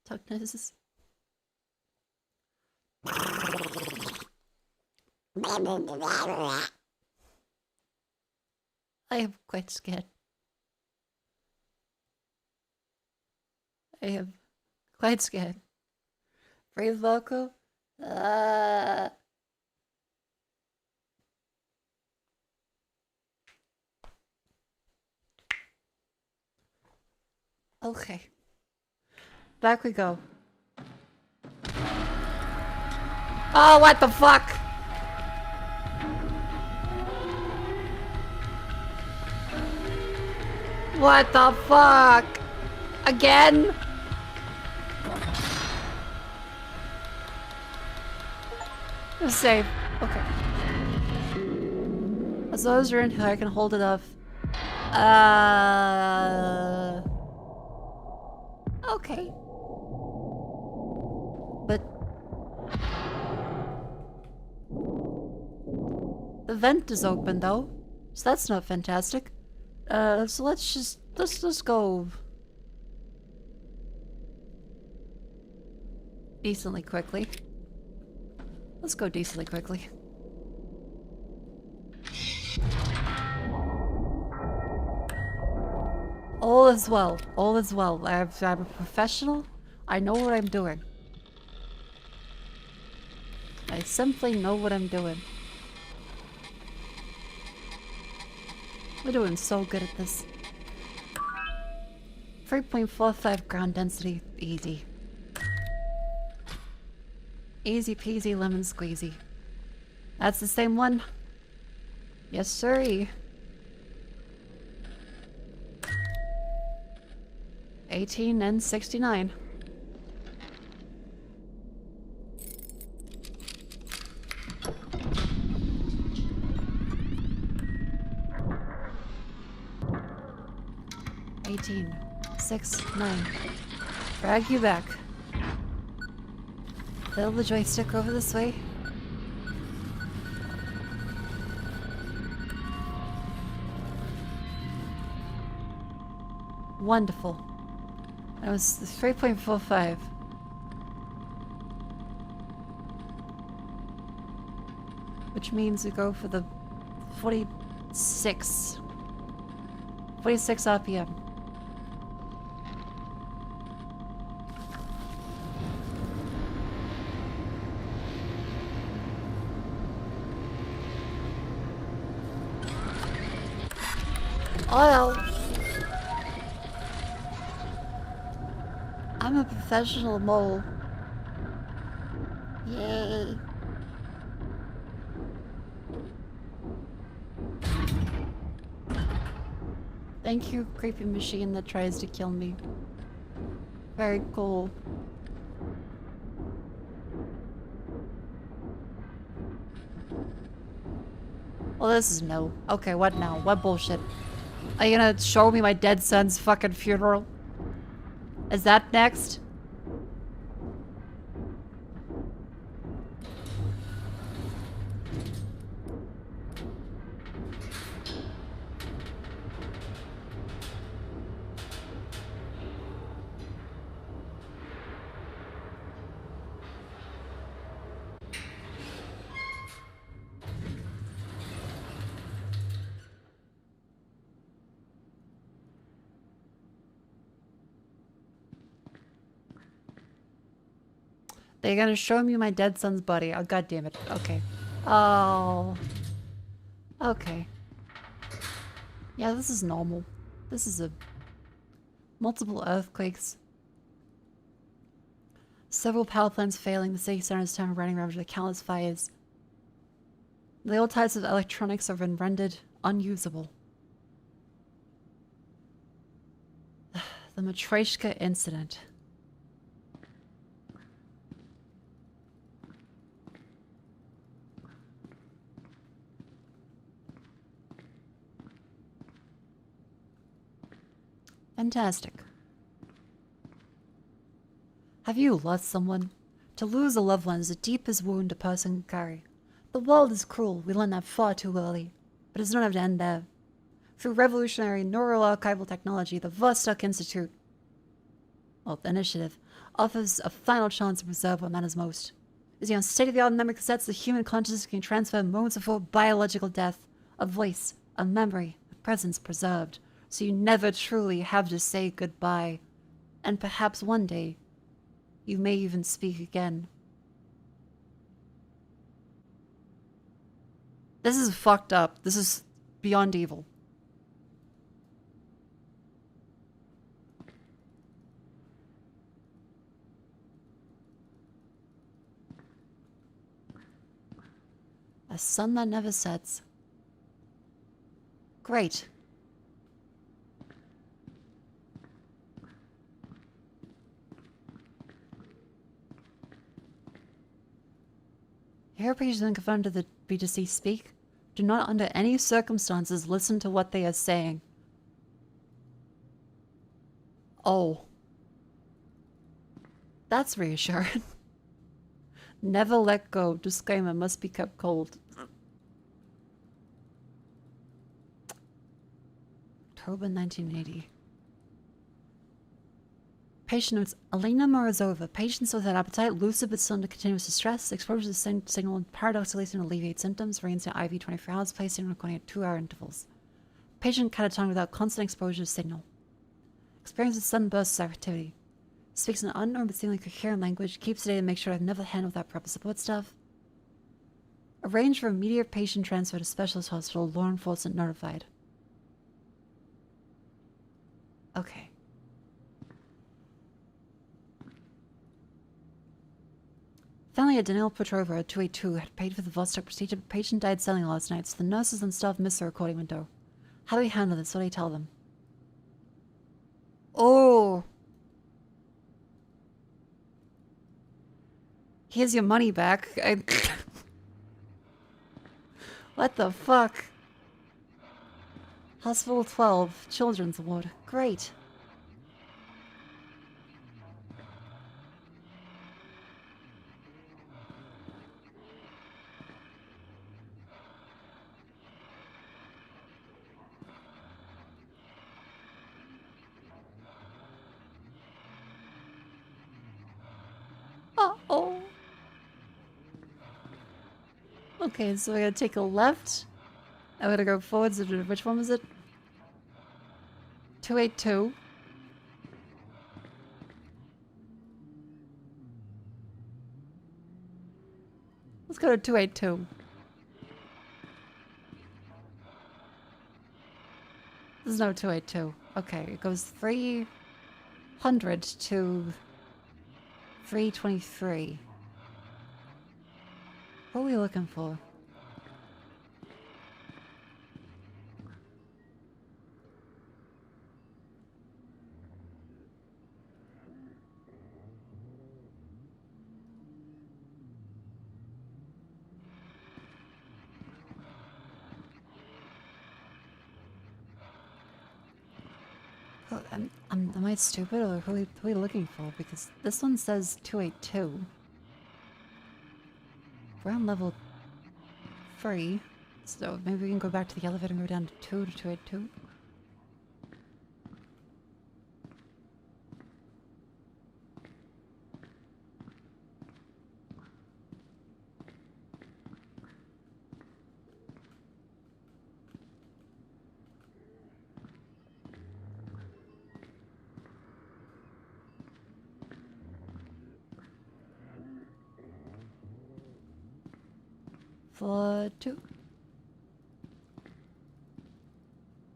Talk noises. I am quite scared. I am quite scared. Breathe, Mako. Okay. Back we go. Oh, what the fuck? What the fuck? Again? It's safe. Okay. As long as you're in here, I can hold it off. Okay. But the vent is open though, so that's not fantastic. So let's just go decently quickly. Let's go decently quickly. All is well. All is well. I'm a professional. I know what I'm doing. I simply know what I'm doing. We're doing so good at this. 3.45 ground density. Easy. Easy peasy lemon squeezy. That's the same one. Yes, sirree. 18 and 69. $18, 6, 9. Drag you back. Fill the joystick over this way. Wonderful. That was 3.45. Which means we go for the 46 RPM. Oil. I'm a professional mole. Yay. Thank you, creepy machine that tries to kill me. Very cool. Well, this is no. Okay, what now? What bullshit? Are you gonna show me my dead son's fucking funeral? Is that next? They're gonna show me my dead son's body. Oh, god damn it. Okay. Oh. Okay. Yeah, this is normal. This is a... multiple earthquakes. Several power plants failing. The city center is time running ravaged by countless fires. The old types of electronics have been rendered unusable. The Matryoshka incident. Fantastic. Have you lost someone? To lose a loved one is the deepest wound a person can carry. The world is cruel, we learn that far too early. But it does not have to end there. Through revolutionary neuroarchival technology, the Vostok Institute, initiative, offers a final chance to preserve what matters most. Using on state-of-the-art memory cassettes, the human consciousness can transfer moments before biological death, a voice, a memory, a presence preserved. So you never truly have to say goodbye. And perhaps one day, you may even speak again. This is fucked up. This is beyond evil. A sun that never sets. Great. Hear patients and confirm to the B2C speak. Do not under any circumstances listen to what they are saying. Oh. That's reassuring. Never let go. Disclaimer must be kept cold. October 1980. Patient notes, Alina Morozova. Patients with an appetite, lucid but still under continuous distress. Exposure to the signal paradoxically to alleviate symptoms. Reinstating IV 24 hours, placing recording at 2-hour intervals. Patient catatonic without constant exposure to signal. Experiences sudden bursts of activity. Speaks an unknown but seemingly coherent language. Keeps today to make sure I've never handled without proper support staff. Arrange for immediate patient transfer to specialist hospital. Law enforcement notified. Okay. Finally, Daniel Petrova at 282 had paid for the Vostok procedure, but patient died selling last night, so the nurses and staff missed the recording window. How do we handle this? What do I tell them? Oh! Here's your money back. What the fuck? Hospital 12, Children's Ward. Great. Uh-oh. Okay, so I gotta take a left. I'm gonna go forwards. Which one was it? 282. Let's go to 282. This is no 282. Okay, it goes 300 to 323. What are we looking for? Oh, am I stupid, or who are we looking for? Because this one says 282. We're on level 3, so maybe we can go back to the elevator and go down to 2 to 282. For 2.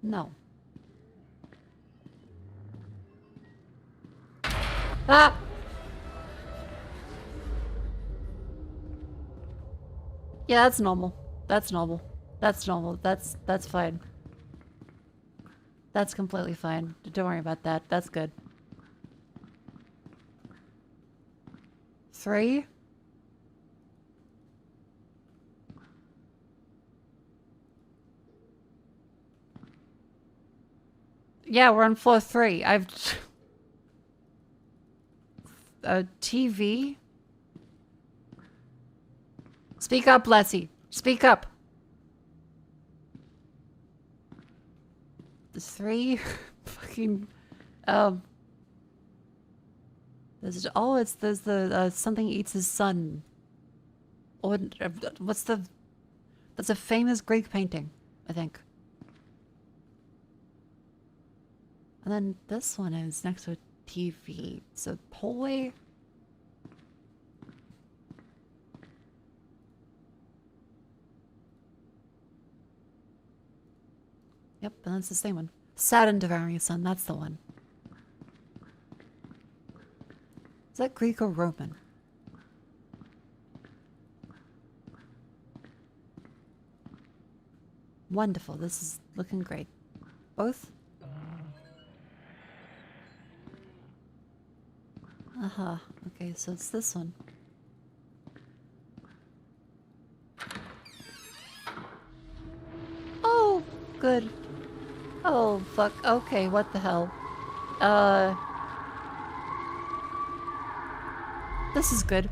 No. Ah! Yeah, that's normal. That's normal. That's normal. That's fine. That's completely fine. Don't worry about that. That's good. 3? Yeah, we're on floor 3. I've... A TV? Speak up, Leslie. Speak up. 3? Fucking... There's... Oh, there's the, something eats his son. Or, what's the... That's a famous Greek painting, I think. And then this one is next to a TV. So hallway. Yep, and that's the same one. Saturn devouring his son, that's the one. Is that Greek or Roman? Wonderful, this is looking great. Both? Uh-huh. Okay, so it's this one. Oh, good. Oh, fuck. Okay, what the hell? This is good.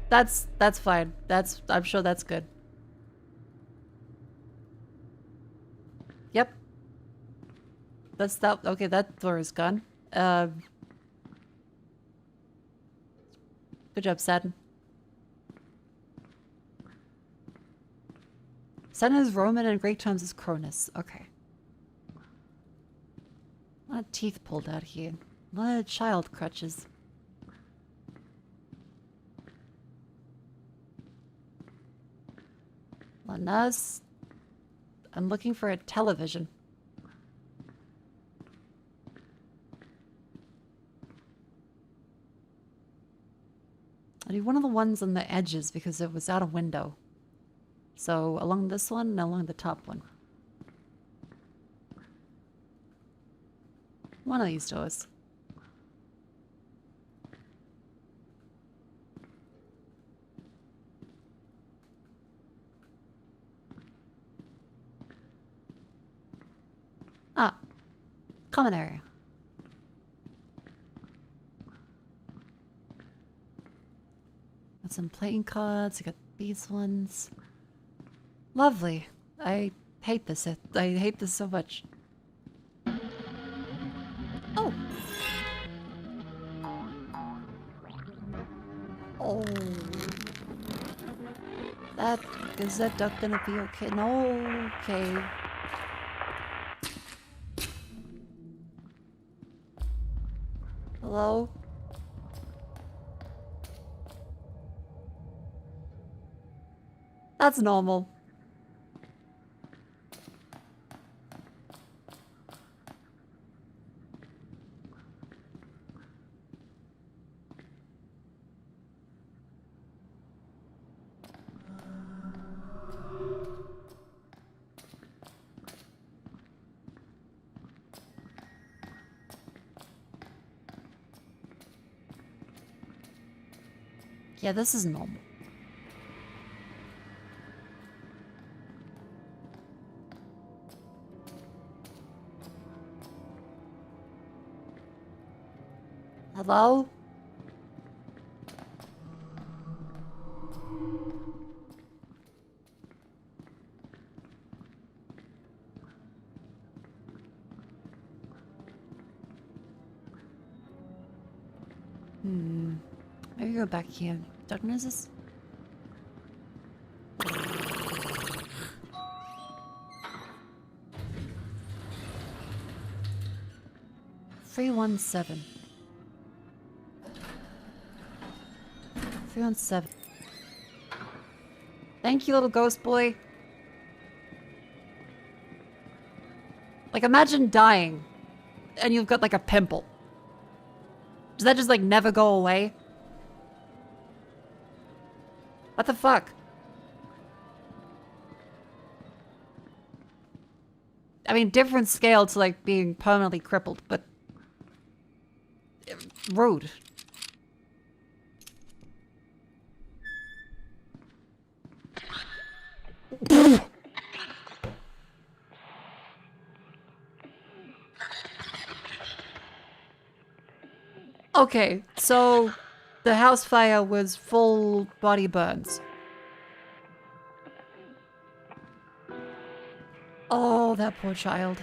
That's fine. I'm sure that's good. Yep. That's that. Okay, that door is gone. Good job, Saturn. Saturn is Roman and Greek times is Cronus. Okay. A lot of teeth pulled out here. A lot of child crutches. Lanas. I'm looking for a television. I need one of the ones on the edges because it was out of window. So along this one and along the top one. One of these doors. Ah, common area. Got some playing cards. I got these ones. Lovely. I hate this. I hate this so much. Oh. Oh. Is that duck gonna be okay? No. Okay. Hello? That's normal. Yeah, this is normal. Hello? Maybe go back here. Darknesses? Three 317. 317. Thank you, little ghost boy. Like, imagine dying and you've got like a pimple. Does that just like never go away? What the fuck? I mean, different scale to like being permanently crippled, but rude. Okay, so the house fire was full body burns. Oh, that poor child.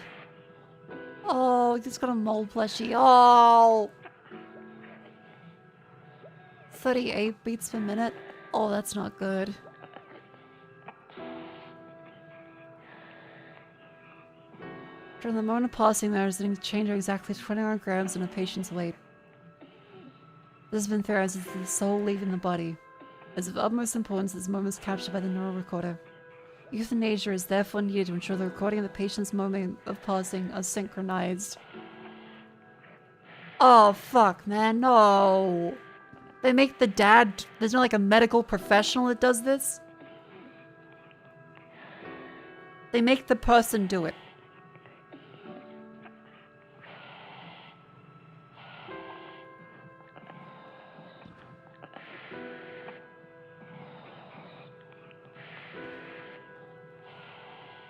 Oh, he's got a mole plushie. Oh! 38 beats per minute. Oh, that's not good. During the moment of passing, there is a change of exactly 21 grams in a patient's weight. This has been theorized as the soul leaving the body. As of utmost importance, this moment is captured by the neural recorder. Euthanasia is therefore needed to ensure the recording of the patient's moment of passing are synchronized. Oh, fuck, man, no. They make the dad... There's no, like, a medical professional that does this? They make the person do it.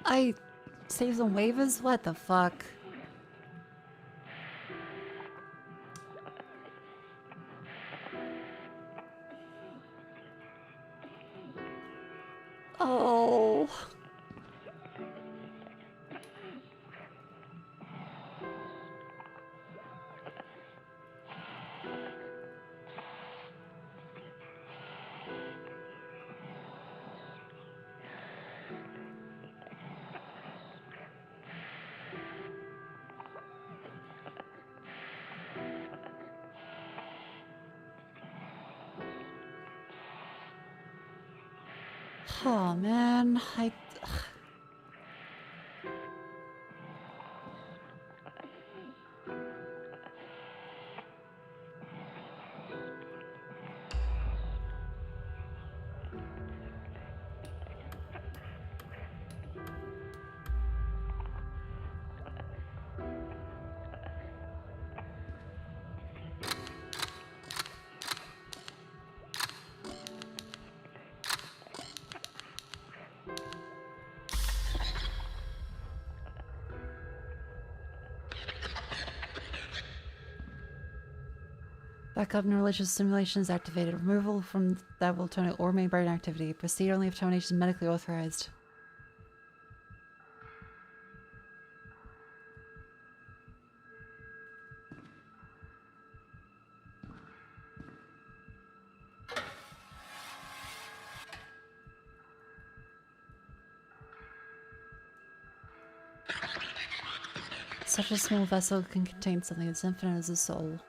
I saved some waivers? What the fuck? Oh. Oh, man. Backup neurological stimulation is activated. Removal from that will terminate or main brain activity. Proceed only if termination is medically authorized. Such a small vessel can contain something as infinite as a soul.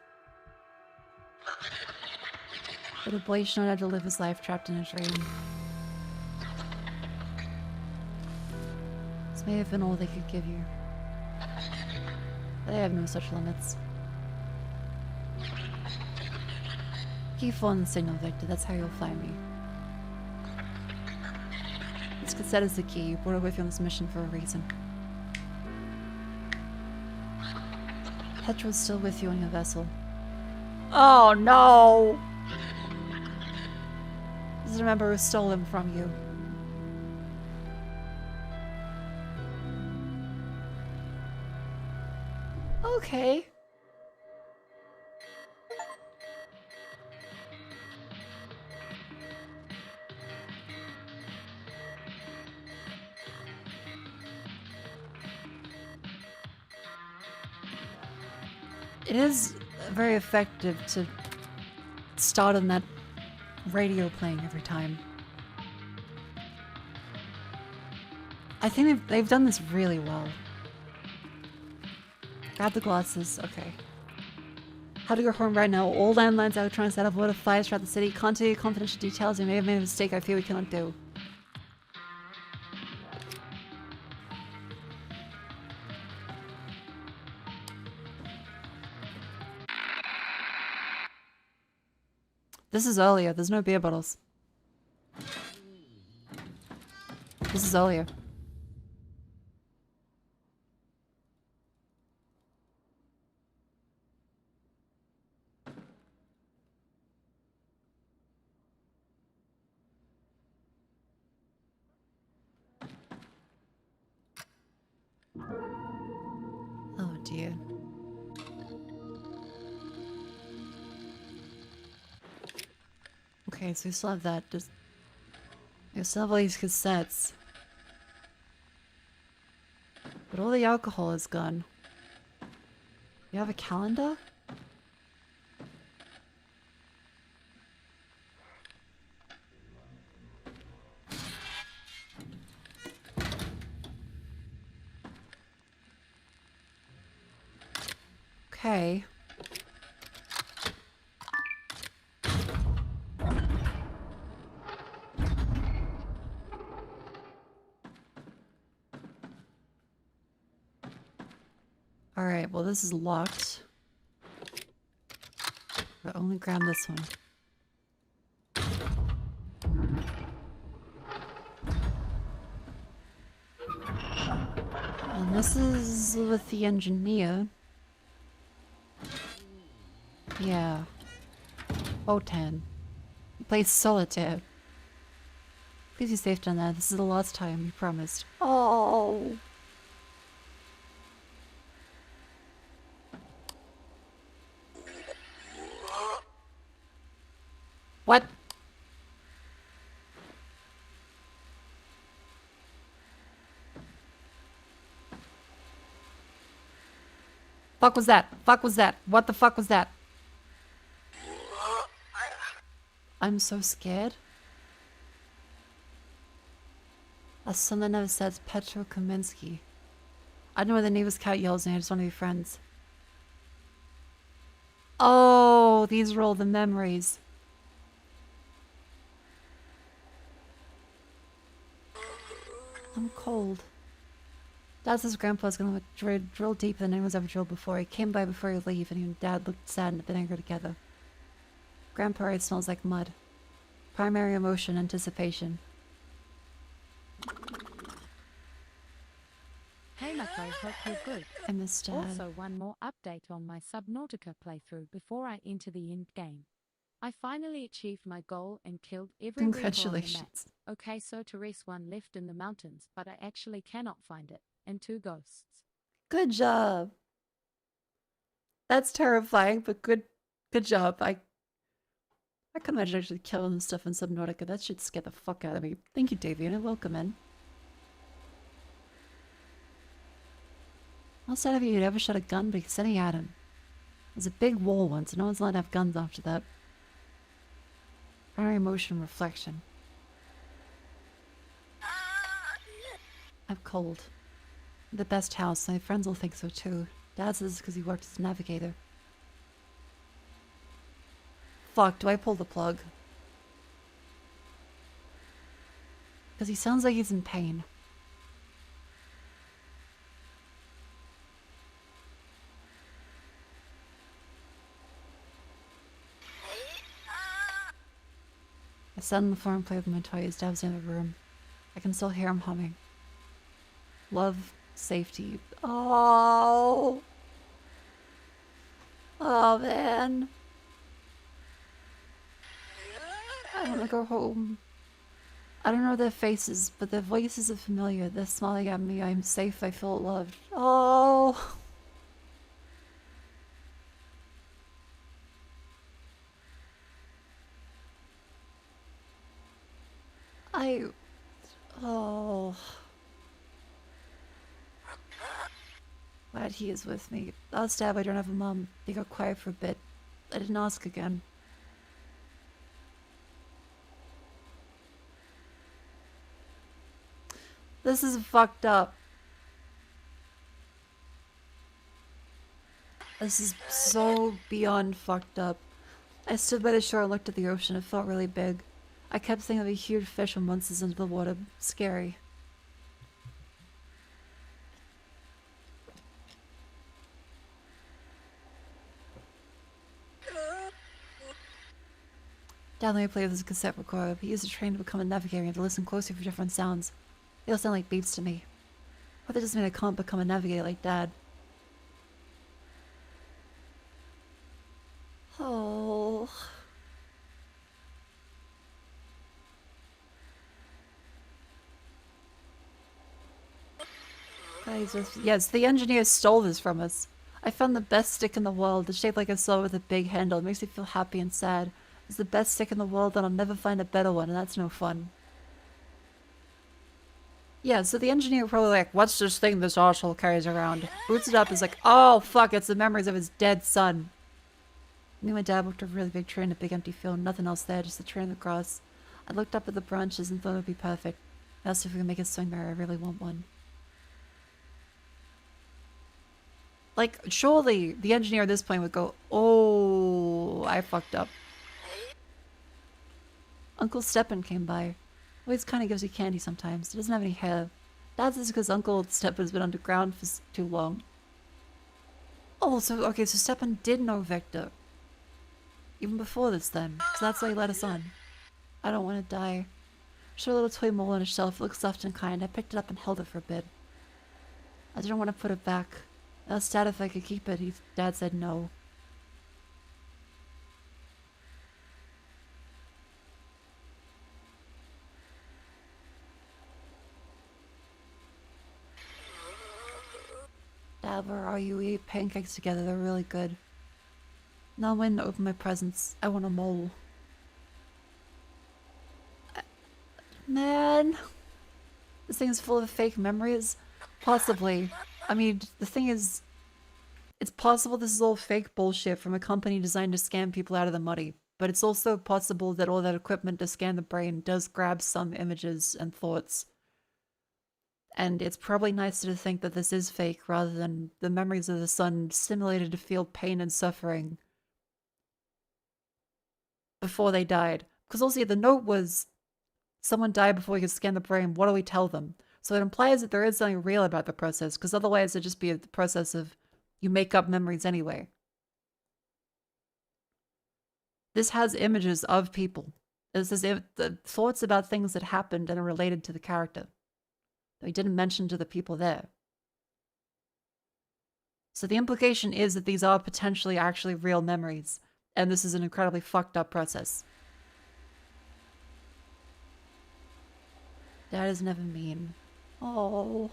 But a boy should not have to live his life trapped in a dream. This may have been all they could give you. They have no such limits. Key phone signal, Victor. That's how you'll find me. This cassette is the key. You brought it with you on this mission for a reason. Petro's still with you on your vessel. Oh no! Just remember who stole him from you. Okay. It is very effective to start on that radio playing every time. I think they've done this really well. Grab the glasses. Okay. How to go home right now? All landlines, electronics, set up water fires throughout the city. Can't tell you confidential details. You may have made a mistake I fear we cannot do. This is earlier. There's no beer bottles. This is earlier. Oh dear. Okay, so we still have that. Just we still have all these cassettes. But all the alcohol is gone. You have a calendar? Okay. Alright, well this is locked. But only grab this one. And this is with the engineer. Yeah. O10. He plays solitaire. Please be safe down there. This is the last time, you promised. Oh. What? Fuck was that? Fuck was that? What the fuck was that? I'm so scared. A son that never says Petro Kaminsky. I know where the neighbor's cat yells and I just want to be friends. Oh, these are all the memories. I'm cold. Dad says Grandpa's gonna drill deeper than anyone's ever drilled before. He came by before he leave, and he and Dad looked sad and a bit angry together. Grandpa already smells like mud. Primary emotion, anticipation. Hey Mako, hope you're good. I miss Dad. Also, one more update on my Subnautica playthrough before I enter the end game. I finally achieved my goal and killed every reaper on the map. Congratulations. Okay, so to rest one left in the mountains, but I actually cannot find it, and 2 ghosts. Good job. That's terrifying, but good Good job. I can imagine actually killing stuff in Subnautica. That should scare the fuck out of me. Thank you, Davian, and welcome in. How sad of you, you'd ever shot a gun, but he said he had him. There's a big war once, and no one's allowed to have guns after that. Primary emotion reflection. I'm cold. The best house. My friends will think so too. Dad says because he worked as a navigator. Fuck, do I pull the plug? Because he sounds like he's in pain. I sat on the floor and played with my toys. Dad was in the room. I can still hear him humming. Love, safety. Oh. Oh, man. I want to go home. I don't know their faces, but their voices are familiar. They're smiling at me. I'm safe. I feel loved. Oh. Oh. Glad he is with me. Last Dad, I don't have a mom. They got quiet for a bit. I didn't ask again. This is fucked up. This is so beyond fucked up. I stood by the shore and looked at the ocean. It felt really big. I kept thinking of a huge fish and monsters into the water. Scary. Dad let me play with his cassette recorder. He used to train to become a navigator and to listen closely for different sounds. They all sound like beeps to me. But that doesn't mean I can't become a navigator like Dad. Oh. Guys, yes, the engineer stole this from us. I found the best stick in the world. It's shaped like a sword with a big handle. It makes me feel happy and sad. It's the best stick in the world and I'll never find a better one, and that's no fun. Yeah, so the engineer probably like, what's this thing this arsehole carries around? Boots it up, is like, oh fuck, it's the memories of his dead son. Me and my dad walked a really big tree in a big empty field, nothing else there, just the tree and the grass. I looked up at the branches and thought it would be perfect. I asked if we could make a swing mirror, I really want one. Like, surely the engineer at this point would go, oh, I fucked up. Uncle Stepan came by. Always kind of gives you candy sometimes. He doesn't have any hair. Dad's is because Uncle Stepan's been underground for too long. Oh, so, okay, so Stepan did know Victor. Even before this then. So that's why he let us on. I don't want to die. Showed a little toy mole on a shelf. It looks soft and kind. I picked it up and held it for a bit. I didn't want to put it back. I asked Dad if I could keep it. Dad said no. Dad, where are you? We ate pancakes together. They're really good. Now I'm waiting to open my presents. I want a mole. Man. This thing is full of fake memories? Possibly. I mean, the thing is, it's possible this is all fake bullshit from a company designed to scam people out of the money, but it's also possible that all that equipment to scan the brain does grab some images and thoughts. And it's probably nicer to think that this is fake rather than the memories of the son simulated to feel pain and suffering before they died. Because also the note was, someone died before we could scan the brain, what do we tell them? So it implies that there is something real about the process, because otherwise it'd just be the process of you make up memories anyway. This has images of people. This is the thoughts about things that happened and are related to the character that we didn't mention to the people there. So the implication is that these are potentially actually real memories, and this is an incredibly fucked up process. Dad is never mean. Oh.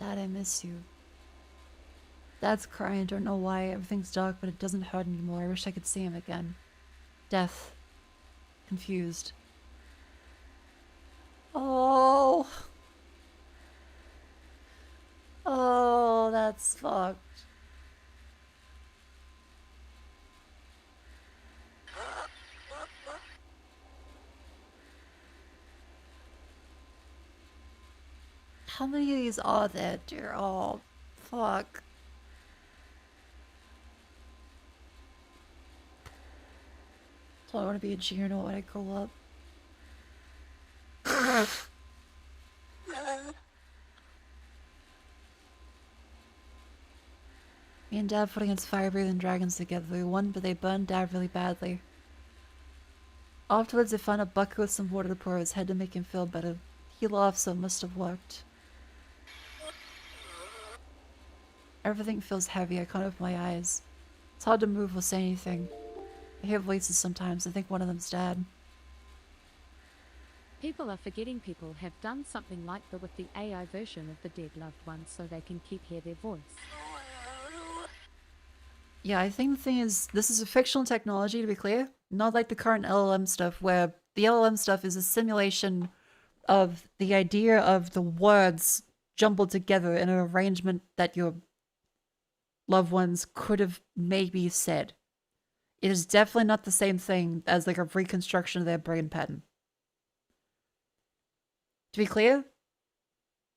Dad, I miss you. Dad's crying, don't know why. Everything's dark, but it doesn't hurt anymore. I wish I could see him again. Death. Confused. Oh. Oh, that's fucked. How many of these are there, dear? Oh, fuck. So I want to be a junior when I grow up. Me and Dad fought against fire-breathing dragons together. We won, but they burned Dad really badly. Afterwards, they found a bucket with some water to pour his head to make him feel better. He laughed, so it must have worked. Everything feels heavy. I can't open my eyes. It's hard to move or say anything. I hear voices sometimes. I think one of them's Dad. People are forgetting people have done something like that with the AI version of the dead loved ones so they can hear their voice. Yeah, I think the thing is, this is a fictional technology, to be clear. Not like the current LLM stuff, where the LLM stuff is a simulation of the idea of the words jumbled together in an arrangement that your loved ones could have maybe said. It is definitely not the same thing as like a reconstruction of their brain pattern. To be clear,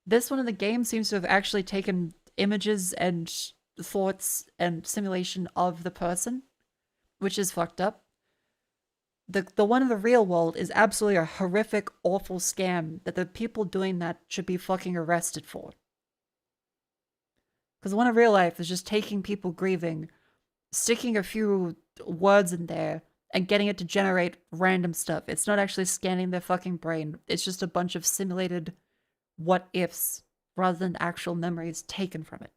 this one in the game seems to have actually taken images and thoughts and simulation of the person, which is fucked up. The one in the real world is absolutely a horrific, awful scam that the people doing that should be fucking arrested for. Because the one in real life is just taking people grieving, sticking a few words in there, and getting it to generate random stuff. It's not actually scanning their fucking brain. It's just a bunch of simulated what-ifs rather than actual memories taken from it.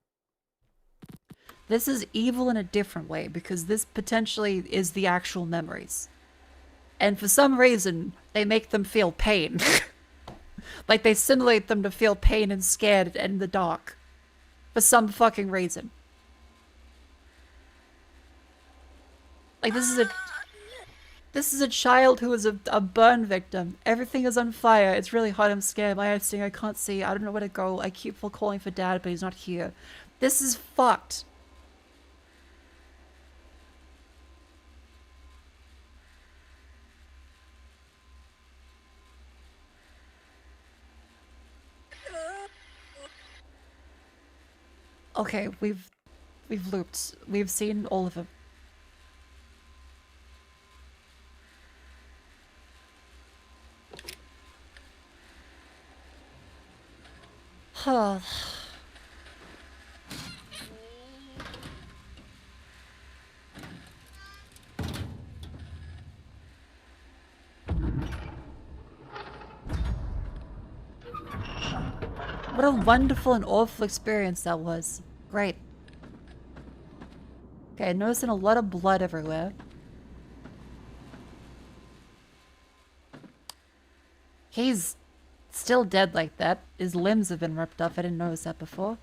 This is evil in a different way because this potentially is the actual memories. And for some reason, they make them feel pain. Like they simulate them to feel pain and scared and in the dark. For some fucking reason. Like this is a child who is a burn victim. Everything is on fire. It's really hot. I'm scared. My eyes sting. I can't see. I don't know where to go. I keep calling for Dad, but he's not here. This is fucked. Okay, we've looped. We've seen all of them. Huh. What a wonderful and awful experience that was. Great. Okay, noticing a lot of blood everywhere. He's still dead like that. His limbs have been ripped off. I didn't notice that before.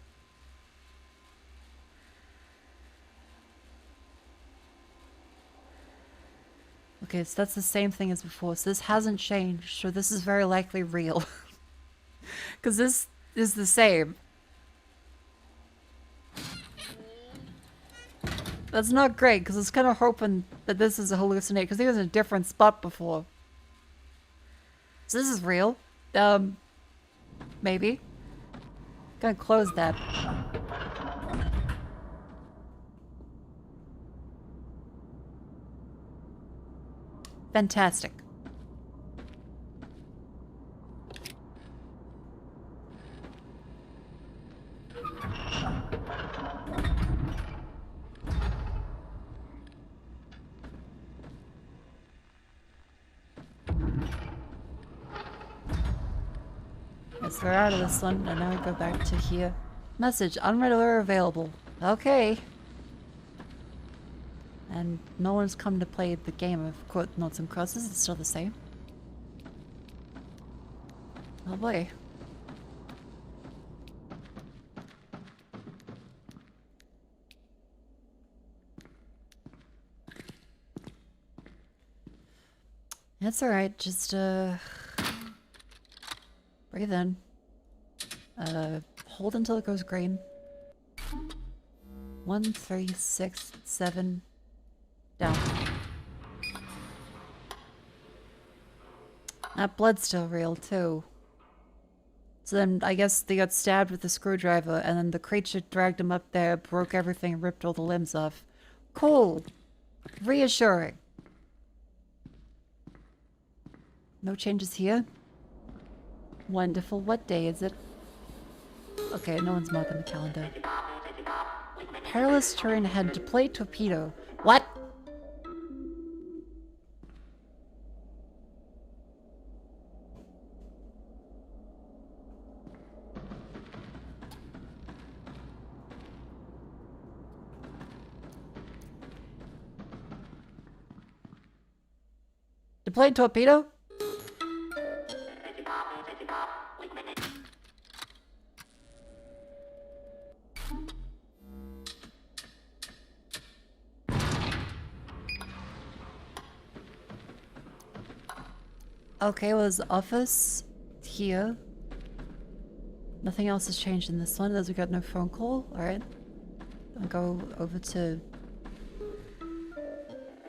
Okay, so that's the same thing as before. So this hasn't changed. So this is very likely real. Because this is the same. That's not great, because I was kind of hoping that this is a hallucination, because he was in a different spot before. So this is real. Maybe. Gonna close that. Fantastic. Yes, we're out of this one, and now we go back to here. Message, unread or available. Okay. And no one's come to play the game of quote notes and crosses, it's still the same. Oh boy. That's alright, just, breathe in. Hold until it goes green. 1, 3, 6, 7. Down. That blood's still real, too. So then, I guess they got stabbed with a screwdriver, and then the creature dragged him up there, broke everything, and ripped all the limbs off. Cool! Reassuring. No changes here? Wonderful. What day is it? Okay, no one's marking the calendar. Perilous terrain ahead. Deploy torpedo. What? Deploy torpedo? Okay, well, there's the office here. Nothing else has changed in this one. As we got no phone call. Alright. I'll go over to...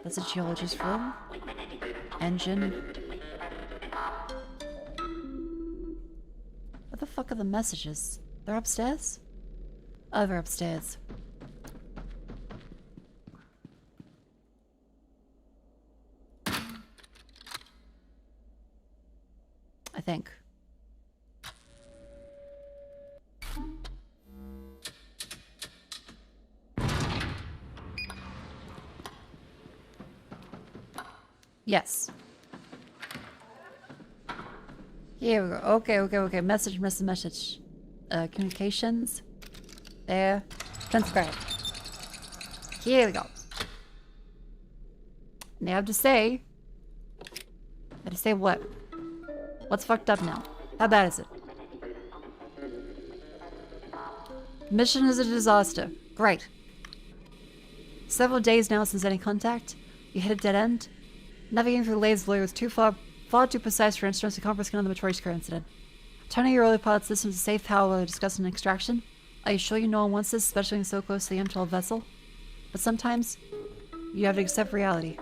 That's a geologist room. Engine. What the fuck are the messages? They're upstairs? Oh, they're upstairs. I think. Yes. Here we go. Okay. Message. Communications. There. Transcribe. Here we go. Now I have to say what? What's fucked up now? How bad is it? Mission is a disaster. Great. Several days now since any contact. You hit a dead end. Navigating through the latest layer was far too precise for instruments to comprehend on the Matrix incident. Turning your early pilot system to safe power while discussing an extraction. Are you sure you no one wants this, especially when so close to the untold vessel? But sometimes, you have to accept reality.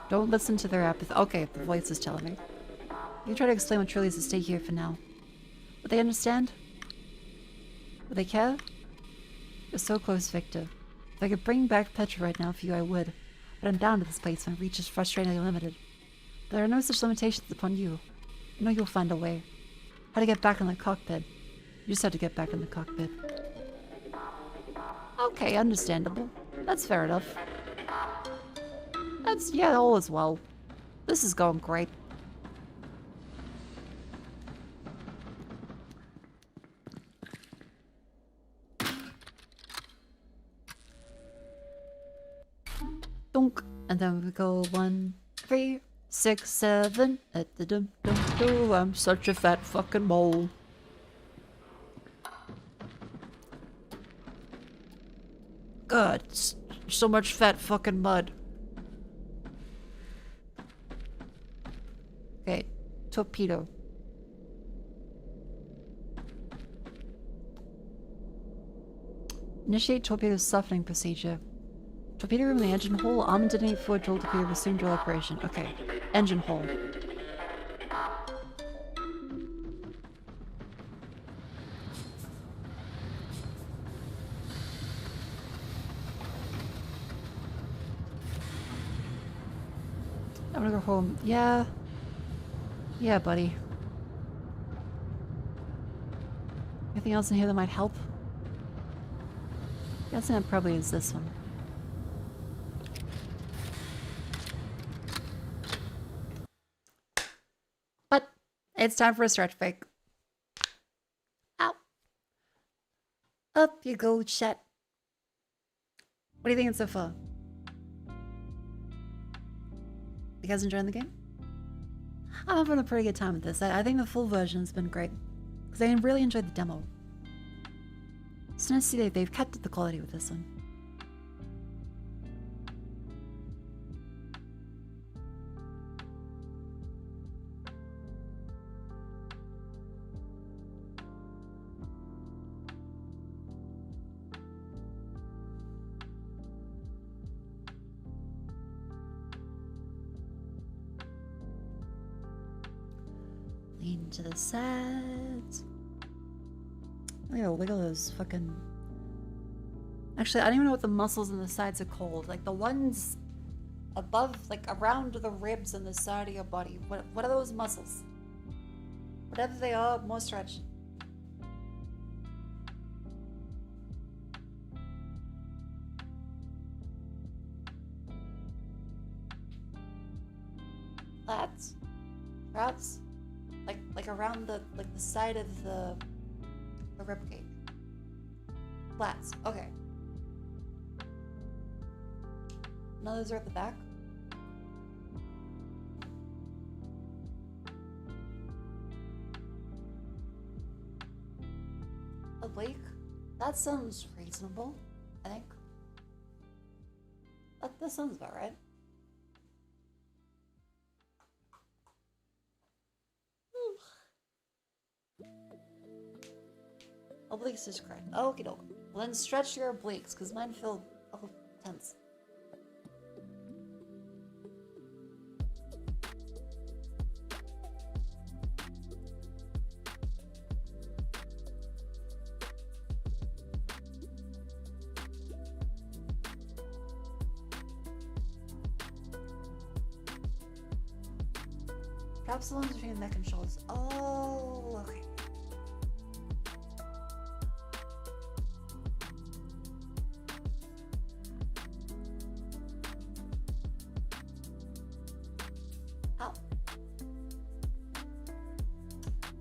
Don't listen to their apathy. Okay, the voice is telling me. You try to explain what truly is at stake here for now. Would they understand? Would they care? You're so close, Victor. If I could bring back Petra right now for you, I would. But I'm down to this place. My reach is frustratingly limited. But there are no such limitations upon you. I know you'll find a way. How to get back in the cockpit. You just have to get back in the cockpit. Okay, understandable. That's fair enough. Yeah, all is well. This is going great. Dunk. And then we go 1, 3, 6, 7. I'm such a fat fucking mole. God, so much fat fucking mud. Okay, torpedo. Initiate torpedo softening procedure. Torpedo room in the engine hole. Arm and detonate forward drill torpedo resume drill operation. Okay, engine hole. I'm gonna go home. Yeah. Yeah, buddy. Anything else in here that might help? Guessing it probably is this one. But it's time for a stretch break. Ow. Up you go, chat. What are you thinking so far? You guys enjoying the game? I'm having a pretty good time with this. I think the full version's been great. Because I really enjoyed the demo. It's nice to see that they've kept up the quality with this one. Lean to the sides. I gotta wiggle those fucking... Actually, I don't even know what the muscles in the sides are called. Like the ones above, like around the ribs and the side of your body. What are those muscles? Whatever they are, more stretch. Lats? Perhaps? Like around the side of the rib cage. Lats, okay. Now those are at the back. Oblique? That sounds reasonable, I think. That sounds about right. Obliques is correct. Okie doke. Well then stretch your obliques, because mine feel a little tense. Perhaps the ones between the neck and shoulders. Oh, okay. Ow.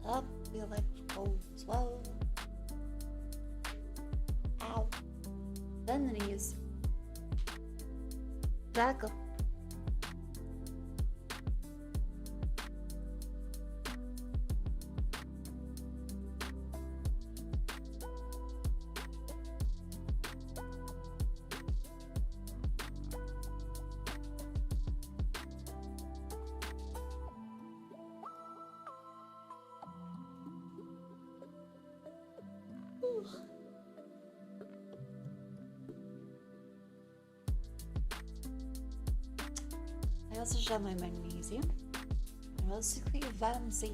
Up the electrical as well. Ow. Then the knees. Back up. I also should have my magnesium. I will secrete vitamin C.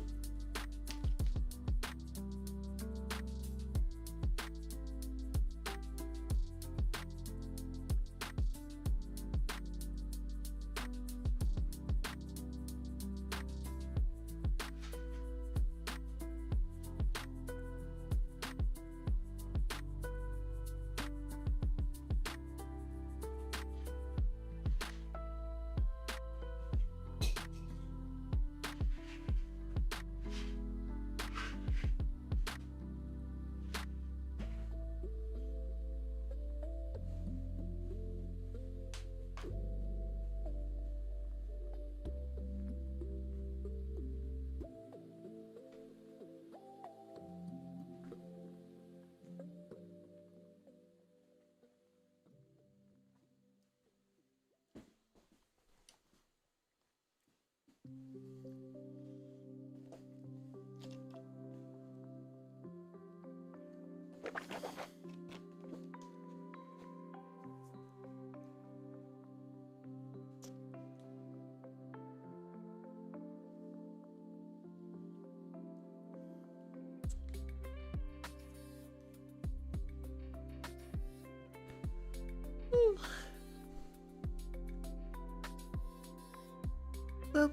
Boop.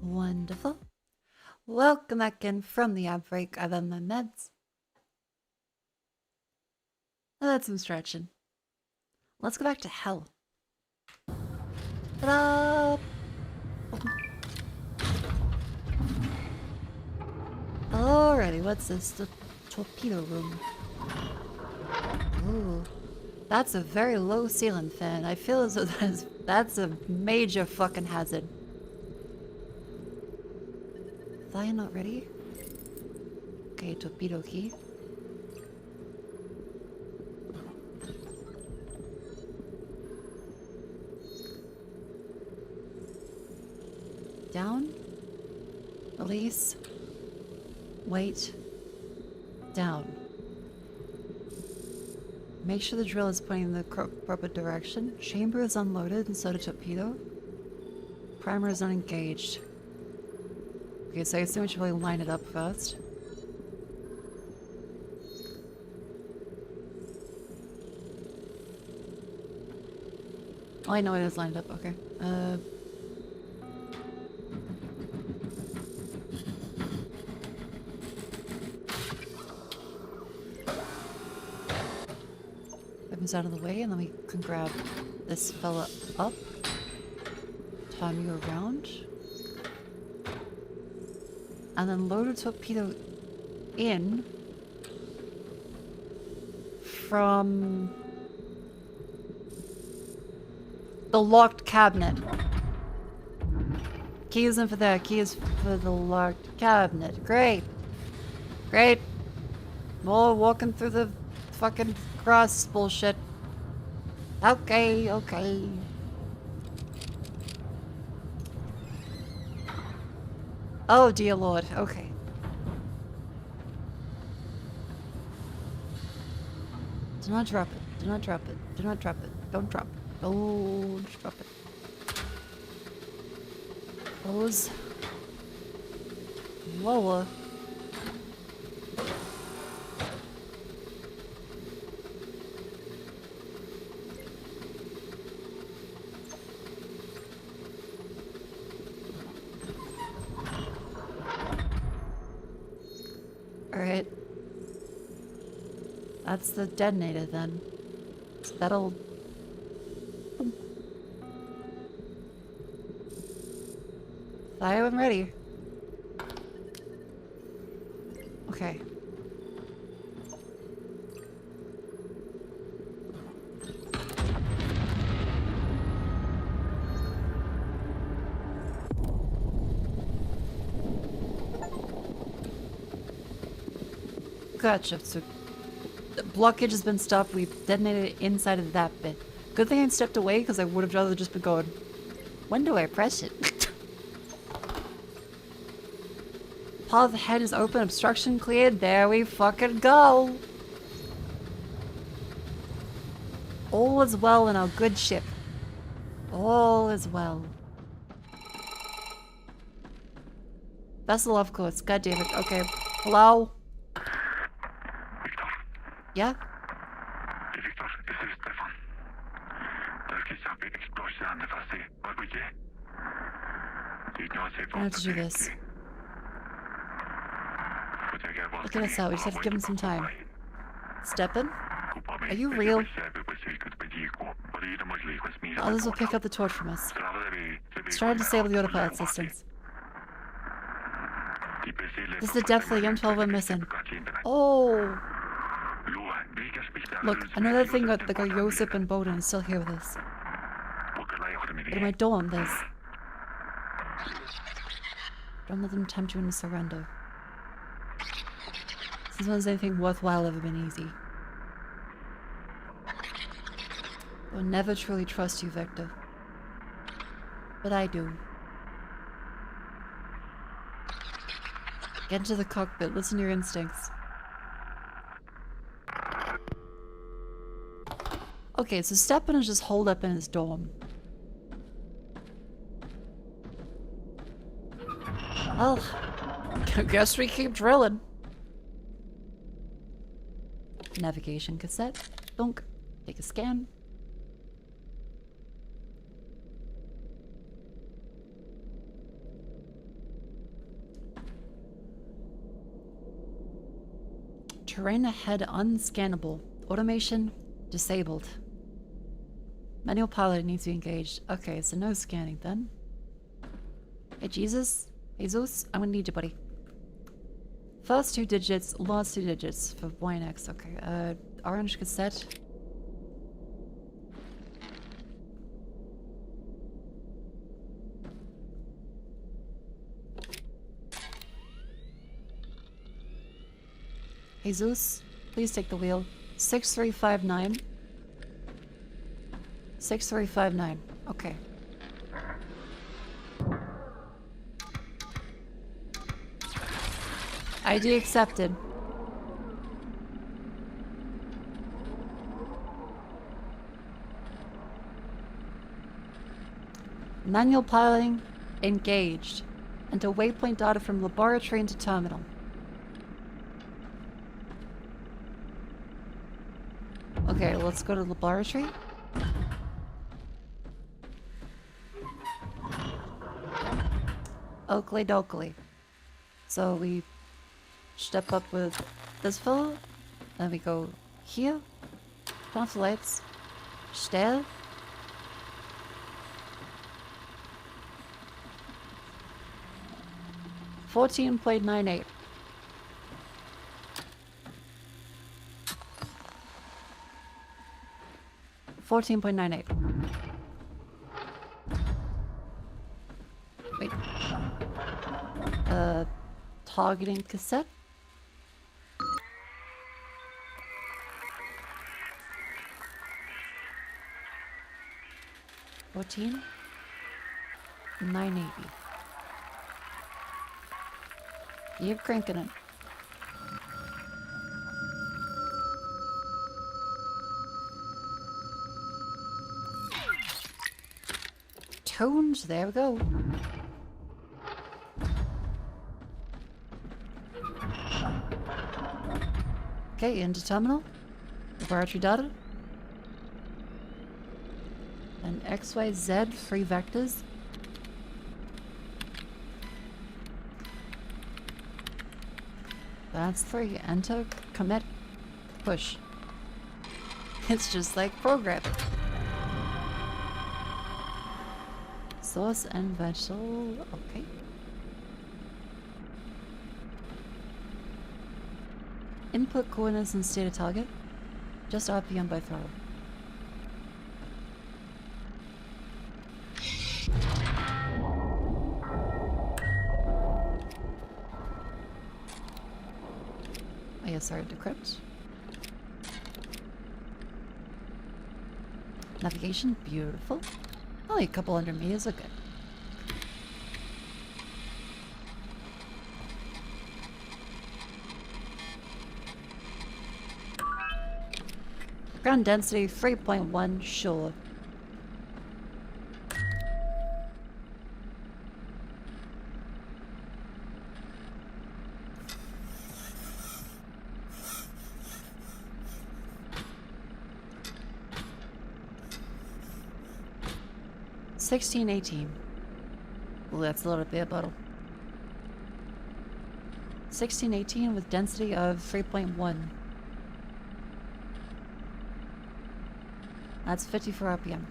Wonderful. Welcome back in from the ad break. I've had my meds. Now that's some stretching. Let's go back to hell. Ta-da! Alrighty, what's this? The torpedo room. Ooh. That's a very low ceiling fan. I feel as though that's a major fucking hazard. Fly not ready? Okay, torpedo key. Down. Release. Wait. Down. Make sure the drill is pointing in the proper direction. Chamber is unloaded and so the torpedo. Primer is unengaged. Okay, so I assume we should probably line it up first. Oh, I know it is lined up. Okay. Weapons out of the way, and then we can grab this fella up. Turn you around. And then load a torpedo in from the locked cabinet. Key isn't for that. Key is for the locked cabinet. Great. Great. More walking through the fucking cross bullshit. Okay, okay. Oh dear lord. Okay. Do not drop it. Do not drop it. Do not drop it. Don't drop it. Don't drop it. Close. Lower. Alright. That's the detonator then. So that'll... Fire when ready. Okay. Gotcha. So the blockage has been stopped. We've detonated it inside of that bit. Good thing I stepped away because I would have rather just been going, when do I press it? Path ahead is open. Obstruction cleared. There we fucking go. All is well in our good ship. All is well. Vessel of course. God damn it. Okay. Hello? Yeah? I have to do this. Look at us out. We just have to give him some time. Step in? Are you real? Others will pick up the torch from us. Let's try to disable the autopilot systems. This is the depth of the M12 we're missing. Oh! Look, another thing that the guy Josip and Bowden is still here with us. But in my dorm, there's... Don't let them tempt you into surrender. Since when has anything worthwhile ever been easy? I will never truly trust you, Victor. But I do. Get into the cockpit, listen to your instincts. Okay, so Stepan is just holed up in his dorm. Well, I guess we keep drilling. Navigation cassette. Dunk. Take a scan. Terrain ahead unscannable. Automation disabled. Manual pilot needs to be engaged. Okay, so no scanning then. Hey Jesus, I'm gonna need you, buddy. First 2 digits, last 2 digits for Y and X. Okay, orange cassette. Jesus, please take the wheel. 6359. 6359. Okay. ID accepted. Manual piloting engaged. Enter waypoint data from laboratory into terminal. Okay, let's go to the laboratory. Oakley dokley. So we step up with this fellow, then we go here, turn off the lights, stairs. $14.98. $14.98. Wait. Targeting cassette. $14,980. Keep cranking it. Tones, there we go. Okay, into terminal. Laboratory data. And XYZ free vectors. That's 3. Enter, commit, push. It's just like programming. Source and virtual. Okay. Input coordinates and state of target. Just RPM by throttle. Oh yeah, sorry, decrypt. Navigation, beautiful. Only a couple under meters, okay. Ground density 3.1, sure. $16.18. Ooh, that's a little beer bottle. $16.18 with density of 3.1. That's 54 RPM.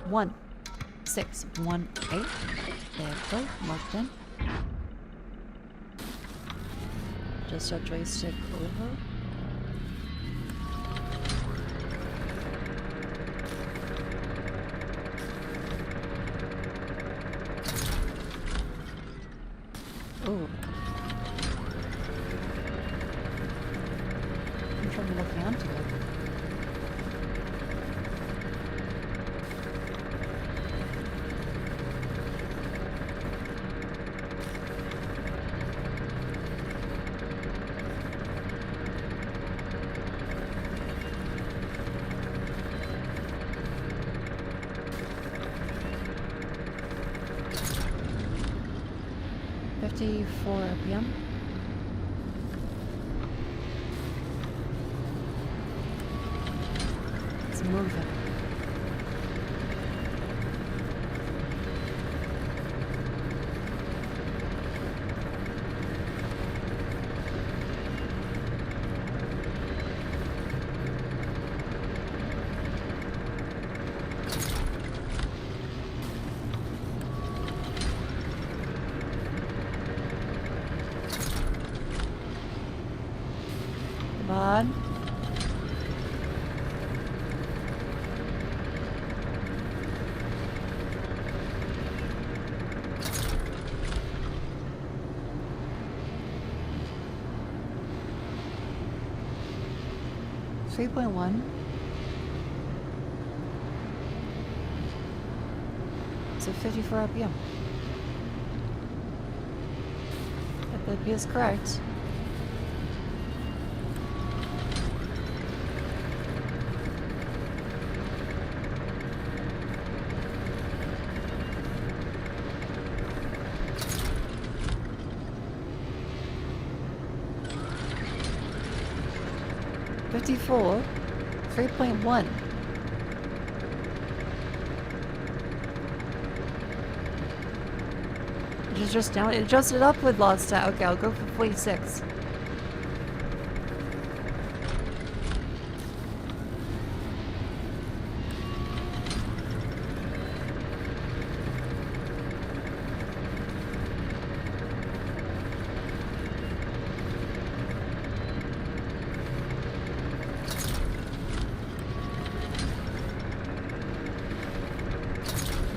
1618. There we go. Marked in. Just a joystick over. Ooh. I'm trying to look onto it. $54 RPM. It's moving. Come on. $3.1. So 54 RPM. If that is correct. 54. 3.1. Just down. It adjusted upward last time. Okay, I'll go for 46.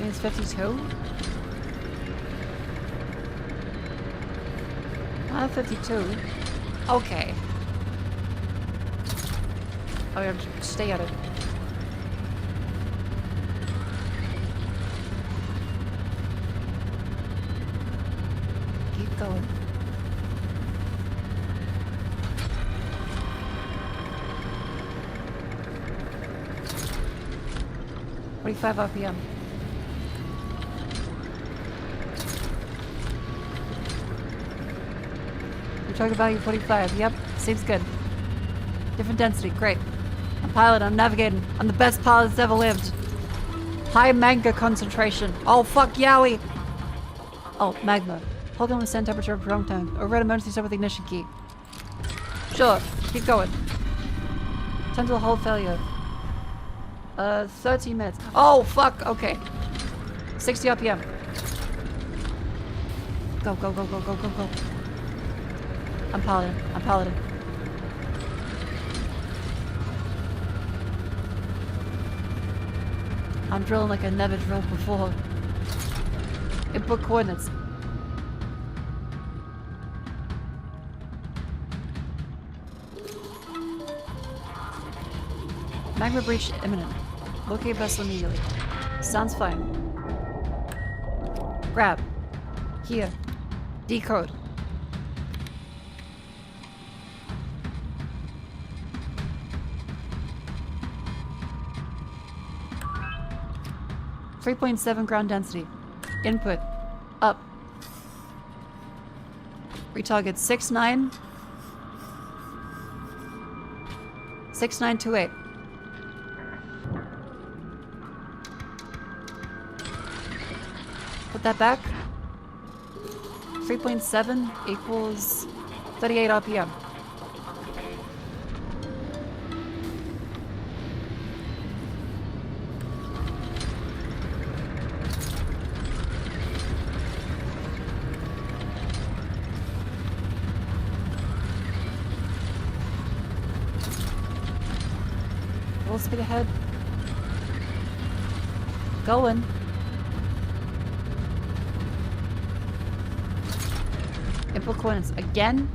It's 52. 52. Okay. Oh, yeah, stay at it. Keep going. $45 RPM. Target value 45. Yep, seems good. Different density. Great. I'm pilot. I'm navigating. I'm the best pilot that's ever lived. High magma concentration. Oh, fuck yowie. Oh, magma. Hold on with send temperature for a long time. Override emergency start with ignition key. Sure. Keep going. Time to hold failure. 13 minutes. Oh, fuck. Okay. 60 RPM. Go, go, go, go, go, go, go. I'm piloting. I'm piloting. I'm drilling like I never drilled before. Input coordinates. Magma breach imminent. Locate vessel immediately. Sounds fine. Grab. Here. Decode. .7 ground density. Input. Up. Retarget 69. 6928. Put that back. 3.7 equals 38 RPM. Full speed ahead. Going. Input coordinates again.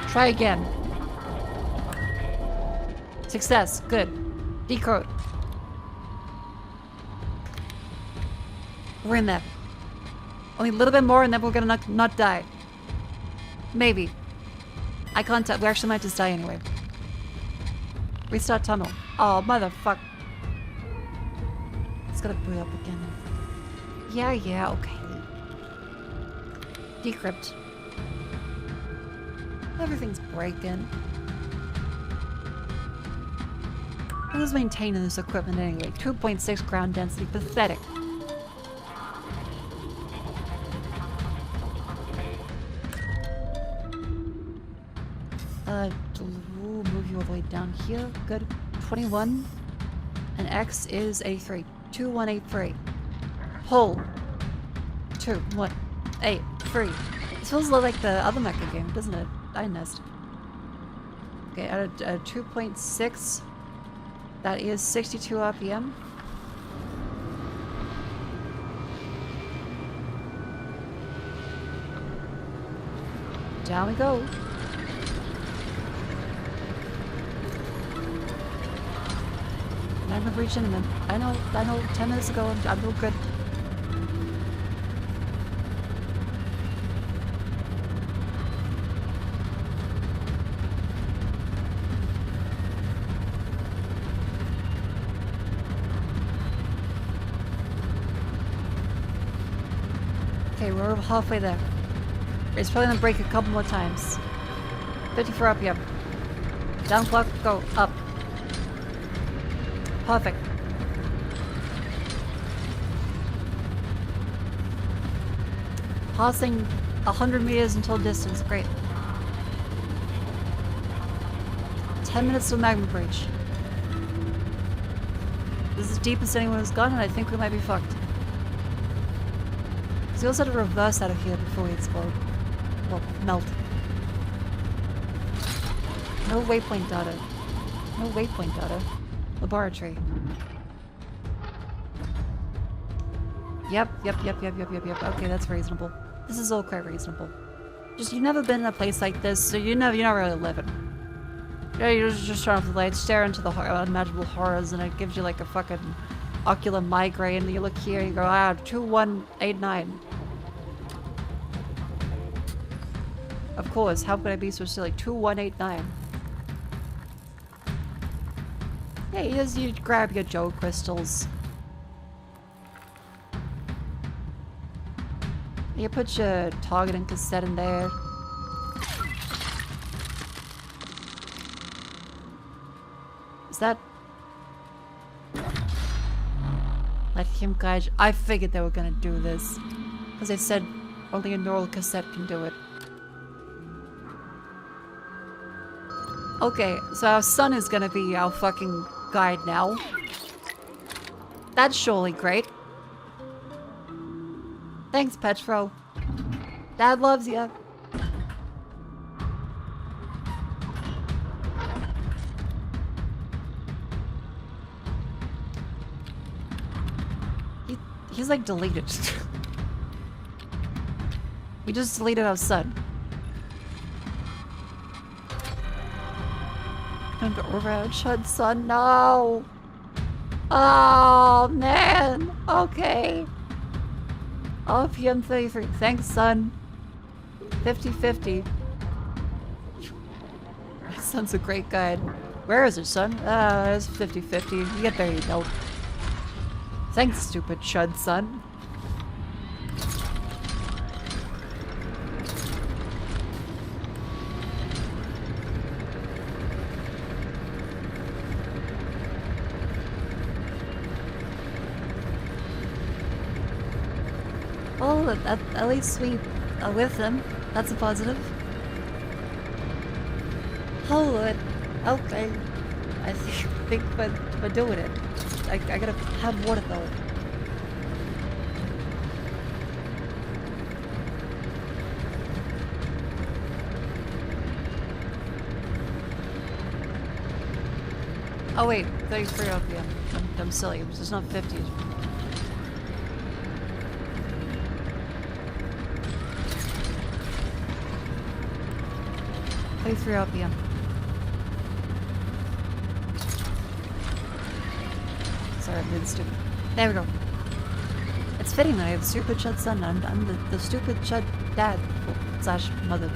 Try again. Success. Good. Decode. We're in there. Only a little bit more and then we're gonna not die. Maybe. I can't tell. We actually might just die anyway. Restart tunnel. Oh, motherfuck. It's gonna boot up again. Yeah, okay. Decrypt. Everything's breaking. Who's maintaining this equipment anyway? 2.6 ground density. Pathetic. We'll move you all the way down here. Good. 21. And X is 83. 2183. Pull. 2183. This feels a lot like the other Mako game, doesn't it? I nest. Okay, at a 2.6. That is 62 RPM. Down we go. Magma breach imminent. I know, 10 minutes ago, I'm real good. Okay, we're halfway there. It's probably gonna break a couple more times. 54 RPM. Down clock, go, up. Perfect. Passing 100 meters until distance, great. 10 minutes to magma breach. This is the deepest anyone has gone, and I think we might be fucked. Because we also had to reverse out of here before we explode. Well, melt. No waypoint data. No waypoint data. Laboratory. Yep. Okay, that's reasonable. This is all quite reasonable. Just, you've never been in a place like this, so you're not really living. Yeah, you're just trying to like stare into the unimaginable horrors, and it gives you like a fucking ocular migraine. You look here, you go, 2189. Of course, how could I be so silly? 2189. Yeah, you grab your Joe crystals. You put your targeting cassette in there. Is that... Let him guide you. I figured they were gonna do this. Because they said only a neural cassette can do it. Okay, so our son is gonna be our fucking guide now. That's surely great. Thanks, Petro. Dad loves you. He's like deleted. We just deleted our son. Time to overhead shut, son. No. Oh man. Okay. Oh, PM 33. Thanks, son. 50-50. My son's a great guide. Where is it, son? It's 50-50. You get there, you don't. Thanks, stupid chud, son. Well, at least we are with him. That's a positive. Oh, okay. I think we're doing it. I gotta have water though. Oh wait, 33 RPM. I'm silly. It's not 50. 33 RPM. Sorry, I'm being stupid. There we go. It's fitting that I have a stupid chud son. I'm the stupid chud dad slash mother.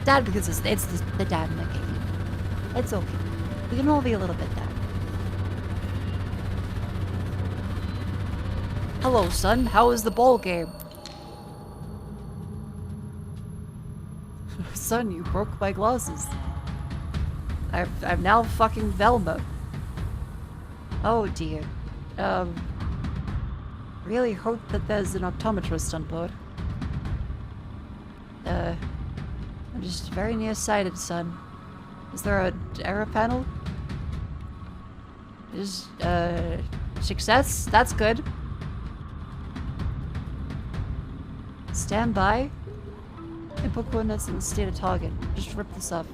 Dad because it's the dad in the game. It's okay. We can all be a little bit dad. Hello, son. How is the ball game? Son, you broke my glasses. I'm now fucking Velma. Oh dear. Really hope that there's an optometrist on board. I'm just very nearsighted, son. Is there an error panel? Success? That's good. Stand by. Input coordinates and state a target. Just rip this up.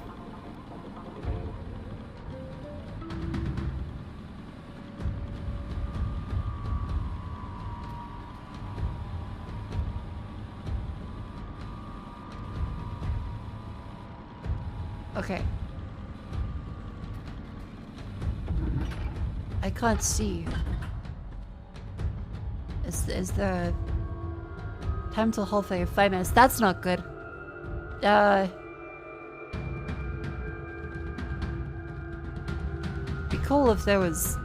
Okay. I can't see. Is there time till halfway? 5 minutes. That's not good. Be cool if there was...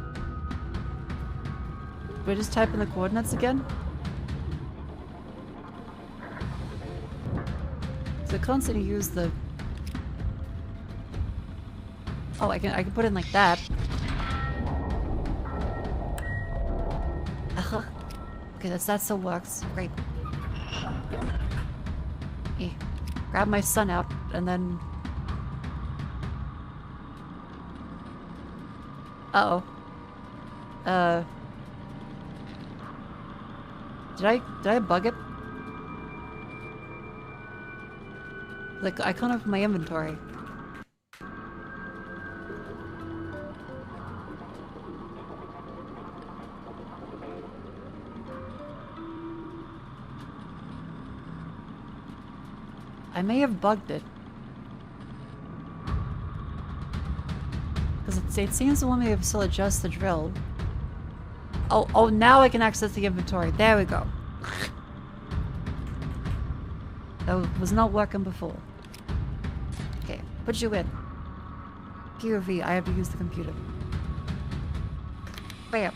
We just type in the coordinates again? could constantly use the... Oh, I can put in like that. Okay, that still works. Great. Yeah. Grab my son out, and then... Uh-oh. Did I bug it? Like, icon of my inventory. I may have bugged it. Because it seems to want me to still adjust the drill. Oh, now I can access the inventory. There we go. That was not working before. Okay, put you in. POV, I have to use the computer. Bam.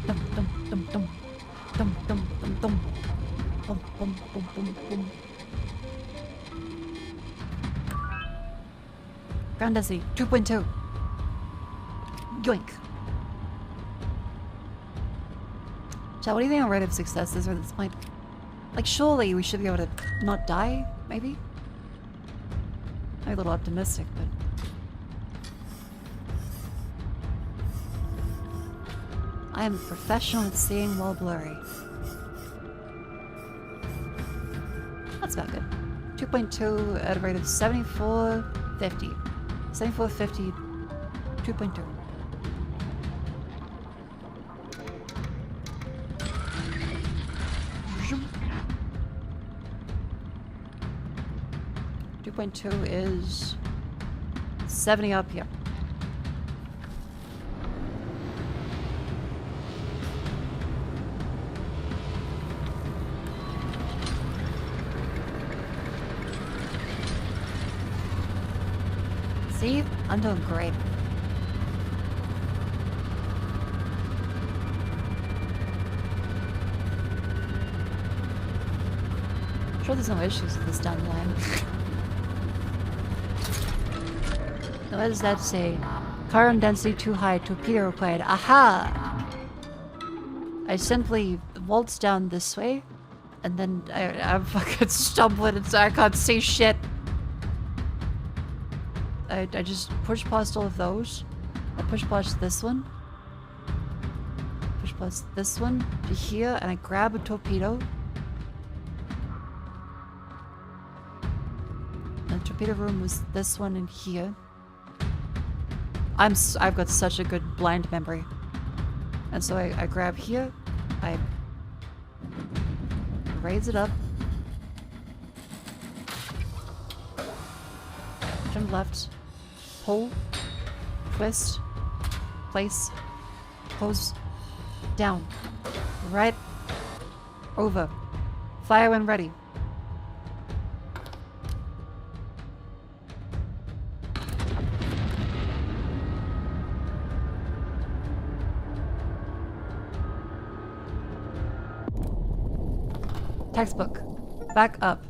Dum dum dum dum. Dum dum dum dum. Bum bum bum bum bum. Grandesi, 2.2. Yoink. So what do you think our rate of success is for this point? Like, surely we should be able to not die, maybe? I'm a little optimistic, but... I am a professional at seeing while blurry. That's about good. 2.2 at a rate of 7450. 7450, 2.2. .2 is 70 up here. See? I'm doing great. I'm sure there's no issues with this down the line. What does that say? Current density too high, torpedo required. Aha! I simply waltz down this way, and then I'm fucking stumbling and so I can't see shit. I just push past all of those. I push past this one. Push past this one to here, and I grab a torpedo. And the torpedo room was this one in here. I've got such a good blind memory. And so I grab here, I raise it up, jump left, pull, twist, place, close, down, right, over, fire when ready. Textbook. Back up.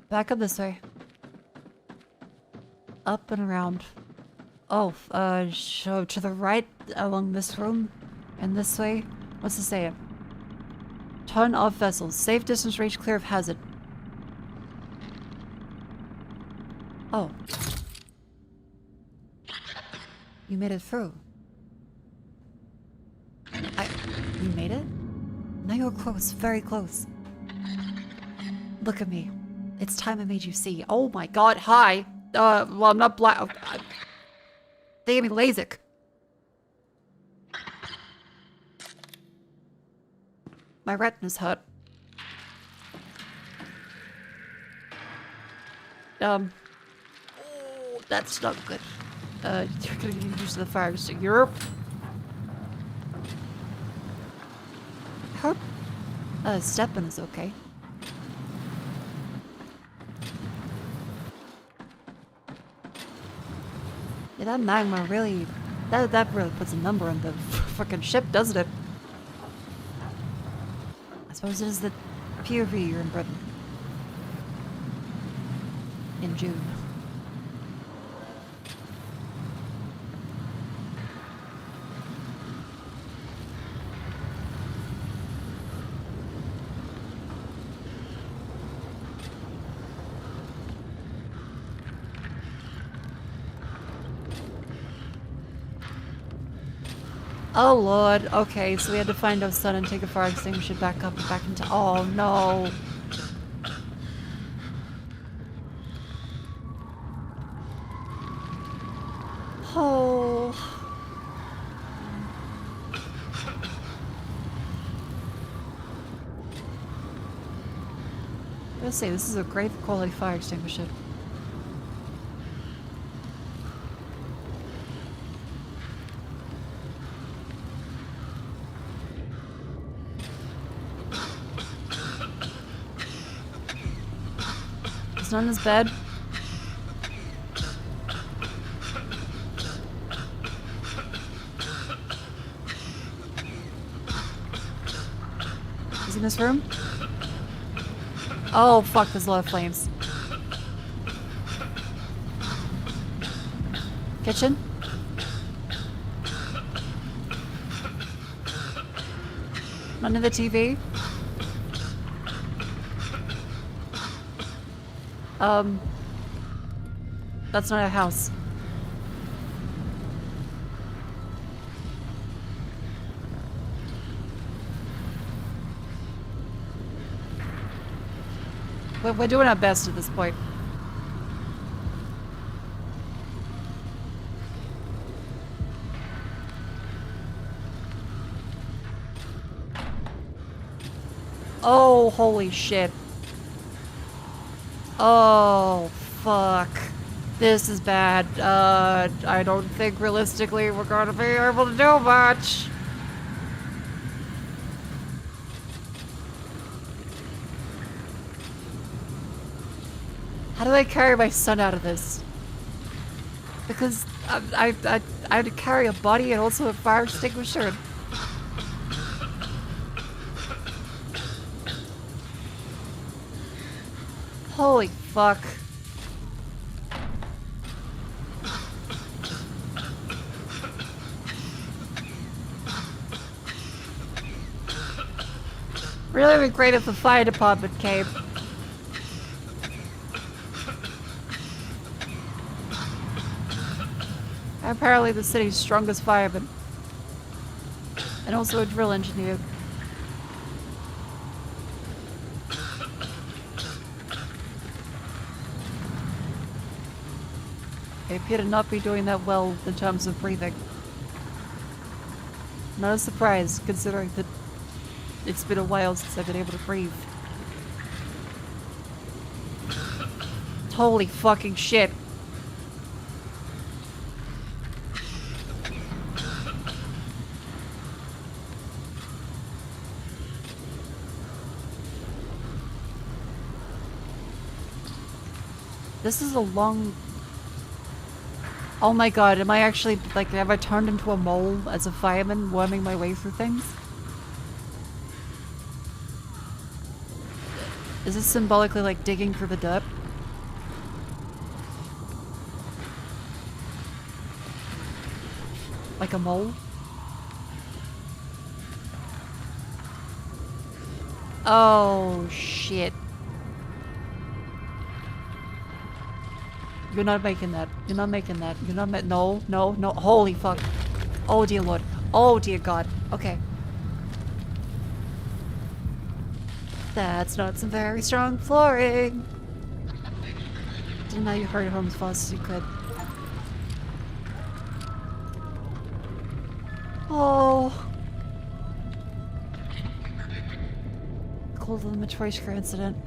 Back up this way. Up and around. Oh, so to the right along this room. And this way. What's it say? Turn off vessels. Safe distance range clear of hazard. Oh. You made it through. You made it? Now you're close, very close. Look at me. It's time I made you see. Oh my god, hi! Well, I'm not black. They gave me LASIK. My retina's hurt. Oh, that's not good. You're gonna get used to the fire extinguisher. Europe. I hope stepping is okay. that magma really... That really puts a number on the fucking ship, doesn't it? I suppose it is the POV you're in Britain. In June. Oh lord, okay, so we had to find our son and take a fire extinguisher back up and back into- oh no! Oh... Let's say this is a great quality fire extinguisher. It's not in his bed. Is he in this room? Oh fuck, there's a lot of flames. Kitchen? None of the TV? That's not a house. We're doing our best at this point. Oh, holy shit. Oh, fuck. This is bad. I don't think realistically we're gonna be able to do much. How do I carry my son out of this? Because I had to carry a body and also a fire extinguisher. Holy fuck. Really would be great if the fire department came. Apparently the city's strongest fireman. And also a drill engineer. They appear to not be doing that well in terms of breathing. Not a surprise, considering that it's been a while since I've been able to breathe. Holy fucking shit. This is a long... Oh my god, am I actually, like, have I turned into a mole as a fireman, worming my way through things? Is this symbolically like digging through the dirt? Like a mole? Oh, shit. You're not making that. You're not making that. You're not no, no, no. Holy fuck. Oh dear lord. Oh dear god. Okay. That's not some very strong flooring. Didn't know you hurried home as fast as you could. Oh. Cold of the Matryoshka incident.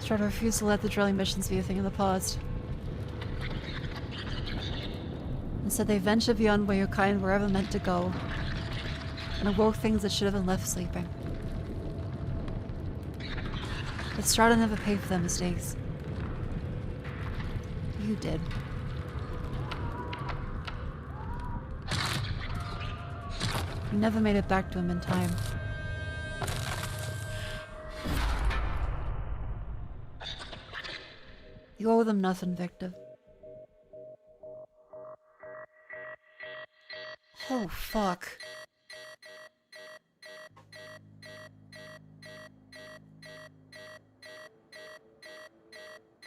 Try to refuse to let the drilling missions be a thing of the past. Instead, they ventured beyond where your kind were ever meant to go, and awoke things that should have been left sleeping. But Strata never paid for their mistakes. You did. You never made it back to him in time. You owe them nothing, Victor. Oh, fuck.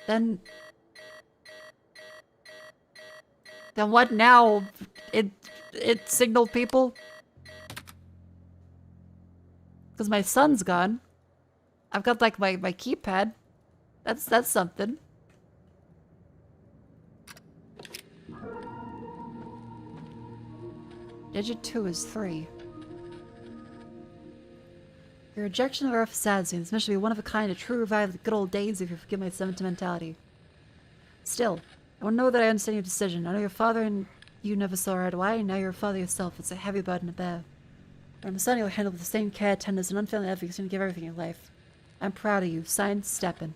Then what now? It signaled people? Because my son's gone. I've got like my keypad. That's something. Digit 2 is 3. Your rejection of Earth saddens me. This mission should be one of a kind, a true revival of the good old days if you forgive my sentimentality. Still, I want to know that I understand your decision. I know your father and you never saw eye to eye, and now you're a father yourself. It's a heavy burden to bear. But I'm a son you'll handle with the same care, tenderness, and unfailing efforts and give everything in life. I'm proud of you. Signed, Steppen.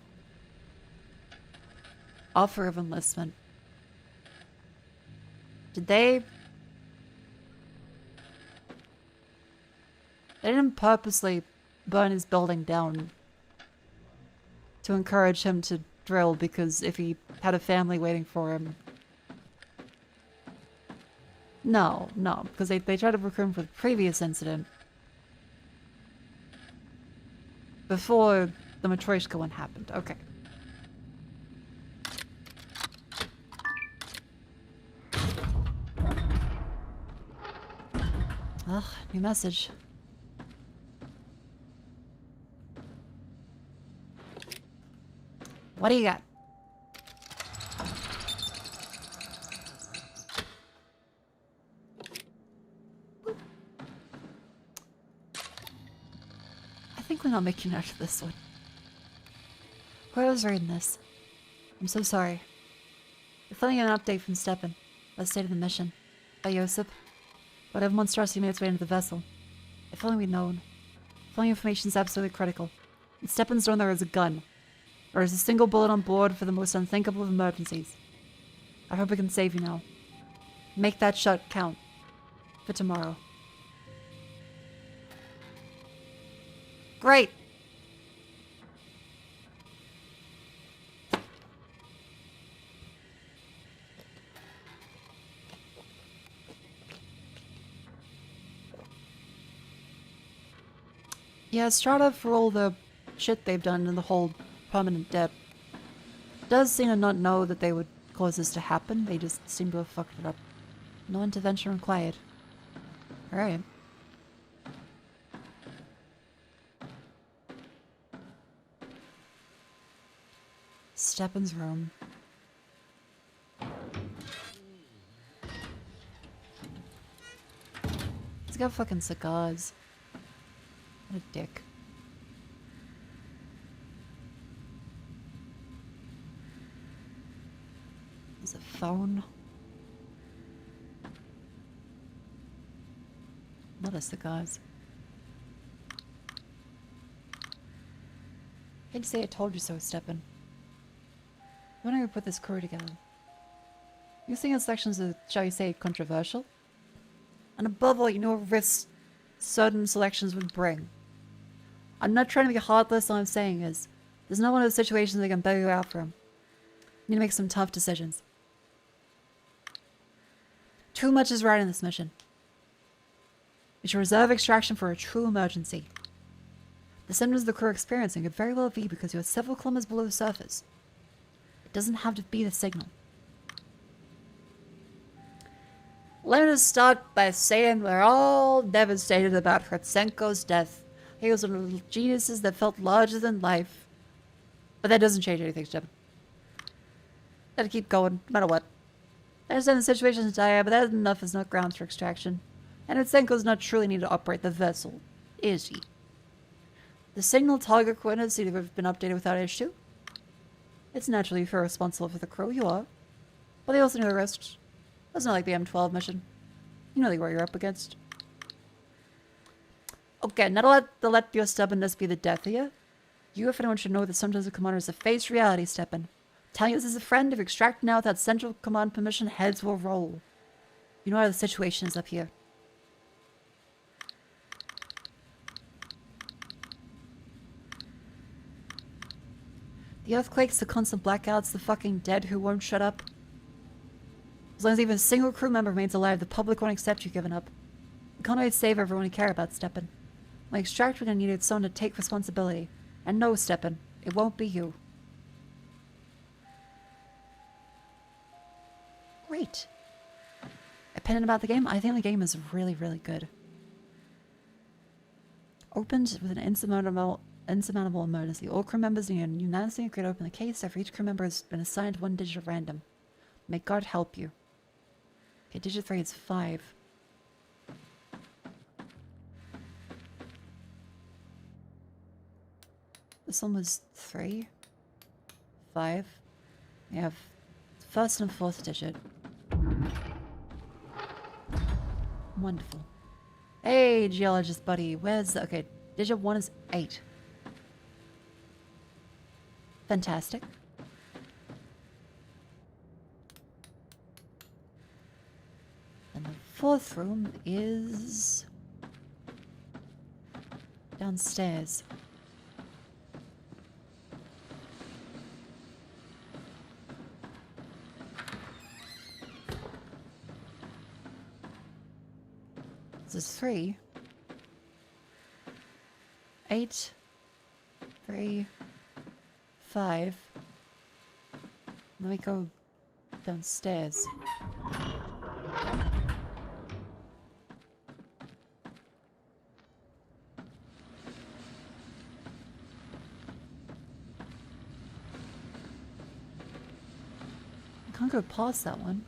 Offer of enlistment. Did they didn't purposely burn his building down to encourage him to drill, because if he had a family waiting for him. No, because they tried to recruit him for the previous incident. Before the Matryoshka one happened. Okay. Ugh, new message. What do you got? I think we're not making it out of this one. Where I was reading this. I'm so sorry. We're filling in an update from Steppen. The state of the mission. By Josip. Whatever monstrosity made its way into the vessel. If only we'd known. If only information is absolutely critical. In Steppen's known there is a gun. Or is a single bullet on board for the most unthinkable of emergencies. I hope we can save you now. Make that shot count. For tomorrow. Great! Yeah, Strata, for all the shit they've done and the whole permanent debt, does seem to not know that they would cause this to happen. They just seem to have fucked it up. No intervention required. Alright. Steppen's room. He's got fucking cigars. What a dick. There's a phone. What are cigars? I'd say I told you so, Steppen. When I put this crew together. You think selections are, shall we say, controversial? And above all, you know what risks certain selections would bring. I'm not trying to be heartless, all I'm saying is, there's not one of those situations they can bail you out from. You need to make some tough decisions. Too much is right in this mission. You should reserve extraction for a true emergency. The symptoms the crew are experiencing could very well be because you're several kilometers below the surface. It doesn't have to be the signal. Let me just start by saying we're all devastated about Hrtsenko's death. He was one of the geniuses that felt larger than life. But that doesn't change anything, Steppen. Gotta keep going, no matter what. I understand the situation is dire, but that enough is not grounds for extraction. And Hrtsenko's not truly needed to operate the vessel, is he? The signal target coordinates seem to have been updated without issue. It's naturally you're responsible for the crew, you are. But they also know the risks. It's not like the M12 mission. You know what you're up against. Okay, not to let your stubbornness be the death of you. You, if anyone, should know that sometimes the commanders have faced reality, Steppen. Telling you this as a friend, if you're extracted now without central command permission, heads will roll. You know how the situation is up here. The earthquakes, the constant blackouts, the fucking dead who won't shut up. As long as even a single crew member remains alive, the public won't accept you giving up. You can't always save everyone you care about, Steppen. When extracted, I needed someone to take responsibility. And no, Steppen, it won't be you. Great. Opinion about the game? I think the game is really, really good. Opened with an insurmountable emergency. All crew members unanimously agreed to open the case. After each crew member has been assigned one digit at random. May God help you. Okay, digit 3 is 5. This one was 3. 5. We have first and fourth digit. Wonderful. Hey, geologist buddy. Where's the... Okay, digit 1 is 8. Fantastic. And the fourth room is... downstairs. This is 3. 8. 3. 5. Let me go downstairs. I can't go past that one.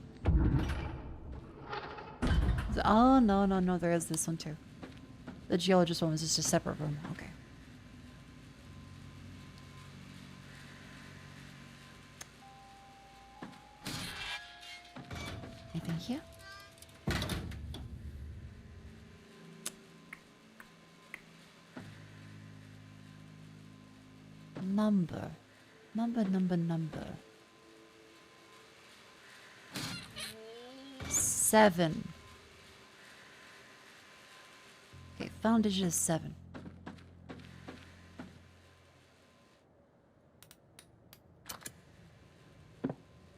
Oh, no, there is this one too. The geologist one was just a separate room. Okay. Anything here? Number. 7. Okay, found digit is 7.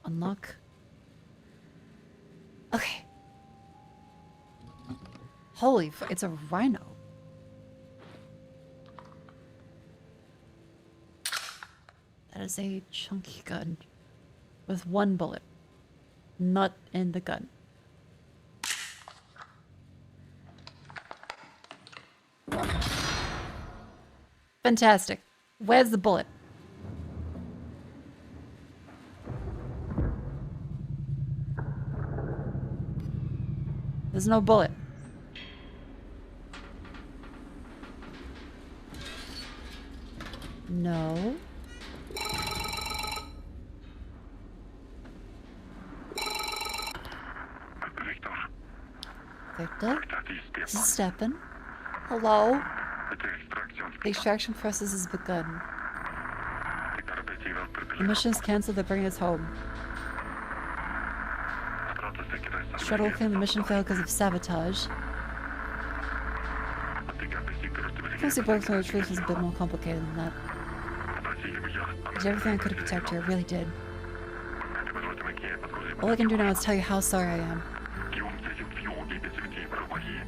Unlock. Okay. Holy it's a rhino. That is a chunky gun. With 1 bullet. Not in the gun. Fantastic. Where's the bullet? There's no bullet. No. Victor? This is Steppen. Hello? The extraction process has begun. The mission is cancelled. They're bringing us home. Shuttle claimed the mission failed because of sabotage. Because breaking through the truth is a bit more complicated than that. I did everything I could to protect her. I really did. All I can do now is tell you how sorry I am.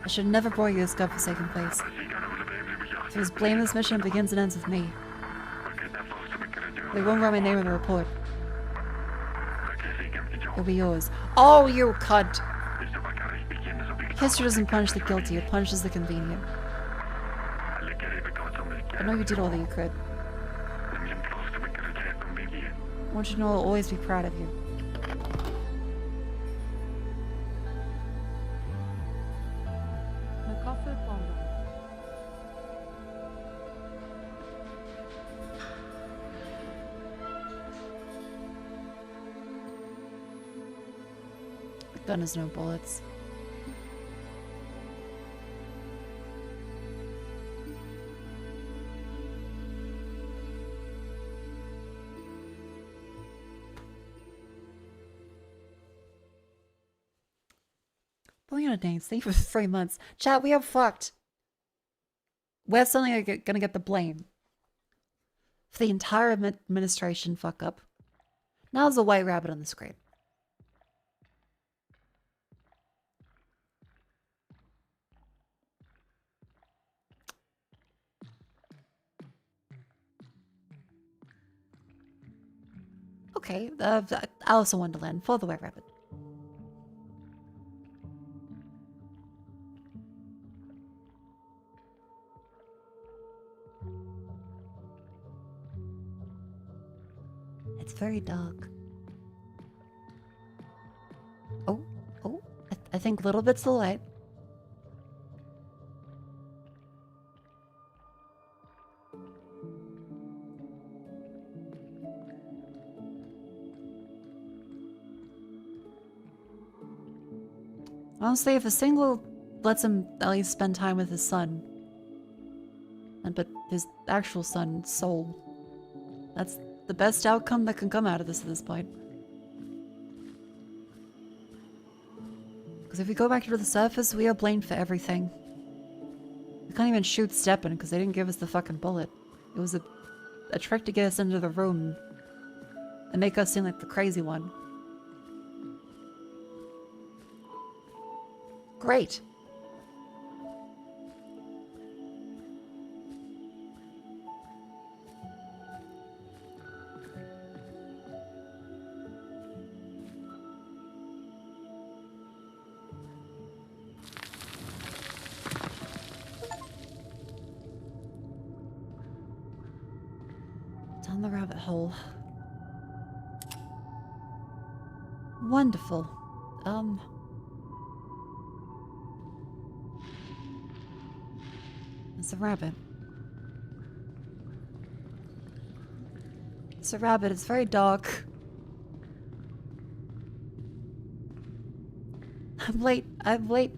I should have never brought you to this godforsaken place. If it was blame this mission, it begins and ends with me. They won't write my name in the report. It'll be yours. Oh, you cunt! History doesn't punish the guilty, it punishes the convenient. I know you did all that you could. I want you to know I'll always be proud of you. The gun has no bullets. Boy on a dang, stay for 3 months. Chat, we are fucked. We're suddenly gonna get the blame for the entire administration fuck up. Now there's a white rabbit on the screen. Okay, Alice in Wonderland for the white rabbit. It's very dark. Oh, I think little bits of light. Honestly, if a single lets him at least spend time with his son, but his actual son, Soul, that's the best outcome that can come out of this at this point. Because if we go back to the surface, we are blamed for everything. We can't even shoot Stepan because they didn't give us the fucking bullet. It was a trick to get us into the room and make us seem like the crazy one. Great. Down the rabbit hole. Wonderful. It's a rabbit. It's a rabbit. It's very dark. I'm late. I'm late.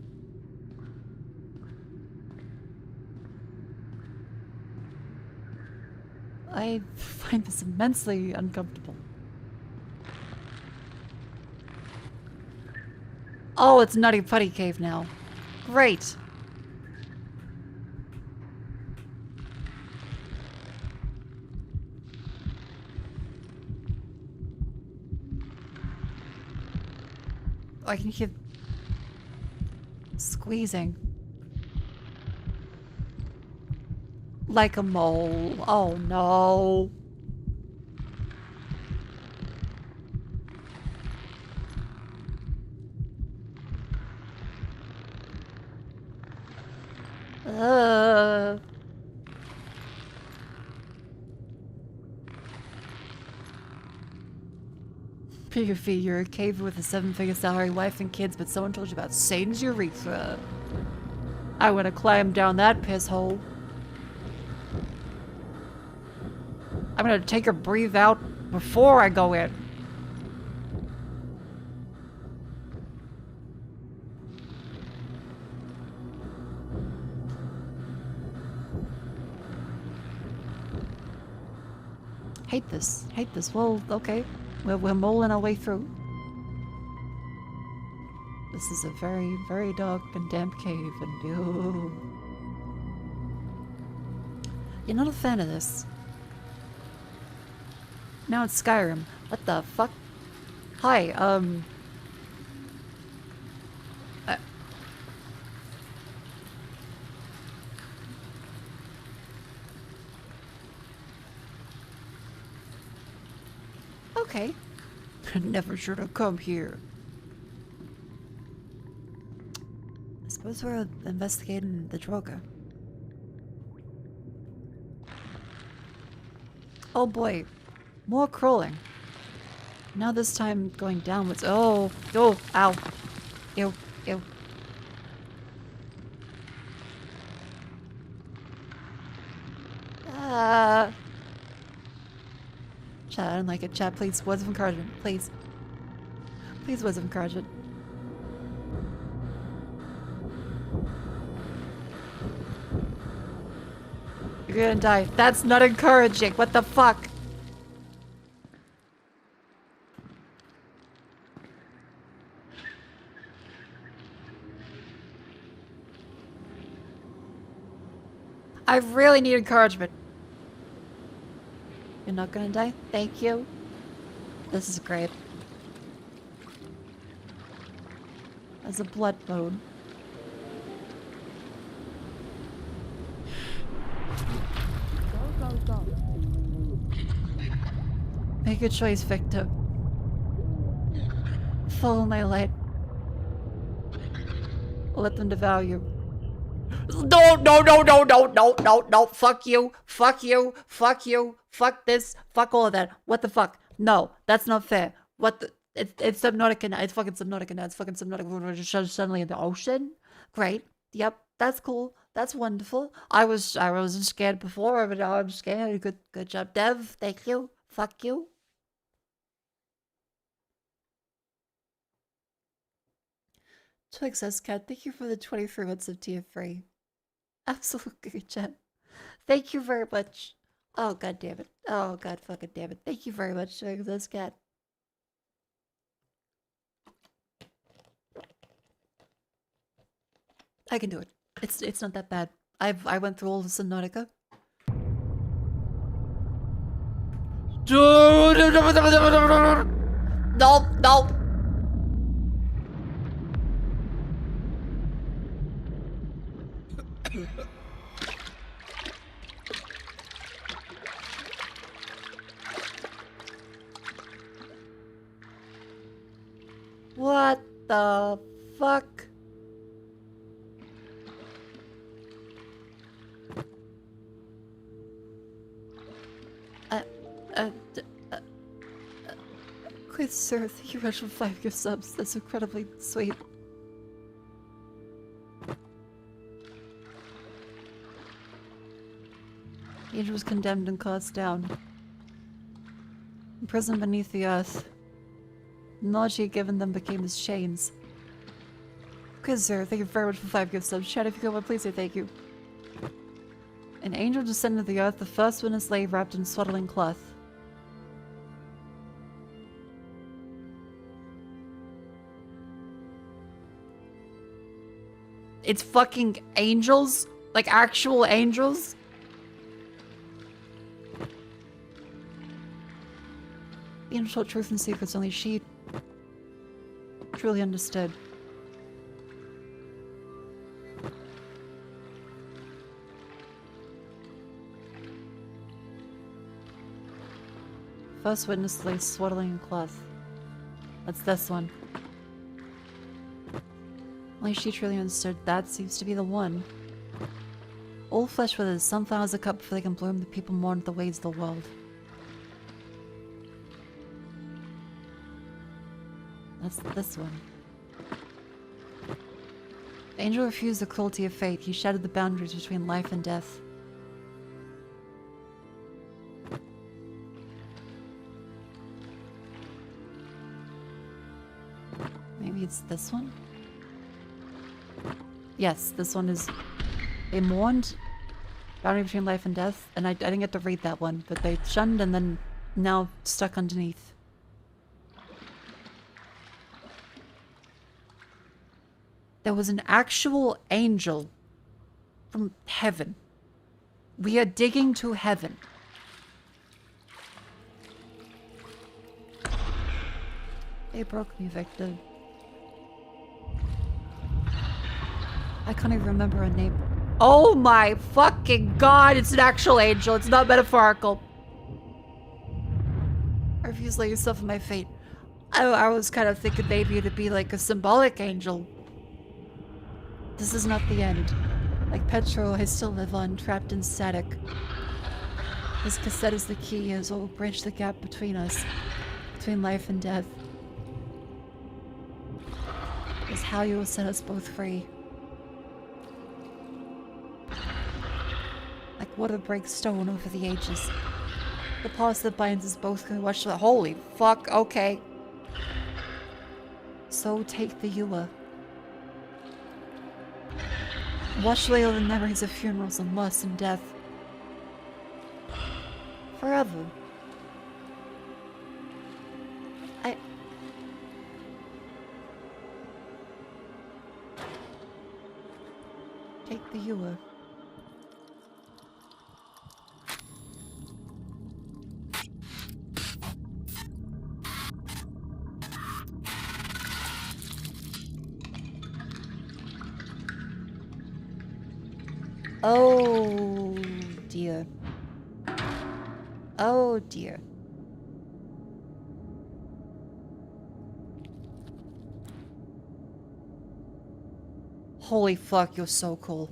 I find this immensely uncomfortable. Oh, it's Nutty Putty Cave now. Great. I can hear squeezing. Like a mole. Oh no. PFE, you're a caver with a 7-figure salary, wife and kids, but someone told you about Satan's urethra. I wanna climb down that piss hole. I'm gonna take a breathe out before I go in. Hate this. Hate this. Well, okay. We're moling our way through. This is a very, very dark and damp cave, and you're not a fan of this. Now it's Skyrim. What the fuck? Hi, okay. Never should have come here. I suppose we're investigating the Droga. Oh boy. More crawling. Now this time going downwards. Oh, oh, ow. Ew, ew. Chat, I don't like it. Chat, please, words of encouragement. Please. Please, words of encouragement. You're gonna die. That's not encouraging. What the fuck? I really need encouragement. You're not gonna die? Thank you. This is great. As a blood mode. Go, go, go. Make a choice, Victor. Follow my light. Let them devour you. No, no, no, no, no, no, no, no. Fuck you. Fuck you. Fuck you. Fuck this. Fuck all of that. What the fuck? No, that's not fair. What the... It's Subnautica now. It's fucking Subnautica now. It's fucking Subnautica. Suddenly in the ocean. Great. Yep. That's cool. That's wonderful. I wasn't scared before, but now I'm scared. Good job, Dev. Thank you. Fuck you. Twix says, Cat, thank you for the 23 months of tier free. Absolutely, chat. Thank you very much. Oh, god damn it. Oh, god fucking damn it. Thank you very much, Twix says, Cat. I can do it. It's not that bad. I went through all of Subnautica. No, no. What the fuck? Quiz, sir, thank you very much for 5 gift subs. That's incredibly sweet. The angel was condemned and cast down. Imprisoned beneath the earth. The knowledge he had given them became his chains. Quiz, sir, thank you very much for 5 gift subs. Chat, if you go, please say thank you. An angel descended to the earth, the first one a slave wrapped in swaddling cloth. It's fucking angels? Like actual angels? The angel taught truth and secrets only she truly understood. First witness lay swaddling in cloth. That's this one. Only she truly understood that seems to be the one. All flesh withers, some flowers are cut before they can bloom, the people mourn at the ways of the world. That's this one. The angel refused the cruelty of fate, he shattered the boundaries between life and death. Maybe it's this one? Yes, this one is... They mourned boundary between life and death, and I didn't get to read that one, but they shunned and then now stuck underneath. There was an actual angel from heaven. We are digging to heaven. They broke me, Victor. I can't even remember her name. Oh my fucking god, it's an actual angel. It's not metaphorical. I refuse to lay yourself in my fate. I was kind of thinking maybe it'd be like a symbolic angel. This is not the end. Like Petro, I still live on, trapped in static. This cassette is the key as it will bridge the gap between us. Between life and death. It's how you will set us both free. Like water breaks stone over the ages. The past that binds us both can wash the— Holy fuck, okay. So take the ewer. Wash away all the memories of funerals and loss and death. Forever. Take the ewer. Oh dear. Oh dear. Holy fuck, you're so cool.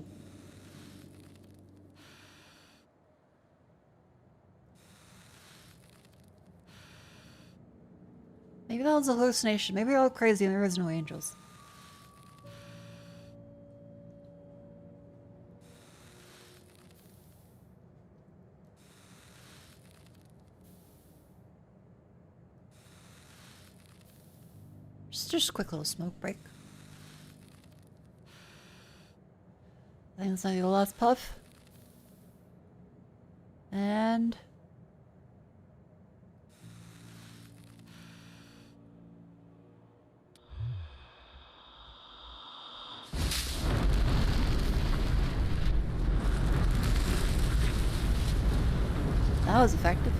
Maybe that was a hallucination. Maybe we're all crazy and there is no angels. Just a quick little smoke break. I think it's gonna be the last puff. And... that was effective.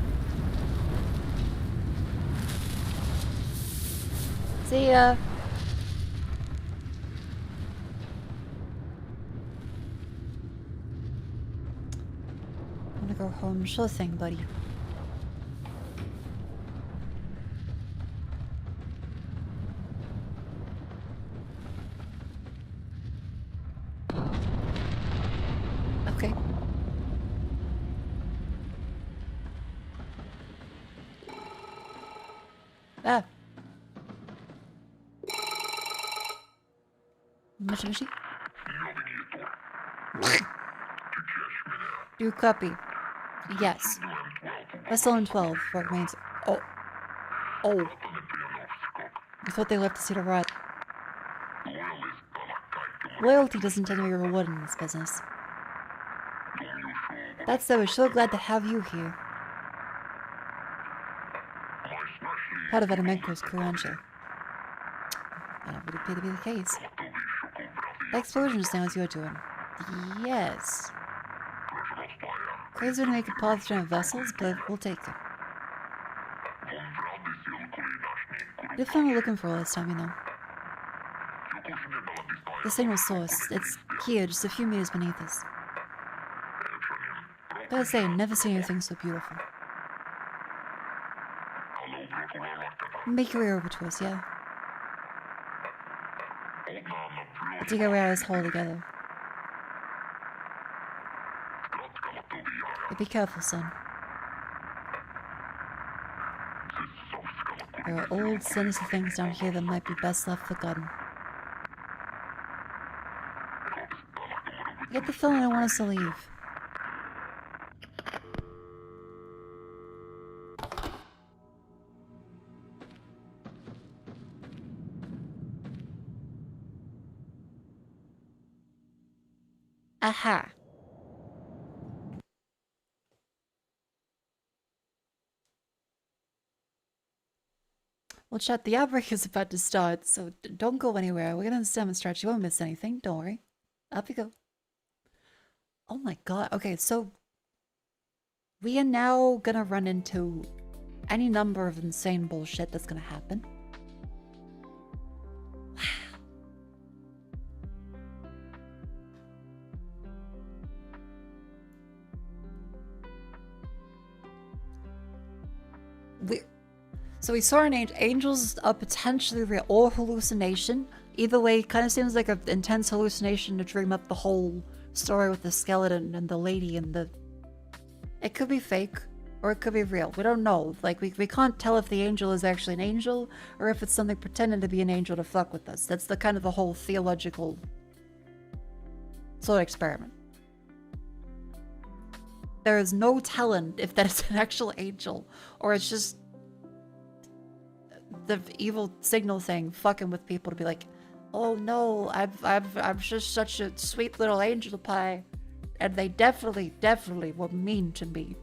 See ya. I'm gonna go home. Sure thing, buddy. Okay. Ah. Mushy. Do copy. Yes. Vessel in 12. What remains? Oh. Oh. I thought they left to see the rot. Loyalty doesn't tend to be rewarded in this business. That said, we're so glad to have you here. Part of Mako's crew, aren't you? That would appear to be the case. The explosion sound as you're doing. Yes. Crazy to make a PATRON of vessels, but we'll take it. The thing we're looking for last time, you know. The signal source. It's here, just a few meters beneath us. Gotta say, I've never seen anything so beautiful. Make your way over to us, yeah? Dig our eyes whole together. But be careful, son. There are old, sinister things down here that might be best left forgotten. I get the feeling I want us to leave. Aha. Well, chat, the outbreak is about to start, so don't go anywhere. We're gonna demonstrate. You won't miss anything. Don't worry. Up you go. Oh my god. Okay, so we are now gonna run into any number of insane bullshit that's gonna happen. So we saw an angels are potentially real or hallucination. Either way, kind of seems like an intense hallucination to dream up the whole story with the skeleton and the lady and the... It could be fake or it could be real. We don't know. Like, we can't tell if the angel is actually an angel or if it's something pretending to be an angel to fuck with us. That's the kind of the whole theological sort of experiment. There is no telling if that is an actual angel or it's just the evil signal thing fucking with people to be like, oh no, I'm just such a sweet little angel pie, and they definitely were mean to me.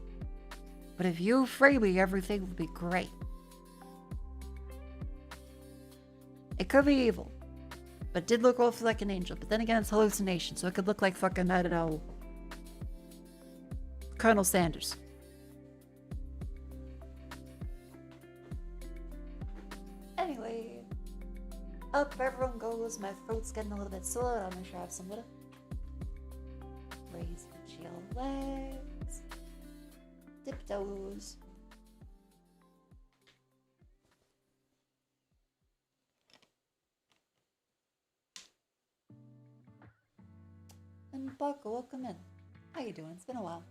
But if you free me, everything will be great. It could be evil, but it did look awfully like an angel. But then again, it's hallucination, so it could look like fucking, I don't know, Colonel Sanders. Anyway, up everyone goes. My throat's getting a little bit sore. I'll make sure I have some water. Crazy. legs. Tiptoes. And Mako, welcome in. How you doing? It's been a while.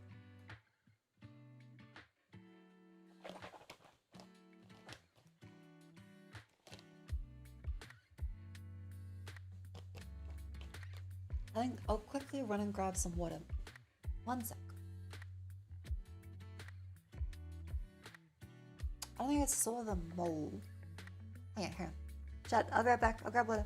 I think I'll quickly run and grab some water. One sec. I don't think I saw the mole. Here. Chat, I'll be right back. I'll grab water.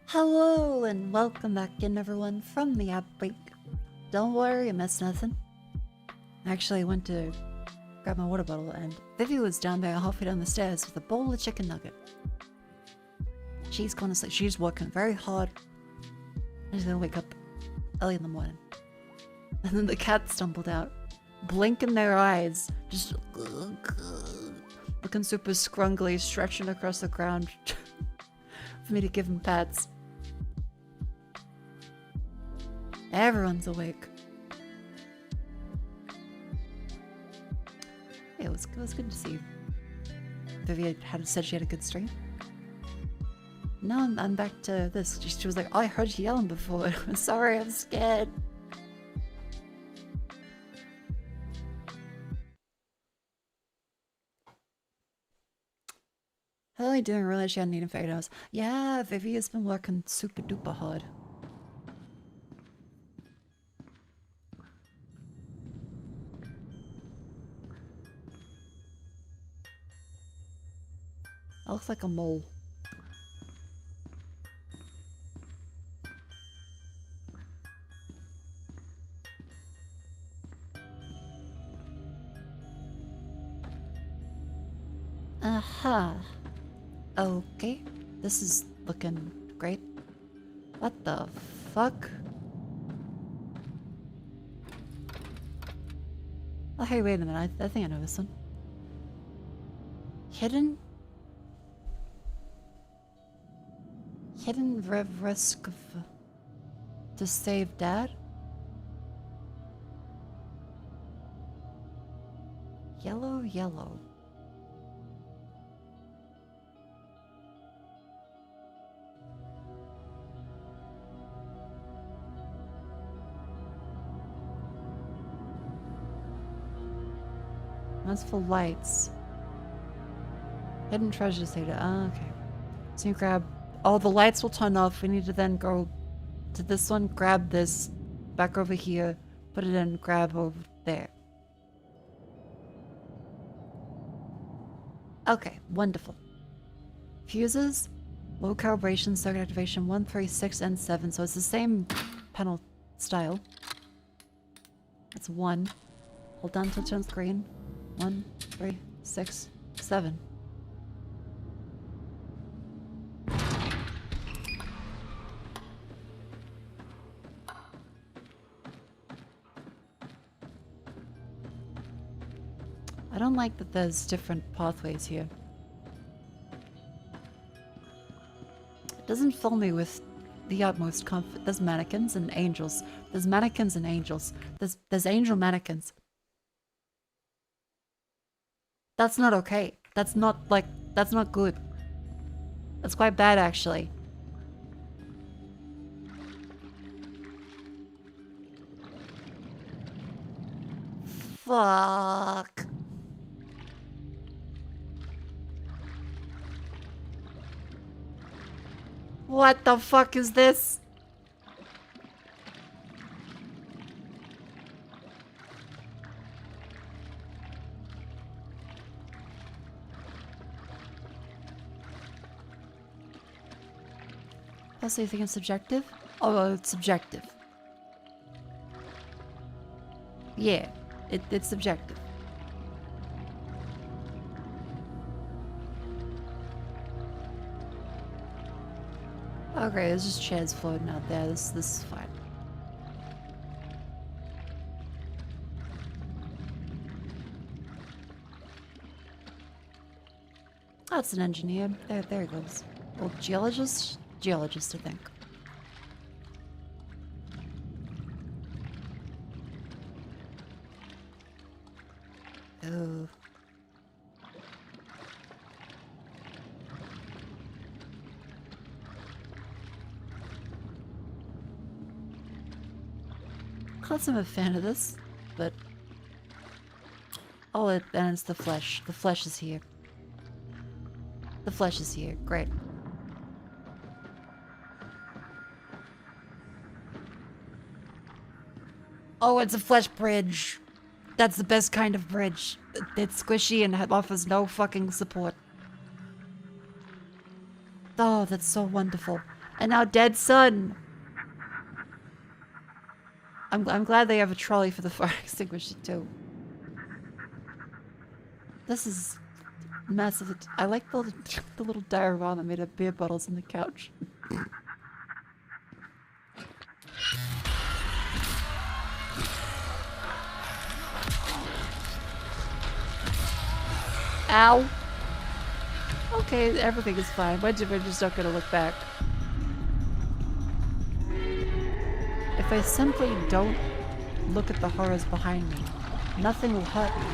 Hello and welcome back in everyone from the app break. Don't worry, I missed nothing. Actually, I went to grab my water bottle and Vivi was down there halfway down the stairs with a bowl of chicken nugget. She's gonna sleep. She's working very hard. She's gonna wake up early in the morning. And then the cat stumbled out, blinking their eyes, just looking super scrungly, stretching across the ground for me to give him pats. Everyone's awake. Yeah, it was good to see you. Vivi said she had a good stream. Now I'm back to this. She was like, oh, I heard you yelling before. I'm sorry, I'm scared. How are you doing? Really, she hadn't eaten for 8 hours. Yeah, Vivi has been working super duper hard. I look like a mole. Aha. Okay, this is looking great. What the fuck? Oh, hey, wait a minute. I think I know this one. Hidden risk to save dad? Yellow. That's for lights. Hidden treasures data. Oh, okay. So you grab... Oh, the lights will turn off. We need to then go to this one, grab this, back over here, Put it in, grab over there. Okay, wonderful. Fuses, low calibration, circuit activation 1, 3, 6, and 7. So it's the same panel style. It's 1. Hold down till it turns green. 1, 3, 6, 7. I don't like that there's different pathways here. It doesn't fill me with the utmost comfort. There's mannequins and angels. There's mannequins and angels. There's angel mannequins. That's not okay. That's not good. That's quite bad, actually. Fuck. What the fuck is this? Also, you think it's subjective? Oh, it's subjective. Yeah, it's subjective. Okay, there's just chairs floating out there. This is fine. Oh, it's an engineer. There he goes. Well, geologist, I think. Oh. Plus, I'm a fan of this, but oh, and it's the flesh. The flesh is here. The flesh is here. Great. Oh, it's a flesh bridge. That's the best kind of bridge. It's squishy and offers no fucking support. Oh, that's so wonderful. And now dead son. I'm glad they have a trolley for the fire extinguisher too. This is massive. I like the little diorama made of beer bottles on the couch. Ow. Okay, everything is fine. We're just not gonna look back. If I simply don't look at the horrors behind me, nothing will hurt me.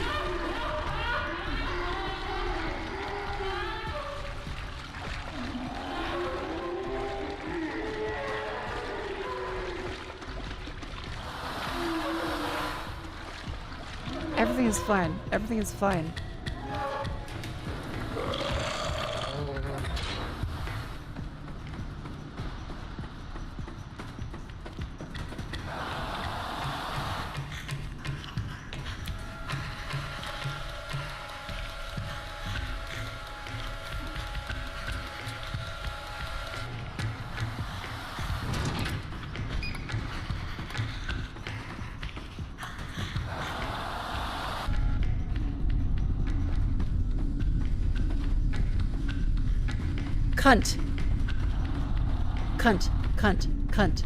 Everything is fine. Everything is fine. Cunt. Cunt. Cunt. Cunt.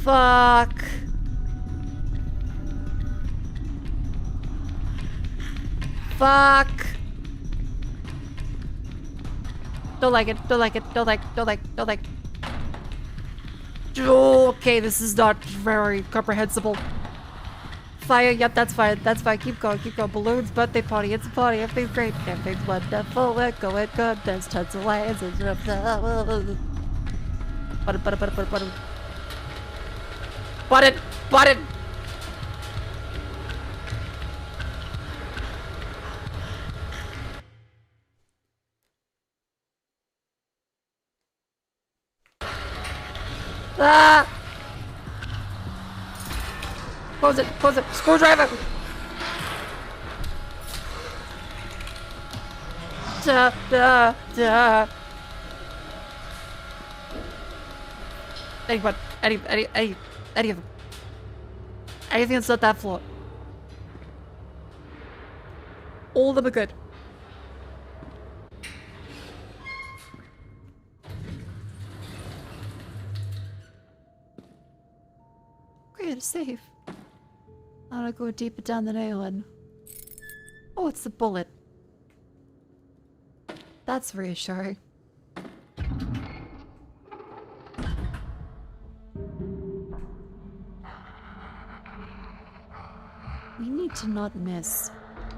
Fuck. Fuck. Don't like it. Don't like it. Don't like. Oh, okay, this is not very comprehensible. Fire, yep, that's fine. That's fine. Keep going. Balloons, birthday party. It's a party. Everything's great. Everything's wonderful. We're going good. There's tons of lions. Butt it. Ah! Close it, close it. Screwdriver! Da, da, da. Anyone, any of them. Anything that's not that floor. All of them are good. Great, it's safe. I'm gonna go deeper down the nail end. Oh, it's the bullet. That's reassuring. We need to not miss.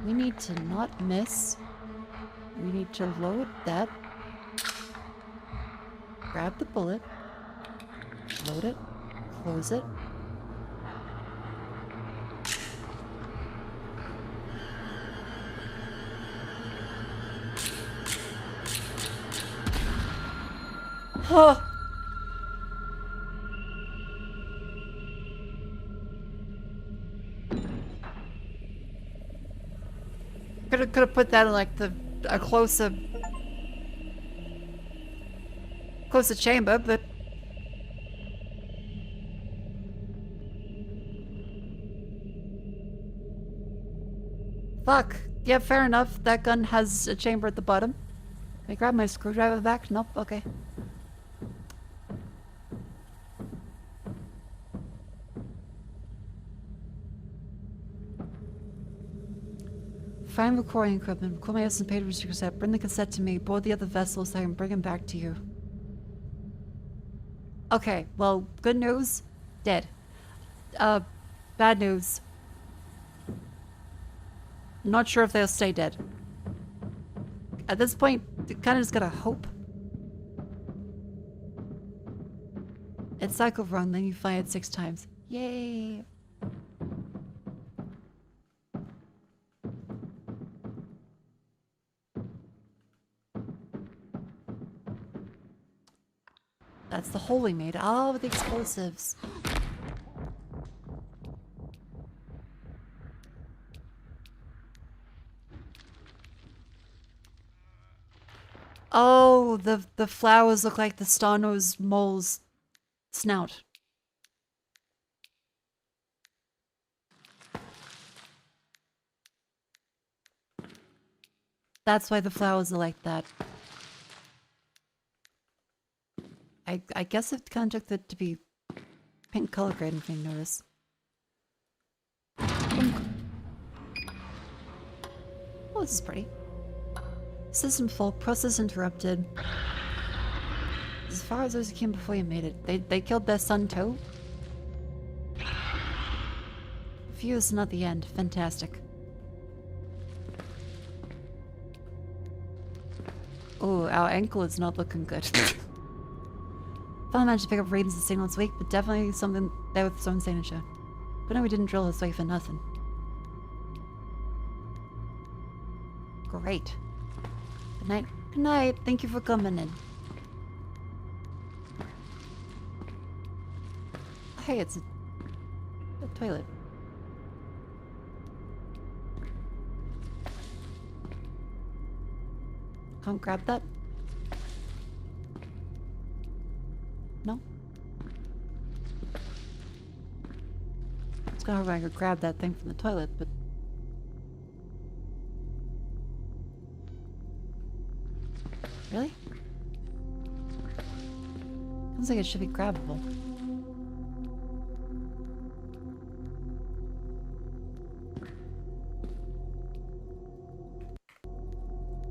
We need to not miss. We need to load that. Grab the bullet. Load it. Close it. Oh. Could have put that in like a closer chamber, but fuck. Yeah, fair enough. That gun has a chamber at the bottom. Can I grab my screwdriver back? Nope. Okay. Find recording equipment. Call my S and pay to cassette. Bring the cassette to me. Board the other vessel so I can bring him back to you. Okay, well, good news. Dead. Bad news. Not sure if they'll stay dead. At this point, you kind of just gotta hope. It's cycle run, then you fly it 6 times. Yay! That's the hole we made. Oh, with the explosives. Oh, the flowers look like the star-nosed mole's snout. That's why the flowers are like that. I guess it kind of took it to be pink color grading if you notice. Oh, this is pretty. System fault, process interrupted. As far as those who came before you made it, they killed their son too? View is not the end. Fantastic. Oh, our ankle is not looking good. Finally managed to pick up readings and signal this week, but definitely something there with some signature. But no, we didn't drill this way for nothing. Great. Good night. Good night. Thank you for coming in. Hey, it's a toilet. Can't grab that? No? It's kind of like I could grab that thing from the toilet, but... Really? Sounds like it should be grabbable.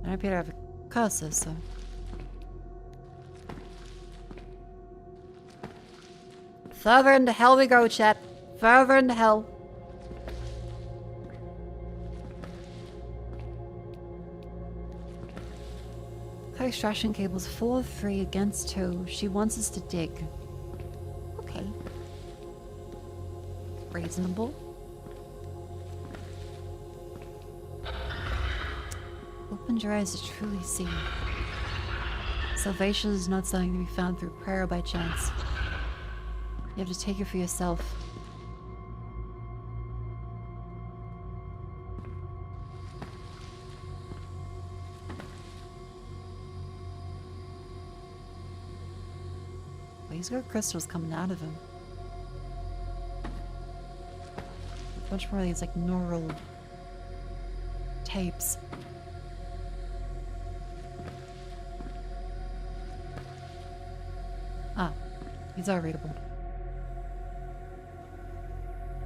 I appear to have a cursor, so... Further into hell we go, chat. Further into hell. Cut extraction cables 4-3 against 2. She wants us to dig. Okay. Reasonable. Open your eyes to truly see. Salvation is not something to be found through prayer or by chance. You have to take it for yourself. Well, he's got crystals coming out of him. A bunch more of these like neural tapes. Ah, these are readable.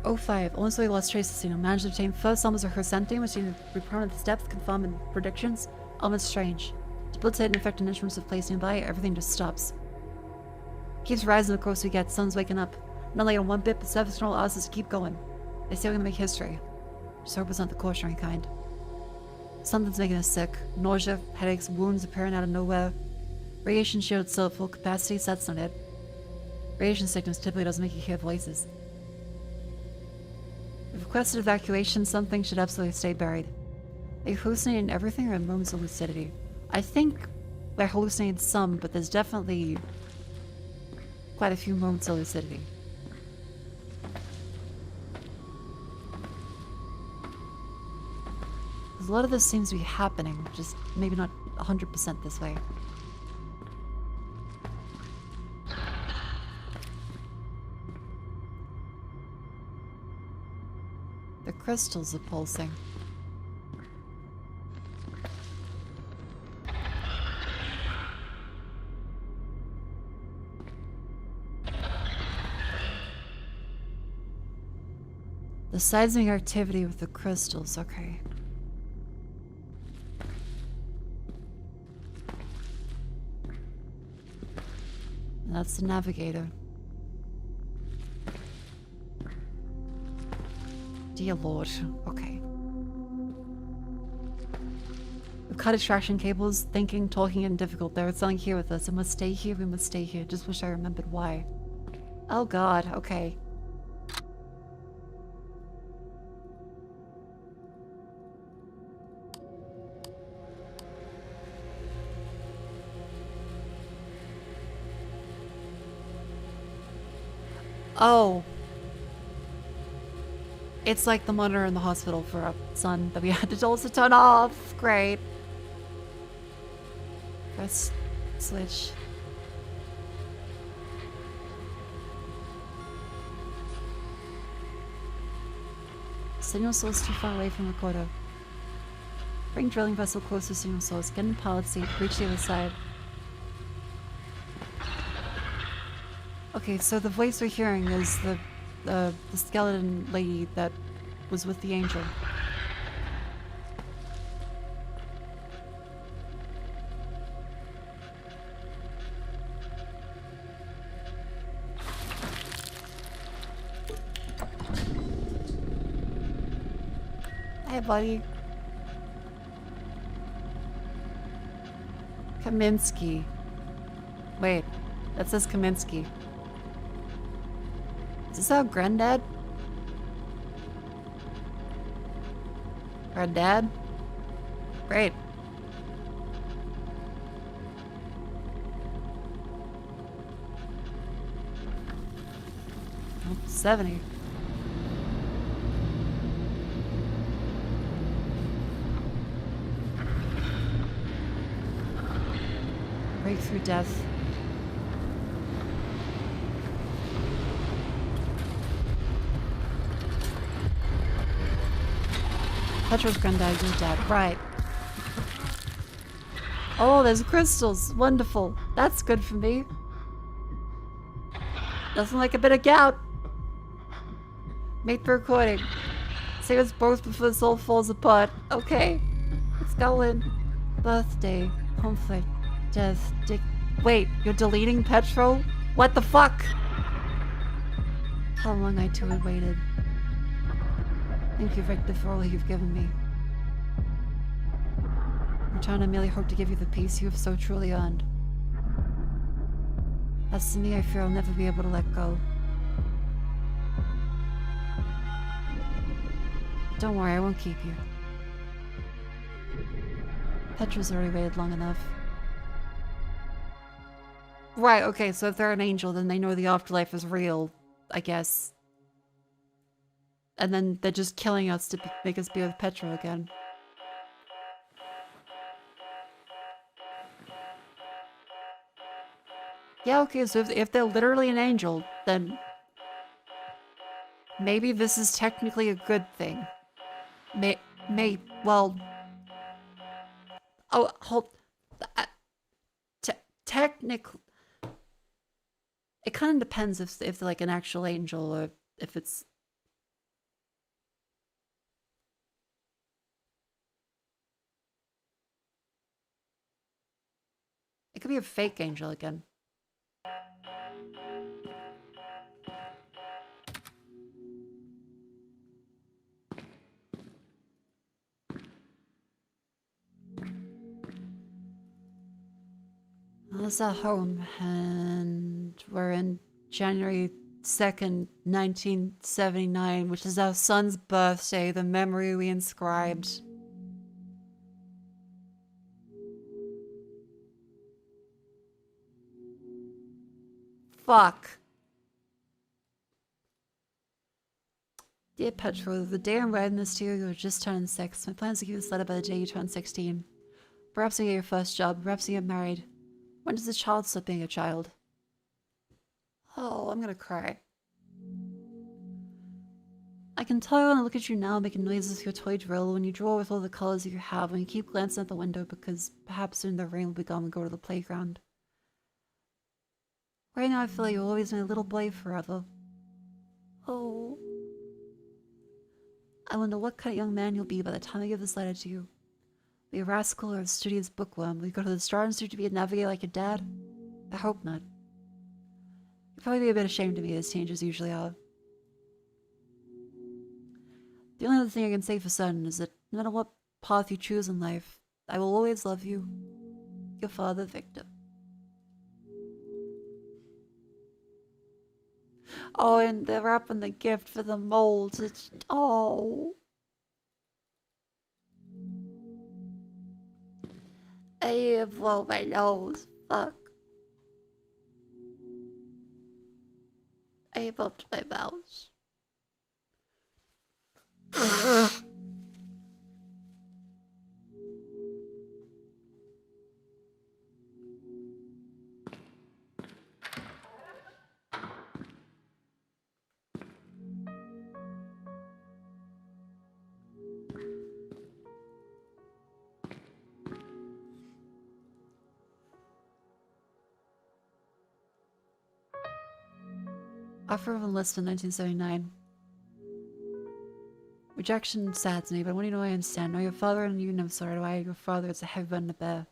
05. Almost we lost trace of signal. Managed to obtain first elements of her scenting, which seemed to be prominent at depth, confirm in predictions. Almost strange. Debilitating effect on instruments of place nearby, everything just stops. Keeps rising the closer we get, sun's waking up. Not like on one bit, but surface control asks us to keep going. They say we're gonna make history. Just hope it's not the cautionary kind. Something's making us sick. Nausea, headaches, wounds appearing out of nowhere. Radiation shield still at full capacity, so that's not it. Radiation sickness typically doesn't make you hear voices. If requested evacuation, something should absolutely stay buried. Are you hallucinating everything or in moments of lucidity? I think they're hallucinating some, but there's definitely quite a few moments of lucidity. A lot of this seems to be happening, just maybe not 100% this way. The crystals are pulsing. The seismic activity with the crystals, okay. And that's the navigator. Dear Lord, okay. We've cut extraction cables, thinking, talking, and difficult. There was something here with us. It must stay here, we must stay here. Just wish I remembered why. Oh god, okay. Oh. It's like the monitor in the hospital for our son that we had to also turn off. Great. Press switch. Signal source too far away from recorder. Bring drilling vessel closer to signal source. Get in pilot seat. Reach the other side. Okay, so the voice we're hearing is the skeleton lady that was with the angel. Hey, buddy. Kaminsky. Wait, that says Kaminsky. Is this our granddad? Our dad? Great. Oh, 70. Breakthrough death. Petro's granddad, your dad. Right. Oh, there's crystals. Wonderful. That's good for me. Nothing like a bit of gout. Make the recording. Save us both before this all falls apart. Okay. Let's go in. Birthday. Conflict. Death. Wait, you're deleting Petro? What the fuck? How long I too had waited. Thank you, Victor, for all you've given me. In return, I merely hope to give you the peace you have so truly earned. As to me, I fear I'll never be able to let go. Don't worry, I won't keep you. Petra's already waited long enough. Right, okay, so if they're an angel, then they know the afterlife is real. I guess. And then they're just killing us to make us be with Petro again. Yeah, okay, so if they're literally an angel, then maybe this is technically a good thing. Well... Oh, hold... Technically... It kind of depends if they're like an actual angel or if it's... It could be a fake angel again. That's our home, and we're in January 2nd, 1979, which is our son's birthday, the memory we inscribed. Fuck. Dear Petro, the day I'm writing this to you, you were just turning 6. My plan is to give you this letter by the day you turn 16. Perhaps you get your first job, perhaps you get married. When does a child stop being a child? Oh, I'm gonna cry. I can tell when I look at you now making noises with your toy drill, when you draw with all the colors you have, when you keep glancing at the window because perhaps soon the rain will be gone and go to the playground. Right now I feel like you're always my little boy forever. Oh. I wonder what kind of young man you'll be by the time I give this letter to you. Be a rascal or a studious bookworm? Will you go to the Star Institute to be a navigator like your dad? I hope not. You'll probably be a bit ashamed of me as teenagers usually are. The only other thing I can say for certain is that no matter what path you choose in life, I will always love you. Your father, Victor. Oh, and they're wrapping the gift for the molds. It's... oh. I blow my nose. Fuck. I bumped my mouse. Offer of enlistment 1979. Rejection saddens me, but when you know I understand. Know your father and you know so do I. Your father is a heavy burden to bear.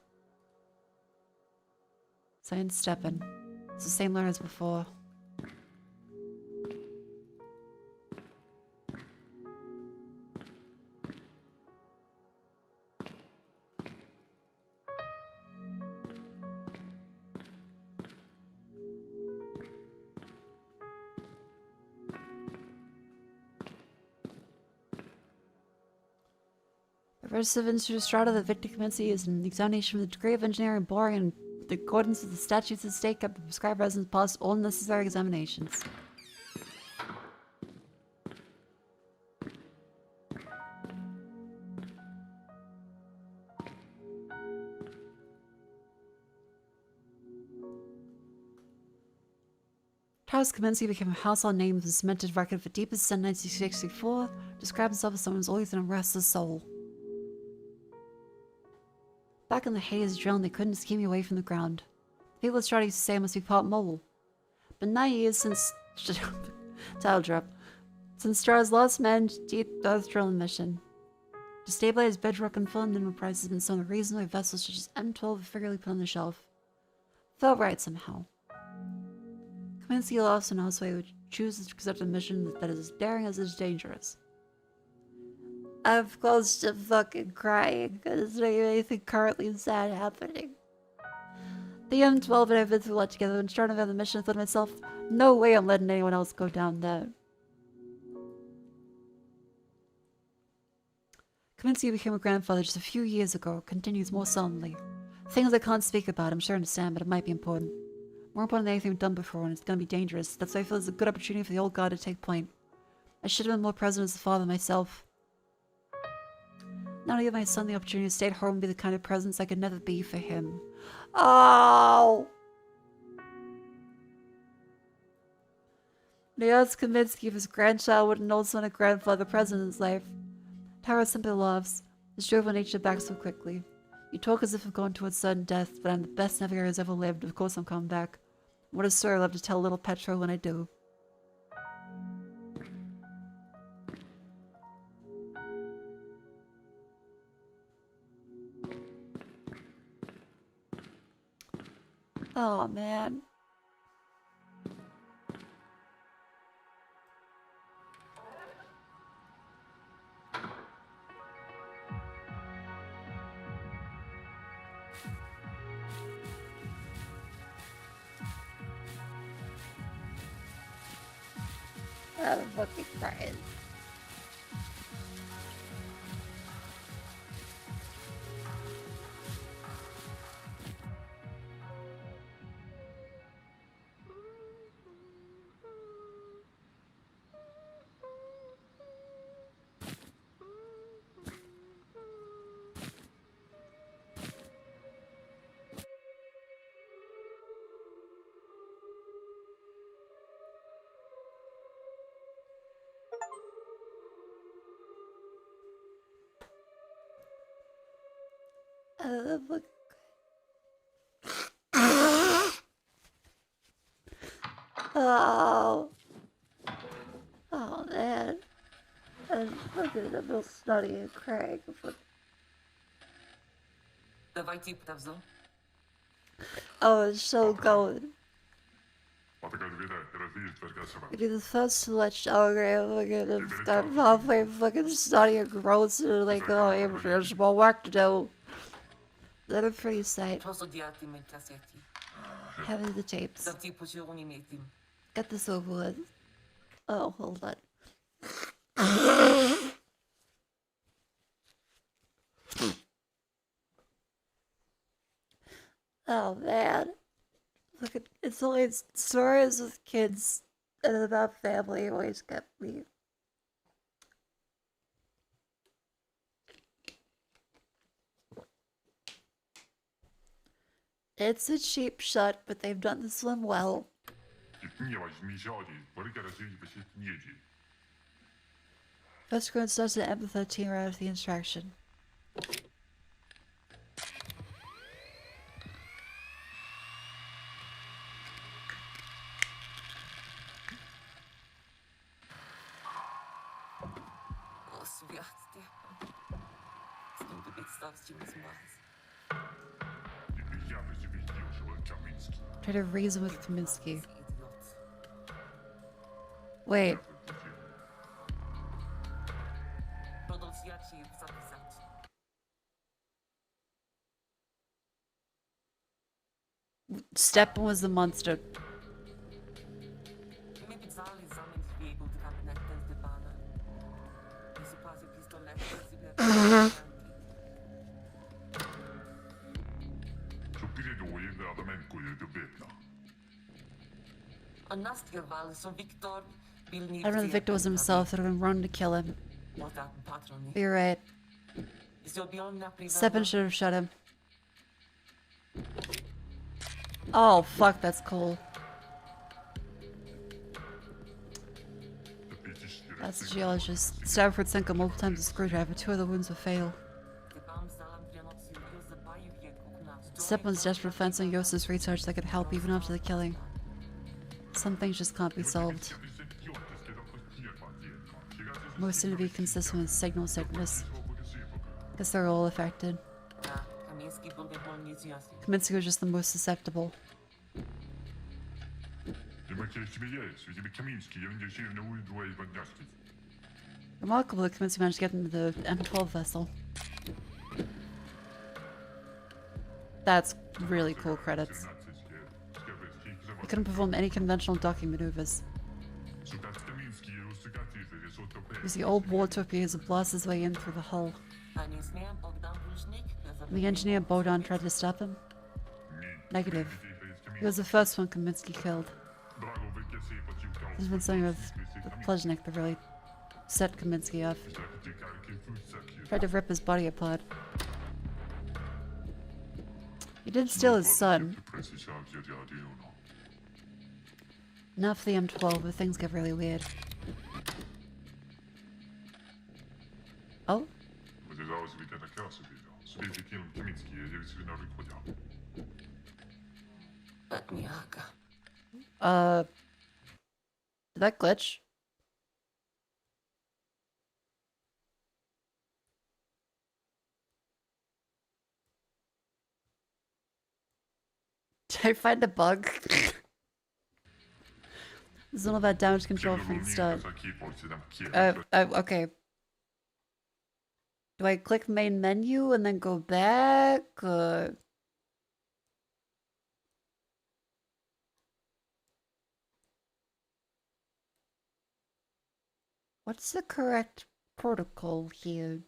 Signed Steppen. It's the same letter as before. Progressive Institute Strata, the Victor Commencey is an examination of the degree of engineering boring and the accordance with the statutes of the state kept prescribed residents pass all necessary examinations. House Commencey became a household name with a cemented record for deepest sin 1964, described himself as someone who's always in a restless soul. Back in the Hades drill, they couldn't just keep me away from the ground. People at Strata used to say I must be part mole. But 9 years since... Title drop. Since Strata's lost manned deep earth drilling mission. To stabilize bedrock and fill in mineral prices has been some of the reasons why vessels such as M12 are figuratively put on the shelf. Felt right somehow. Commencey also knows why he would choose to accept a mission that is as daring as it is dangerous. I'm close to fucking crying because there's anything currently sad happening. The M12 and I have been through a lot together and starting on the mission I thought to myself, no way I'm letting anyone else go down there. Commencey became a grandfather just a few years ago, continues more solemnly. Things I can't speak about, I'm sure I understand, but it might be important. More important than anything we've done before, and it's gonna be dangerous. That's why I feel it's a good opportunity for the old god to take point. I should have been more present as a father myself. Now to give my son the opportunity to stay at home and be the kind of presence I could never be for him. Oh! He asked Kaminsky if his grandchild wouldn't also want a grandfather present in his life. Tara simply loves. His jovial nature back so quickly. You talk as if I've gone towards sudden death, but I'm the best navigator who's ever lived. Of course I'm coming back. What a story I love to tell little Petro when I do. Oh man. I'm fucking crying. Look. Oh. Oh man. I'm fucking a little snotty and crying. Oh, it's so going. We do the first to let fucking it's got halfway fucking snotty and gross and like, oh, there's more work to do. Let it pretty sight. Having the tapes. Get this over with. Oh, hold on. Oh man. Look at it's always stories with kids and about family always kept me. It's a cheap shot, but they've done this one well. First going starts to empathy right out of the instruction. Try to reason with Kaminsky. Wait. Stepan was the monster. I don't know if Victor was himself that would have been run to kill him. You're right. Stepan should have shot him. Oh, fuck, that's cool. That's the geologist. Stanford sunk him multiple times with a screwdriver. 2 of the wounds were fatal. Stepan's desperate fencing Yos's research that could help even after the killing. Some things just can't be solved. Most seem to be consistent with signal sickness. Guess they're all affected. Kaminsky was just the most susceptible. Remarkable that Kaminsky managed to get into the M12 vessel. That's really cool credits. He couldn't perform any conventional docking maneuvers. Use the old war torpedoes to blast his way in through the hull. And the engineer Bogdan tried to stop him? Negative. He was the first one Kaminsky killed. There's been something with Plezhnik that really set Kaminsky off. Tried to rip his body apart. He did steal his son. Not for the M12, but things get really weird. Oh? Did that glitch? Did I find a bug? This is all about damage control from the start. Okay. Do I click main menu and then go back? What's the correct protocol here?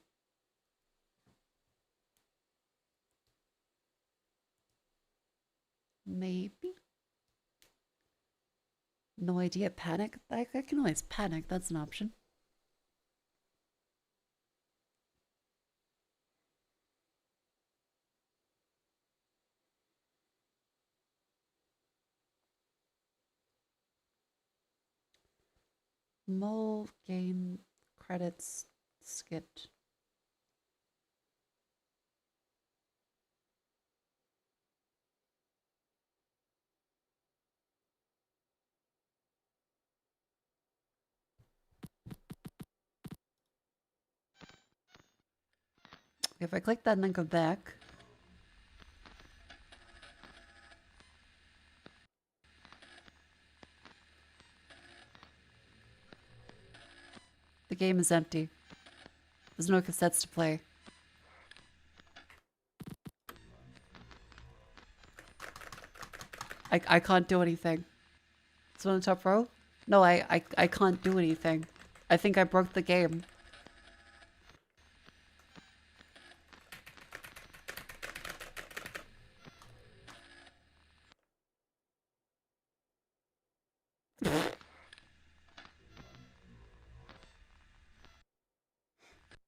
Maybe? No idea. Panic? I can always panic. That's an option. Mole game credits skipped. If I click that and then go back. The game is empty. There's no cassettes to play. I can't do anything. It's on the top row? No, I can't do anything. I think I broke the game.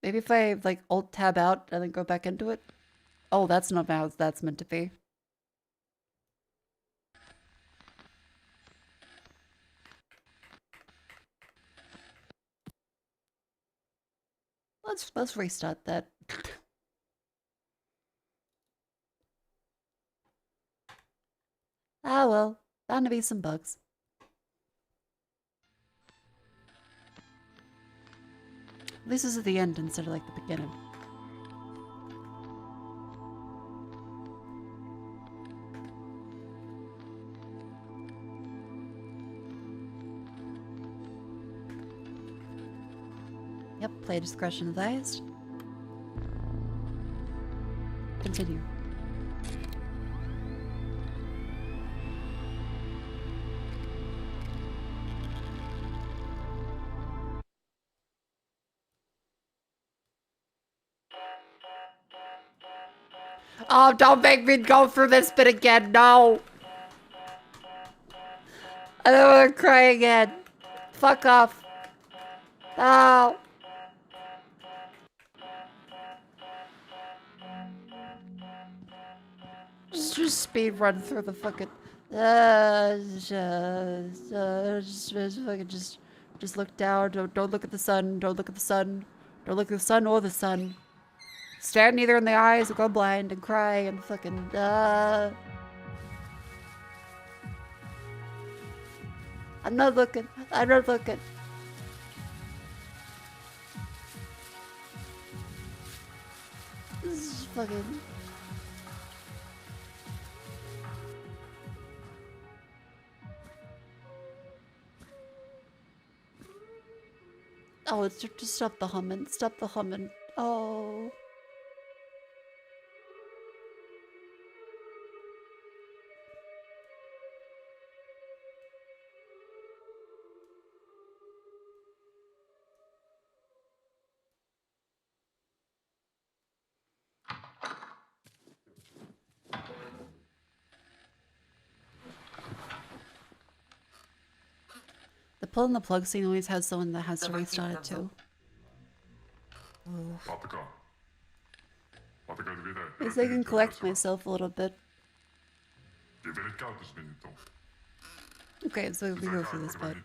Maybe if I like alt tab out and then go back into it. Oh, that's not how that's meant to be. Let's restart that. Ah well, bound to be some bugs. This is at the end instead of like the beginning. Yep, play discretion advised. Continue. Oh, don't make me go through this bit again, no! I don't want to cry again. Fuck off. No! Just speed run through the fucking... just look down. Don't look at the sun. Don't look at the sun. Don't look at the sun or the sun. Stare neither in the eyes or go blind and cry and fucking... I'm not looking. I'm not looking. This is fucking... Oh, it's just stop the humming. Stop the humming. Oh. Pulling the plug scene always has someone that has to restart it too. At least I can collect myself a little bit. Okay, so we go through this part.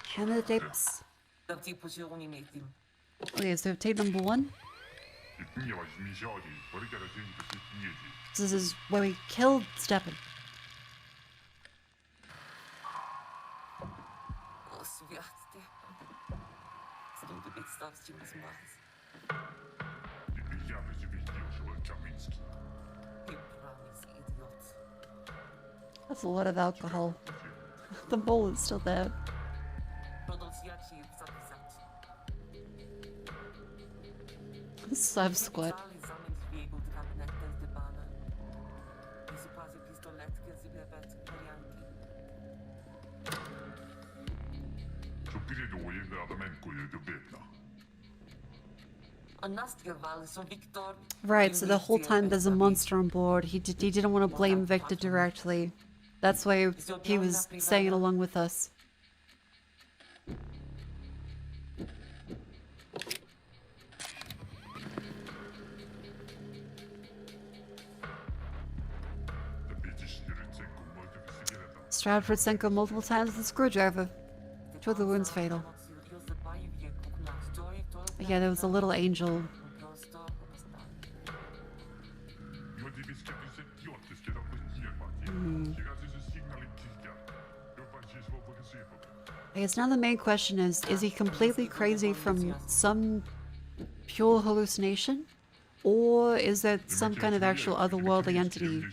Candidates. Okay, so tape number 1. This is where we killed Stepan. That's a lot of alcohol. The bowl is still there. Slav squad. Right, so the whole time there's a monster on board. He didn't want to blame Victor directly. That's why he was saying it along with us. Stratford Senko multiple times with a screwdriver. To the wounds fatal. Yeah, there was a little angel. I guess now the main question is he completely crazy from some pure hallucination? Or is that some kind of actual otherworldly entity?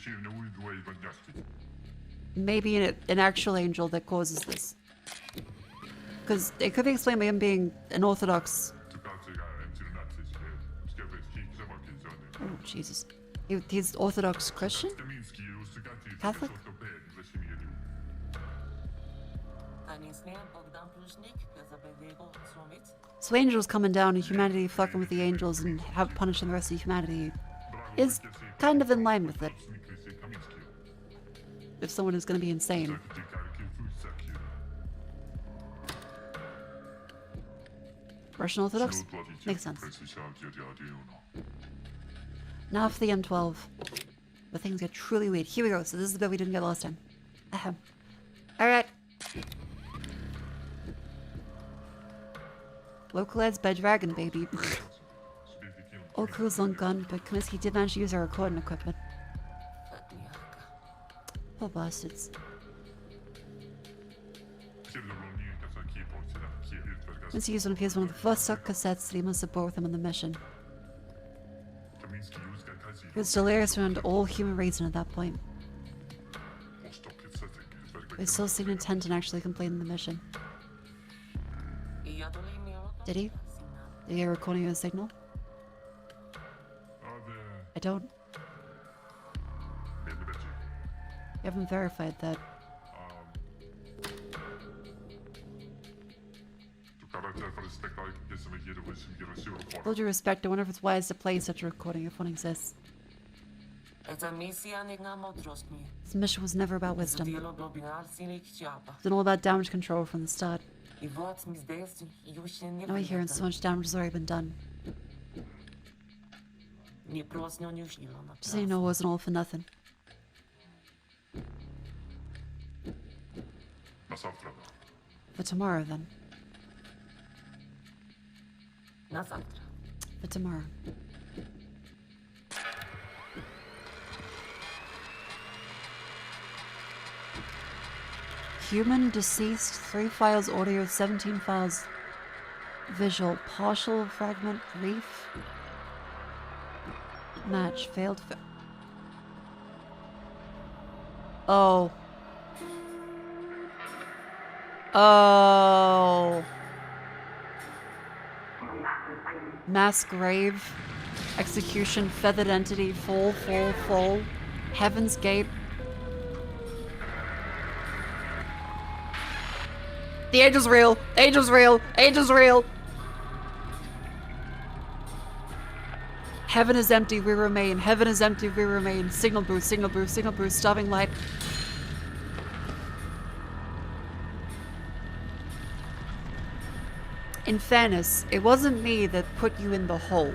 Maybe an actual angel that causes this. Because it could be explained by him being an Orthodox... Oh, Jesus. He's Orthodox Christian? Catholic? So angels coming down and humanity fucking with the angels and have punishing the rest of humanity is kind of in line with it. If someone is going to be insane. Russian Orthodox? Makes sense. Now for the M12. Where things get truly weird. Here we go. So this is the bit we didn't get last time. Ahem. Alright. Localized by Dragon, baby. All crews on gun, but Kaminsky did manage to use our recording equipment. Poor bastards. Kaminsky used one of the first stock cassettes that he must have brought with him on the mission. He was delirious around all human reason at that point. He still seemed intent on actually completing the mission. Did he? Did he get a recording of the signal? I don't. You haven't verified that. With all due respect, I wonder if it's wise to play such a recording if one exists. This mission was never about wisdom. It's been all about damage control from the start. Now I hear so much damage has already been done. Just so you know, it wasn't all for nothing. For tomorrow, then. For tomorrow. Human deceased, 3 files audio, 17 files visual, partial fragment, reef. Match, failed. Oh. Oh. Mass grave. Execution, feathered entity, fall. Heaven's Gate. The angel's real! Angel's real! Angel's real! Heaven is empty, we remain. Heaven is empty, we remain. Signal boost, signal boost, signal boost, stopping light. In fairness, it wasn't me that put you in the hole.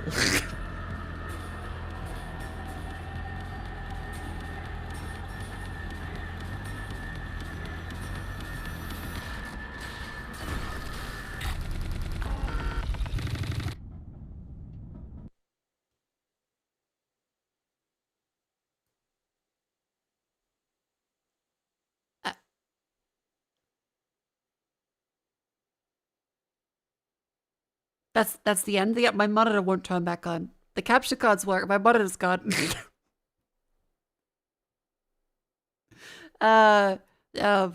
That's the end. My monitor won't turn back on. The capture cards work. My monitor's gone. uh, I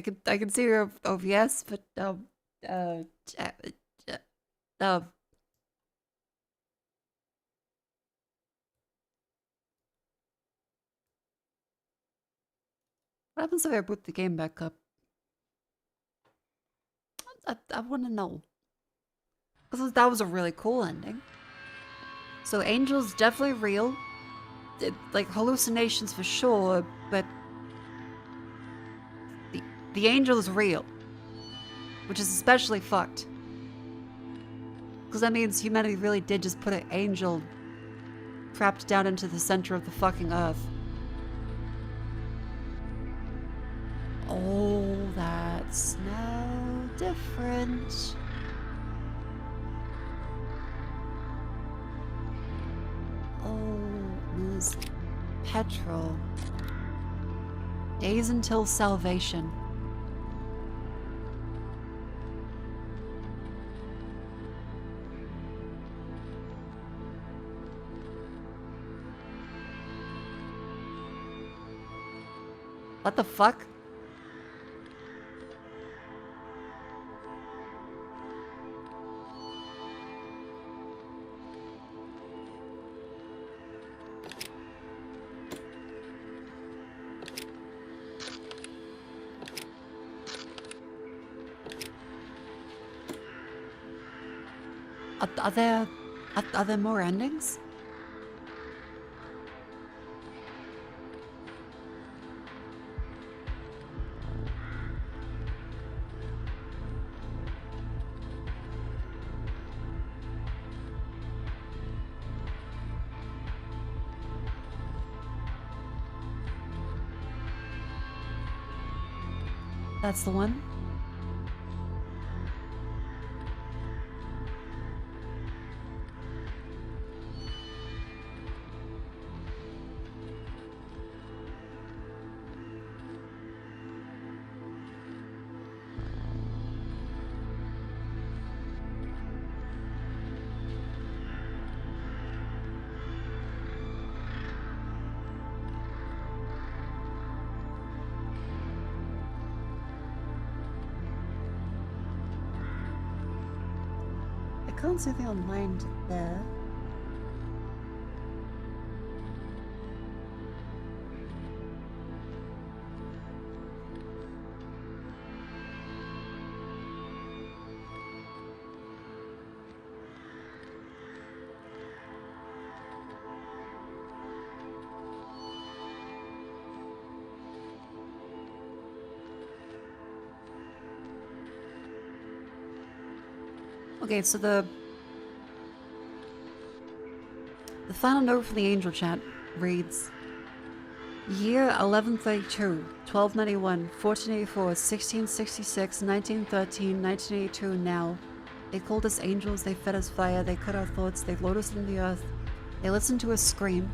can see your OBS, but what happens if I boot the game back up? I want to know. Because that was a really cool ending. So angels definitely real. Like hallucinations for sure, but the angel is real. Which is especially fucked. Because that means humanity really did just put an angel trapped down into the center of the fucking earth. Oh, that's no different. Oh, Ms. Petrol. Days until salvation. What the fuck? Are there more endings? That's the one. I can't see the online there. Okay, so the final note from the angel chat reads: Year 1132, 1291, 1484, 1666, 1913, 1982, now. They called us angels, they fed us fire, they cut our thoughts, they load us in the earth. They listened to us scream.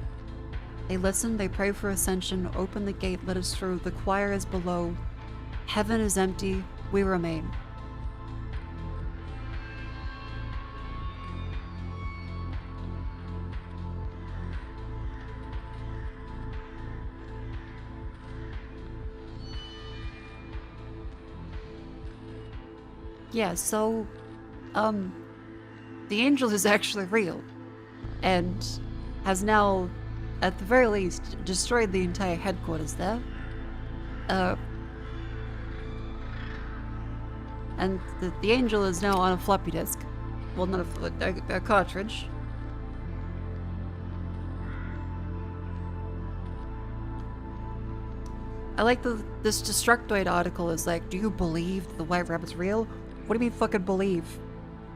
They listened, they pray for ascension, open the gate, let us through, the choir is below. Heaven is empty, we remain. Yeah, so, the angel is actually real, and has now, at the very least, destroyed the entire headquarters there. And the angel is now on a floppy disk. Well, not a cartridge. I like this Destructoid article is like, do you believe the White Rabbit's real? What do you mean fucking believe?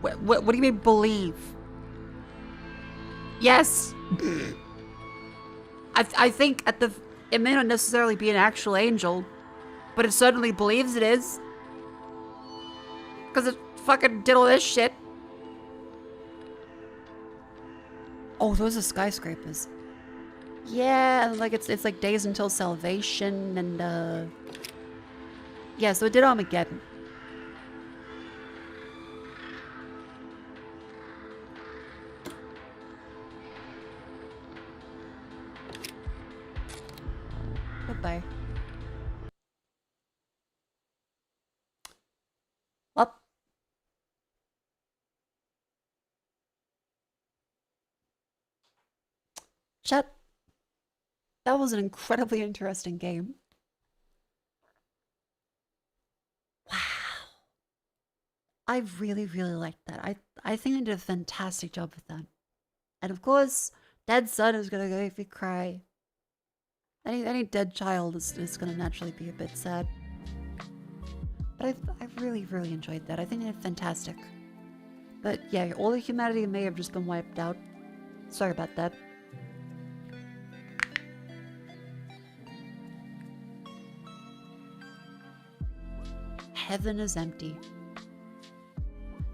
What do you mean believe? Yes! I think it may not necessarily be an actual angel, but it certainly believes it is. Because it fucking did all this shit. Oh, those are skyscrapers. Yeah, like it's like days until salvation and yeah, so it did Armageddon. Goodbye. Up. Chat. That was an incredibly interesting game. Wow. I really, really liked that. I think they did a fantastic job with that. And of course, dead son is gonna make me cry. Any dead child is gonna naturally be a bit sad. But I really, really enjoyed that. I think they did fantastic. But yeah, all of humanity may have just been wiped out. Sorry about that. Heaven is empty.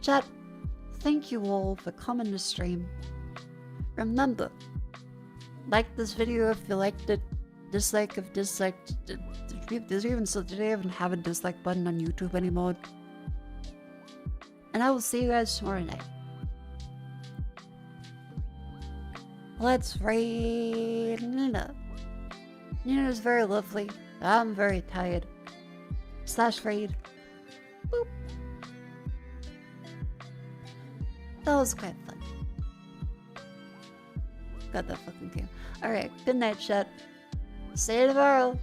Chat, thank you all for coming to stream. Remember, like this video if you liked it, dislike if disliked. Do they even have a dislike button on YouTube anymore? And I will see you guys tomorrow night. Let's raid Nina. Nina is very lovely. I'm very tired. / raid. Boop. That was quite fun. Got that fucking game. Alright, good night, chat. See you tomorrow.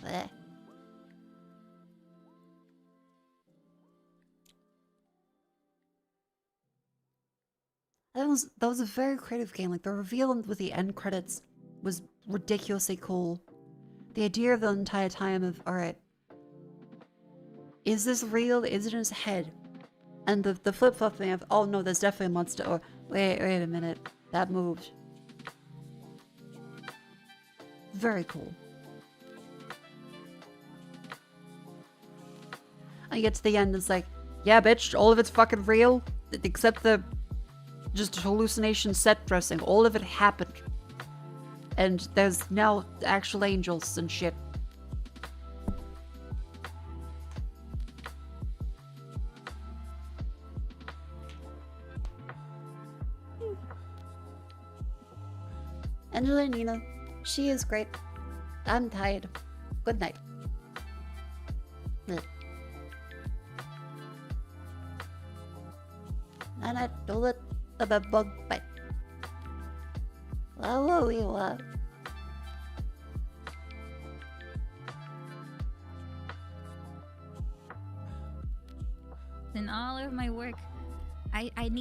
Bleh. That was a very creative game. Like the reveal with the end credits was ridiculously cool. The idea of the entire time of, alright, is this real? Is it in his head? And the flip-flop thing of, oh no, there's definitely a monster. Or wait a minute, that moved. Very cool. And you get to the end, it's like, yeah, bitch, all of it's fucking real, except the just hallucination set dressing. All of it happened. And there's now actual angels and shit. Angelina, she is great. I'm tired. Good night. And I do it to the bug bite. Lalawiwa. In all of my work, I need